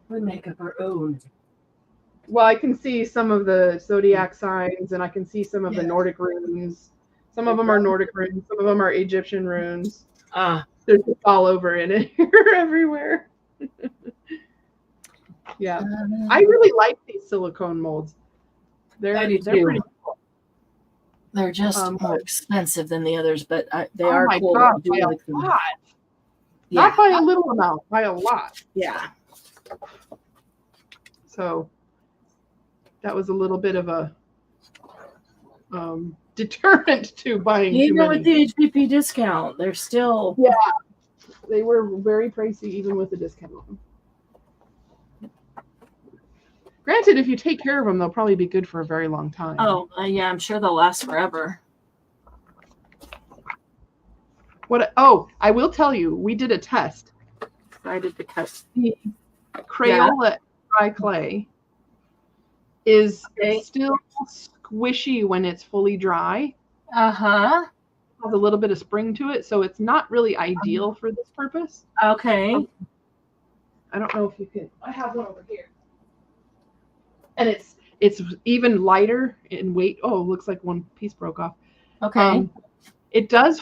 We make up our own. Well, I can see some of the zodiac signs, and I can see some of the Nordic runes. Some of them are Nordic runes. Some of them are Egyptian runes. They're just all over in it everywhere. Yeah, I really like these silicone molds. They're pretty cool. They're just more expensive than the others, but they are cool. God, by a lot. Not by a little amount, by a lot. Yeah. So that was a little bit of a deterrent to buying too many. With the HPP discount, they're still they were very pricey even with the discount. Granted, if you take care of them, they'll probably be good for a very long time. Oh, yeah, I'm sure they'll last forever. I will tell you, we did a test. I did the cut. The Crayola dry clay is still squishy when it's fully dry. Uh-huh. Has a little bit of spring to it, so it's not really ideal for this purpose. Okay. I don't know if you can. I have one over here. And it's even lighter in weight. Oh, it looks like one piece broke off. Okay. It does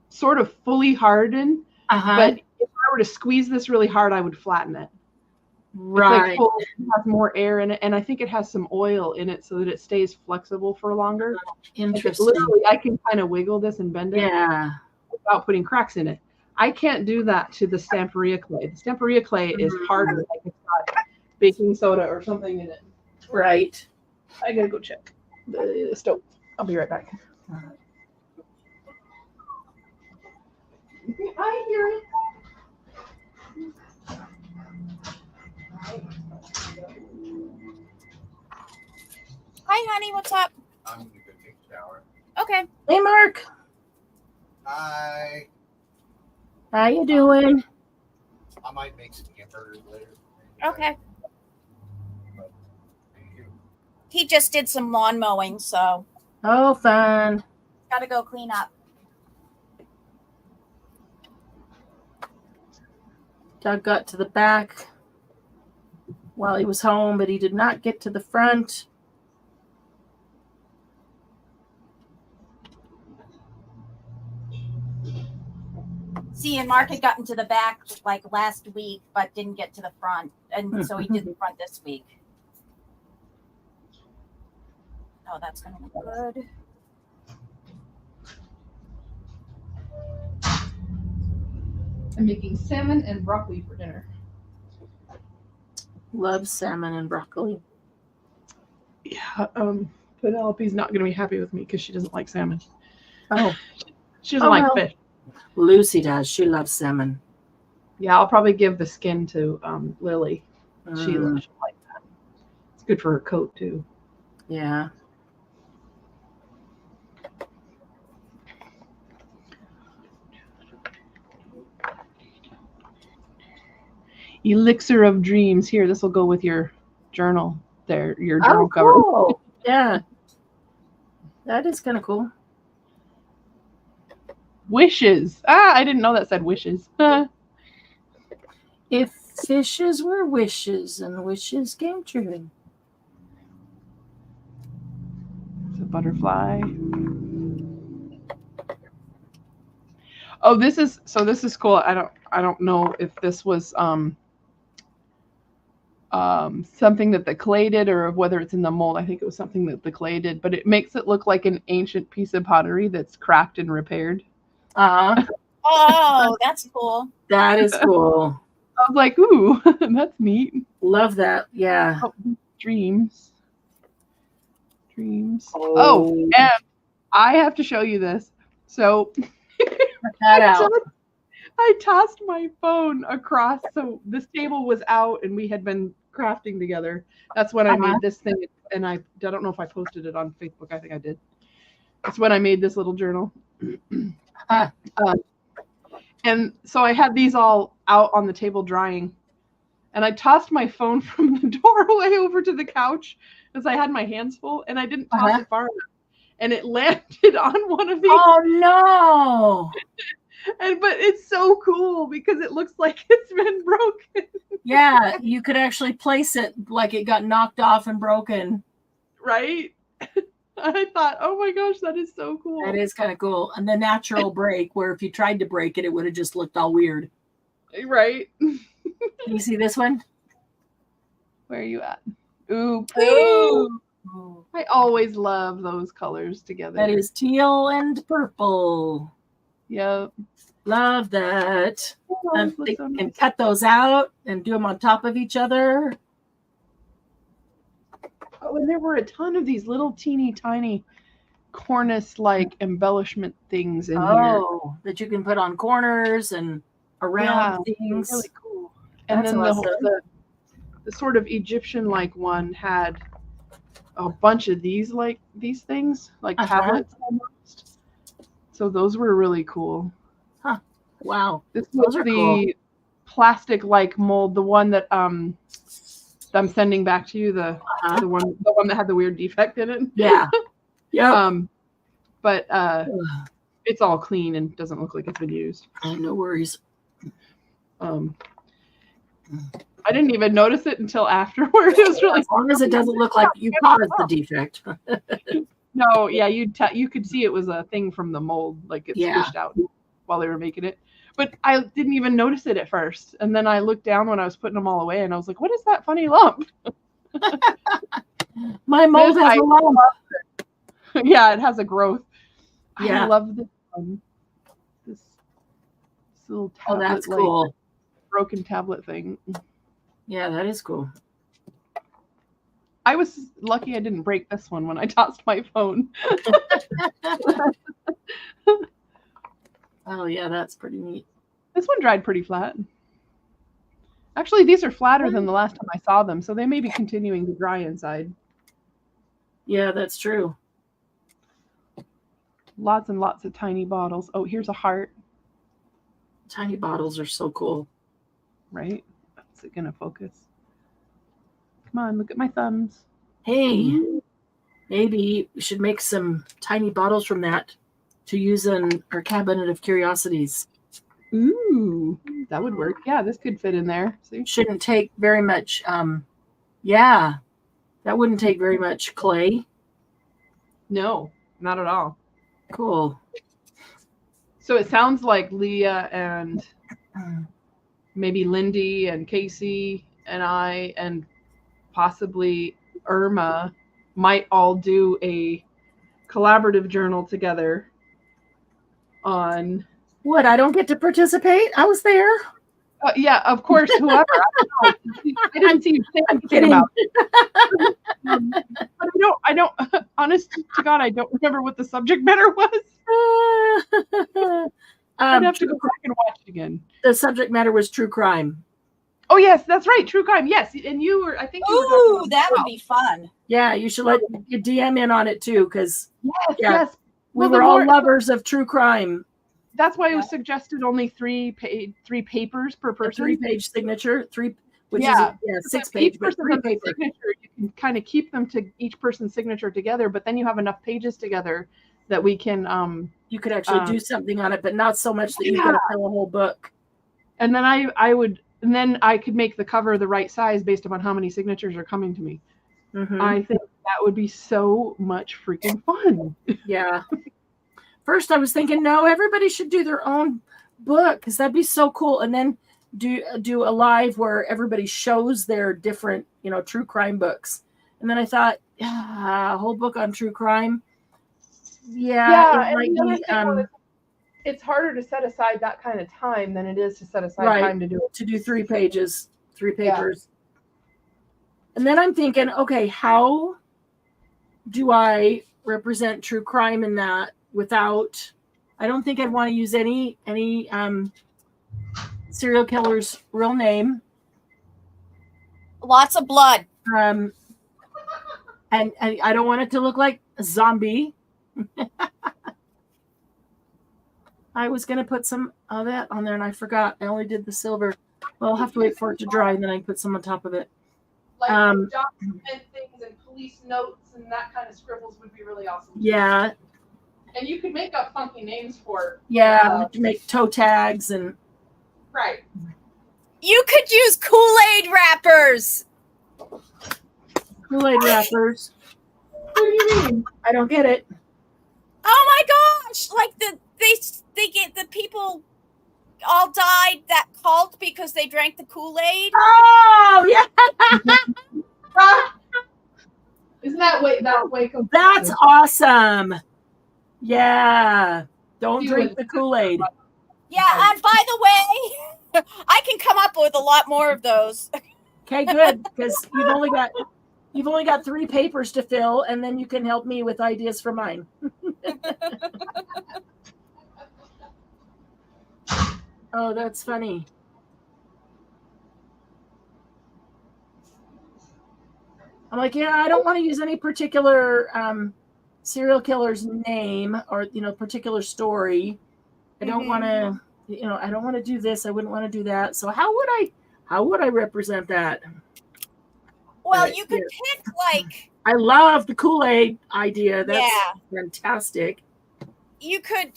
sort of fully harden, but if I were to squeeze this really hard, I would flatten it. Right. It's like it has more air in it, and I think it has some oil in it so that it stays flexible for longer. Interesting. Literally, I can kind of wiggle this and bend it without putting cracks in it. I can't do that to the Stamperia clay. The Stamperia clay is harder, like it's got baking soda or something in it. Right. I gotta go check the stove. I'll be right back. I hear it. Hi, honey. What's up? I'm gonna go take a shower. Okay. Hey, Mark. Hi. How you doing? I might make some hamburgers later. Okay. He just did some lawn mowing, so. Oh, fun. Gotta go clean up. Doug got to the back while he was home, but he did not get to the front. See, and Mark had gotten to the back like last week, but didn't get to the front. And so he did the front this week. Oh, that's going to look good. I'm making salmon and broccoli for dinner. Love salmon and broccoli. Yeah, Penelope's not going to be happy with me because she doesn't like salmon. Oh. She doesn't like well. fish. Lucy does. She loves salmon. Yeah, I'll probably give the skin to Lily. She'll like that. It's good for her coat, too. Yeah. Elixir of Dreams. Here, this will go with your journal there, your journal cover. Cool. Yeah. That is kind of cool. Wishes. I didn't know that said wishes. If fishes were wishes and wishes came true. It's a butterfly. Oh, this is cool. I don't know if this was something that the clay did or whether it's in the mold. I think it was something that the clay did, but it makes it look like an ancient piece of pottery that's cracked and repaired. Oh, that's cool. That is cool. I was like, ooh, that's neat. Love that. Yeah. Oh, dreams. Oh, and I have to show you this. So that out. I tossed my phone across. So this table was out and we had been crafting together. That's when I made this thing. And I don't know if I posted it on Facebook. I think I did. That's when I made this little journal. And so I had these all out on the table drying. And I tossed my phone from the doorway over to the couch because I had my hands full. And I didn't toss it far enough. And it landed on one of these. Oh, no. But it's so cool because it looks like it's been broken. Yeah, you could actually place it like it got knocked off and broken. Right? I thought, oh my gosh, that is so cool. That is kind of cool. And the natural break, where if you tried to break it, it would have just looked all weird. Right? Can you see this one? Where are you at? Ooh, ooh. I always love those colors together. That is teal and purple. Yep. Love that. And they can cut those out and do them on top of each other. Oh, and there were a ton of these little teeny tiny cornice-like embellishment things in here. Oh, that you can put on corners and around things. Really cool. And then the sort of Egyptian-like one had a bunch of these things, like tablets almost. So those were really cool. Huh. Wow. This was the plastic-like mold, the one that I'm sending back to you, the one that had the weird defect in it. Yeah. Yeah. But it's all clean and doesn't look like it's been used. Oh, no worries. I didn't even notice it until afterward. It was really as long as it doesn't look like you caused the defect. No, yeah, you could see it was a thing from the mold, like it squished out while they were making it. But I didn't even notice it at first. And then I looked down when I was putting them all away and I was like, what is that funny lump? My mold has a lump. Yeah, it has a growth. Yeah. I love this little tablet. Oh, that's cool. Broken tablet thing. Yeah, that is cool. I was lucky I didn't break this one when I tossed my phone. Oh, yeah, that's pretty neat. This one dried pretty flat. Actually, these are flatter than the last time I saw them, so they may be continuing to dry inside. Yeah, that's true. Lots and lots of tiny bottles. Oh, here's a heart. Tiny bottles are so cool. Right? Is it going to focus? Come on, look at my thumbs. Hey, maybe we should make some tiny bottles from that to use in our cabinet of curiosities. Ooh, that would work. Yeah, this could fit in there. See? Shouldn't take very much. Yeah, that wouldn't take very much clay. No, not at all. Cool. So it sounds like Leah and maybe Lindy and Casey and I and possibly Irma might all do a collaborative journal together on What? I don't get to participate? I was there. Yeah, of course. Whoever. I didn't see you say anything about it. But I don't. Honest to God, I don't remember what the subject matter was. I'd have to go back and watch it again. The subject matter was true crime. Oh yes, that's right, true crime. Yes, and you were. I think. Ooh, that would be fun. Yeah, you should let your DM in on it too, because yes, we were all lovers of true crime. That's why it was suggested only three papers per person. 3-page signature, which is 6-page, but 3 papers. Signature, you can kind of keep them to each person's signature together, but then you have enough pages together that we can. You could actually do something on it, but not so much that you got to fill a whole book. And then I could make the cover the right size based upon how many signatures are coming to me. Mm-hmm. I think that would be so much freaking fun. Yeah. First, I was thinking, no, everybody should do their own book because that'd be so cool. And then do a live where everybody shows their different, true crime books. And then I thought, a whole book on true crime. Yeah. It's harder to set aside that kind of time than it is to set aside time to do it. To do 3 pages, 3 papers. Yeah. And then I'm thinking, okay, how do I represent true crime in that without? I don't think I'd want to use any serial killer's real name. Lots of blood. And I don't want it to look like a zombie. I was going to put some of that on there and I forgot. I only did the silver. Well, I'll have to wait for it to dry and then I can put some on top of it. Like document things and police notes and that kind of scribbles would be really awesome. Yeah. And you could make up funky names for. Yeah, make toe tags and. Right. You could use Kool-Aid wrappers. Kool-Aid wrappers. What do you mean? I don't get it. Oh my gosh! Like they get the people all died that cult because they drank the Kool-Aid. Oh yeah. Isn't that way? That's awesome. Yeah. Don't drink the Kool-Aid. Yeah, and by the way, I can come up with a lot more of those. Okay, good, because you've only got 3 papers to fill, and then you can help me with ideas for mine. Oh, that's funny. I'm like, yeah, I don't want to use any particular serial killer's name or particular story. I don't want to, I don't want to do this. I wouldn't want to do that. So how would I represent that? Well, you could pick like. I love the Kool-Aid idea. That's fantastic. You could,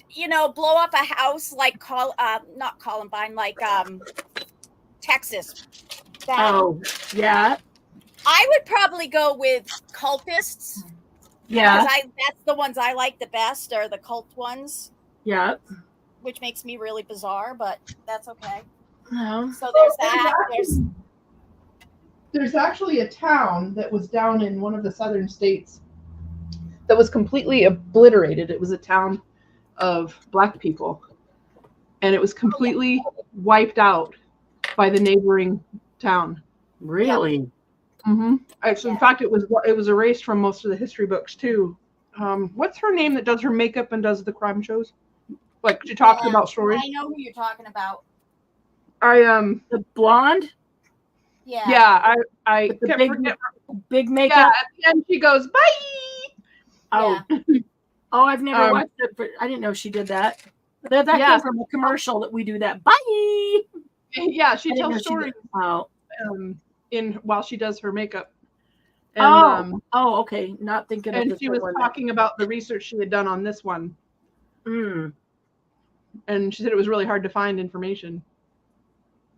blow up a house like not Columbine, like Texas. Oh, yeah. I would probably go with cultists. Yeah. Because that's the ones I like the best are the cult ones. Yeah. Which makes me really bizarre, but that's okay. No. So there's that. There's actually a town that was down in one of the southern states that was completely obliterated. It was a town of Black people, and it was completely wiped out by the neighboring town. Really? Mm-hmm. Actually, in fact, it was erased from most of the history books too. What's her name that does her makeup and does the crime shows? Like she talks about stories. I know who you're talking about. The blonde. Yeah. Yeah, I the big makeup. Yeah, at the end she goes bye. Oh, yeah. Oh, I've never watched it, but I didn't know she did that. That came from a commercial that we do that. Bye. Yeah, she tells stories. While she does her makeup. And, okay. Not thinking of and she was talking about the research she had done on this one. Mm. And she said it was really hard to find information.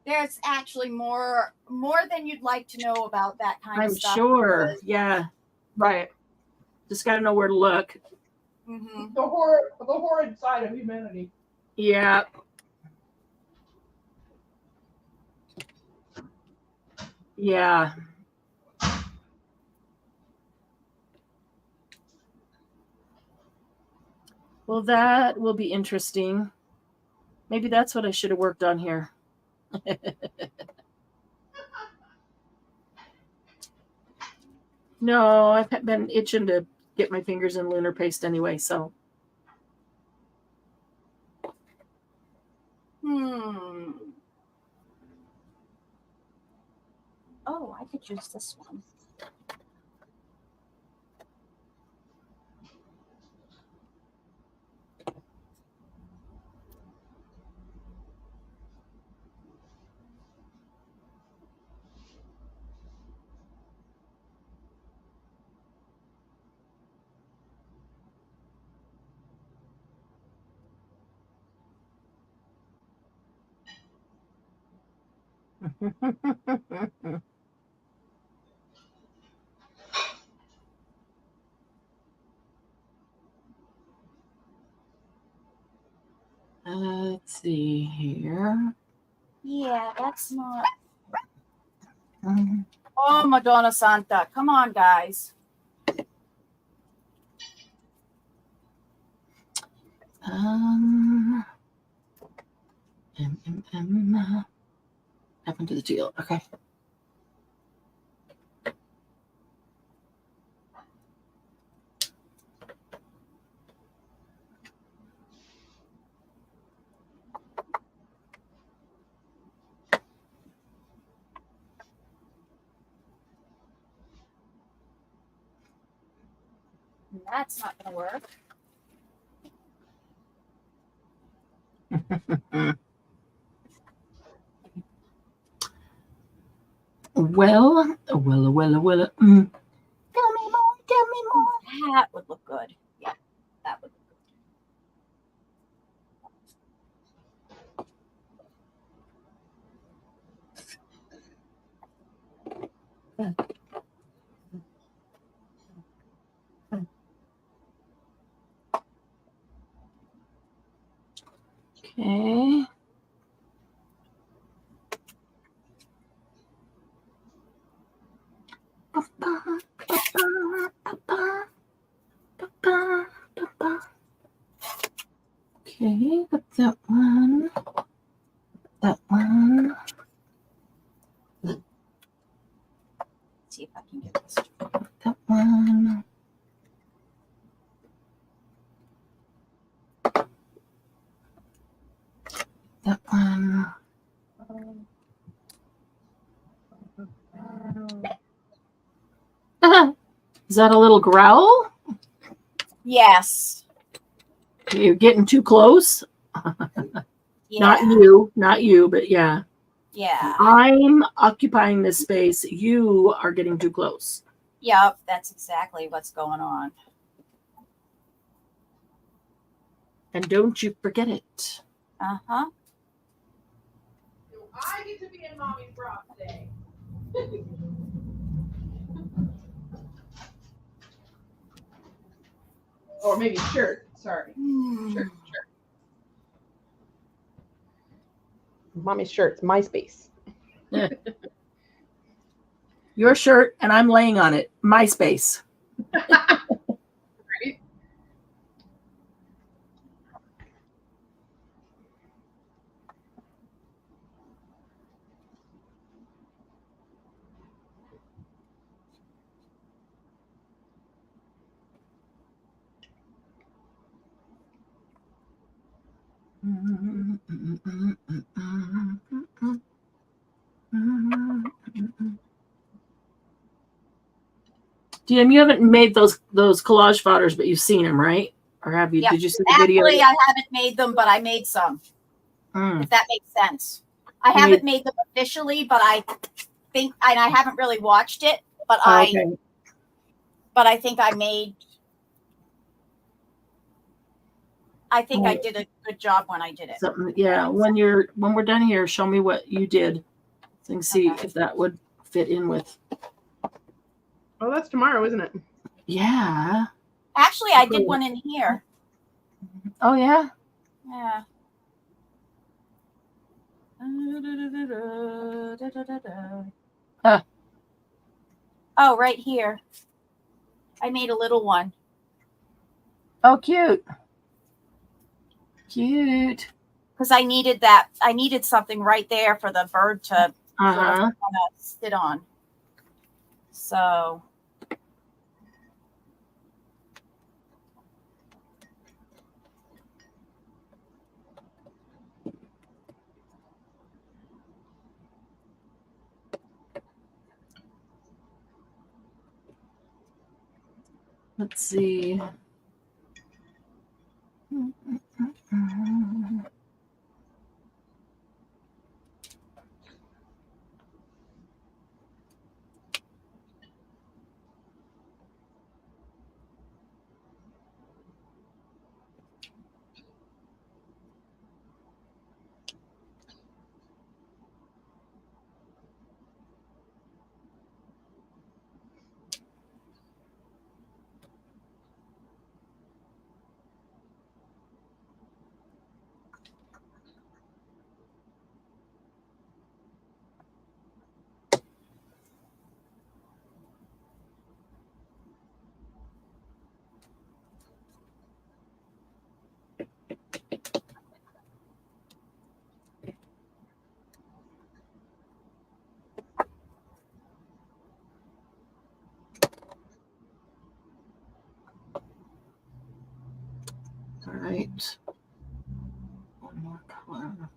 There's actually more than you'd like to know about that kind of stuff. I'm sure. Yeah. Right. Just got to know where to look. Mm-hmm. The horrid side of humanity. Yeah. Yeah. Well, that will be interesting. Maybe that's what I should have worked on here. No, I've been itching to get my fingers in lunar paste anyway, so. Oh, I could use this one. Let's see here. Yeah, that's not. Oh, Madonna Santa. Come on, guys. Happened to the teal. Okay. That's not going to work. Well. Tell me more. That would look good. Yeah, that would look good. Okay. Okay, got that one. That one. Let's see if I can get this. That one. That one. Is that a little growl? Yes. You're getting too close. Yeah. Not you, but yeah. Yeah. I'm occupying this space. You are getting too close. Yep, that's exactly what's going on. And don't you forget it. Uh-huh. I get to be in mommy's bra today. Or maybe shirt. Sorry. Shirt. Mommy's shirts, MySpace. Your shirt, and I'm laying on it. MySpace. Right? DM, you haven't made those collage photos, but you've seen them, right? Or have you? Yep. Did you see the video? Actually, I haven't made them, but I made some. If that makes sense. I haven't made them officially, but I think, and I haven't really watched it, but I think I made. I think I did a good job when I did it. Yeah, when we're done here, show me what you did, and see if that would fit in with. Oh, that's tomorrow, isn't it? Yeah. Actually, I did one in here. Oh yeah. Yeah. Oh, right here. I made a little one. Oh, cute. Cute. because I needed that. I needed something right there for the bird to sort of kind of sit on. So. Let's see. All right. One more color.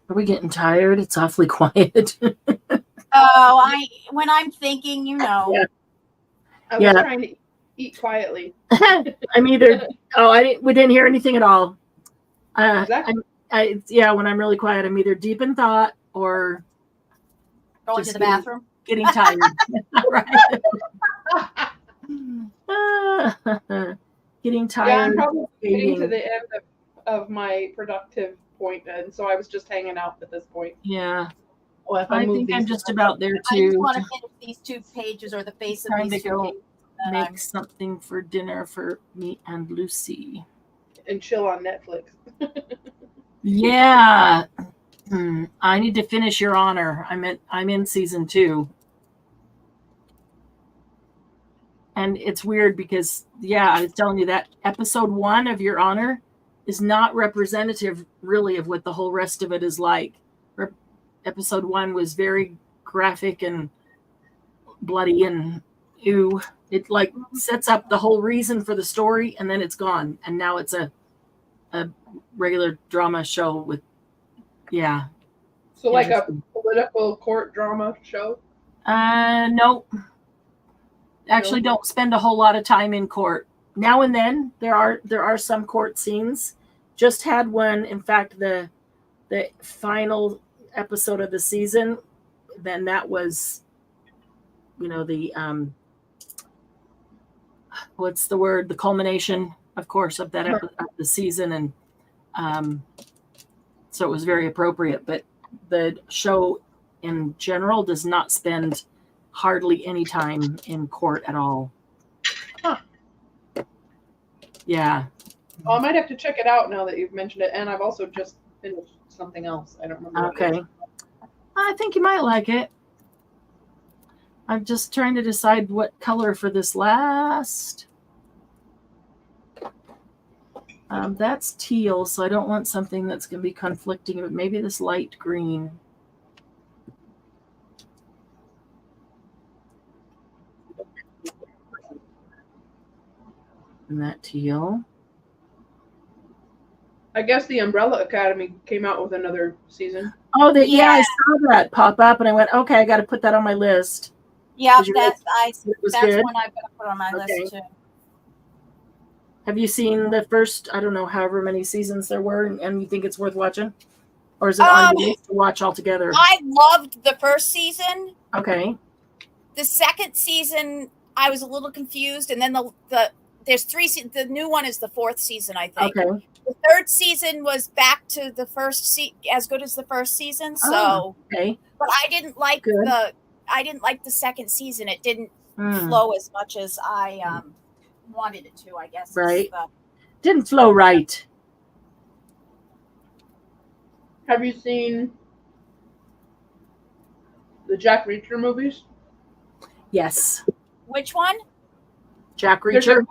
Are we getting tired? It's awfully quiet. When I'm thinking, Yeah. I was trying to eat quietly. I'm either. We didn't hear anything at all. Exactly. When I'm really quiet, I'm either deep in thought or going to the bathroom, getting tired. Getting tired. Yeah, I'm probably getting to the end of my productive point, and so I was just hanging out at this point. Yeah. Well, if I think I'm just about there too. I just want to finish these 2 pages or the face of these 2 pages. Make something for dinner for me and Lucy. And chill on Netflix. Yeah. I need to finish Your Honor. I'm in season 2. And it's weird because, I was telling you that episode 1 of Your Honor is not representative really of what the whole rest of it is like. Episode 1 was very graphic and bloody and ew. It like sets up the whole reason for the story and then it's gone. And now it's a regular drama show with, So like a political court drama show? Nope. Actually don't spend a whole lot of time in court. Now and then there are some court scenes. Just had one, in fact, the final episode of the season, then that was the what's the word, the culmination, of course, of that of the season, and so it was very appropriate. But the show in general does not spend hardly any time in court at all. Yeah. Well, I might have to check it out now that you've mentioned it, and I've also just finished something else. I don't remember. Okay. I think you might like it. I'm just trying to decide what color for this last. That's teal, so I don't want something that's going to be conflicting, but maybe this light green. And that teal. I guess the Umbrella Academy came out with another season. Oh, I saw that pop up, and I went, okay, I got to put that on my list. Yeah, that's good? one I've got to put on my list too. Have you seen the first, I don't know, however many seasons there were, and you think it's worth watching? Or is it on your list to watch altogether? I loved the first season. Okay. The second season, I was a little confused, and then there's 3 seasons. The new one is the 4th season, I think. Okay. The 3rd season was back to the first as good as the first season. So, okay. But I didn't like the second season. It didn't flow as much as I wanted it to, I guess. Right. Didn't flow right. Have you seen the Jack Reacher movies? Yes. Which one? Jack Reacher.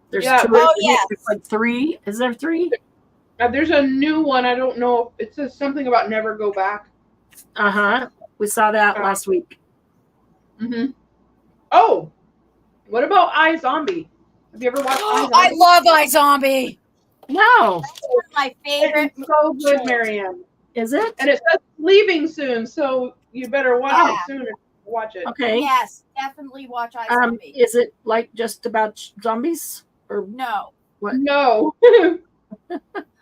There's 2. Oh, yes. There's like 3. Is there 3? There's a new one. I don't know. It says something about never go back. Uh-huh. We saw that last week. Mm-hmm. Oh, what about iZombie? Have you ever watched iZombie? I love iZombie. No. That's one of my favorite. It's so good, Marianne. Is it? And it says leaving soon, so you better watch it soon. Watch it. Okay. Yes, definitely watch iZombie. Is it like just about zombies or no? What? No.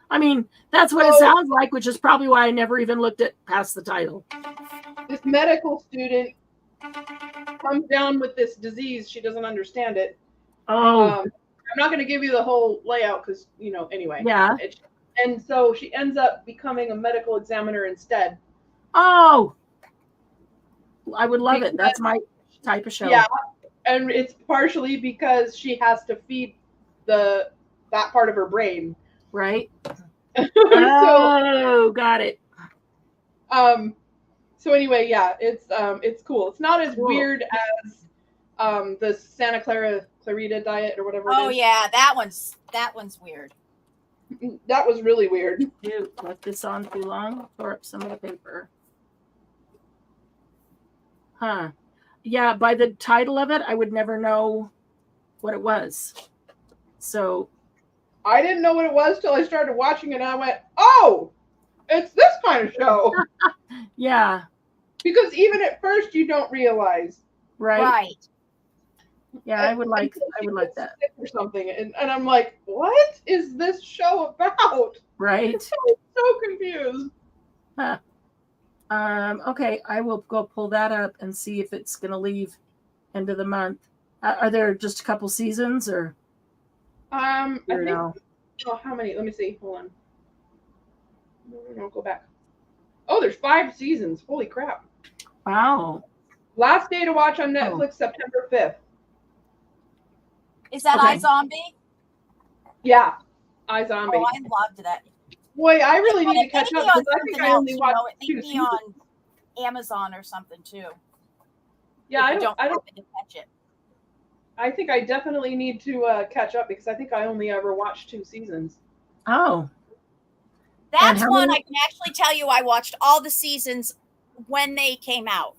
I mean, that's what it sounds like, which is probably why I never even looked at past the title. This medical student comes down with this disease. She doesn't understand it. Oh. I'm not going to give you the whole layout because, anyway. Yeah. And so she ends up becoming a medical examiner instead. Oh. I would love it. That's my type of show. Yeah. And it's partially because she has to feed that part of her brain. Right. Oh, got it. So anyway, yeah, it's cool. It's not as weird as the Santa Clarita diet or whatever. Oh yeah, that one's weird. That was really weird. Dude, left this on too long. Tore up some of the paper. Huh. Yeah, by the title of it, I would never know what it was. So I didn't know what it was till I started watching it, and I went, "Oh, it's this kind of show." Yeah. Because even at first, you don't realize. Right. Yeah, I would like that. Or something, and I'm like, "What is this show about?" Right. So confused. Huh. Okay, I will go pull that up and see if it's going to leave end of the month. Are there just a couple seasons or? I think. No. Oh, how many? Let me see. Hold on. No, go back. Oh, there's 5 seasons. Holy crap! Wow. Last day to watch on Netflix, September 5th. Is that iZombie? Yeah, iZombie. Oh, I loved that. Boy, I really need to catch up because I think I only watched it may be on Amazon or something too. Yeah, I don't to catch it. I think I definitely need to catch up because I think I only ever watched 2 seasons. Oh. That's one I can actually tell you I watched all the seasons when they came out.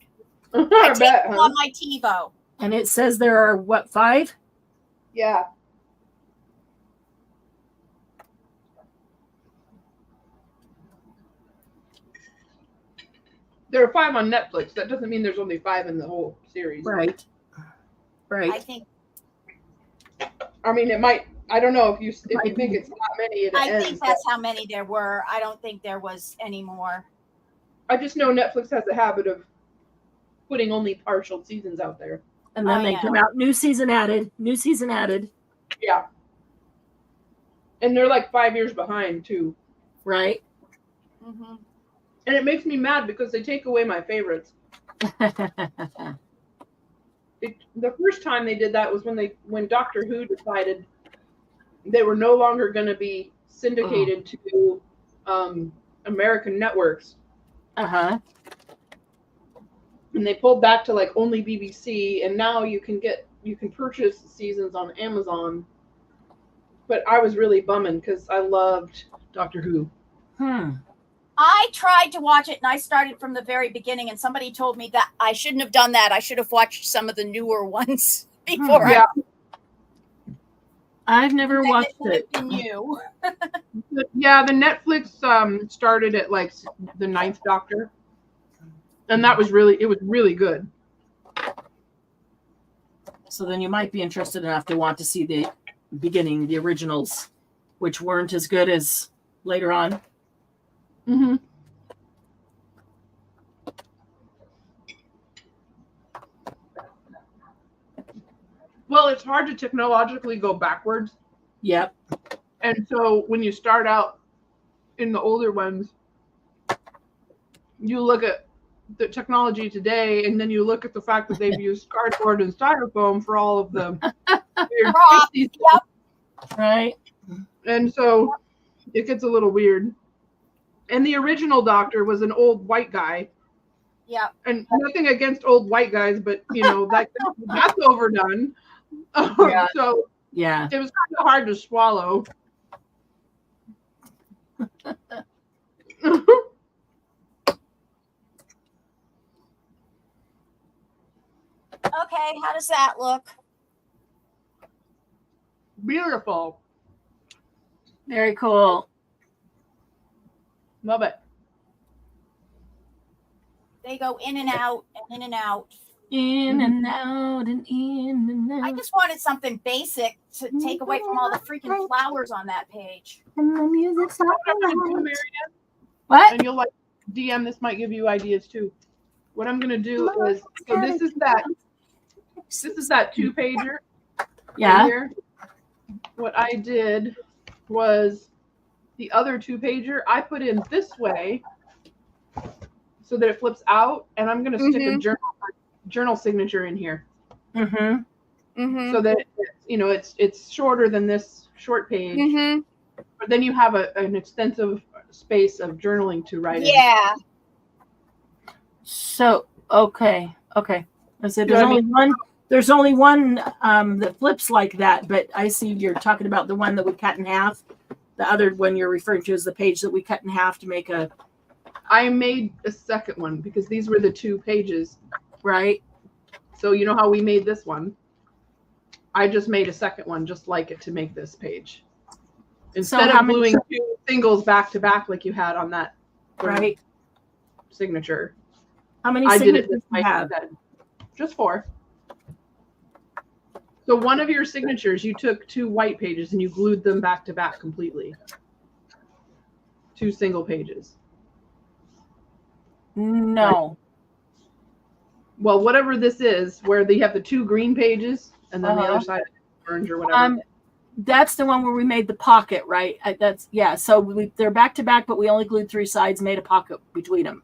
I take them on my TiVo. And it says there are, what, 5? Yeah. There are 5 on Netflix. That doesn't mean there's only 5 in the whole series. Right. Right. I think. I mean, it might. I don't know if you think it's not many. I think that's how many there were. I don't think there was any more. I just know Netflix has a habit of putting only partial seasons out there. And then they come out, new season added. Yeah. And they're like 5 years behind too. Right. Mm-hmm. And it makes me mad because they take away my favorites. The first time they did that was when Doctor Who decided they were no longer going to be syndicated to American networks. Uh-huh. And they pulled back to like only BBC, and now you can purchase seasons on Amazon. But I was really bumming because I loved Doctor Who. I tried to watch it and I started from the very beginning, and somebody told me that I shouldn't have done that. I should have watched some of the newer ones before. I've never watched it. New. Yeah, the Netflix started at like the 9th Doctor, and it was really good. So then you might be interested enough to want to see beginning, the originals, which weren't as good as later on. Mm-hmm. Well, it's hard to technologically go backwards. Yep. And so when you start out in the older ones, you look at the technology today, and then you look at the fact that they've used cardboard and styrofoam for all of the weird safety stuff. Right. And so it gets a little weird. And the original doctor was an old white guy. Yeah. And nothing against old white guys, but you know, that's overdone. Yeah. So Yeah. it was kind of hard to swallow. Okay, how does that look? Beautiful. Very cool. Love it. They go in and out and in and out. In and out and in and out. I just wanted something basic to take away from all the freaking flowers on that page. And the music's What I'm gonna do, not Marianne, What? and you'll like DM, this might give you ideas too. What I'm gonna do is, so this is that 2-pager. Yeah. Right here. What I did was the other 2-pager I put in this way so that it flips out, and I'm gonna stick a journal signature in here. Mm-hmm. So that it's shorter than this short page, but then you have an extensive space of journaling to write in. Yeah. So okay. I said there's only one that flips like that, but I see you're talking about the one that we cut in half. The other one you're referring to is the page that we cut in half to make a. I made a second one because these were the 2 pages. Right. So you know how we made this one? I just made a second one just like it to make this page. Instead of gluing 2 singles back to back like you had on that signature. How many I did signatures it this do way you have? instead. Just 4. So one of your signatures, you took 2 white pages and you glued them back to back completely. 2 single pages. No. Well, whatever this is, where they have the 2 green pages and then the other side orange or whatever. That's the one where we made the pocket, right? That's yeah. So they're back to back, but we only glued 3 sides, made a pocket between them.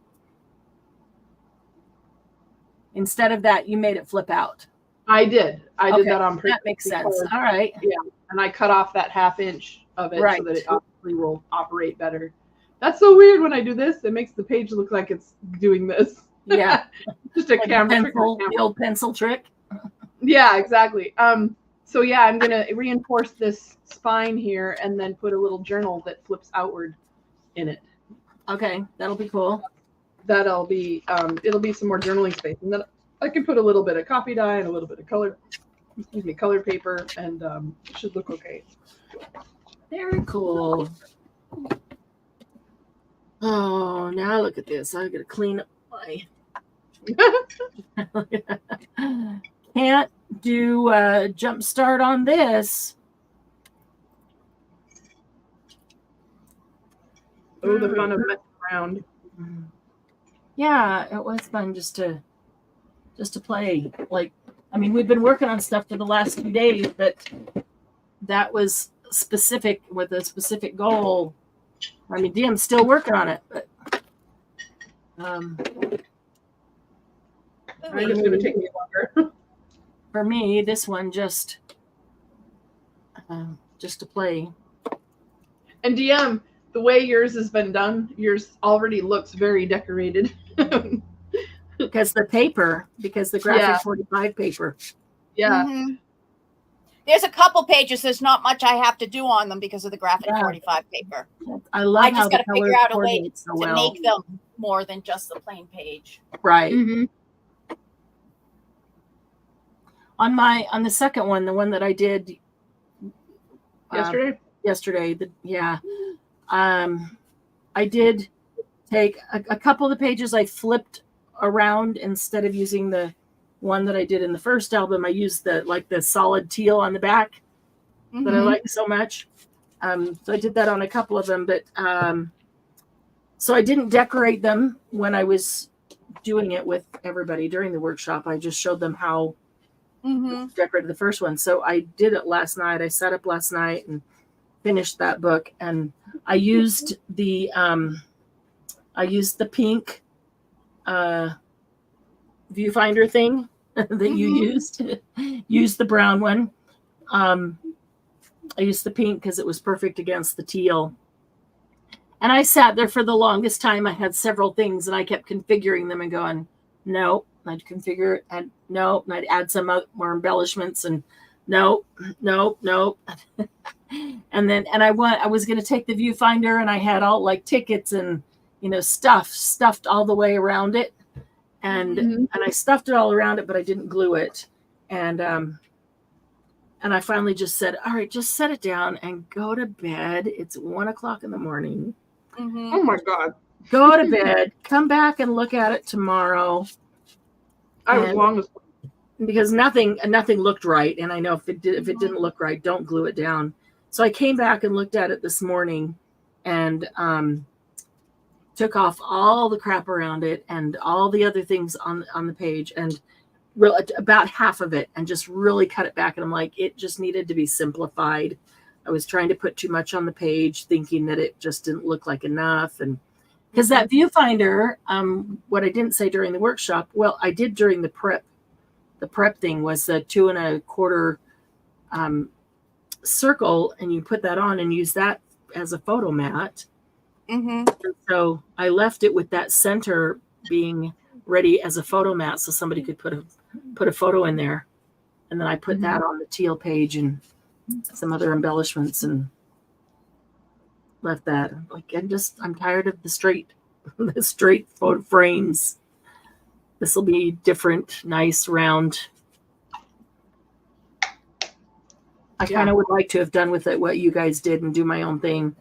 Instead of that, you made it flip out. I did. I did that on purpose. That makes sense. All right. Yeah, and I cut off that 1/2 inch of it so that it obviously will operate better. That's so weird when I do this. It makes the page look like it's doing this. Yeah. Just a like camera trick. The old pencil trick. Yeah, exactly. So yeah, I'm gonna reinforce this spine here and then put a little journal that flips outward in it. Okay, that'll be cool. That'll be it'll be some more journaling space, and then I can put a little bit of coffee dye and a little bit of colored paper, and it should look okay. Very cool. Oh, now look at this. I gotta clean up my. Can't do a jump start on this. Oh, the fun of messing around. Yeah, it was fun just to play. Like, I mean, we've been working on stuff for the last few days, but that was specific with a specific goal. I mean, DM's still working on it, but it's going to take me longer. For me, this one just to play. And DM, the way yours has been done, yours already looks very decorated. Because the graphic 45 paper. Yeah. There's a couple pages. There's not much I have to do on them because of the graphic 45 paper. I love I just got to figure out a way so to make them more than just the plain page. Right. On the second one, the one that I did yesterday, I did take a couple of the pages I flipped around. Instead of using the one that I did in the first album, I used the solid teal on the back that I like so much. So I did that on a couple of them, but so I didn't decorate them when I was doing it with everybody during the workshop. I just showed them how decorated the first one. So I did it last night. I set up last night and finished that book, and I used the pink viewfinder thing that you used. Used the brown one. I used the pink because it was perfect against the teal. And I sat there for the longest time. I had several things and I kept configuring them and going, no. I'd configure it and no. And I'd add some more embellishments and no. And I was going to take the viewfinder and I had all like tickets and, stuffed all the way around it. And I stuffed it all around it, but I didn't glue it. And I finally just said, all right, just set it down and go to bed. It's 1:00 in the morning. Oh my God. Go to bed, come back and look at it tomorrow. Because nothing looked right. And I know if it didn't look right, don't glue it down. So I came back and looked at it this morning and took off all the crap around it and all the other things on the page and about half of it and just really cut it back. And I'm like, it just needed to be simplified. I was trying to put too much on the page, thinking that it just didn't look like enough. And because that viewfinder, what I didn't say during the workshop, well, I did during the prep. The prep thing was the 2 1/4 circle, and you put that on and use that as a photo mat. And so I left it with that center being ready as a photo mat, so somebody could put a photo in there. And then I put that on the teal page and some other embellishments and left that. Like I'm tired of the straight photo frames. This will be different, nice, round. I kind of would like to have done with it what you guys did and do my own thing,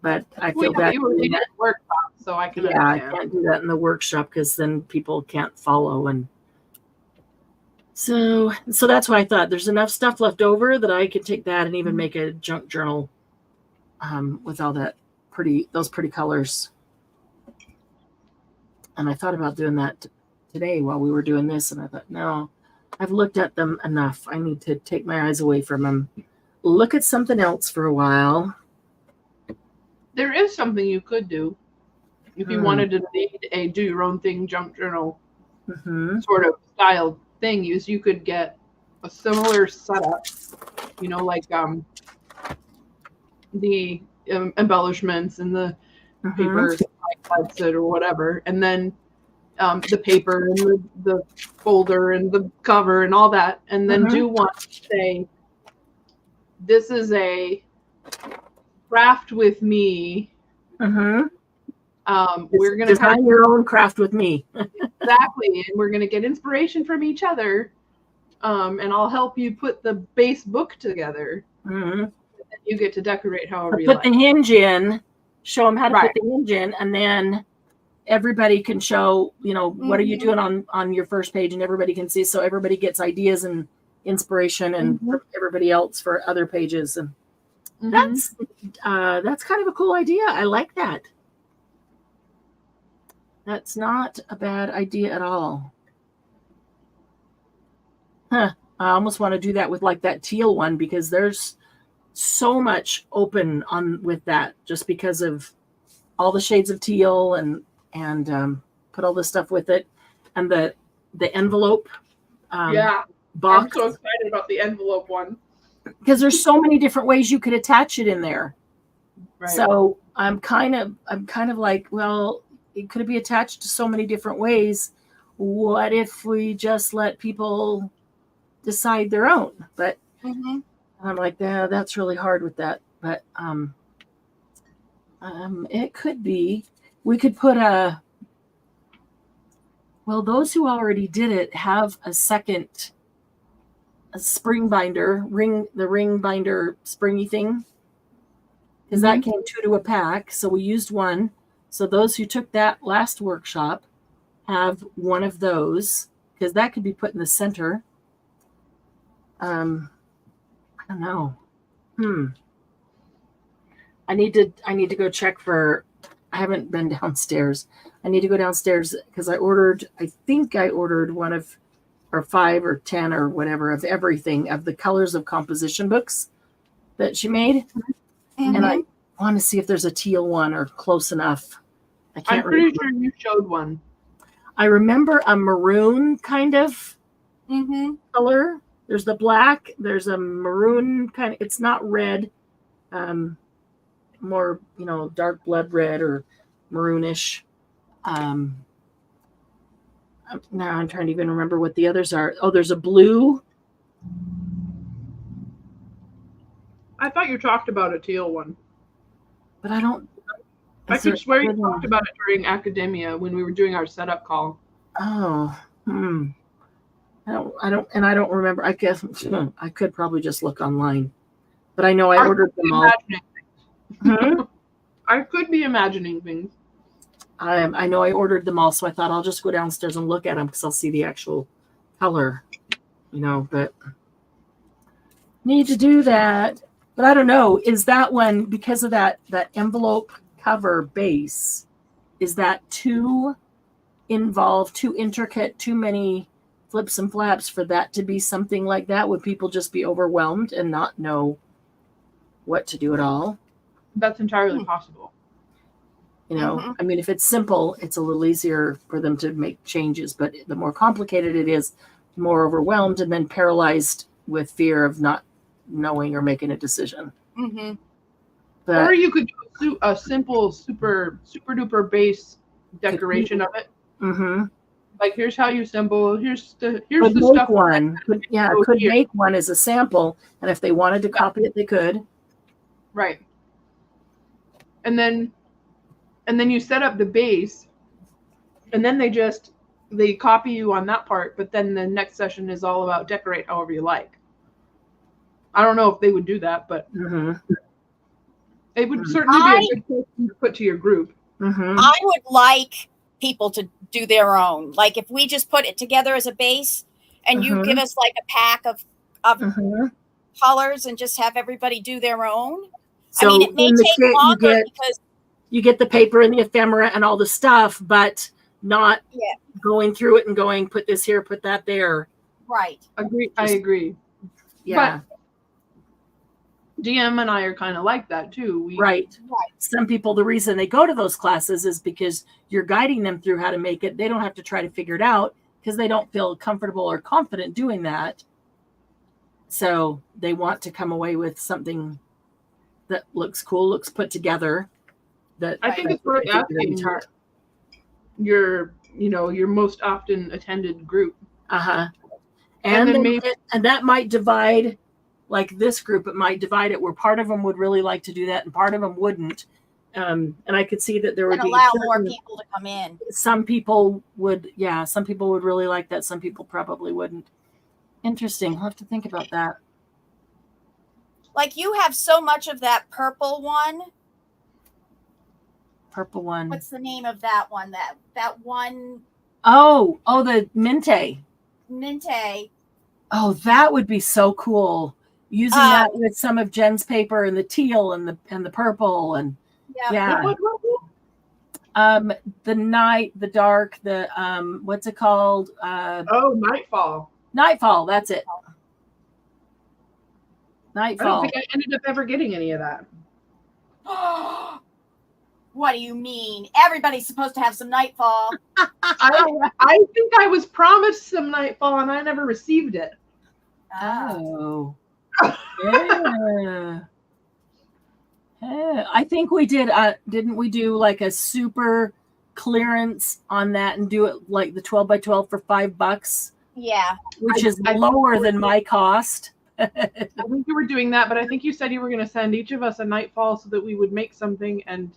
but I feel bad. You did it workshop, so I can. I can't do that in the workshop because then people can't follow, and so that's why I thought there's enough stuff left over that I could take that and even make a junk journal with all those pretty colors. And I thought about doing that today while we were doing this, and I thought, no, I've looked at them enough. I need to take my eyes away from them. Look at something else for a while. There is something you could do if you wanted to make a do your own thing junk journal sort of style thing. You could get a similar setup, like the embellishments and the paper highlights it or whatever, and then the paper and the folder and the cover and all that, and then do one say, this is a craft with me. We're gonna design your own craft with me. Exactly, and we're gonna get inspiration from each other, and I'll help you put the base book together. And you get to decorate however you like. Put the hinge in, show them how to put the hinge in, and then everybody can show, what are you doing on your first page, and everybody can see, so everybody gets ideas and inspiration, and everybody else for other pages. And that's kind of a cool idea. I like that. That's not a bad idea at all. I almost want to do that with like that teal one, because there's so much open on with that, just because of all the shades of teal and put all this stuff with it, and the envelope box. I'm so excited about the envelope one, because there's so many different ways you could attach it in there. So I'm kind of like, well, it could be attached to so many different ways. What if we just let people decide their own? But I'm like, yeah, that's really hard with that. But it could be. We could put those who already did it have a spring binder, the ring binder springy thing, because that came 2 to a pack. So we used one. So those who took that last workshop have one of those, because that could be put in the center. I don't know. I need to go check for. I haven't been downstairs. I need to go downstairs because I think I ordered one of, or 5 or 10 or whatever of everything of the colors of composition books that she made, and I want to see if there's a teal one or close enough. I'm pretty sure you showed one. I remember a maroon kind of color. There's the black. There's a maroon kind of. It's not red. More, dark blood red or maroonish. Now I'm trying to even remember what the others are. Oh, there's a blue. I thought you talked about a teal one. But I don't. I could swear you talked about it during academia when we were doing our setup call. Oh, I don't remember. I guess I could probably just look online, but I know I ordered them all. I could be imagining things. I know I ordered them all, so I thought I'll just go downstairs and look at them because I'll see the actual color, but need to do that. But I don't know, is that one, because of that envelope cover base, is that too involved, too intricate, too many flips and flaps for that to be something like that? Would people just be overwhelmed and not know what to do at all? That's entirely possible. I mean, if it's simple, it's a little easier for them to make changes. But the more complicated it is, the more overwhelmed and then paralyzed with fear of not knowing or making a decision. But, or you could do a simple, super duper base decoration of it. Like, here's how you assemble. Here's the stuff. One, could make one as a sample, and if they wanted to copy it, they could. Right. And then you set up the base, and then they copy you on that part, but then the next session is all about decorate however you like. I don't know if they would do that, but it would certainly be a good question to put to your group. I would like people to do their own. Like, if we just put it together as a base and you give us like a pack of colors and just have everybody do their own. So I mean, it may take longer because you get the paper and the ephemera and all the stuff, but not going through it and going, put this here, put that there. Right. I agree. Yeah. But DM and I are kind of like that too. Right. Some people, the reason they go to those classes is because you're guiding them through how to make it. They don't have to try to figure it out because they don't feel comfortable or confident doing that. So they want to come away with something that looks cool, looks put together. That I think it's worth asking your most often attended group. And that might divide, like this group, it might divide it where part of them would really like to do that and part of them wouldn't. And I could see that there would be allow more people to come in. Some people would really like that. Some people probably wouldn't. Interesting. I'll have to think about that. Like, you have so much of that purple one. What's the name of that one? That one? Oh, the Minte. Minte. Oh, that would be so cool. Using that with some of Jen's paper and the teal and the purple and the dark, what's it called? Nightfall. Nightfall, that's it. Nightfall. I don't think I ended up ever getting any of that. What do you mean? Everybody's supposed to have some Nightfall. I think I was promised some Nightfall and I never received it. Oh. Yeah. I think we did. Didn't we do like a super clearance on that and do it like the 12 by 12 for $5? Yeah. Which is lower than my cost. I think you were doing that, but I think you said you were going to send each of us a Nightfall so that we would make something and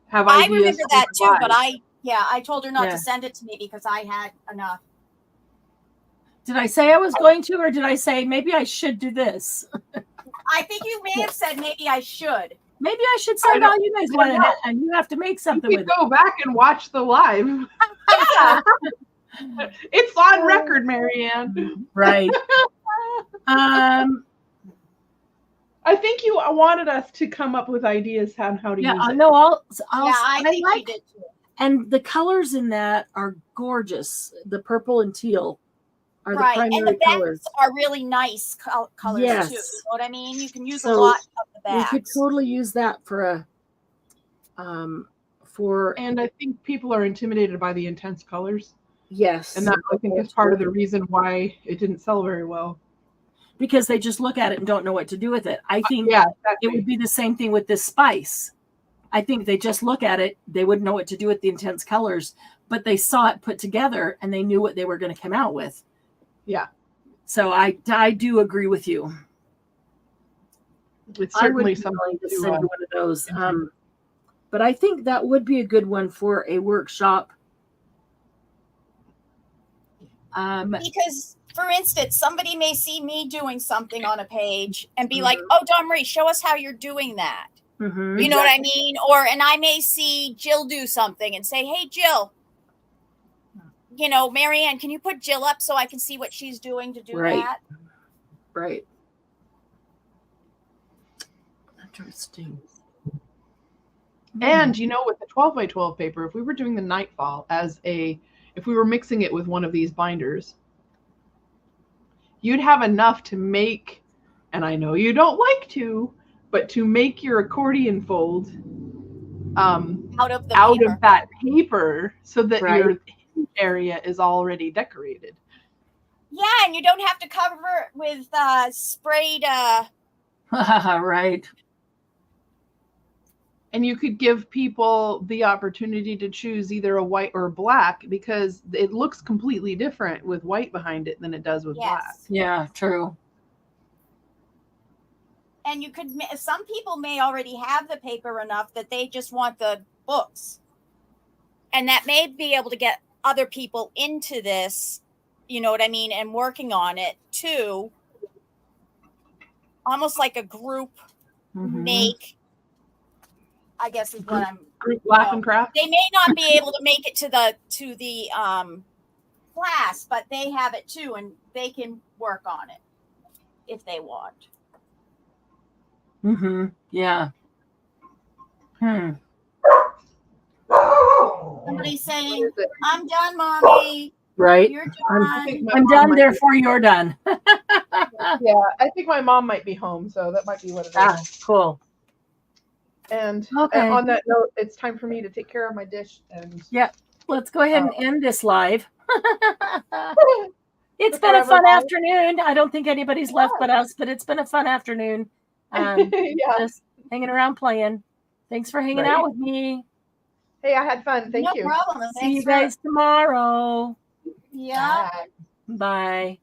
have ideas. I remember that too, but I told her not to send it to me because I had enough. Did I say I was going to, or did I say maybe I should do this? I think you may have said maybe I should. Maybe I should send all you guys one, and you have to make something with it. Go back and watch the live. It's on record, Marianne. Right. I think you wanted us to come up with ideas on how to use it. No, I think we did too. And the colors in that are gorgeous. The purple and teal are the primary and the colors. backs are really nice colors Yes. too. You know what I mean? You can use a lot of the backs. We could totally use that for And I think people are intimidated by the intense colors. Yes. And that, I think, is part of the reason why it didn't sell very well. Because they just look at it and don't know what to do with it. I think it would be the same thing with this spice. I think they just look at it, they wouldn't know what to do with the intense colors, but they saw it put together and they knew what they were going to come out with. Yeah. So I do agree with you. It's certainly something to send one of those. But I think that would be a good one for a workshop. Because, for instance, somebody may see me doing something on a page and be like, "Oh, Dawn Marie, show us how you're doing that." You know what I mean? And I may see Jill do something and say, "Hey, Jill, you know, Marianne, can you put Jill up so I can see what she's doing to do that?" Right. Interesting. And you know, with the 12 by 12 paper, if we were doing the Nightfall if we were mixing it with one of these binders, you'd have enough to make, and I know you don't like to, but to make your accordion fold out of that paper so that your area is already decorated. Yeah, and you don't have to cover it with sprayed. Right. And you could give people the opportunity to choose either a white or a black, because it looks completely different with white behind it than it does with black. Yeah, true. And you could, some people may already have the paper enough that they just want the books. And that may be able to get other people into this, you know what I mean, and working on it too. Almost like a group make, I guess is what I'm. Group laugh and craft. They may not be able to make it to the class, but they have it too, and they can work on it if they want. Yeah. Somebody's saying, "I'm done, Mommy." Right. You're done. I'm done, therefore you're done. Yeah, I think my mom might be home, so that might be what it is. Cool. And on that note, it's time for me to take care of my dish. And let's go ahead and end this live. It's been a fun afternoon. I don't think anybody's left but us, but it's been a fun afternoon. Just hanging around playing. Thanks for hanging out with me. Hey, I had fun. Thank you. No problem. See you guys tomorrow. Yeah. Bye.